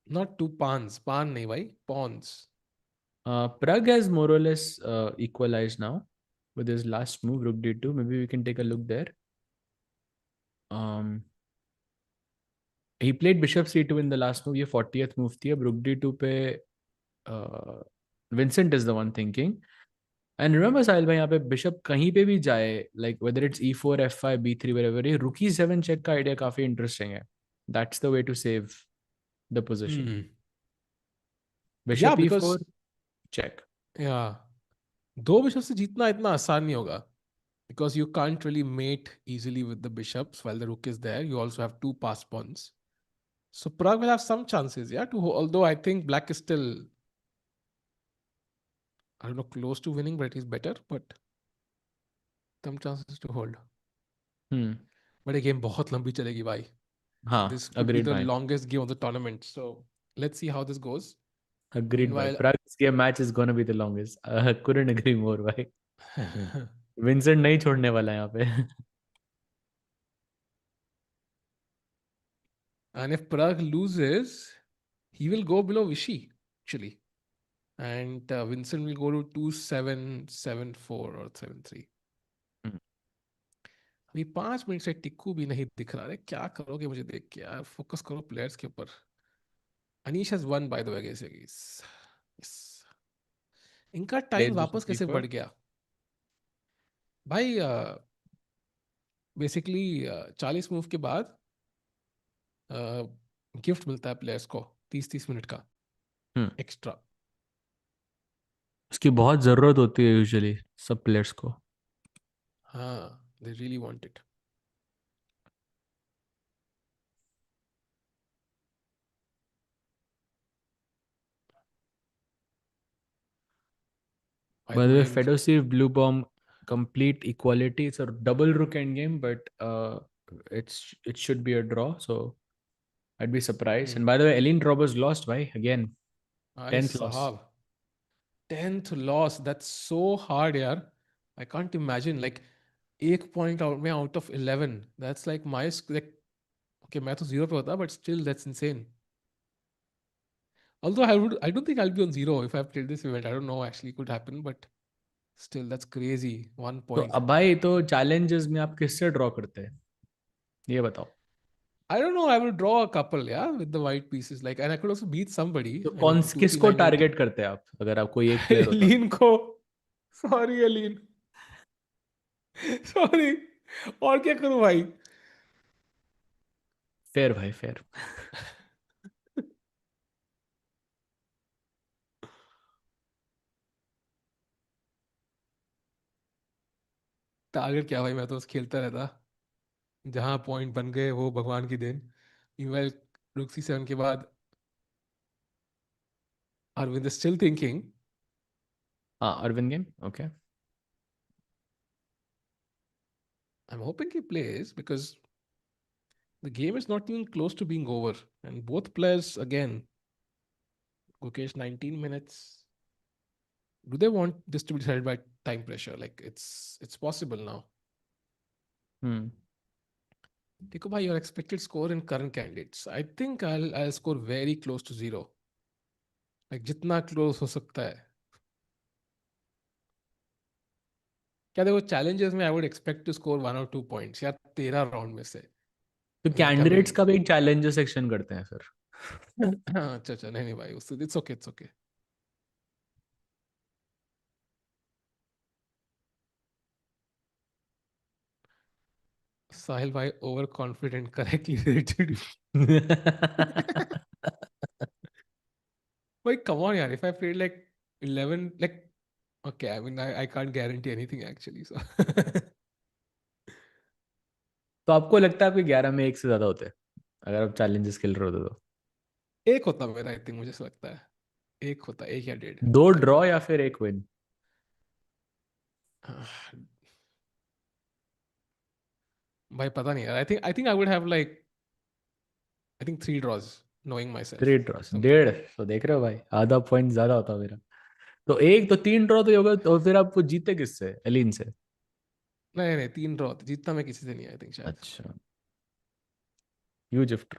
Not two pawns. Pawn nahi bhai. Pawns. Pragg has more or less equalized now with his last move, rook d2. Maybe we can take a look there. He played bishop c2 in the last move. ये 40th move थी. अब rook d2 पे Vincent is the one thinking. And remember, Sahil bhai, यहाँ पे bishop कहीं पे भी जाए, like whether it's e4, f5, b3, wherever, ये rook e7 check का idea काफी interesting है. That's the way to save the position. Yeah, Bishop because e4, check. yeah, दो बिशप से जीतना इतना आसान नहीं होगा. Because you can't really mate easily with the bishops while the rook is there. You also have two passed pawns. So Pragg will have some chances, yeah, to although I think black is still I don't know, close to winning, but he's better. But some chances to hold. Hmm. But ये game बहुत लंबी चलेगी भाई. हाँ, This could be agreed the भाई. longest game of the tournament. So let's see how this goes. Agreed भाई. Meanwhile, Pragg's game match is gonna be the longest. Couldn't agree more भाई. Vincent नहीं छोड़ने वाला है यहाँ पे. and if Pragg loses, he will go below Vichy actually, and Vincent will go to 2-7, 7-4 or 7-3. Hmm. अभी 5 minute से टिक्कू भी नहीं दिख रहा है. क्या करोगे मुझे देख के यार? फोकस करो प्लेयर्स के ऊपर. Anish has one by the way against yes. इनका टाइम Plays bishop वापस कैसे c4. बढ़ गया भाई? बेसिकली 40 मूव के बाद गिफ्ट मिलता है प्लेयर्स को 30-30 मिनट का हम्म. एक्स्ट्रा. उसकी बहुत जरूरत होती है यूजुअली सब प्लेयर्स को. हाँ, they really want it. By By the the way, way Fedoseev, Bluebaum, complete equality. It's a double rook endgame, but it should be a draw. So I'd be surprised. And by the way, Aline Roberts lost by again भाई 10th loss. साहब 10th loss. That's so hard यार. I can't imagine like एक point out में out of 11. That's like my like. Okay मैं तो zero पे होता but still that's insane. Although I don't think I'll be on zero if I've played this event. I don't know actually could happen, but still that's crazy. One तो point. अब भाई तो challenges में आप किससे draw करते हैं ये बताओ. I don't know. I will draw a couple, yeah, with the white pieces. Like, and I could also beat somebody. तो I कौन mean, two, three, किसको nine, eight. टारगेट करते हैं आप अगर आप कोई एक प्लेयर होता तो. Aline को. Sorry, Aline. Sorry. और क्या करूं भाई? फेयर भाई फेयर. टारगेट क्या भाई? मैं तो बस खेलता रहता. जहां पॉइंट बन गए वो भगवान की देन. मीनवाइल रुक C7 के बाद Arvind is still thinking. हाँ Aravind game okay. I'm hoping he plays because the game is not even close to being over. And both players, again, Gukesh 19 minutes. Do they want this to be decided by time pressure? Like it's possible now. Hmm. Dekho bhai, your expected score in current candidates. I think I'll score very close to zero. Like जितना close हो सकता है. क्या देखो challenges में I would expect to score 1 or 2 points या 13 round में से. तो Like I कैंडिडेट्स mean, का भी एक चैलेंजर सेक्शन करते हैं फिर. हाँ अच्छा नहीं नहीं भाई उससे it's okay, it's okay. साहिल भाई over confident correctly rated. Like, come on, yaar. If I played like 11, like, okay, I mean, I can't guarantee anything actually. So, तो आपको लगता है आपके 11 में एक से ज्यादा होते हैं अगर आप चैलेंजेस खेल रहे होते तो. एक होता मेरा, आई थिंक मुझे ऐसा लगता है. एक होता, एक या डेढ़. दो आई ड्रॉ थिंक. या फिर एक विन. भाई पता नहीं यार. I think I would have like I think 3 draws, knowing three myself. ड्रॉस Something. 1.5 तो देख रहे हो भाई आधा पॉइंट ज्यादा होता मेरा. तो एक तो 3 ड्रॉ तो ये होगा तो फिर आप वो जीते किससे एलिन से. नहीं नहीं 3 draw जीतना मैं किसी से नहीं. आई थिंक शायद. अच्छा. You gift.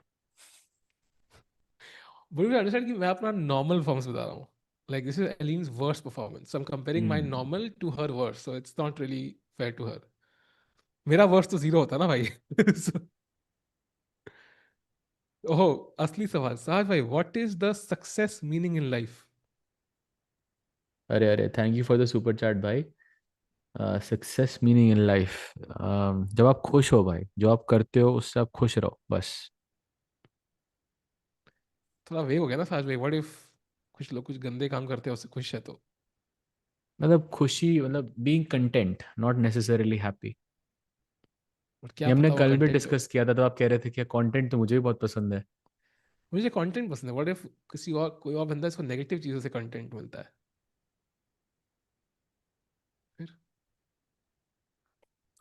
बुरी अंडरस्टैंड कि मैं अपना नॉर्मल फॉर्म्स बता रहा हूँ. Like this is Aline's worst performance. So I'm comparing my normal to her worst. So it's not really fair to her. मेरा वर्स्ट तो जीरो होता ना भाई. So, ओहो असली सवाल साज भाई. What is the success meaning in life? अरे अरे thank you for the super chat भाई. Success meaning in life. जब आप खुश हो भाई जो आप करते हो उससे आप खुश रहो बस. थोड़ा वेग हो गया ना साज भाई. व्हाट इफ कुछ लोग कुछ गंदे काम करते हैं उससे खुश है तो? मतलब खुशी मतलब being content not necessarily happy. और क्या ये हमने पता वो कल भी कंटेंट हो. डिस्कस किया था तो आप कह रहे थे कि कंटेंट तो मुझे भी बहुत पसंद है. मुझे कंटेंट पसंद है. व्हाट इफ किसी और कोई और बंदा इसको नेगेटिव चीजों से कंटेंट मिलता है?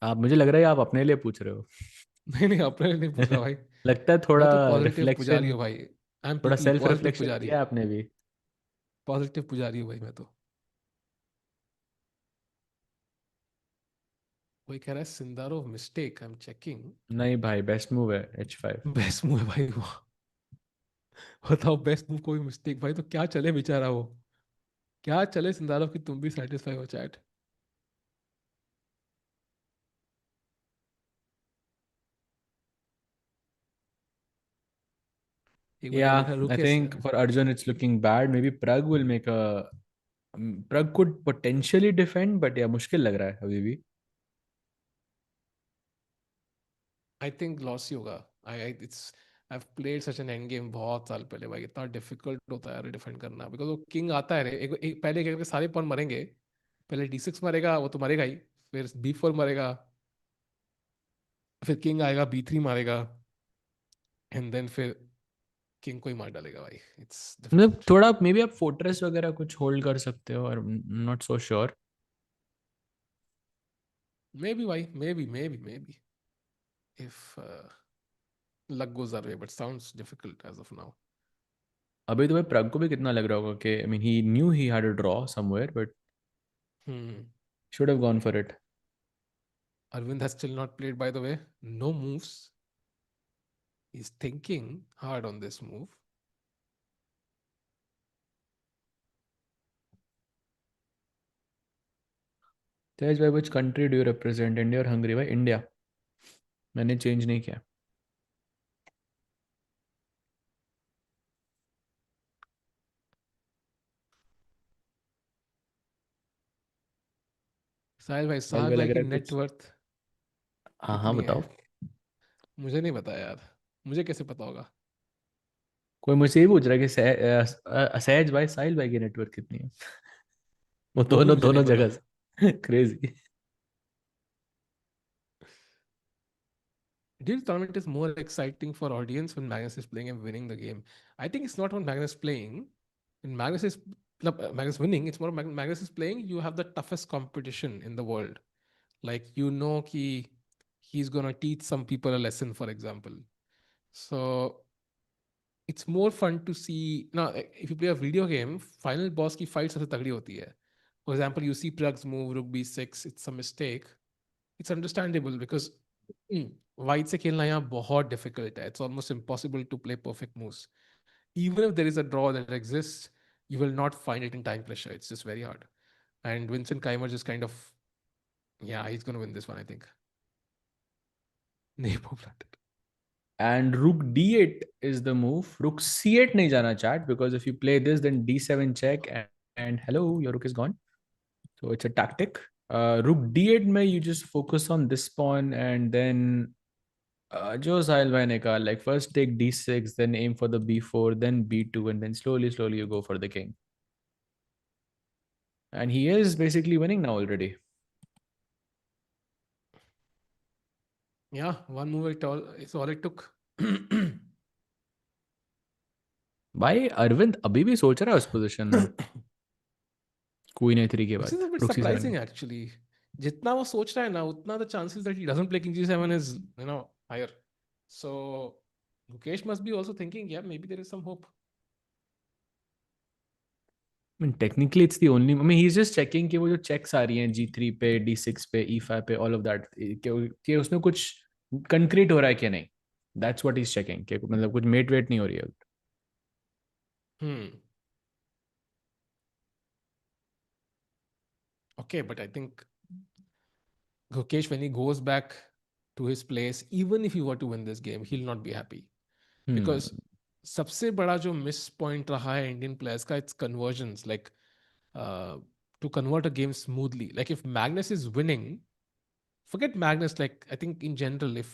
आप, मुझे लग रहा है आप अपने लिए पूछ रहे हो। नहीं नहीं, अपने लिए नहीं पूछ रहा भाई। लगता है मैं थोड़ा तो पॉजिटिव पुजारी रिफ्लेक्शन, हूँ भाई। आई एम थोड़ा पीपी, सेल्फ पॉजिटिव रिफ्लेक्शन पुजारी। किया आपने भी। पॉजिटिव पुजारी हूँ भाई मैं तो। कोई कह रहा है Sindarov mistake, I am checking. नहीं भाई, बेस्ट मूव है H5। बेस्ट मूव है भाई वो। बताओ बेस्ट मूव कोई मिस्टेक भाई तो क्या चले बेचारा वो। क्या चले सिंदारोव की, तुम भी सेटिस्फाई हो चैट। एक बंदा Yeah, लिखा I रुके think for Arjun it's looking bad. Maybe Pragg will make a. Pragg could potentially defend, but yeah, मुश्किल लग रहा है अभी भी. आई थिंक लॉस ही होगा। I it's I played such an end game बहुत साल पहले भाई, इतना डिफिकल्ट होता है यार डिफेंड करना, बिकॉज वो किंग आता है रे पहले क्या करके सारे पॉन मरेंगे। पहले D6 मरेगा, वो तो मरेगा ही। फिर B4 मरेगा। फिर किंग आएगा, B3 मारेगा। एंड देन फिर किंग को ही मार डालेगा भाई, इट्स मतलब डिफिकल्ट। थोड़ा मे बी आप फोर्ट्रेस वगैरह कुछ होल्ड कर सकते हो, और not so sure. Maybe भाई, maybe if luck goes our way, but sounds difficult as of now. अभी तो भाई प्रग को भी कितना लग रहा होगा कि I mean he new he had a draw somewhere, but Hmm. Should have gone for it. Arvind has still not played, by the way. No moves. He's thinking hard on this move. तेज भाई, which country do you represent? India और Hungary? भाई India, मैंने change नहीं किया. तेज साहिल भाई भाई लग की रहा है कुछ. नेटवर्थ हाँ हाँ कितनी है? बताओ. मुझे नहीं पता यार। मुझे कैसे पता होगा? कोई मुझसे ही पूछ रहा है कि सहज भाई, साहिल भाई की नेटवर्क कितनी है. वो वो भी दोनों मुझे नहीं दोनों पता। जगह से crazy. This tournament is more exciting for audience when Magnus is playing and winning the game. I think it's not when Magnus playing. When Magnus is Magnus winning, it's more Magnus is playing. You have the toughest competition in the world. Like he's gonna teach some people a lesson, for example. So it's more fun to see now. If you play a video game, final boss की fight सबसे तगड़ी होती है. For example, you see Pragg's move rook B6, it's a mistake. It's understandable because white से खेलना यहाँ बहुत difficult है. It's almost impossible to play perfect moves. Even if there is a draw that exists, you will not find it in time pressure. It's just very hard. And Vincent Keymer just kind of, yeah, he's going to win this one, I think. Nepo planted. And rook d8 is the move. Rook c8 नहीं जाना chat, because if you play this then d7 check, and hello, your rook is gone. So it's a tactic. Rook d8 में you just focus on this pawn, and then जो साहिल भाई ने कहा, like first take d6, then aim for the b4, then b2, and then slowly you go for the king. And he is basically winning now already. Yeah, one move it all is all it took. भाई अरविंद अभी भी सोच रहा है उस position में, queen a3 के Which बाद is a bit रुक c7 surprising के. actually. जितना वो सोच रहा है ना, उतना the chances that he doesn't play King G7 is, higher. So Gukesh must be also thinking, yeah, maybe there is some hope. I mean, technically it's the only, I mean, he's just checking कि वो जो checks आ रही हैं g3 पे, d6 पे, e5 पे, all of that, कि उसमें कुछ concrete हो रहा है कि नहीं. That's what he's checking, कि मतलब कुछ mate वेट नहीं हो रही है. Hmm. Okay, but I think Gukesh, when he goes back to his place, even if he were to win this game, he'll not be happy. Hmm. Because सबसे बड़ा जो मिस पॉइंट रहा है Indian players का, it's convergence, like to convert a game smoothly. Like if Magnus is winning, forget Magnus. Like I think in general, if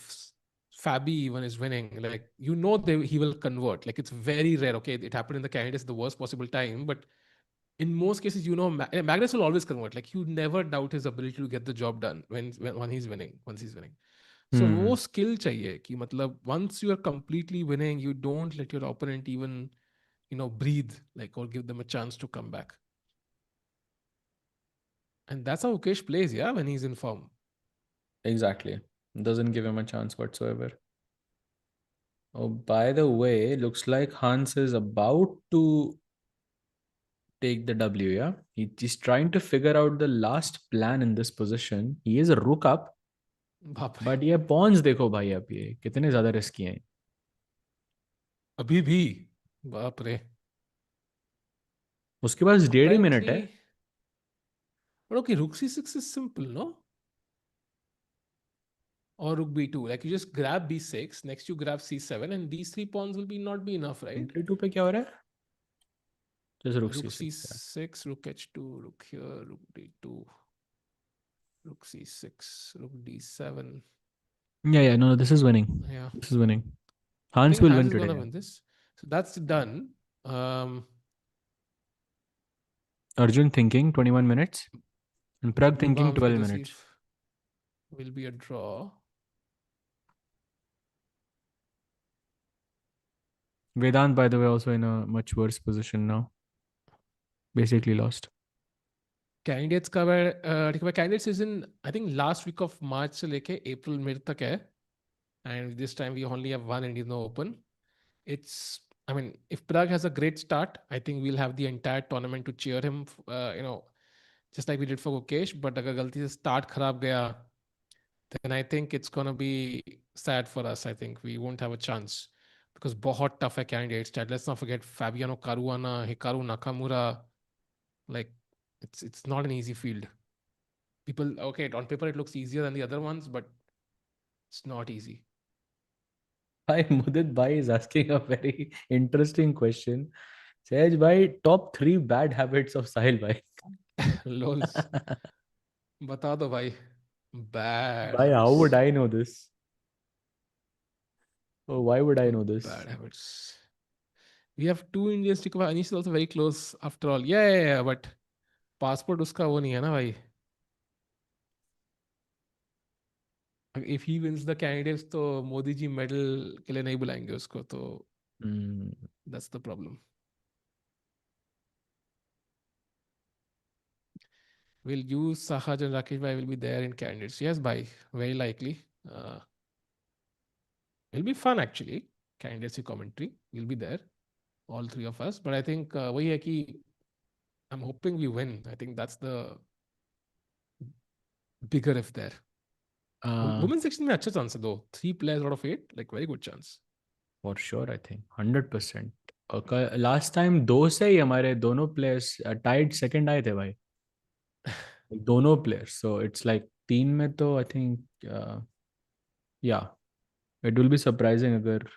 Fabi even is winning, like he will convert. Like it's very rare. Okay, it happened in the candidates the worst possible time, but in most cases, Magnus will always convert. Like you never doubt his ability to get the job done when he's winning. Once he's winning. So वो Hmm. skill चाहिए कि मतलब once you are completely winning, you don't let your opponent even breathe, like, or give them a chance to come back. And that's how Ukesh plays, yeah, when he's in form. Exactly. Doesn't give him a chance whatsoever. Oh, by the way, looks like Hans is about to take the W, yeah? He's trying to figure out the last plan in this position. He is a rook up, बाप रे, but ये pawns देखो भाई अब ये कितने ज्यादा risky हैं. अभी भी बाप रे. उसके पास 1.5 मिनट है. Apparently, but okay, rook c6 is simple, no? Or rook b2. Like you just grab b6, next you grab c7, and these three pawns will be not be enough, right? d2 पे क्या हो रहा है? Just rook Rook c6. Yeah. c6, rook h2, rook here, rook d2, rook c6, rook d7. Yeah. No, this is winning. Yeah, This is winning. I Hans think will Hans win is today. gonna win this. So that's done. Arjun thinking 21 minutes and Pragg thinking Bluebaum 12 Fedoseev minutes. will be a draw. Vedant, by the way, also in a much worse position now. Basically lost. Candidates का candidates is in I think last week of March से लेके April mid तक है, and this time we only have one Indian Open. It's, I mean, if Pragg has a great start, I think we'll have the entire tournament to cheer him. Just like we did for Gukesh. But अगर गलती से start खराब गया, then I think it's gonna be sad for us. I think we won't have a chance because बहुत tough है candidates. Let's not forget Fabiano Caruana, Hikaru Nakamura. Like it's not an easy field. People, okay, on paper it looks easier than the other ones, but it's not easy. Hi, Mudit Bhai is asking a very interesting question. Sahaj Bhai, top 3 bad habits of Sahil Bhai. Lols. बता दो भाई. Bad Bhai, how habits. would I know this? Oh, why would I know this? Bad habits. We have two Indians to cover. Anish is also very close after all. Yeah. But passport उसका वो नहीं है ना भाई. If he wins the candidates, तो Modi ji medal के लिए नहीं बुलाएंगे उसको. तो that's the problem. Will you, Sahaj and Rakesh bhai will be there in candidates? Yes, bhai. Very likely. It'll be fun actually. Candidacy commentary. We'll be there. All three of us. But I think वही है कि I'm hoping we win. I think that's the bigger if there. Women's section में अच्छा chance है though. 3 players out of 8. Like very good chance. For sure, I think 100%. Last time 2 से ही हमारे दोनों players Tide second आए थे भाई. दोनों प्लेयर्स. सो इट्स लाइक 3 में तो आई थिंक या इट विल बी सरप्राइजिंग अगर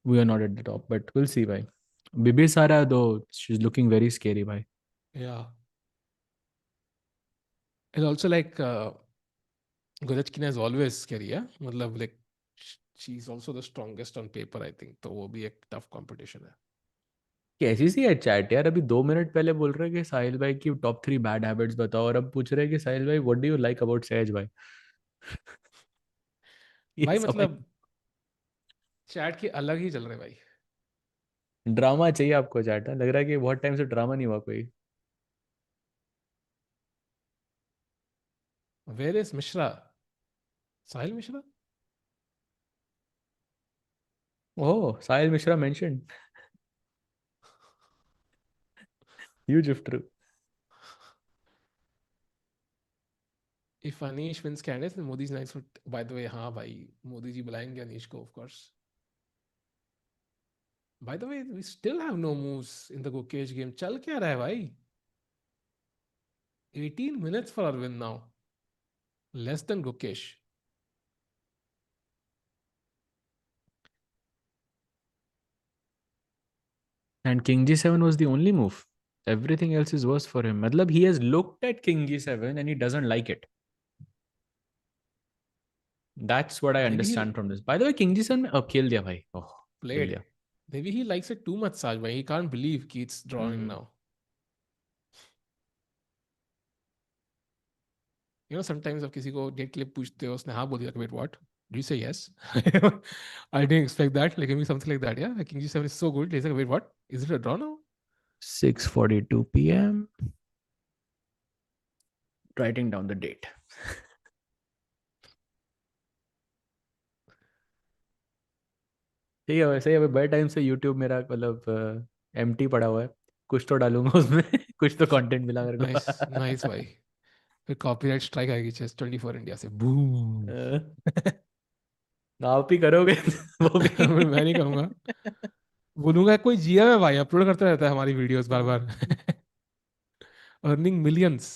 we are not at the top, but we'll see, bhai. Bibisara, though, she's looking very scary, bhai. Yeah. It's also like Goretzkina is always scary, yeah? मतलब like she's also the strongest on paper, I think. तो वो भी एक tough competition है. कैसी सी है chat यार. अभी 2 मिनट पहले बोल रहे कि साहिल भाई की टॉप 3 बैड हैबिट्स बताओ और अब पूछ रहे कि साहिल भाई what do you like about सहज भाई. ये भाई समझ मतलब चैट की अलग ही चल रहे भाई. ड्रामा चाहिए आपको चैट. लग रहा है कि बहुत टाइम से ड्रामा नहीं हुआ कोई. Where is Mishra? Sahil Mishra? Oh, Sahil Mishra mention. Huge if true. If Anish wins candidates, then Modi's nice. By the way, हाँ भाई मोदी जी बुलाएंगे अनीश को, of course. By the way, we still have no moves in the Gukesh game. चल क्या रहा है भाई? 18 minutes for Arvind now. Less than Gukesh. And King G7 was the only move. Everything else is worse for him. मतलब he has looked at King G7 and he doesn't like it. That's what I Maybe he understand from this. By the way, King G7 में अब खेल दिया भाई. Oh, खेल played. दिया. Maybe he likes it too much, Saj bhai. He can't believe Keith's drawing now. You know, sometimes आप किसी को डेट के लिए पूछते हो, उसने हाँ बोल दिया, wait, what? Do you say yes? I didn't expect that. Like, maybe something like that, yeah? Like, King G7 is so good. He's like, wait, what? Is it a draw now? 6:42 p.m. Writing down the date. सही है वैसे ही, बड़े time से YouTube मेरा मतलब empty पड़ा हुआ है, कुछ तो डालूंगा उसमें। कुछ तो कंटेंट मिला मेरे नाइस को। नाइस भाई। फिर कॉपीराइट स्ट्राइक आएगी चेस 24 इंडिया से, बूम। आप ही करोगे वो भी। मैं नहीं करूंगा, बोलूंगा कोई जिया है भाई, अपलोड करता रहता है हमारी वीडियोस बार बार। Earning millions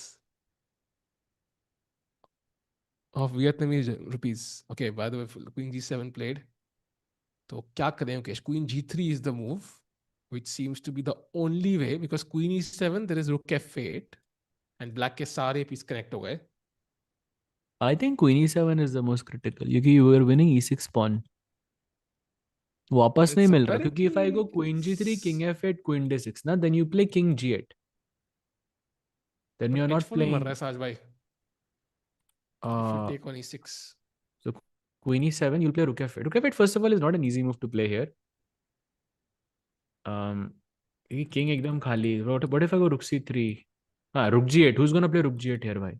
of Vietnamese rupees. Okay, by the way queen G seven played. तो क्या करें मुकेश? क्वीन जी3 is the move which seems to be the only way, because queen e7 there is rook f8 and black के सारे piece connect हो गए। I think queen ई7 is the most critical, क्योंकि यू आर विनिंग ई6 pawn, वापस नहीं It's मिल रहा, क्योंकि if I go apparently queen जी3 किंग एफ8 क्वीन d6 ना, देन यू प्ले किंग जी8, then you but are not h4 में मर रहा प्लेइंग। है साज भाई, if you take on e6। So queen e7, you'll play rook f8. Rook f8, first of all, is not an easy move to play here. क्योंकि king एकदम खाली है. What if I go rook c3? हाँ, rook g8. Who's gonna play rook g8 here, भाई?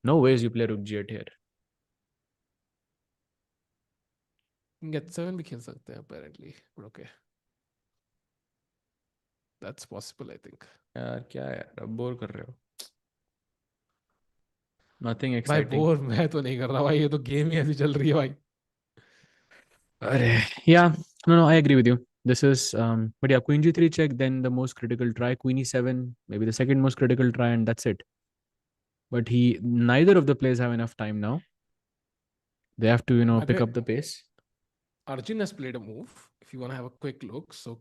No ways you play rook g8 here. king h7 भी खेल सकते हैं apparently, but okay, that's possible I think। यार क्या है यार, अब बोर कर रहे हो. Nothing भाई exciting. बोर मैं तो नहीं कर रहा भाई, ये तो गेम ही ऐसी चल रही है भाई। अरे, yeah, no, I agree with you. This is but yeah, queen g3 check, then the most critical try, queen e7, maybe the second most critical try, and that's it. But neither of the players have enough time now. They have to, pick अबे up the pace. Arjun has played a move. If you want to have a quick look, so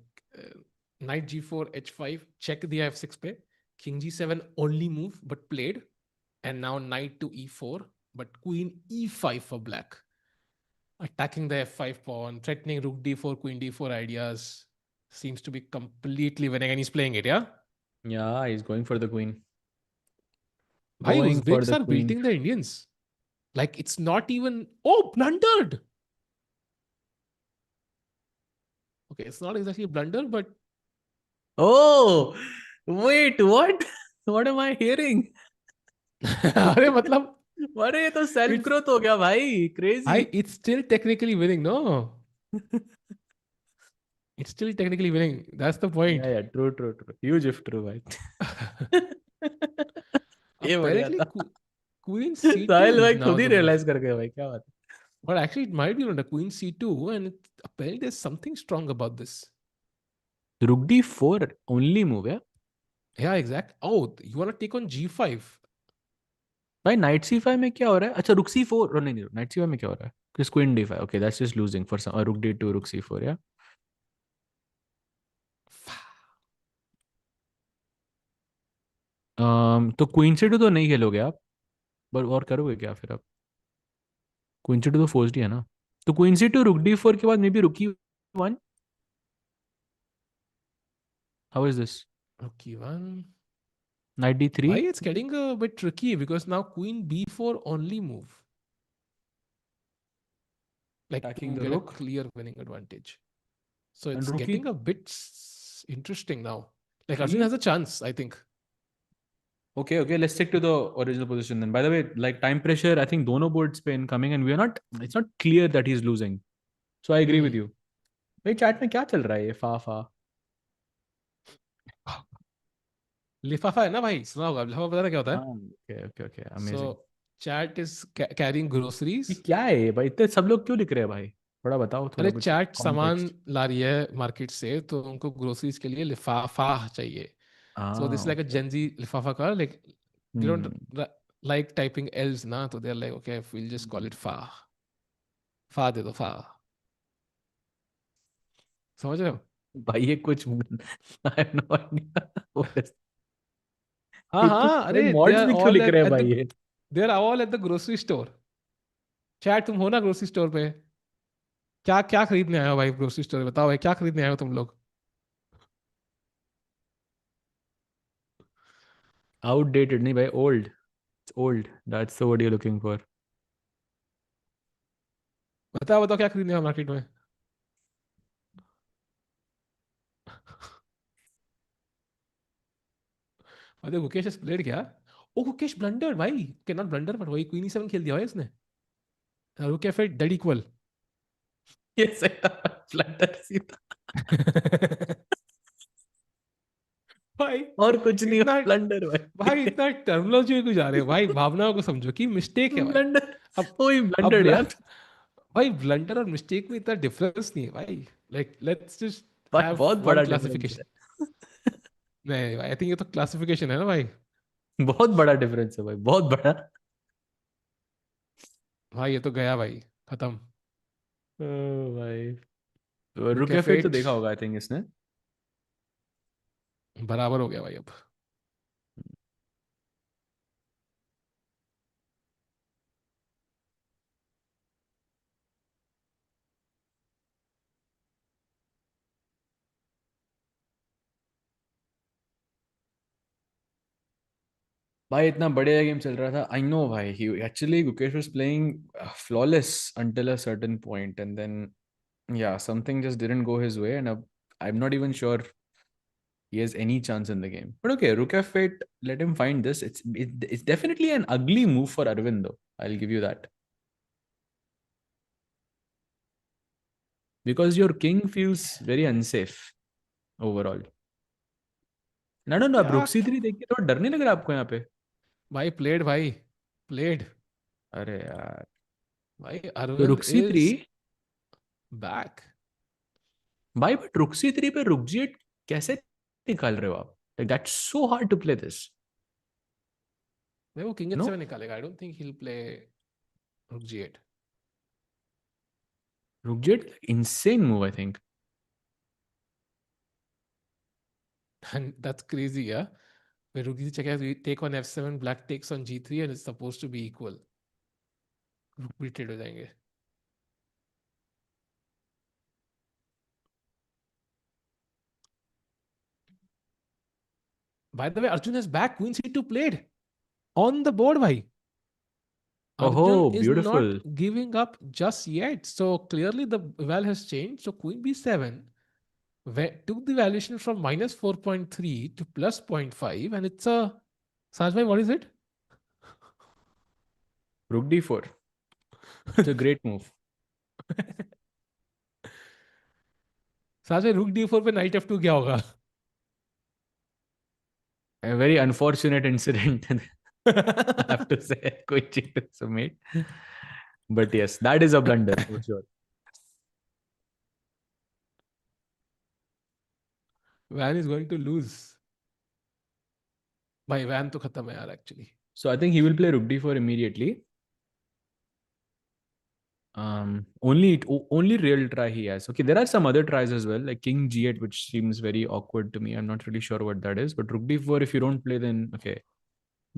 knight g4 h5 check the f6 पे, king g7 only move but played, and now knight to e4 but queen e5 for black, attacking the f5 pawn, threatening rook d4 queen d4 ideas. Seems to be completely winning, and he's playing it, yeah. Yeah, he's going for the queen. Bhai, Going for Uzbeks the are queen. beating the Indians. Like it's not even, oh, blundered. Okay, it's not exactly a blunder, but Oh, wait, what? What am I hearing? अरे मतलब अरे ये तो self it's growth हो गया भाई, crazy. I it's still technically winning, no? It's still technically winning. That's the point. या true true true, huge if true भाई. ये बढ़िया Apparently, था. Queen C2 साहिल is भाई now खुद ही the move. रियलाइज कर गए भाई, क्या बात But actually, it might be on the Queen C2, and apparently there's something strong about this. है. रुक d4 ओनली मूव है Yeah, exact. Oh, you want to take on G5? भाई. Night c5 में क्या हो रहा है? अच्छा, रुक c4, नहीं नहीं, नाइट c5 में क्या हो रहा है? Just queen d5, okay, that's just losing for some. Rook d2 रुक c4, या तो क्वीन c2 तो नहीं खेलोगे आप, पर और करोगे क्या फिर आप? क्वीन c2 तो फोर्स्ड ही है ना. तो क्वीन c2 रुक d4 के बाद मे बी रुक e1. How is this? Rook E1. Night d3. Why it's getting a bit tricky because now Queen B4 only move, like Attacking to the get a rook clear winning advantage. So and it's rookie. getting a bit interesting now. Like Arjun ये has a chance, I think. okay, let's stick to the original position then. By the way, like time pressure, I think दोनों boards पे incoming, and we are not, it's not clear that he's losing. So I agree with Hmm. you. भाई chat में क्या चल रहा है ये फा फा? लिफाफा है ना भाई, सुना होगा लिफाफा, पता ना क्या होता हाँ, है? Okay okay okay, So amazing. chat is carrying ये groceries. क्या है ये भाई, इतने सब लोग क्यों लिख रहे हैं भाई? थोड़ा बताओ, थोड़ा अरे कुछ चैट सामान कॉन्टेक्स्ट. ला रही है मार्केट से, तो उनको ग्रोसरीज के लिए लिफाफा चाहिए। So this is हाँ, like a okay. Gen Z lifafa car. Like they don't hmm. like typing L's na, so they're like, okay, we'll just call it fa. Fa de do fa. समझ रहे हो? भाई ये कुछ I have no idea what is. हाँ ये कुछ हाँ, भाई अरे they मॉड्स are भी क्यों all लिख रहे हैं at भाई the ये? they are all at the grocery store. Chat तुम हो ना ग्रोसरी स्टोर पे? क्या क्या खरीदने आए हो भाई ग्रोसरी स्टोर में? बताओ भाई, क्या खरीदने आए हो तुम लोग? Outdated नहीं भाई, old. It's old. That's the word you're looking for. बताओ बताओ, क्या खरीदने आए हो मार्केट में? अरे गुकेश has played क्या? ओ गुकेश ब्लंडर भाई, के नॉट ब्लंडर बट वही क्वीन ई7 खेल दिया भाई उसने। रुके फिर डेड इक्वल। ये सही था, ब्लंडर सीधा। भाई और कुछ नहीं हो, इतना ब्लंडर भाई भाई। इतना टर्मिनोलॉजी में क्यों जा रहे हो भाई? भावनाओं को समझो कि मिस्टेक है भाई। ब्लंडर, अब वही अब ब्लंडर यार। भाई ब्लंडर और मिस्टेक में इतना डिफरेंस नहीं है भाई। लाइक लेट्स जस्ट भाई हैव बहुत वन बड़ा डिफरेंस क्लासिफिकेशन। नहीं भाई, आई थिंक ये तो क्लासिफिकेशन है ना भाई। है, बहुत बड़ा डिफरेंस है भाई, बहुत बड़ा। भाई ये तो गया भाई, खत्म। ओ भाई, तो लुक रुके एफ फिर तो इट, देखा होगा आई थिंक इसने। बराबर हो गया भाई अब। भाई इतना बढ़िया गेम चल रहा था, आई नो भाई, he actually Gukesh was playing flawless until a certain point and then yeah, something just didn't go his way, and I'm not even sure he has any chance in the game. But okay, Rook F8, let him find this. It's definitely an ugly move for Arvind, though. I'll give you that. Because your king feels very unsafe overall. And I don't know, अब क्या Rook C3 देख के थोड़ा डर नहीं लग रहा आपको यहाँ पे? भाई, प्लेड भाई, प्लेड। अरे यार, भाई तो Aravind Rook is C3, back. भाई बट Rook C3 पे Rook G8 कैसे निकाल रहे हो आप? Like that's so hard to play this. मैं वो किंग एच No? 7 निकालेगा। I don't think he will play रुक जी 8। Rook G8, insane move, I think. And that's crazy, yeah. Where rook check we take on f7, black takes on g3 and it's supposed to be equal. रुक भी trade हो जाएंगे। By the way, Arjun is back. Queen c2 played on the board, bhai. Arjun Oh, is not beautiful. giving up just yet. So clearly the val has changed. So queen b7 took the valuation from minus 4.3 to plus 0.5, and it's a Sajbhai, what is it? Rook D4. It's a great move. Sajbhai, rook d4 पे knight f2 क्या होगा? A very unfortunate incident, I have to say, कोई cheat to made. But yes, that is a blunder for sure. Van is going to lose. भाई van तो खत्म है यार actually. So I think he will play Rook D4 immediately. Only real try he has. Okay, there are some other tries as well, like King G8, which seems very awkward to me. I'm not really sure what that is. But Rook D4, if you don't play, then okay,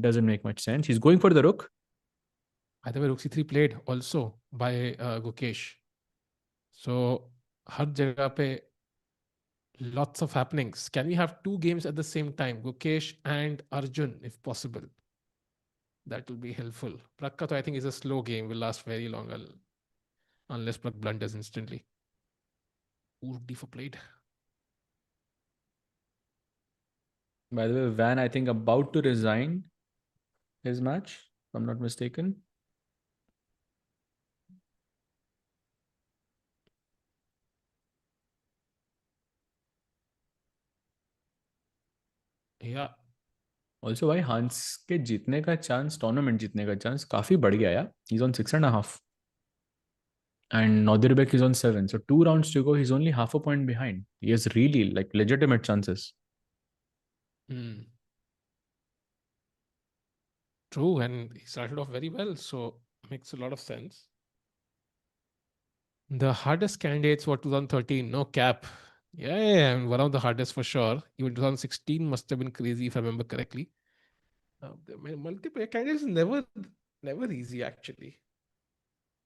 doesn't make much sense. He's going for the Rook. By the way, rook c3 played also by Gukesh. So हर जगह पे lots of happenings. Can we have two games at the same time, Gukesh and Arjun, if possible? That will be helpful. Pragg ka to I think is a slow game, will last very long unless Pragg blunders instantly. Ooh, d4 played. By the way, Van, I think about to resign his match, if I'm not mistaken. Yeah. Also भाई हंस के जीतने का chance, tournament जीतने का chance काफी बढ़ गया यार. He's on 6.5 and Nodirbek is on 7. So 2 rounds to go. He's only half a point behind. He has really like legitimate chances. Hmm. True, and he started off very well, so makes a lot of sense. The hardest candidates were 2013, no cap. Yeah, and one of the hardest for sure. Even 2016 must have been crazy if I remember correctly. The multiple candidates is never easy actually.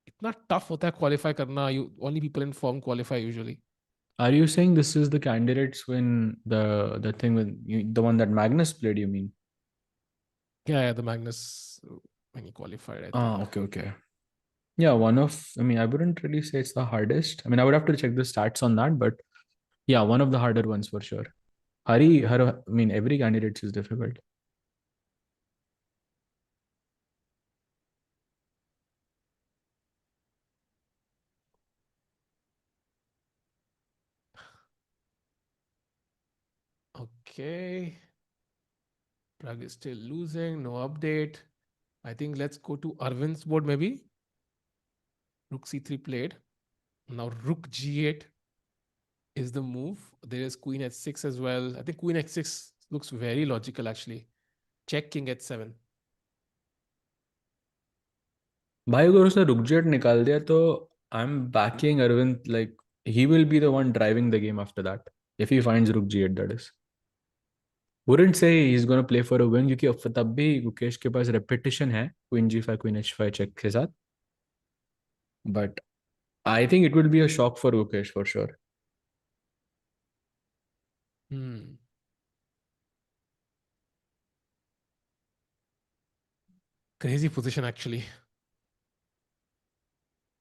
इतना tough होता है qualify करना. You only people in form qualify usually. Are you saying this is the candidates when the thing with the one that Magnus played? You mean? Yeah, the Magnus when he qualified, I Ah, think. okay, okay. Yeah, one of. I mean, I wouldn't really say it's the hardest. I mean, I would have to check the stats on that, but yeah, one of the harder ones for sure. I mean, every candidate is difficult. Okay. Pragg is still losing. No update. I think let's go to Arvind's board maybe. Rook c3 played. Now rook g8 is the move. There is queen h6 as well. I think queen h6 looks very logical actually. Check king h7. भाई अगर उसने रुक jet निकाल दिया तो I am backing Aravind like he will be the one driving the game after that if he finds rook g8 that is. Wouldn't say he's going to play for a win क्योंकि तब भी गुकेश के पास repetition है queen g5 queen h5 check के साथ. But I think it will be a shock for Gukesh for sure. Hmm. Crazy position actually.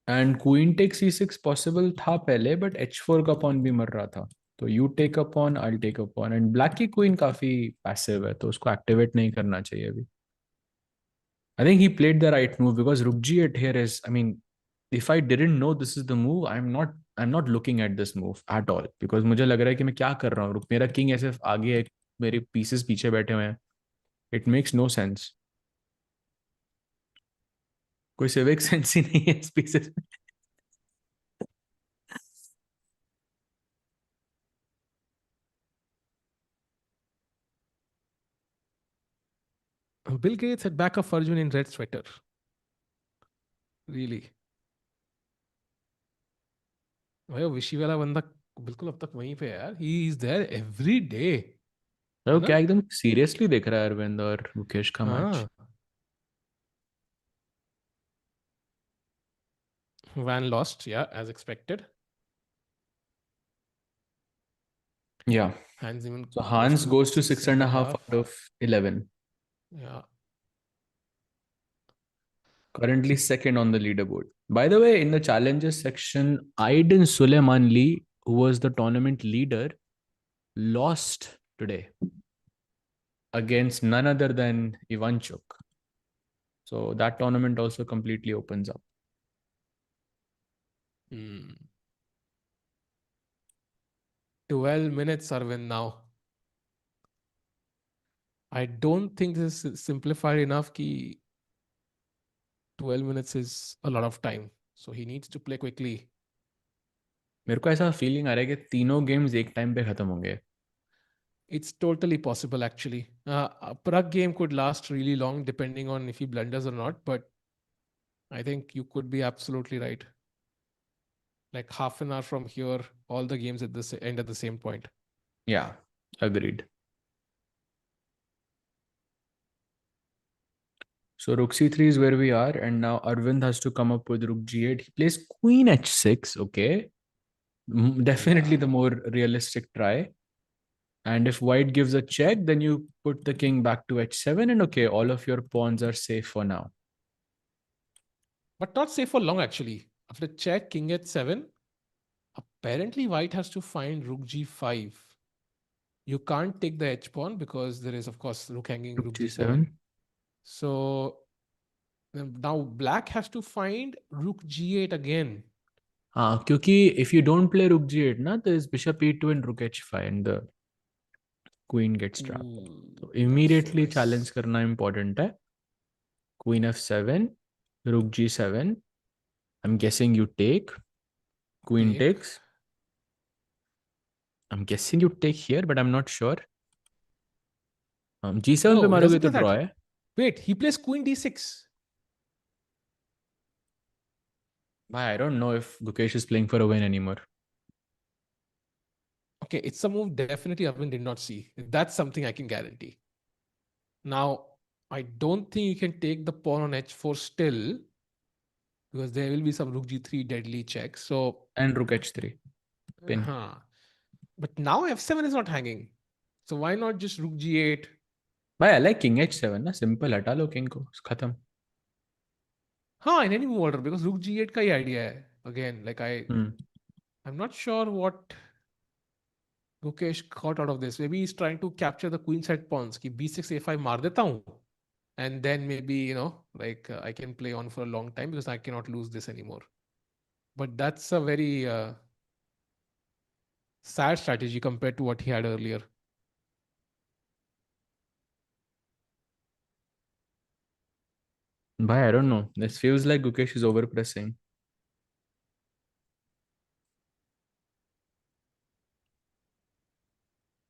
And queen take c6 possible था पहले बट h4 का पॉन भी मर रहा था. तो you take a pawn I take a pawn and black की queen काफी पैसिव है तो उसको एक्टिवेट नहीं करना चाहिए अभी. I think he played the right move because rook g8 here is I mean if I didn't know this is the move I am not looking at this move at all because मुझे लग रहा है कि मैं क्या कर रहा हूँ. मेरा किंग ऐसे आगे है मेरे पीसेस पीछे बैठे हुए हैं. It makes no sense. कोई सिविक सेंस ही नहीं है इस pieces. Bill Gates at back of Arjun in red sweater. Really. भाई विशी वाला बंदा बिल्कुल अब तक वहीं पे है यार. He is there every day. है तो ना? क्या एकदम सीरियसली देख रहा है अरविंद और मुकेश का मैच. हाँ. Van lost, yeah, as expected. Yeah. Hans Niemann So goes Hans to goes to six six and and a a half half. out of 11. Yeah. Currently second on the leaderboard. By the way, in the challenges section, Aydin Suleymanli, who was the tournament leader, lost today against none other than Ivanchuk. So that tournament also completely opens up. 12 minutes, Arvind, now. I don't think this is simplified enough ki 12 minutes is a lot of time. So he needs to play quickly. मेरे को ऐसा feeling आ रहा है कि तीनों games एक time पे खत्म होंगे. It's totally possible actually. A Pragg game could last really long depending on if he blunders or not, but I think you could be absolutely right. Like half an hour from here, all the games at the end at the same point. Yeah, agreed. So rook c3 is where we are, and now Arvind has to come up with rook g8. He plays queen h6. Okay, definitely Yeah. the more realistic try. And if white gives a check, then you put the king back to h7, and okay, all of your pawns are safe for now. But not safe for long actually. After check, king h7, apparently white has to find rook g5. You can't take the h pawn because there is, of course, rook hanging, Rook rook g7. g7. So now black has to find rook g8 again. हाँ, क्योंकि if you don't play rook g8 ना, there is bishop e2 and rook h5 and the queen gets trapped. Ooh, So that's so immediately challenge nice. करना important है. Queen f7, rook g7. I'm guessing you take. Queen Take. takes. I'm guessing you take here, but I'm not sure. g7 पे No, he मारोगे doesn't तो play draw that. है. Wait, he plays queen d6. I don't know if Gukesh is playing for a win anymore. Okay, it's a move definitely Arvind did not see. That's something I can guarantee. Now, I don't think you can take the pawn on h4 still because there will be some rook g3 deadly check. So, And rook h3. Pin. But now f7 is not hanging. So why not just rook g8? भाई I like king h7 ना, simple हटा लो king को, खत्म. In any move order because rook g8 का ही idea है. Again, like I'm not sure what Gukesh got out of this. Maybe he's trying to capture the queen side pawns. कि b6 a5 मार देता हूँ. And then maybe, I can play on for a long time because I cannot lose this anymore. But that's a very sad strategy compared to what he had earlier. Bhai, I don't know. This feels like Gukesh is overpressing.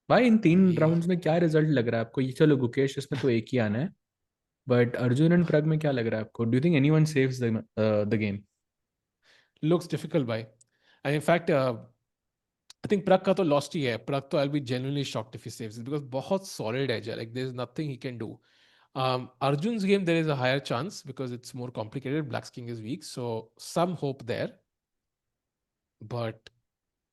भाई इन 3 rounds में क्या result लग रहा है आपको? ये चलो गुकेश इसमें तो एक ही आना है, बट अर्जुन एंड प्रग में क्या लग रहा है आपको? Do you think anyone saves the game? Looks difficult, bhai. And in fact, I think Pragg का तो lost ही है. Pragg तो I'll be genuinely shocked if he saves it because बहुत solid edge है. Like there's nothing he can do. Arjun's game there is a higher chance because it's more complicated. Black's king is weak, so some hope there. But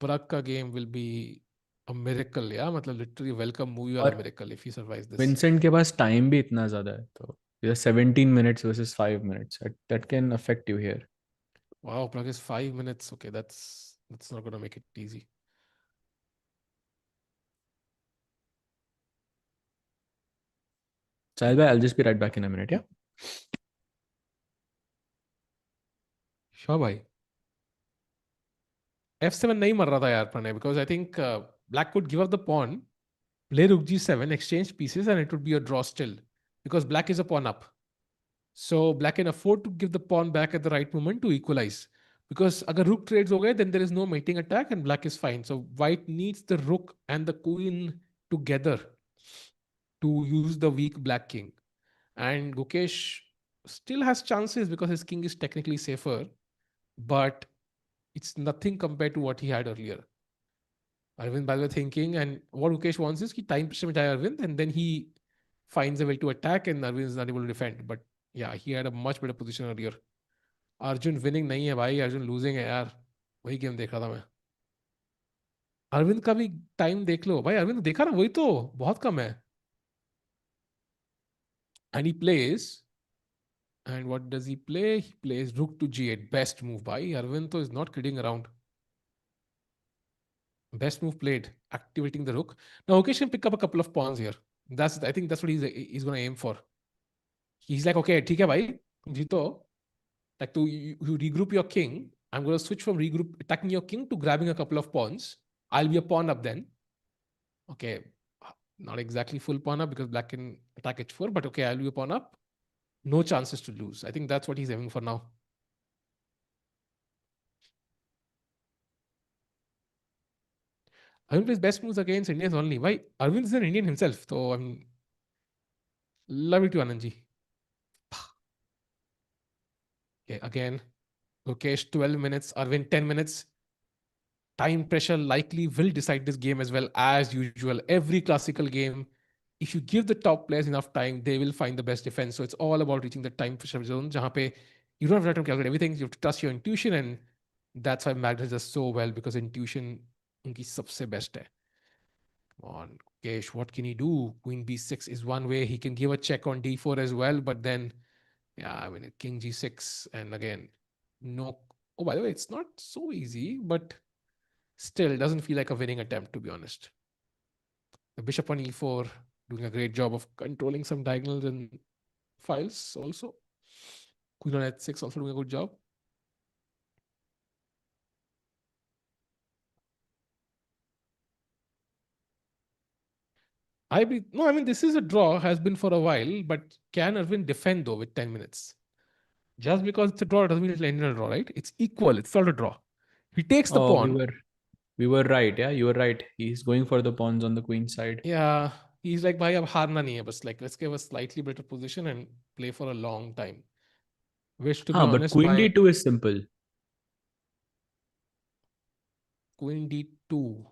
Pragg का game will be a miracle, yeah. मतलब literally welcome movie or a और miracle if he survives this. Vincent के पास time भी इतना ज्यादा है, तो 17 minutes versus 5 minutes, that can affect you here. Wow, Pragg is 5 minutes. Okay, that's not gonna make it easy. Sahil bhai, I'll just be right back in a minute, yeah? Sure, bhai. F7 नहीं मर रहा था यार Pranay because I think black could give up the pawn, play rook g7, exchange pieces, and it would be a draw still because black is a pawn up. So black can afford to give the pawn back at the right moment to equalize. Because अगर rook trades हो गए, then there is no mating attack and black is fine. So white needs the rook and the queen together to use the weak black king. And Gukesh still has chances because his king is technically safer, but it's nothing compared to what he had earlier. Arvind, by the way, thinking, and what Gukesh wants is कि time pressure में जाए Arvind, and then he finds a way to attack, and Arvind is not able to defend. But yeah, he had a much better position earlier. Arjun winning नहीं है भाई, Arjun losing है यार. वही game देख रहा था मैं. अरविंद का भी टाइम देख लो भाई, अरविंद देखा ना, वही तो बहुत कम है. And he plays, and what does he play? He plays rook to g8. Best move भाई, अरविंद तो is not kidding around. Best move played, activating the rook. Now Mukesh can pick up a couple of pawns here. I think that's what he's going to aim for. He's like, okay, ठीक है भाई, जीतो. Like you regroup your king. I'm going to switch from attacking your king to grabbing a couple of pawns. I'll be a pawn up then. Okay, not exactly full pawn up because black can attack h4, but okay, I'll be a pawn up. No chances to lose. I think that's what he's aiming for now. Arvind plays best moves against Indians only. Why? Arvind is an Indian himself, so I'm love it to Anandji. Okay, again, Gukesh 12 minutes, Arvind 10 minutes. Time pressure likely will decide this game as well as usual. Every classical game, if you give the top players enough time, they will find the best defense. So it's all about reaching the time pressure zone. जहाँ पे you don't have to calculate everything. You have to trust your intuition, and that's why Magnus does so well because intuition उनकी सबसे best है. Come on, Gukesh, what can he do? Queen b6 is one way. He can give a check on d4 as well, but then, yeah, I mean, king g6, and again, no. Oh, by the way, it's not so easy, but still doesn't feel like a winning attempt, to be honest. The bishop on e4, doing a great job of controlling some diagonals and files also. Queen on h6, also doing a good job. I mean, this is a draw, has been for a while, but can Erwin defend though with 10 minutes? Just because it's a draw doesn't mean it's ending a draw, right? It's equal. It's not a draw. He takes the Oh, pawn. we were right, yeah, you were right. He's going for the pawns on the queen side. Yeah, he's like, bhai, ab harna nahi hai, but like, let's give a slightly better position and play for a long time. Which, to be हाँ, but honest, queen my d2 is simple. queen d2.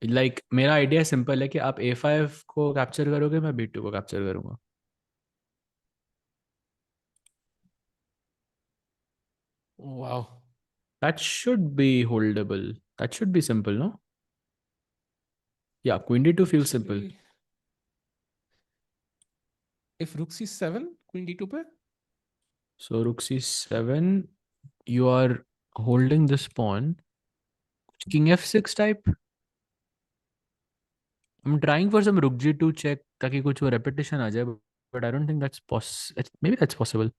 Like मेरा idea simple है कि आप a5 को capture करोगे, मैं b2 को capture करूंगा. Wow. That should be holdable. That should be simple, no? Yeah, queen d2 feels simple. Actually, if rook c7, queen d2 pe? So rook c7, you are holding this pawn. King f6 type. I'm trying for some rook g2 check ताकि कुछ वो repetition आ जाए, but I don't think that's possible. Maybe that's possible.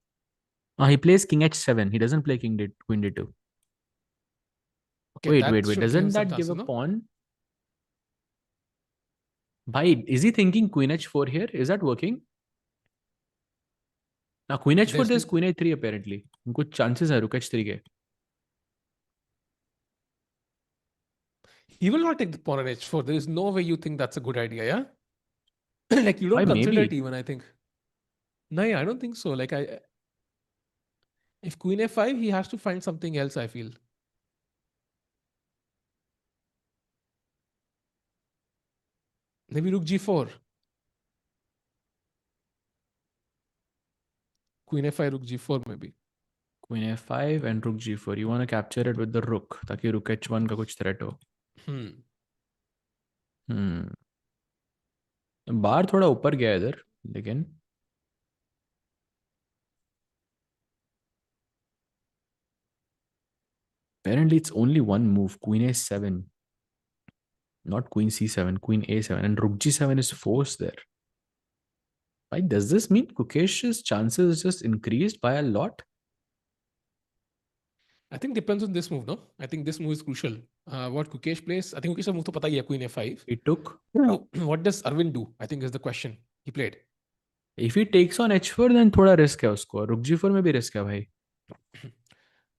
He plays king h7. He doesn't play queen d2. Okay, Wait, that wait, wait. should give him Doesn't some that give chances, a no? pawn? Bhai, is he thinking queen h4 here? Is that working? Now queen h4, There's there's queen a3 apparently. Good chances are rook h3 ke. he will not take the pawn on h4. There is no way you think that's a good idea, yeah? Like you Why don't consider it maybe? even, I think. No, yeah, I don't think so. Like if queen a5, he has to find something else, I feel. Maybe rook g4. Queen a5, rook g4 maybe. Queen a5 and rook g4. You want to capture it with the rook ताकि rook h1 का कुछ threat हो. Hmm. बार थोड़ा ऊपर गया है इधर लेकिन apparently it's only one move, queen a7, not queen c7, queen a7, and rook g7 is forced there. Why does this mean Gukesh's chances just increased by a lot? I think depends on this move, no? I think this move is crucial. What Gukesh plays, I think Gukesh move to pata hi hai, queen a5. He took. What does Arvind do? I think is the question he played. If he takes on h4 then थोड़ा risk है उसको. Rook g4 में भी risk है भाई.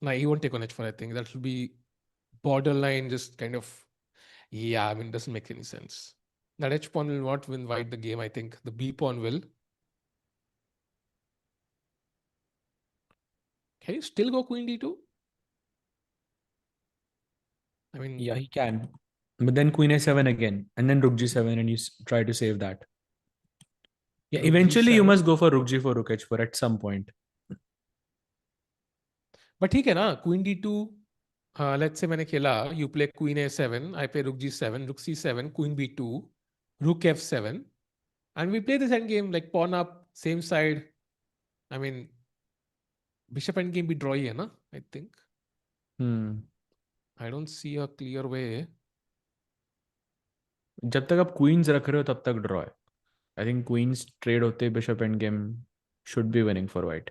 No, he won't take on h4, I think. That will be borderline, just kind of, yeah, I mean, doesn't make any sense. That h pawn will not win wide the game, I think. The b pawn will. Can you still go queen d2? I mean, Yeah, he can. But then queen a7 again, and then rook g7, and you try to save that. Yeah, rook eventually you g7. must go for rook g4, rook h4 at some point. But ठीक है ना, queen d2. Let's say मैंने खेला, you play queen a7, I play rook g7, rook c7, queen b2, rook f7, and we play this end game like pawn up, same side. I mean, bishop end game भी draw ही है ना, I think. I don't see a clear way. जब तक आप queens रख रहे हो तब तक draw है. I think queens trade होते bishop end game should be winning for white.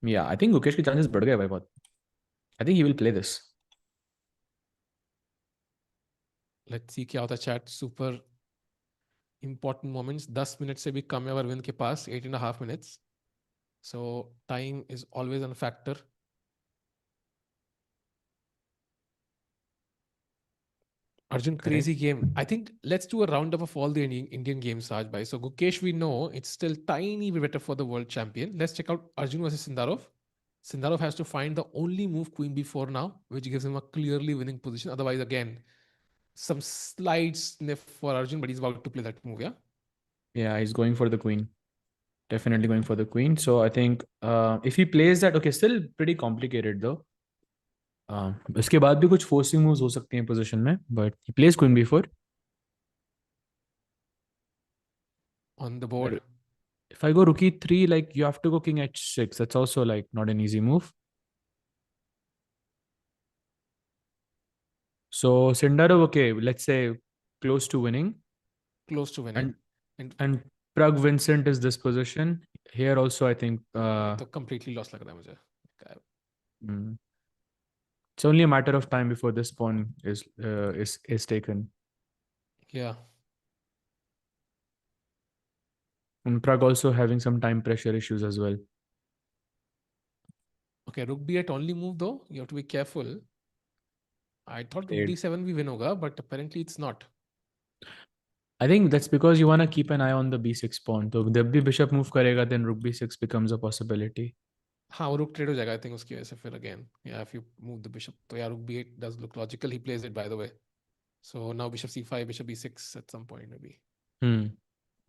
Yeah, I think Gukesh के chances बढ़ गए भाई बहुत. I think he will play this. Let's see क्या होता है chat. Super important moments. 10 minutes से भी कम है अरविंद के पास. 8.5 minutes. So time is always a factor. Arjun, crazy game. I think let's do a roundup of all the Indian games, Raj bhai. So Gukesh, we know it's still tiny bit better for the world champion. Let's check out Arjun versus Sindarov. Sindarov has to find the only move queen b4 now, which gives him a clearly winning position. Otherwise, again, some slight sniff for Arjun, but he's about to play that move, yeah? Yeah, he's going for the queen. Definitely going for the queen. So I think if he plays that, okay, still pretty complicated though. इसके बाद भी कुछ forcing moves हो सकते हैं position में, but he plays queen b4. On the board. If I go rook e3, like you have to go king h6. That's also like not an easy move. So Sindarov, okay, let's say close to winning. Close to winning. And Pragg Vincent is this position. Here also, I think. तो completely lost लग रहा है मुझे. It's only a matter of time before this pawn is taken. Yeah. And Pragg also having some time pressure issues as well. Okay, rook b8 only move though. You have to be careful. I thought rook d7 we win hoga, but apparently it's not. I think that's because you want to keep an eye on the b6 pawn. So जब भी bishop move करेगा, then rook b6 becomes a possibility. हाँ वो rook trade हो जाएगा I think उसकी वजह से फिर again. Yeah, if you move the bishop, तो yeah, rook b8 does look logical. He plays it by the way. So now bishop c5, bishop e6 at some point maybe.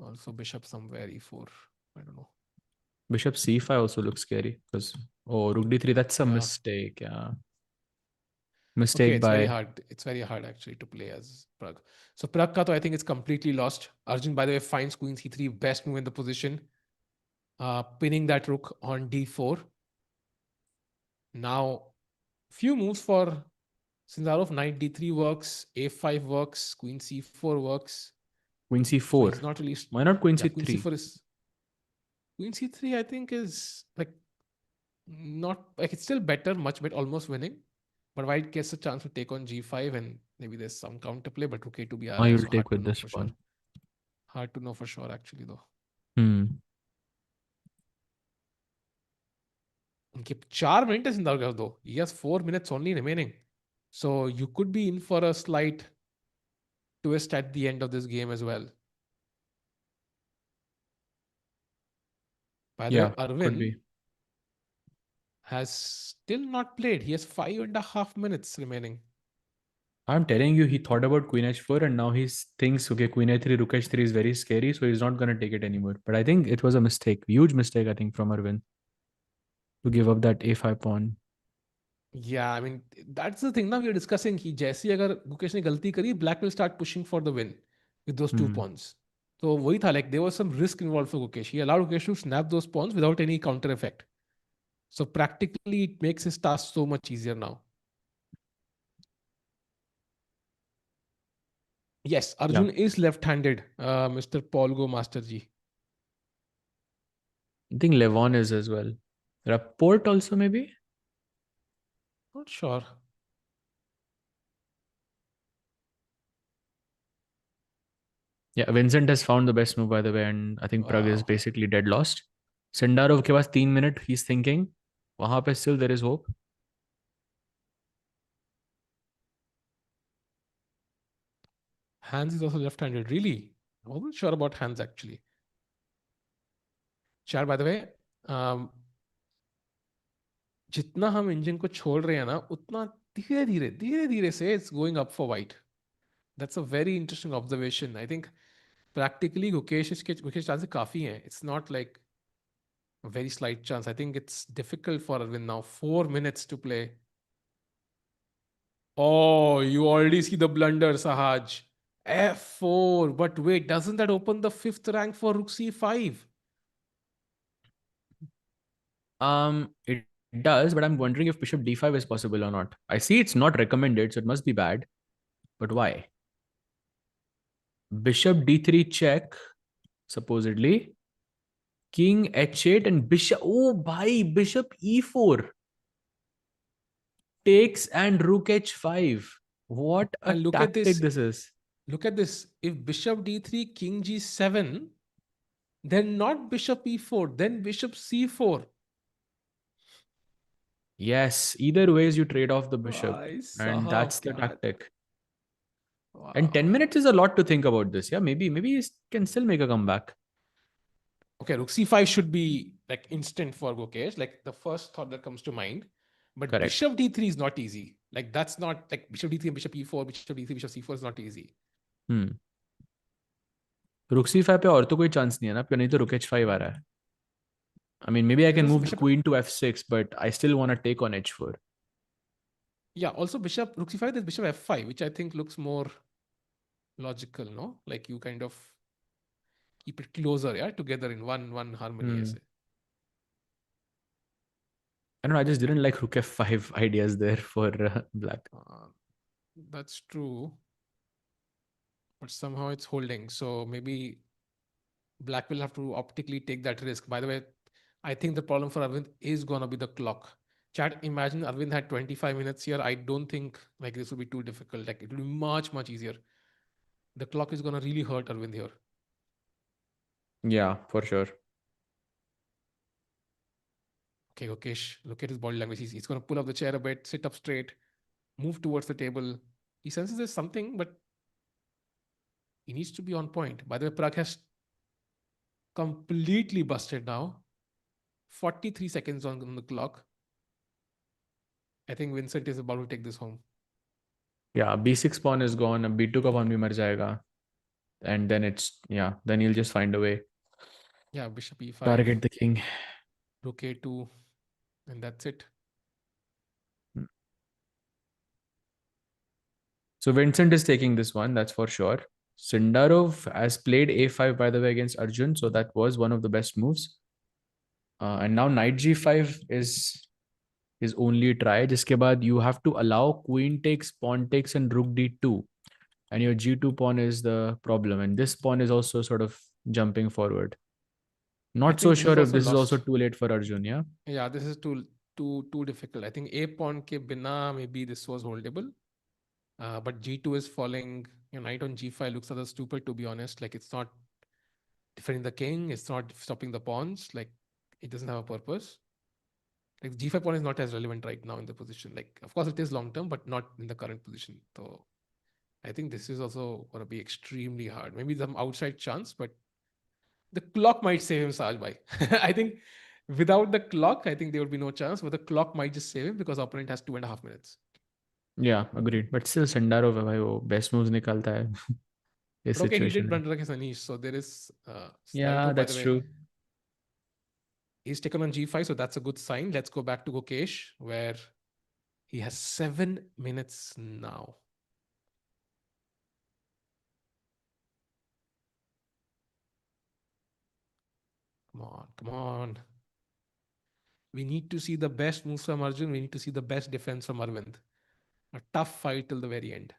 Also bishop somewhere e4. I don't know. Bishop c5 also looks scary because rook d3. That's a mistake. Yeah. Mistake okay, it's by. very hard. It's very hard actually to play as Pragg. So Pragg ka to I think it's completely lost. Arjun by the way finds queen c3, best move in the position. Pinning that rook on d4. Now, few moves for Sindarov. Knight d3 works, a5 works, queen c4 works. Queen c4. So it's not really. Why not queen c3? Queen c4 is. Queen c3 I think is like not like it's still better, much better, almost winning. But white gets a chance to take on g5 and maybe there's some counterplay. But rook a2 bhi aa raha hai, You'll so take hard to with know this for pawn. sure. Hard to know for sure, actually, though. Hmm. उनके 4 minute है सिंधार का दो. He has 4 minutes only remaining. So you could be in for a slight twist at the end of this game as well. By the way, Yeah, could Erwin be. has still not played. He has 5.5 minutes remaining. I'm telling you, he thought about Queen H4 and now he thinks, okay, Queen A3, Rook H3 is very scary, so he's not going to take it anymore. But I think it was a mistake, huge mistake, I think, from Arvind to give up that A5 pawn. Yeah, I mean, that's the thing now we are discussing. He जैसे अगर गुकेश ने गलती करी, black will start pushing for the win with those 2 pawns. So वही था, like there was some risk involved for Gukesh. He allowed Gukesh to snap those pawns without any counter effect. So practically it makes his task so much easier now. Yes, Yeah, Arjun is left-handed, Mr. Paul Go Master Ji. I think Levon is as well. Rapport also, maybe? Not sure. Yeah, Vincent has found the best move, by the way, and I think Pragg is Wow. basically dead lost. Sindarov के पास 3 minute, he's thinking. वहां पे still there is hope. Hans is also left-handed. Really? I wasn't sure about Hans actually. Char, by the way, um, जितना हम engine को छोड़ रहे हैं ना, उतना धीरे धीरे से it's going up for white. That's a very interesting observation. I think practically Gukesh chances काफी हैं. It's not like a very slight chance. I think it's difficult for Arvind now. 4 minutes to play. Oh, you already see the blunder, Sahaj. F4. But wait, doesn't that open the fifth rank for Rook C5? It does, but I'm wondering if Bishop D5 is possible or not. I see it's not recommended, so it must be bad. But why? Bishop D3 check, supposedly. King H8 and Bishop. Oh, bhai, Bishop E4 takes and Rook H5. What a And look at tactic this. this is. Look at this. If Bishop D3, King G7, then not Bishop E4, then Bishop C4. Yes, either ways you trade off the bishop, Bhai and sahab, that's the kya? tactic. And Wow. 10 minutes is a lot to think about this. Yeah, maybe he can still make a comeback. Okay, Rook C5 should be like instant for Gukesh, like the first thought that comes to mind. But Correct. Bishop D3 is not easy. Like that's not like Bishop D3 and Bishop E4, Bishop D3, Bishop C4 is not easy. Hmm. Rook C5 पे और तो कोई chance नहीं है ना, नहीं तो Rook H5 आ रहा है. I mean, maybe I There's can also move the Bishop. queen to F6, but I still want to take on H4. Yeah, also Bishop Rook C5, there's Bishop F5, which I think looks more logical, no? Like you kind of keep it closer, yeah, together in one harmony. Hmm. Aise. I don't know, I just didn't like Rook F5 ideas there for black. That's true, but somehow it's holding. So maybe Black will have to optically take that risk. By the way, I think the problem for Arvind is going to be the clock. Chat, imagine Arvind had 25 minutes here. I don't think like this will be too difficult. Like it will be much, much easier. The clock is going to really hurt Arvind here. Yeah, for sure. Okay, Gukesh, look at his body language. He's going to pull up the chair a bit, sit up straight, move towards the table. He senses there's something, but he needs to be on point. By the way, Pragg has completely busted now. 43 seconds on the clock. I think Vincent is about to take this home. Yeah, B6 pawn is gone. B2 का pawn भी मर जाएगा. And then then he'll just find a way. Yeah, Bishop E5. Target the king. Rook A2, and that's it. So Vincent is taking this one, that's for sure. Sindarov has played A5, by the way, against Arjun, so that was one of the best moves. And now Knight G5 is his only try. जिसके बाद you have to allow queen takes, pawn takes, and rook D2. And your G2 pawn is the problem. And this pawn is also sort of jumping forward. I Not so think this is sure if also this is also lost. too late for Arjun, yeah? Yeah, this is too difficult. I think A pawn ke bina maybe this was holdable. But G2 is falling. Knight on G5 looks rather stupid, to be honest. Like it's not defending the king. It's not stopping the pawns. Like, it doesn't have a purpose. Like, g5 pawn is not as relevant right now in the position. Like, of course, it is long term, but not in the current position. So I think this is also going to be extremely hard. Maybe some outside chance, but the clock might save him, Saj bhai. I think without the clock, I think there would be no chance. But the clock might just save him because opponent has 2.5 minutes. Yeah, agreed. But still, Sindarov है भाई, वो best moves निकालता है इस But okay, he situation did में. blunder against Anish, so there is slight Yeah, hope. By the that's way, true. he's taken on g5, so that's a good sign. Let's go back to Gukesh, where he has 7 minutes now. Come on, come on. We need to see the best moves from Arjun. We need to see the best defense from Aravindh. A tough fight till the very end.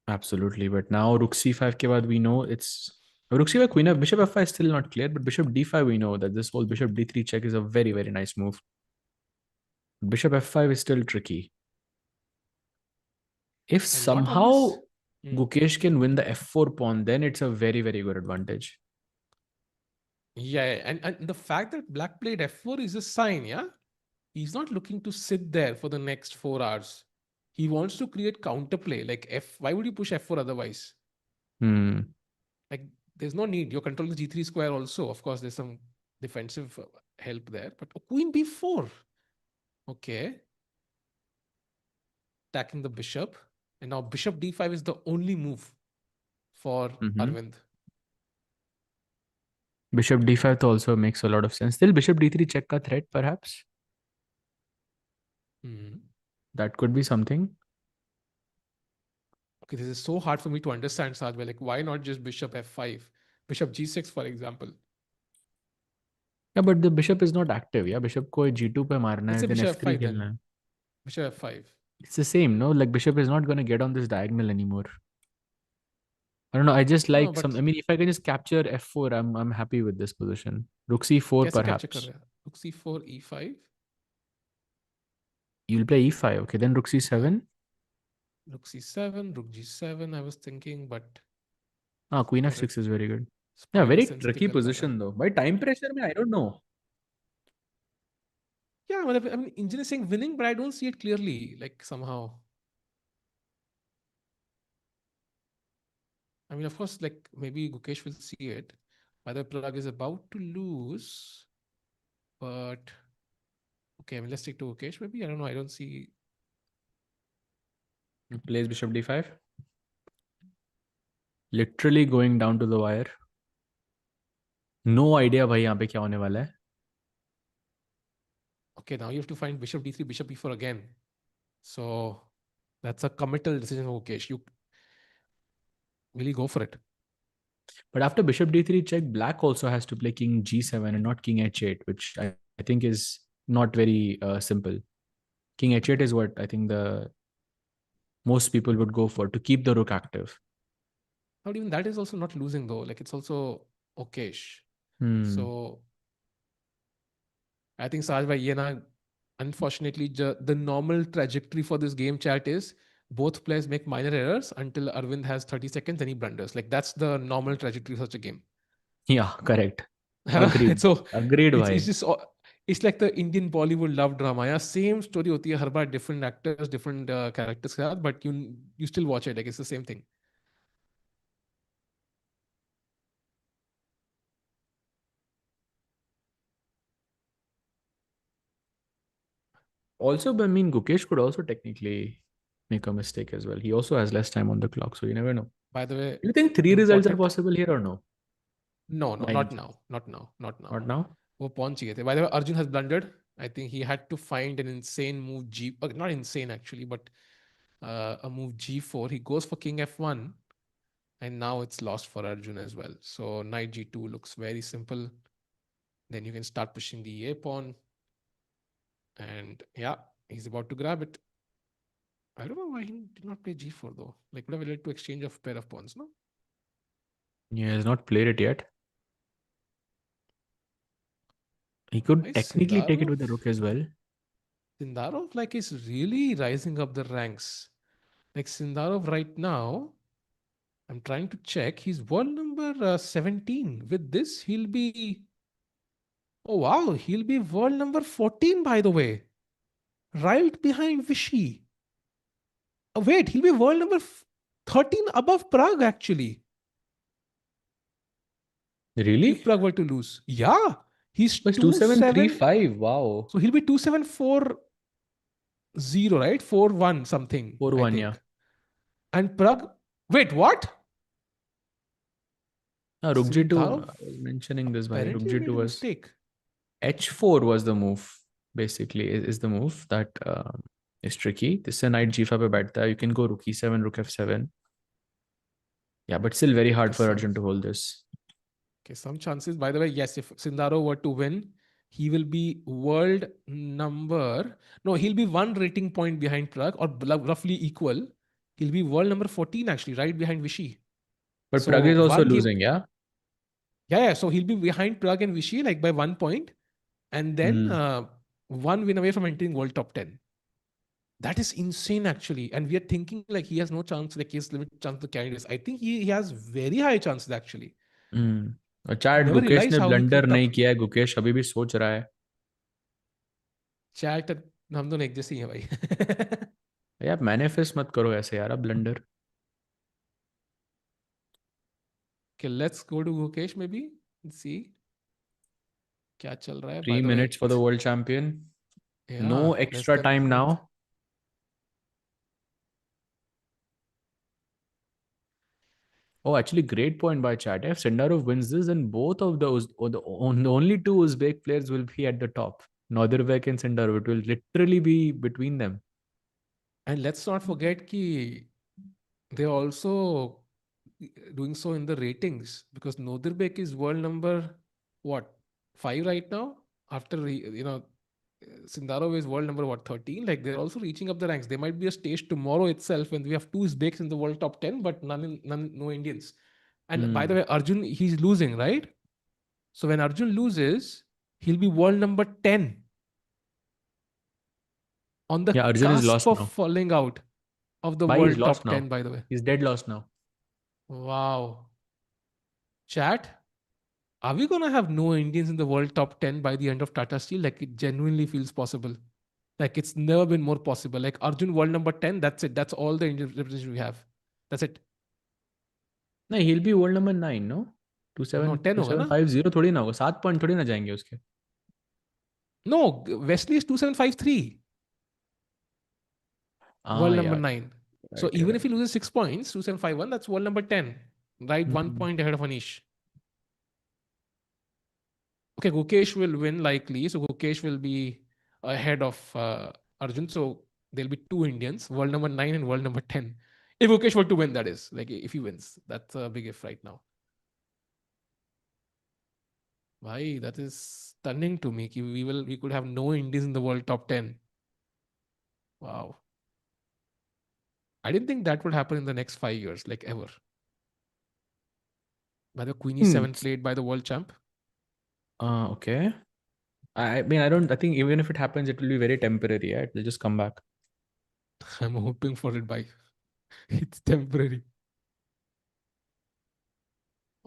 Absolutely. But now Rook C5 के बाद we know it's Rook C5 Queen F Bishop F5 is still not clear, but Bishop D5 we know that this whole Bishop D3 check is a very, very nice move. Bishop F5 is still tricky. If And not always. somehow Gukesh can win the F4 pawn, then it's a very, very good advantage. Yeah, and the fact that black played f4 is a sign, yeah? He's not looking to sit there for the next 4 hours. He wants to create counterplay. Like why would you push f4 otherwise? Like, there's no need. You're controlling the g3 square also. Of course, there's some defensive help there. But queen b4. Okay. Attacking the bishop. And now bishop d5 is the only move for Aravindh. Bishop D5 also makes a lot of sense. Still, Bishop D3 check ka threat, perhaps. That could be something. Okay, this is so hard for me to understand, Sajbhai. Like, why not just bishop f5? Bishop g6, for example. Yeah, but the bishop is not active. Yeah, bishop ko g2 pe marna Let's hai, say then bishop f3 f5 then. khelna hai. Bishop f5. It's the same, no? Like bishop is not going to get on this diagonal anymore. I don't know. I just No, like but some. I mean, if I can just capture f4, I'm happy with this position. Rook c4 कैसे capture कर perhaps. रहा है? Rook c4, e5. You'll play e5. Okay, then rook c7. Rook c7, rook g7. I was thinking, but Queen f6 is very good. Yeah, spine very sensitive tricky लगता था. position though. By time pressure, I don't know. Yeah, I mean, Engine is saying winning, but I don't see it clearly. Like, somehow. I mean, of course, like, maybe Gukesh will see it. Whether Pragg is about to lose, but okay, I mean, let's stick to Gukesh. Maybe, I don't know. I don't see. Plays bishop d5. Literally going down to the wire. No idea भाई यहाँ पे क्या होने वाला है. Okay, now you have to find bishop d3, bishop e4 again. So that's a committal decision for Gukesh. You really go for it. But after bishop d3 check, black also has to play king g7 and not king h8, which I think is not very simple. King h8 is what I think the most people would go for to keep the rook active. Not even that is also not losing though. Like, it's also okayish. So I think Saj bhai, unfortunately, the normal trajectory for this game chat is both players make minor errors until Arvind has 30 seconds and he blunders. Like, that's the normal trajectory of such a game. Yeah, correct. Agreed. So Agreed, it's bhai. just it's like the Indian Bollywood love drama. Yeah, same story hoti hai har baar, different actors, different characters ke saath, but you still watch it. Like, it's the same thing. Also, I mean, Gukesh could also technically make a mistake as well. He also has less time on the clock, so you never know. By the way, You think three results are important. possible here or no? No, By any not chance? now. Not now. Not now. Not now? वो pawn चाहिए थे. By the way, Arjun has blundered. I think he had to find an insane move not insane actually, but a move g4. He goes for king f1, and now it's lost for Arjun as well. So knight g2 looks very simple. Then you can start pushing the a pawn, and yeah, he's about to grab it. I don't know why he did not play g4 though. Like, would have led to exchange of pair of pawns, no? Yeah, he has not played it yet. He could technically take it with the rook as well. Sindarov, like, is really rising up the ranks. Like, Sindarov right now, I'm trying to check. He's world number 17. With this, he'll be. Oh wow, he'll be world number 14, by the way. Right behind Vichy. Wait, he'll be world number 13 above Pragg, actually. If Really? Pragg were to lose. Yeah. He's It's 2-7. 2735. Wow. So he'll be 2-7-4-0, right? 4-1 something, I 4-1, yeah. think. And Pragg. Wait, what? Rook G2. Sindarov I was mentioning this, bhai. Rook apparently made G2 a was mistake. H4 was the move. Basically, is the move that is tricky. This is a knight G5 पे बैठता है. You can go rook E7, rook F7. Yeah, but still very Okay, hard for Arjun to hold this. some chances. By the way, yes, if Sindarov were to win, he will be world number. No, he'll be one rating point behind Pragg, or roughly equal. He'll be world number 14, actually, right behind Vichy. But Pragg So is also one game. losing, yeah? Yeah. So he'll be behind Pragg and Vichy, like by 1 point. And then one win away from entering world top 10. That is insane, actually. And we are thinking like he has no chance, like he has limited chance to carry this. I think he has very high chances, actually. और chat Never Gukesh realized ने how he blunder could नहीं top. किया है. गुकेश अभी भी सोच रहा है. चैट हम दोनों एक जैसे ही हैं भाई. यार मैनिफेस्ट मत करो ऐसे यार. अब blunder. Okay, let's go to Gukesh maybe and see क्या चल रहा है. By 3 the way, minutes for the world champion. No yeah, less extra than time now. Oh, actually, great point by chat. If Sindarov wins this, then both of those, or the only two Uzbek players will be at the top. Nodirbek and Sindarov. It will literally be between them. and let's not forget कि they're also doing so in the ratings, because Nodirbek is world number what 5 right now, after Sindarov is world number what 13. Like they're also reaching up the ranks. There might be a stage tomorrow itself when we have two Uzbeks in the world top 10, but no Indians. And by the way, Arjun, he's losing, right? So when Arjun loses, he'll be world number 10, on the Yeah, Arjun is cusp lost of now. falling out of the Why he's world lost top now? 10, by the way. He's dead lost now. Wow. Chat, are we going to have no Indians in the world top 10 by the end of Tata Steel? Like it genuinely feels possible. Like it's never been more possible. Like Arjun world number 10, that's it. That's all the Indian representation we have. That's it. No, he'll be world number 9, no? No, 10 होगा ना? 2750 थोड़ी ना होगा. 7 point थोड़ी ना जाएंगे उसके. No, Wesley is 2753. World number Yeah. 9. So Right, you're even if right. he loses 6 points, 2751, that's world number 10. Right, 1 Mhm. point ahead of Anish. Okay, Gukesh will win likely. So Gukesh will be ahead of Arjun. So there'll be two Indians, world number 9 and world number 10. If Gukesh were to win, that is. Like if he wins. That's a big if right now. Why? That is stunning to me. We could have no Indians in the world top 10. Wow. I didn't think that would happen in the next 5 years, like ever. By the Queen E7 played by the world champ. Okay. I mean, I think even if it happens, it will be very temporary. Yeah? It will just come back. I'm hoping for it by. It's temporary.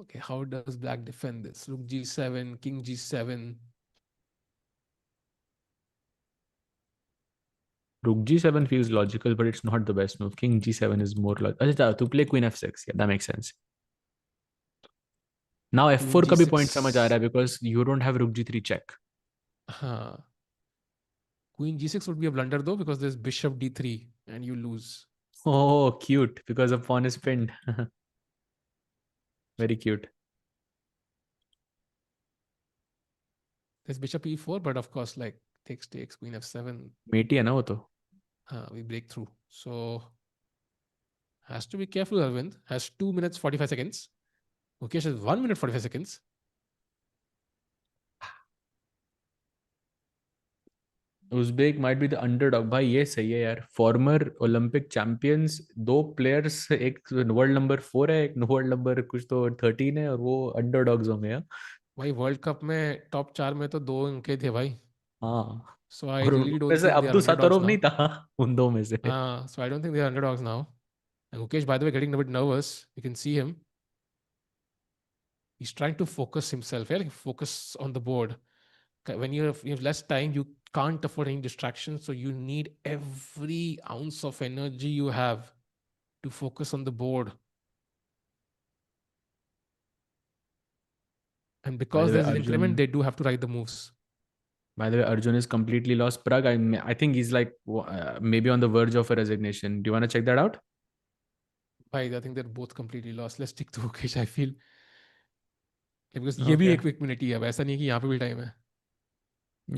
Okay, how does Black defend this? Rook G7, King G7. Rook G7 feels logical, but it's not the best move. King G7 is more logical. To play Queen F6. Yeah, that makes sense. Now F4 का भी point समझ आ रहा है because you don't have Rook G3 check. Queen G6 would be a blunder though, because there's Bishop D3 and you lose. Oh, cute. Because a pawn is pinned. Very cute. There's Bishop E4, but of course, like takes, Queen F7. Meaty है ना वो तो. We break through. So has to be careful. Arvind has 2 minutes 45 seconds. Gukesh has 1 minute 45 seconds. Uzbek might be the underdog. भाई ये सही है यार. Former Olympic champions, 2 players, एक world number 4 है, एक world number कुछ तो 13 है और वो underdogs होंगे यार. भाई वर्ल्ड कप में टॉप 4 में तो 2 उनके थे भाई. हाँ. So I और really उनमें don't से think they are underdogs Abdul now. नहीं था उन दो में से. So I don't think they are underdogs now. And Gukesh, by the way, getting a bit nervous. You can see him. He's trying to focus himself. Yeah, like focus on the board. When you have less time, you can't afford any distractions. So you need every ounce of energy you have to focus on the board. And By because the way, there's an increment, Arjun. they do have to write the moves. By the way, Arjun is completely lost. Pragg, I think he's like maybe on the verge of a resignation. Do you want to check that out? I think they're both completely lost. Let's stick to Gukesh, I feel. Because ये भी Okay. एक quick minute ही है. ऐसा नहीं है कि यहाँ पे भी time है.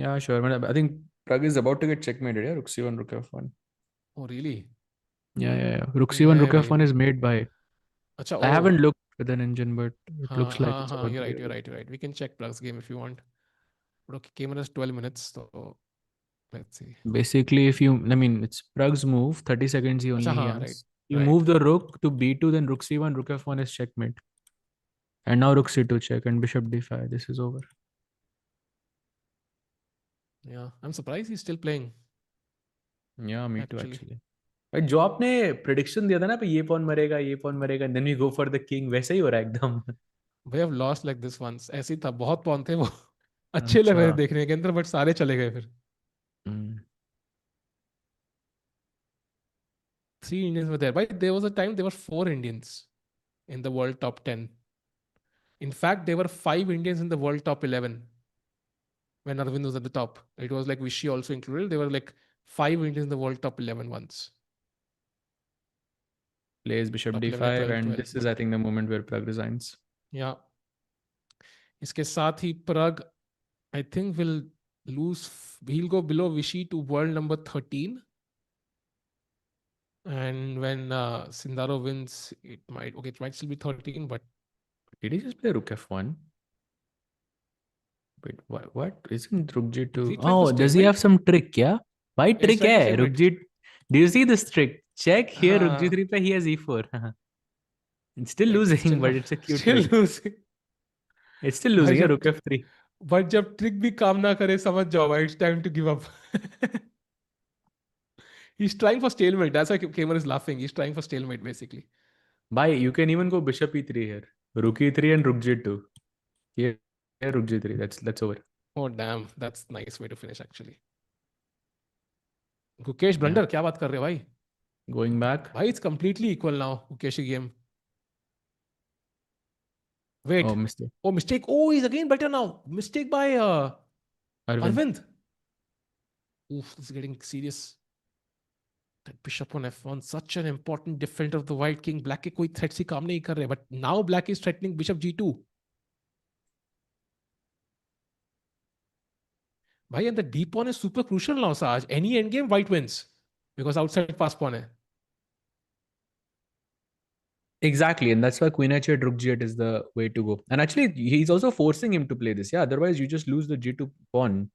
Yeah, sure. I think Pragg is about to get checkmated. Yeah, Rook C1, Rook F1. Oh, really? Yeah. Rook नहीं C1, है Rook भाई F1 अभी. is made by. अच्छा, I oh. haven't looked with an engine, but it हाँ, looks like हाँ, it's हाँ. about You're to be right. You're over. right. You're right. We can check Prague's game if you want. But okay, Cayman has 12 minutes. So let's see. Basically, it's Pragg's move. 30 seconds he अच्छा, only हाँ, right. has. You Right. move the rook to b2, then rook c1, rook f1 is checkmate. And now rook c2 check and bishop d5. This is over. Yeah. I'm surprised he's still playing, Yeah, me too actually. actually. भाई जो आपने prediction दिया था ना, ये pawn मरेगा, ये pawn मरेगा, then we go for the king, वैसे ही हो रहा है एकदम. We have lost like this once. ऐसे ही था. बहुत पॉन थे वो. अच्छे लग अच्छा. रहे थे देखने के अंदर, बट सारे चले गए फिर. हम्म. 3 Indians were there. But there was a time there were 4 Indians in the world top 10. In fact, there were 5 Indians in the world top 11 when Aravindh was at the top. It was like Vichy also included. There were like 5 Indians in the world top 11 once. Plays bishop Top 11 or d5, 12, and 12. this is But I think the moment where Pragg resigns. yeah. इसके साथ ही Pragg, I think, will lose. He'll go below Vichy to world number 13. And when Sindarov wins, it might still be 13, but Did he just play rook f1? Wait, what? Isn't rook is g2? he trying for Oh, does he have stalemate? some trick? Yeah. Why Yeah, he's trick? trying for Hai? Rook stalemate. g. Do you see this trick? Check here. Rook हाँ, g3 pe he has e4. It's still like losing, still but not, it's a cute still trick. losing. It's still भाई losing. Yeah, जब rook f3. But जब trick भी काम ना करे समझ जाओ भाई, it's time to give up. He's trying for stalemate. That's why Keymer is laughing. He's trying for stalemate basically. Bye. You can even go bishop e3 here. Rook e3 and rook g2. Here, rook g3. That's over. Oh damn, that's nice way to finish actually. Gukesh Yeah. Blunder क्या बात कर रहे हो भाई? Going back. भाई it's completely equal now. Gukesh की game. Wait. Oh, mistake. Oh, mistake. Oh, he's again better now. Mistake by Arvind. Arvind. Oof, this is getting serious. That bishop on f1, such an important defender of the white king. Black के कोई threats ही काम नहीं कर रहे. But now black is threatening bishop g2. Bhai, and the D pawn is super crucial now, Saj. Any endgame, white wins. Because outside pass pawn hai. Exactly, and that's why Queen H8 Rook G8 is the way to go. And actually, he's also forcing him to play this. Yeah, otherwise you just lose the G2 pawn.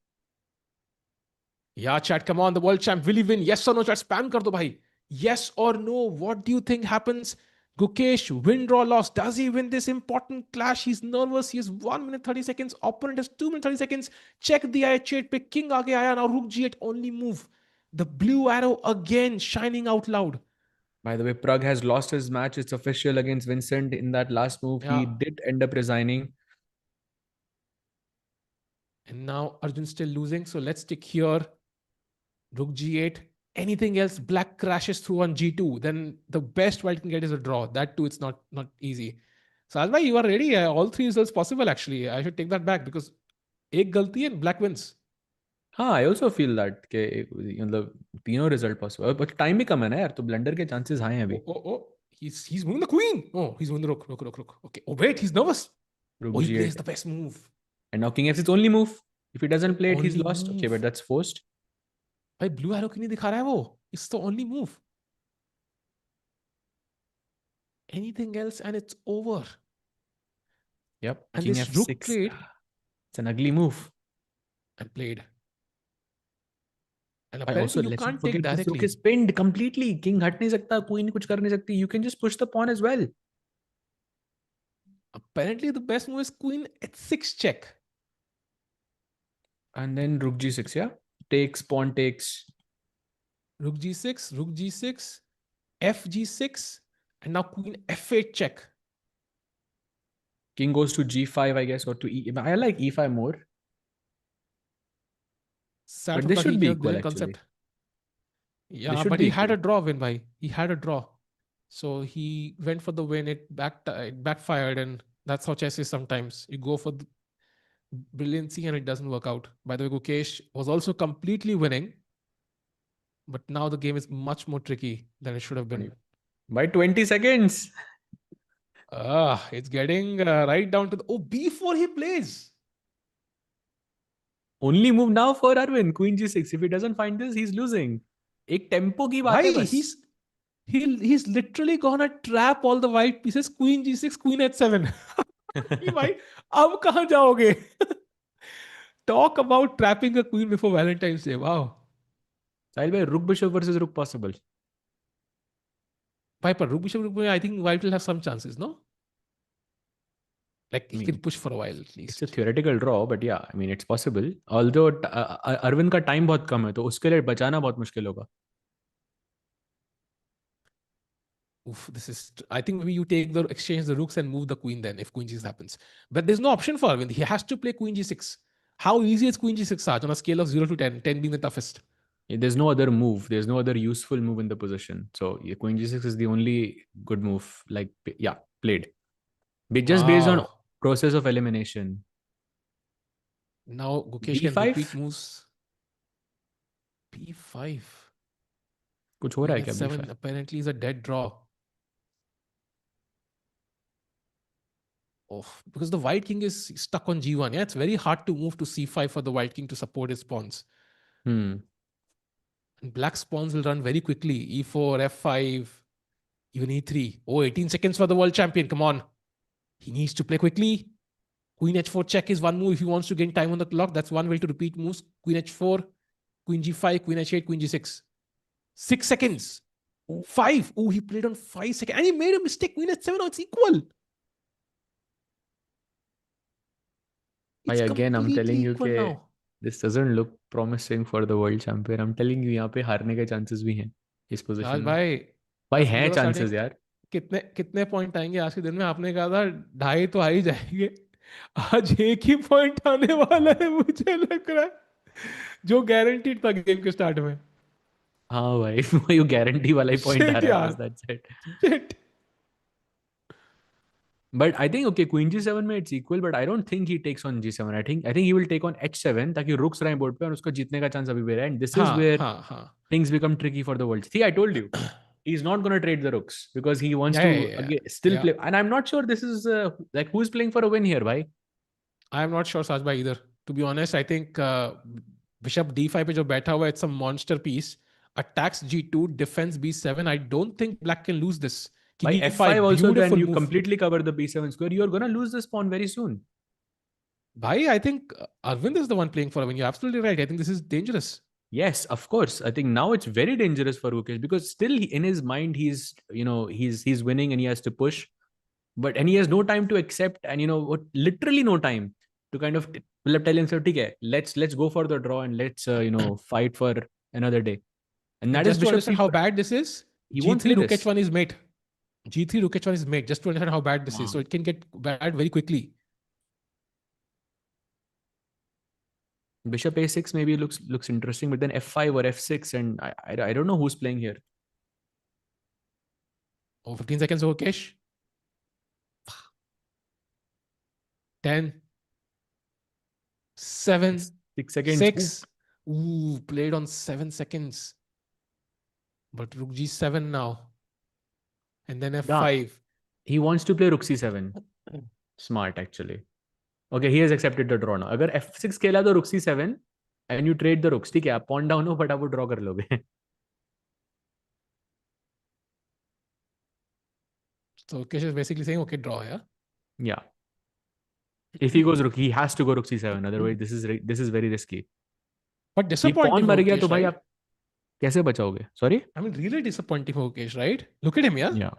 Yeah, chat, come on. The world champ, will he win? Yes or no, chat? Spam kar do, bhai. Yes or no? What do you think happens? Gukesh, win, draw, loss. Does he win this important clash? He's nervous. He has 1 minute 30 seconds. Opponent has 2 minutes 30 seconds. Check the I8 pick. King aage aaya. Now Rook G8 only move. The blue arrow again shining out loud. By the way, Pragg has lost his match. It's official against Vincent in that last move. Yeah. He did end up resigning. And now Arjun still losing. So let's stick here. Rook g8. Anything else, black crashes through on g2. Then the best white can get is a draw. That too, it's not easy. So Alva, you are ready. All three results possible actually. I should take that back because एक गलती and black wins. हाँ, I also feel that के मतलब तीनों result possible. But time भी कम है ना यार, तो blunder के chances high हैं अभी. Oh. He's moving the queen. Oh, he's moving the rook. Okay. Oh wait, he's nervous. Rook Oh, he plays G8. the best move. And now King F6 only move. If he doesn't play it, he's Only lost. Okay, but move. that's forced. भाई blue arrow क्यों नहीं दिखा रहा है वो? It's the only move. Anything else and it's over. Yep. And King this rook F6. played It's an ugly move. and played. And I apparently also you let's not can't take forget this rook directly. is pinned completely. King हट नहीं सकता, queen कुछ कर नहीं सकती. You can just push the pawn as well. Apparently the best move is queen h6 check. And then rook g6, yeah? Takes, pawn takes. Rook g6, f g6. And now queen f8 check. King goes to g5, I guess, or to e. I like e5 more. Sad But for this Pragg, he should be gave a equal, brilliant actually. concept. This Yeah, should but be he had equal. a draw, win by. He had a draw. So he went for the win. It backfired, and that's how chess is sometimes. You go for the brilliancy and it doesn't work out. By the way, Gukesh was also completely winning, but now the game is much more tricky than it should have been. By 20 seconds. It's getting right down to the b4 he plays. Only move now for Arvind. Queen g6. If he doesn't find this, he's losing. एक tempo की बात Why है बस. he's literally gonna trap all the white pieces. Queen g6, queen h7. भाई अब कहाँ जाओगे? Talk about trapping a queen before Valentine's Day. Wow. Sahil bhai, rook bishop versus rook possible. Piper, rook bishop, rook, I think white will have some chances, no? Like he can push for a while at least. It's a theoretical draw, but yeah, I mean it's possible. Although Arvind का time बहुत कम है, तो उसके लिए बचाना बहुत मुश्किल होगा. Oof, I think maybe you exchange the rooks and move the queen then if queen g6 happens. But there's no option for Arvind. He has to play queen g6. How easy is queen g6, Saj, on a scale of 0 to 10, 10 being the toughest? There's no other move. There's no other useful move in the position. So yeah, queen g6 is the only good move. Like, yeah, played. Just based on process of elimination. Now Gukesh can repeat b5? moves. b5. कुछ हो रहा है क्या b7 b5? apparently is a dead draw. Oh, because the white king is stuck on g1. Yeah, it's very hard to move to c5 for the white king to support his pawns. And black pawns will run very quickly. e4, f5, even e3. Oh, 18 seconds for the world champion. Come on. He needs to play quickly. Queen h4 check is one move if he wants to gain time on the clock. That's one way to repeat moves. Queen h4, queen g5, queen h8, queen g6. 6 seconds. 5. Oh, he played on 5 seconds. And he made a mistake. Queen h7. Now it's equal. Again, I'm telling you that this doesn't look promising for the world champion. I'm telling you, यहाँ पे हारने के chances भी हैं इस position में. भाई हैं chances यार. कितने पॉइंट आएंगे आज के दिन में? आपने कहा था 2.5 तो आ ही जाएंगे. आज 1 ही पॉइंट आने वाला है मुझे लग रहा है, जो गारंटीड था गेम के स्टार्ट में. हाँ भाई, वो गारंटी वाला ही पॉइंट आ रहा है बस. That's it. But I think, okay, queen g7 में it's equal, but I don't think he takes on g7. I think he will take on h7 ताकि rooks रहें board पे और उसको जीतने का chance अभी भी रहे. And this is where things become tricky for the world. See, I told you, he's not going to trade the rooks because he wants to again, still play. And I'm not sure this is like who's playing for a win here, bhai. I'm not sure, Sajbhai, either. To be honest, I think bishop d5 पे जो बैठा हुआ है, it's a monster piece. Attacks g2, defense b7. I don't think black can lose this. By f5 also, then you completely cover the b7 square. You're going to lose this pawn very soon. Bhai, I think Arvind is the one playing for a win. You're absolutely right. I think this is dangerous. Yes, of course. I think now it's very dangerous for Gukesh because still in his mind he's winning and he has to push, and he has no time to accept and literally no time to kind of tell himself, okay, let's go for the draw and let's fight for another day. And that just is to understand how bad this is. G3 Rook H1 is mate. G3 Rook H1 is mate. Just to understand how bad this is, so it can get bad very quickly. Bishop a6 maybe looks interesting, but then f5 or f6, and I don't know who's playing here. Oh, 15 seconds, Gukesh. 10, 7, 6 seconds. 6. Ooh, played on 7 seconds. But Rook G7 now. And then f5. Yeah. He wants to play Rook C7. Smart, actually. Okay, he has accepted the draw now. अगर f6 खेला तो Rook C7 and you trade the rooks. ठीक है, आप pawn down हो, but आप वो draw कर लोगे. So Gukesh is basically saying, okay, draw, yeah? Yeah. If he goes Rook, he has to go Rook C7. Otherwise, this is very risky. But disappointing. pawn मर गया तो भाई आप कैसे बचाओगे? Sorry? I mean, really disappointing for Gukesh, right? Look at him, yeah? Yeah.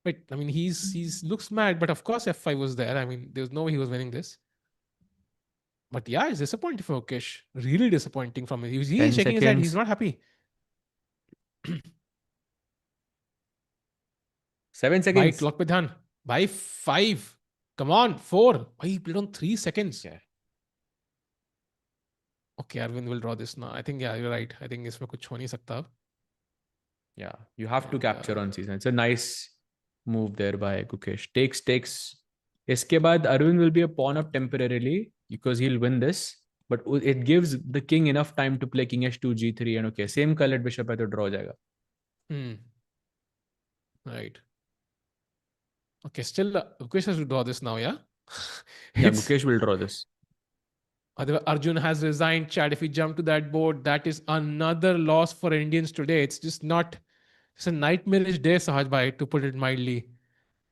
Wait, I mean, he's looks mad, but of course f5 was there. I mean, there was no way he was winning this. But yeah, it's disappointing for Gukesh. Really disappointing from him. He's shaking his head. He's not happy. 7 भाई seconds. Clock पे ध्यान भाई 5 come on 4 भाई he played on 3 seconds Yeah. okay Arvind will draw this now I think yeah you're right I think इसमें कुछ हो नहीं सकता अब Yeah, you have to and capture on season. It's a nice move there by Gukesh. Takes. इसके बाद Arvind will be a pawn up temporarily because he'll win this. But it gives the king enough time to play king h2, g3 and okay, same colored bishop है तो draw हो जाएगा. right okay still Gukesh has to draw this now yeah Yeah, it's Gukesh will draw this. Arjun has resigned chat if we jump to that board that is another loss for Indians today it's just not it's a nightmarish day Sahaj bhai to put it mildly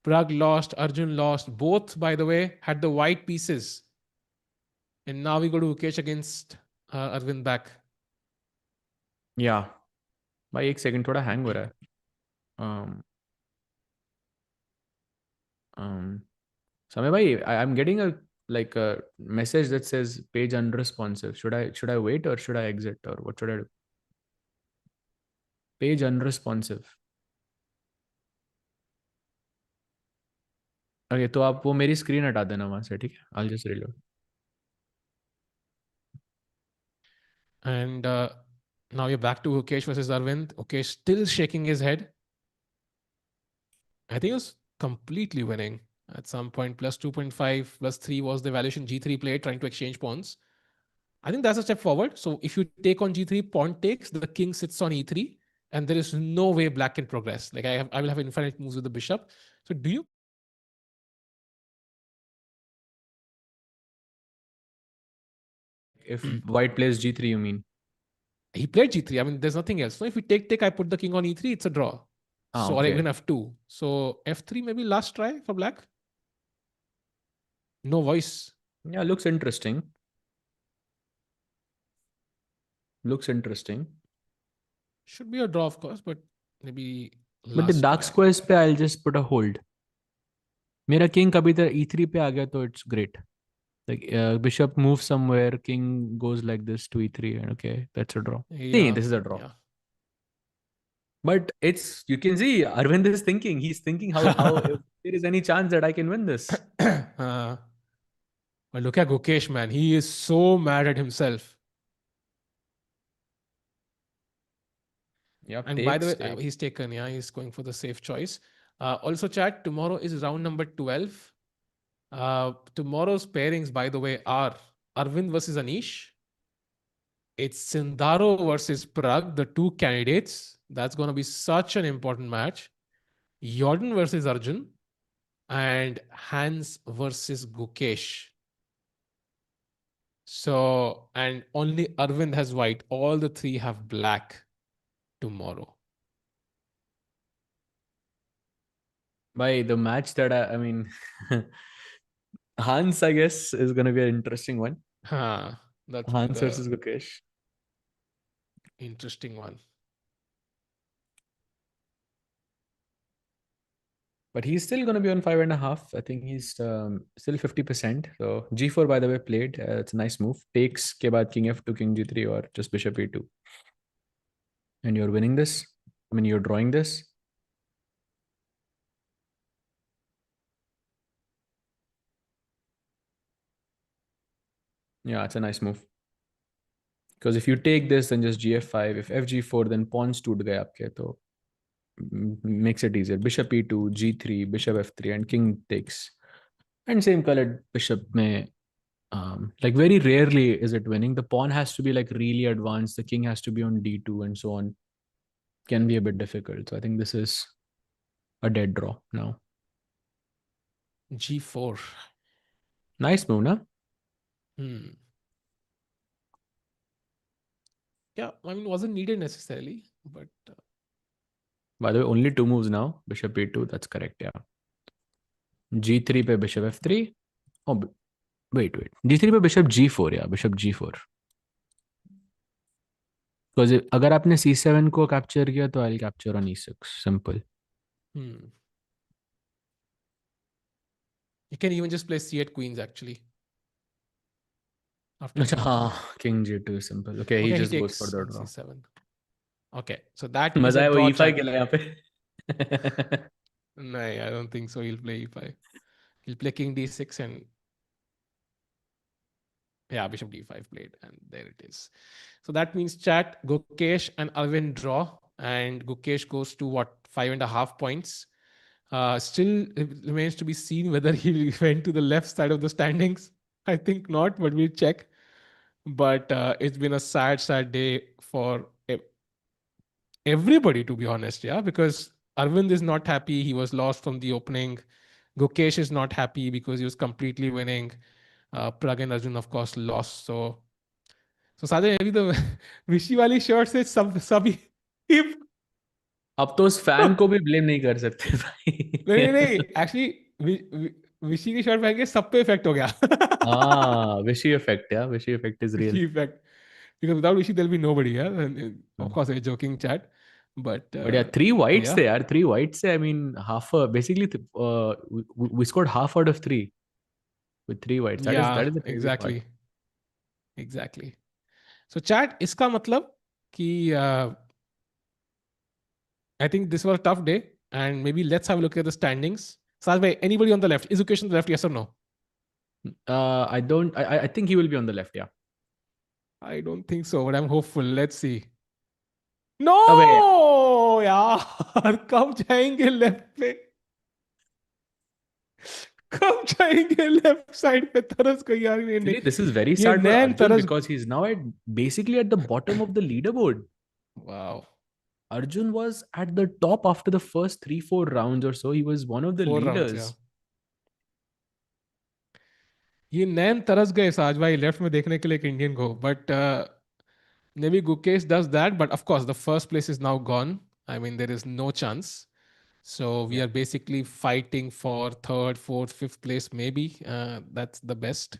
Pragg lost Arjun lost both by the way had the white pieces and now we go to Gukesh against Arvind back Yeah. भाई एक second थोड़ा hang हो रहा है. Samay bhai, I'm getting a message that says page unresponsive. Should I wait or should I exit or what should I do? Page unresponsive. Okay, तो आप वो मेरी स्क्रीन हटा देना वहां से, ठीक है? I'll just reload. and now you're back to Gukesh versus Arvind Gukesh still shaking his head I think he was completely winning at some point plus 2.5 plus 3 was the evaluation g3 play trying to exchange pawns I think that's a step forward so if you take on g3 pawn takes the king sits on e3 and there is no way black can progress like I will have infinite moves with the bishop so do you If white plays g3, you mean? he played g3 I mean there's nothing else so if we take I put the king on e3 it's a draw so or Okay. even f2 so f3 maybe last try for black no voice Yeah, looks interesting. should be a draw of course but maybe But the last dark try squares पे I'll just put a hold. मेरा king कभी तरह e3 पे आ गया तो it's great. Like bishop moves somewhere, king goes like this to e3 and okay, that's a draw. See, yeah this is a draw. yeah But it's, you can see Arvind is thinking. He's thinking how if there is any chance that I can win this. But look at Gukesh, man. He is so mad at himself. Yeah, And by the way, he's taken. Yeah, he's going for the safe choice. Also, chat, tomorrow is round number 12. Tomorrow's pairings, by the way, are Arvind versus Anish. It's Sindaro versus Pragg, the two candidates. That's going to be such an important match. Jorden versus Arjun. And Hans versus Gukesh. So, and only Arvind has white. All the three have black tomorrow. By the match that I mean, Hans, I guess, is going to be an interesting one. That's Hans versus Gukesh. Interesting one. But he's still going to be on 5.5. I think he's still 50%. So g4, by the way, played. It's a nice move. Takes ke baad king f2, king g3, or just bishop e2. And you're winning this. I mean, you're drawing this. Yeah, it's a nice move. Because if you take this, then just gf5. If fg4, then pawns toot gaye aapke. So makes it easier. Bishop e2, g3, bishop f3, and king takes. And same colored bishop may like very rarely is it winning. The pawn has to be like really advanced. The king has to be on d2 and so on. Can be a bit difficult. So I think this is a dead draw now. G4. Nice move, na? Yeah, I mean, wasn't needed necessarily, but. By the way, only two moves now. Bishop e2, that's correct, yeah. g3 पे bishop f3. Oh, wait. g3 पे bishop g4, yeah, bishop g4. Because अगर आपने c7 को capture किया तो I'll capture on e6. Simple. You can even just play c8 queens actually. After king g2 simple. Okay, he just goes for the draw. c7. Okay, so that is मजा a है वो draw. e5 के लिए यहाँ पे. No, I don't think so. He'll play e5. He'll play king d6 and yeah, bishop d5 played, and there it is. So that means chat Gukesh and Arvind draw, and Gukesh goes to what, 5.5 points. Still, it remains to be seen whether he went to the left side of the standings. I think not, but we'll check. But it's been a sad, sad day for everybody, to be honest. Yeah, because Arvind is not happy. He was lost from the opening. Gukesh is not happy because he was completely winning. Pragg and Arjun, of course, lost. So Sajay, maybe the Vishy wali shirt से सभी अब तो उस fan को भी blame नहीं कर सकते भाई. नहीं नहीं एक्चुअली विशी की शर्ट पहन के सब पे इफेक्ट हो गया. हाँ, विशी इफेक्ट, या विशी इफेक्ट इज रियल. विशी effect because without Vishy there'll be nobody. Yeah, and of course a joking chat, but But yeah, three whites yeah, there. Three whites there. I mean, basically, we scored half out of three with three whites. yeah, That is the crazy part. exactly. So chat इसका मतलब कि I think this was a tough day, and maybe let's have a look at the standings. Saj bhai, anybody on the left? Is Gukesh on the left? Yes or no? I don't. I think he will be on the left. Yeah. I don't think so, but I'm hopeful. Let's see. अबे No, यार कब जाएंगे left पे? कब जाएंगे left side पे? तरस गई यार ये. actually, this is very ये sad for नैन Arjun तरस. because he's now basically at the bottom of the leaderboard. Wow, Arjun was at the top after the first 3-4 rounds or so. He was one of the 4 rounds. Yeah, leaders. ये नैन तरस गए साज भाई left में देखने के लिए एक इंडियन को. But maybe Gukesh does that, but of course the first place is now gone. I mean there is no chance. So we Yeah. are basically fighting for third, fourth, fifth place. Maybe that's the best.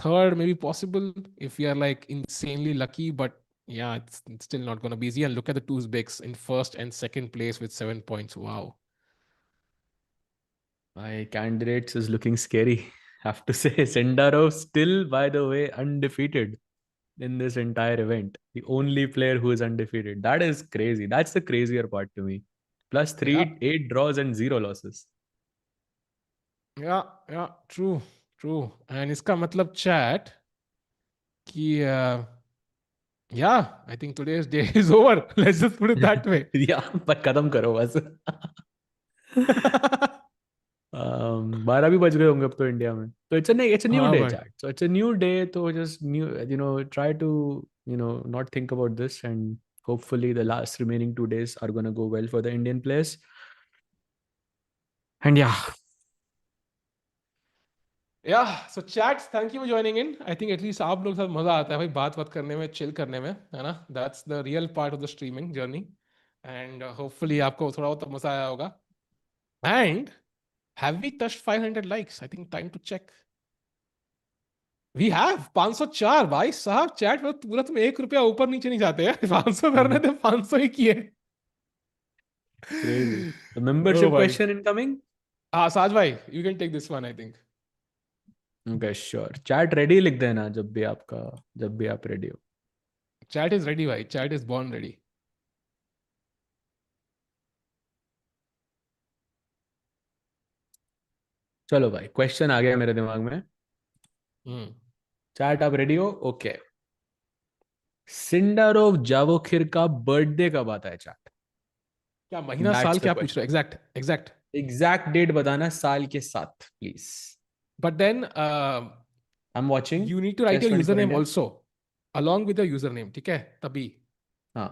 Third, maybe possible if we are like insanely lucky. But yeah, it's still not going to be easy. And look at the two Uzbeks in first and second place with 7 points. Wow. My candidates is looking scary. Have to say, Sindarov still, by the way, undefeated in this entire event. The only player who is undefeated. That is crazy. That's the crazier part to me. Plus Yeah, three, 8 draws and 0 losses. yeah, true. And इसका मतलब chat कि yeah, I think today's day is over. Let's just put it that way. या पर खत्म करो बस. 12 भी बज गए होंगे अब तो इंडिया में. तो it's a new हाँ day, भाई. chat. So it's a new day. तो just try to not think about this, and hopefully the last remaining 2 days are gonna go well for the Indian players. And yeah, Yeah, so chats, thank you for joining in. I think at least आप लोग के साथ मजा आता है भाई बात करने में, chill करने में, है ना? That's the real part of the streaming journey. And hopefully आपको थोड़ा बहुत मजा आया होगा. And have we touched 500 likes? I think time to check. We have 504 भाई साहब. चैट में पूरा तुम ₹1 ऊपर नीचे नहीं जाते हैं. 500 करने थे, 500 ही किए. crazy. The Oh membership भाई. question incoming. हाँ साज भाई, you can take this one I think. Okay, sure. Chat ready लिख देना जब भी आप ready हो. Chat is ready भाई. Chat is born ready. चलो भाई, क्वेश्चन आ गया मेरे दिमाग में. हम्म. चैट आप रेडी हो? ओके. सिंडारोव जावोखिर का बर्थडे कब आता है, चैट? क्या महीना साल दैट्स द क्या पूछ रहे हो? क्वेश्चन. एग्जैक्ट. एग्जैक्ट डेट बताना साल के साथ, please. But then I am watching you need to write chess your 24 username India. also along with your username. ठीक है? तभी हाँ.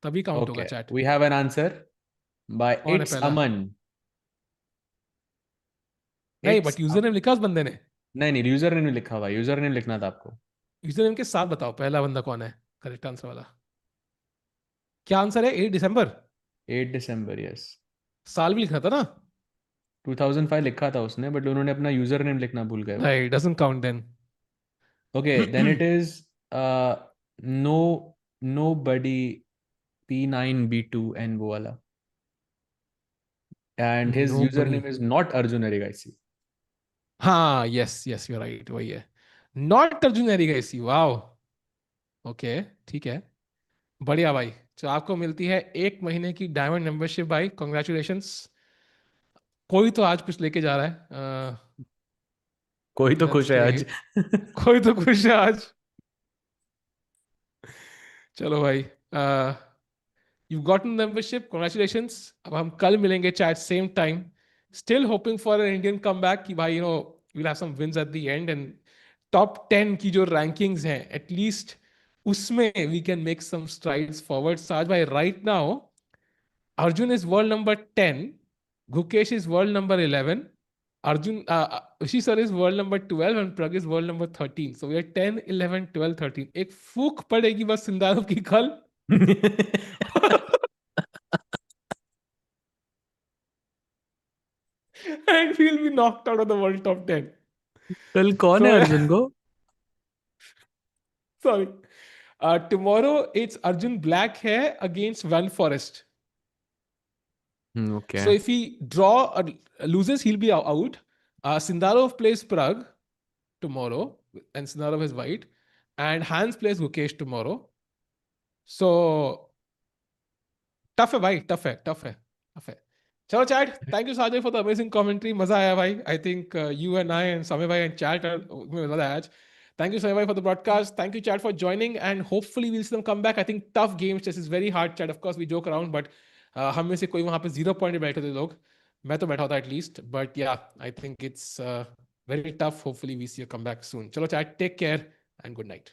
तभी काउंट होगा okay, chat. We have an answer by कौन है इट्स पहला? अमन. नहीं, इट्स बट यूजरनेम लिखा उस बंदे ने. नहीं, यूजर नेम लिखा हुआ. यूजर नेम लिखना था आपको. यूजरनेम के साथ बताओ पहला बंदा कौन है करेक्ट आंसर वाला. क्या आंसर है? 8 दिसंबर. 8 दिसंबर, यस. साल भी लिखा था ना? 2005 लिखा था उसने, बट उन्होंने अपना यूजर नेम लिखना भूल गए वो. नहीं, doesn't count then. Okay, then it is nobody P9B2 and वो वाला. And his Nobody. username is not Arjun Erigaisi. हाँ, यस यू राइट, वही है. नॉट अर्जुन एरिगाइसी. वाओ. ओके, ठीक है. बढ़िया भाई. तो आपको मिलती है 1 महीने की डायमंड मेंबरशिप भाई, कॉन्ग्रेचुलेशंस। कोई तो आज कुछ लेके जा रहा है। कोई तो लेट्स खुश है आज। सी। कोई तो खुश है आज। चलो भाई, यू गॉट मेंबरशिप, कॉन्ग्रेचुलेशंस। अब हम कल मिलेंगे chat same time. Still hoping for an Indian comeback कि भाई will have some wins at the end, and top 10 की जो रैंकिंग्स हैं एटलीस्ट उसमें we can make some strides forward. साज भाई, right now Arjun is world number 10, Gukesh is world number 11, Rishi sir is world number 12, and Pragg is world number 13. So we are 10, 11, 12, 13. एक फूक पड़ेगी बस सिंदारों की कल। And we'll be knocked out of the world top 10. कल कौन है So, Arjun को? sorry. Tomorrow it's Arjun Black hair against Van Forest. So Okay. if he loses, he'll be out. Sindarov plays Pragg tomorrow, and Sindarov is white, and Hans plays Gukesh tomorrow. So tough है भाई, tough है, tough है, tough है। चलो chat, thank you साजय for the amazing commentary, मजा आया भाई। I think you and I and Samay भाई एंड चैट में मजा आया आज। Thank you, Sai, for the broadcast. Thank you, chat, for joining. And hopefully, we'll see them come back. I think tough games. This is very hard, chat. Of course, we joke around, but हम में से कोई वहाँ पे 0 point बैठे थे लोग। मैं तो बैठा था at least, but yeah I think it's very tough. Hopefully we see a comeback soon. चलो chat, take care and good night.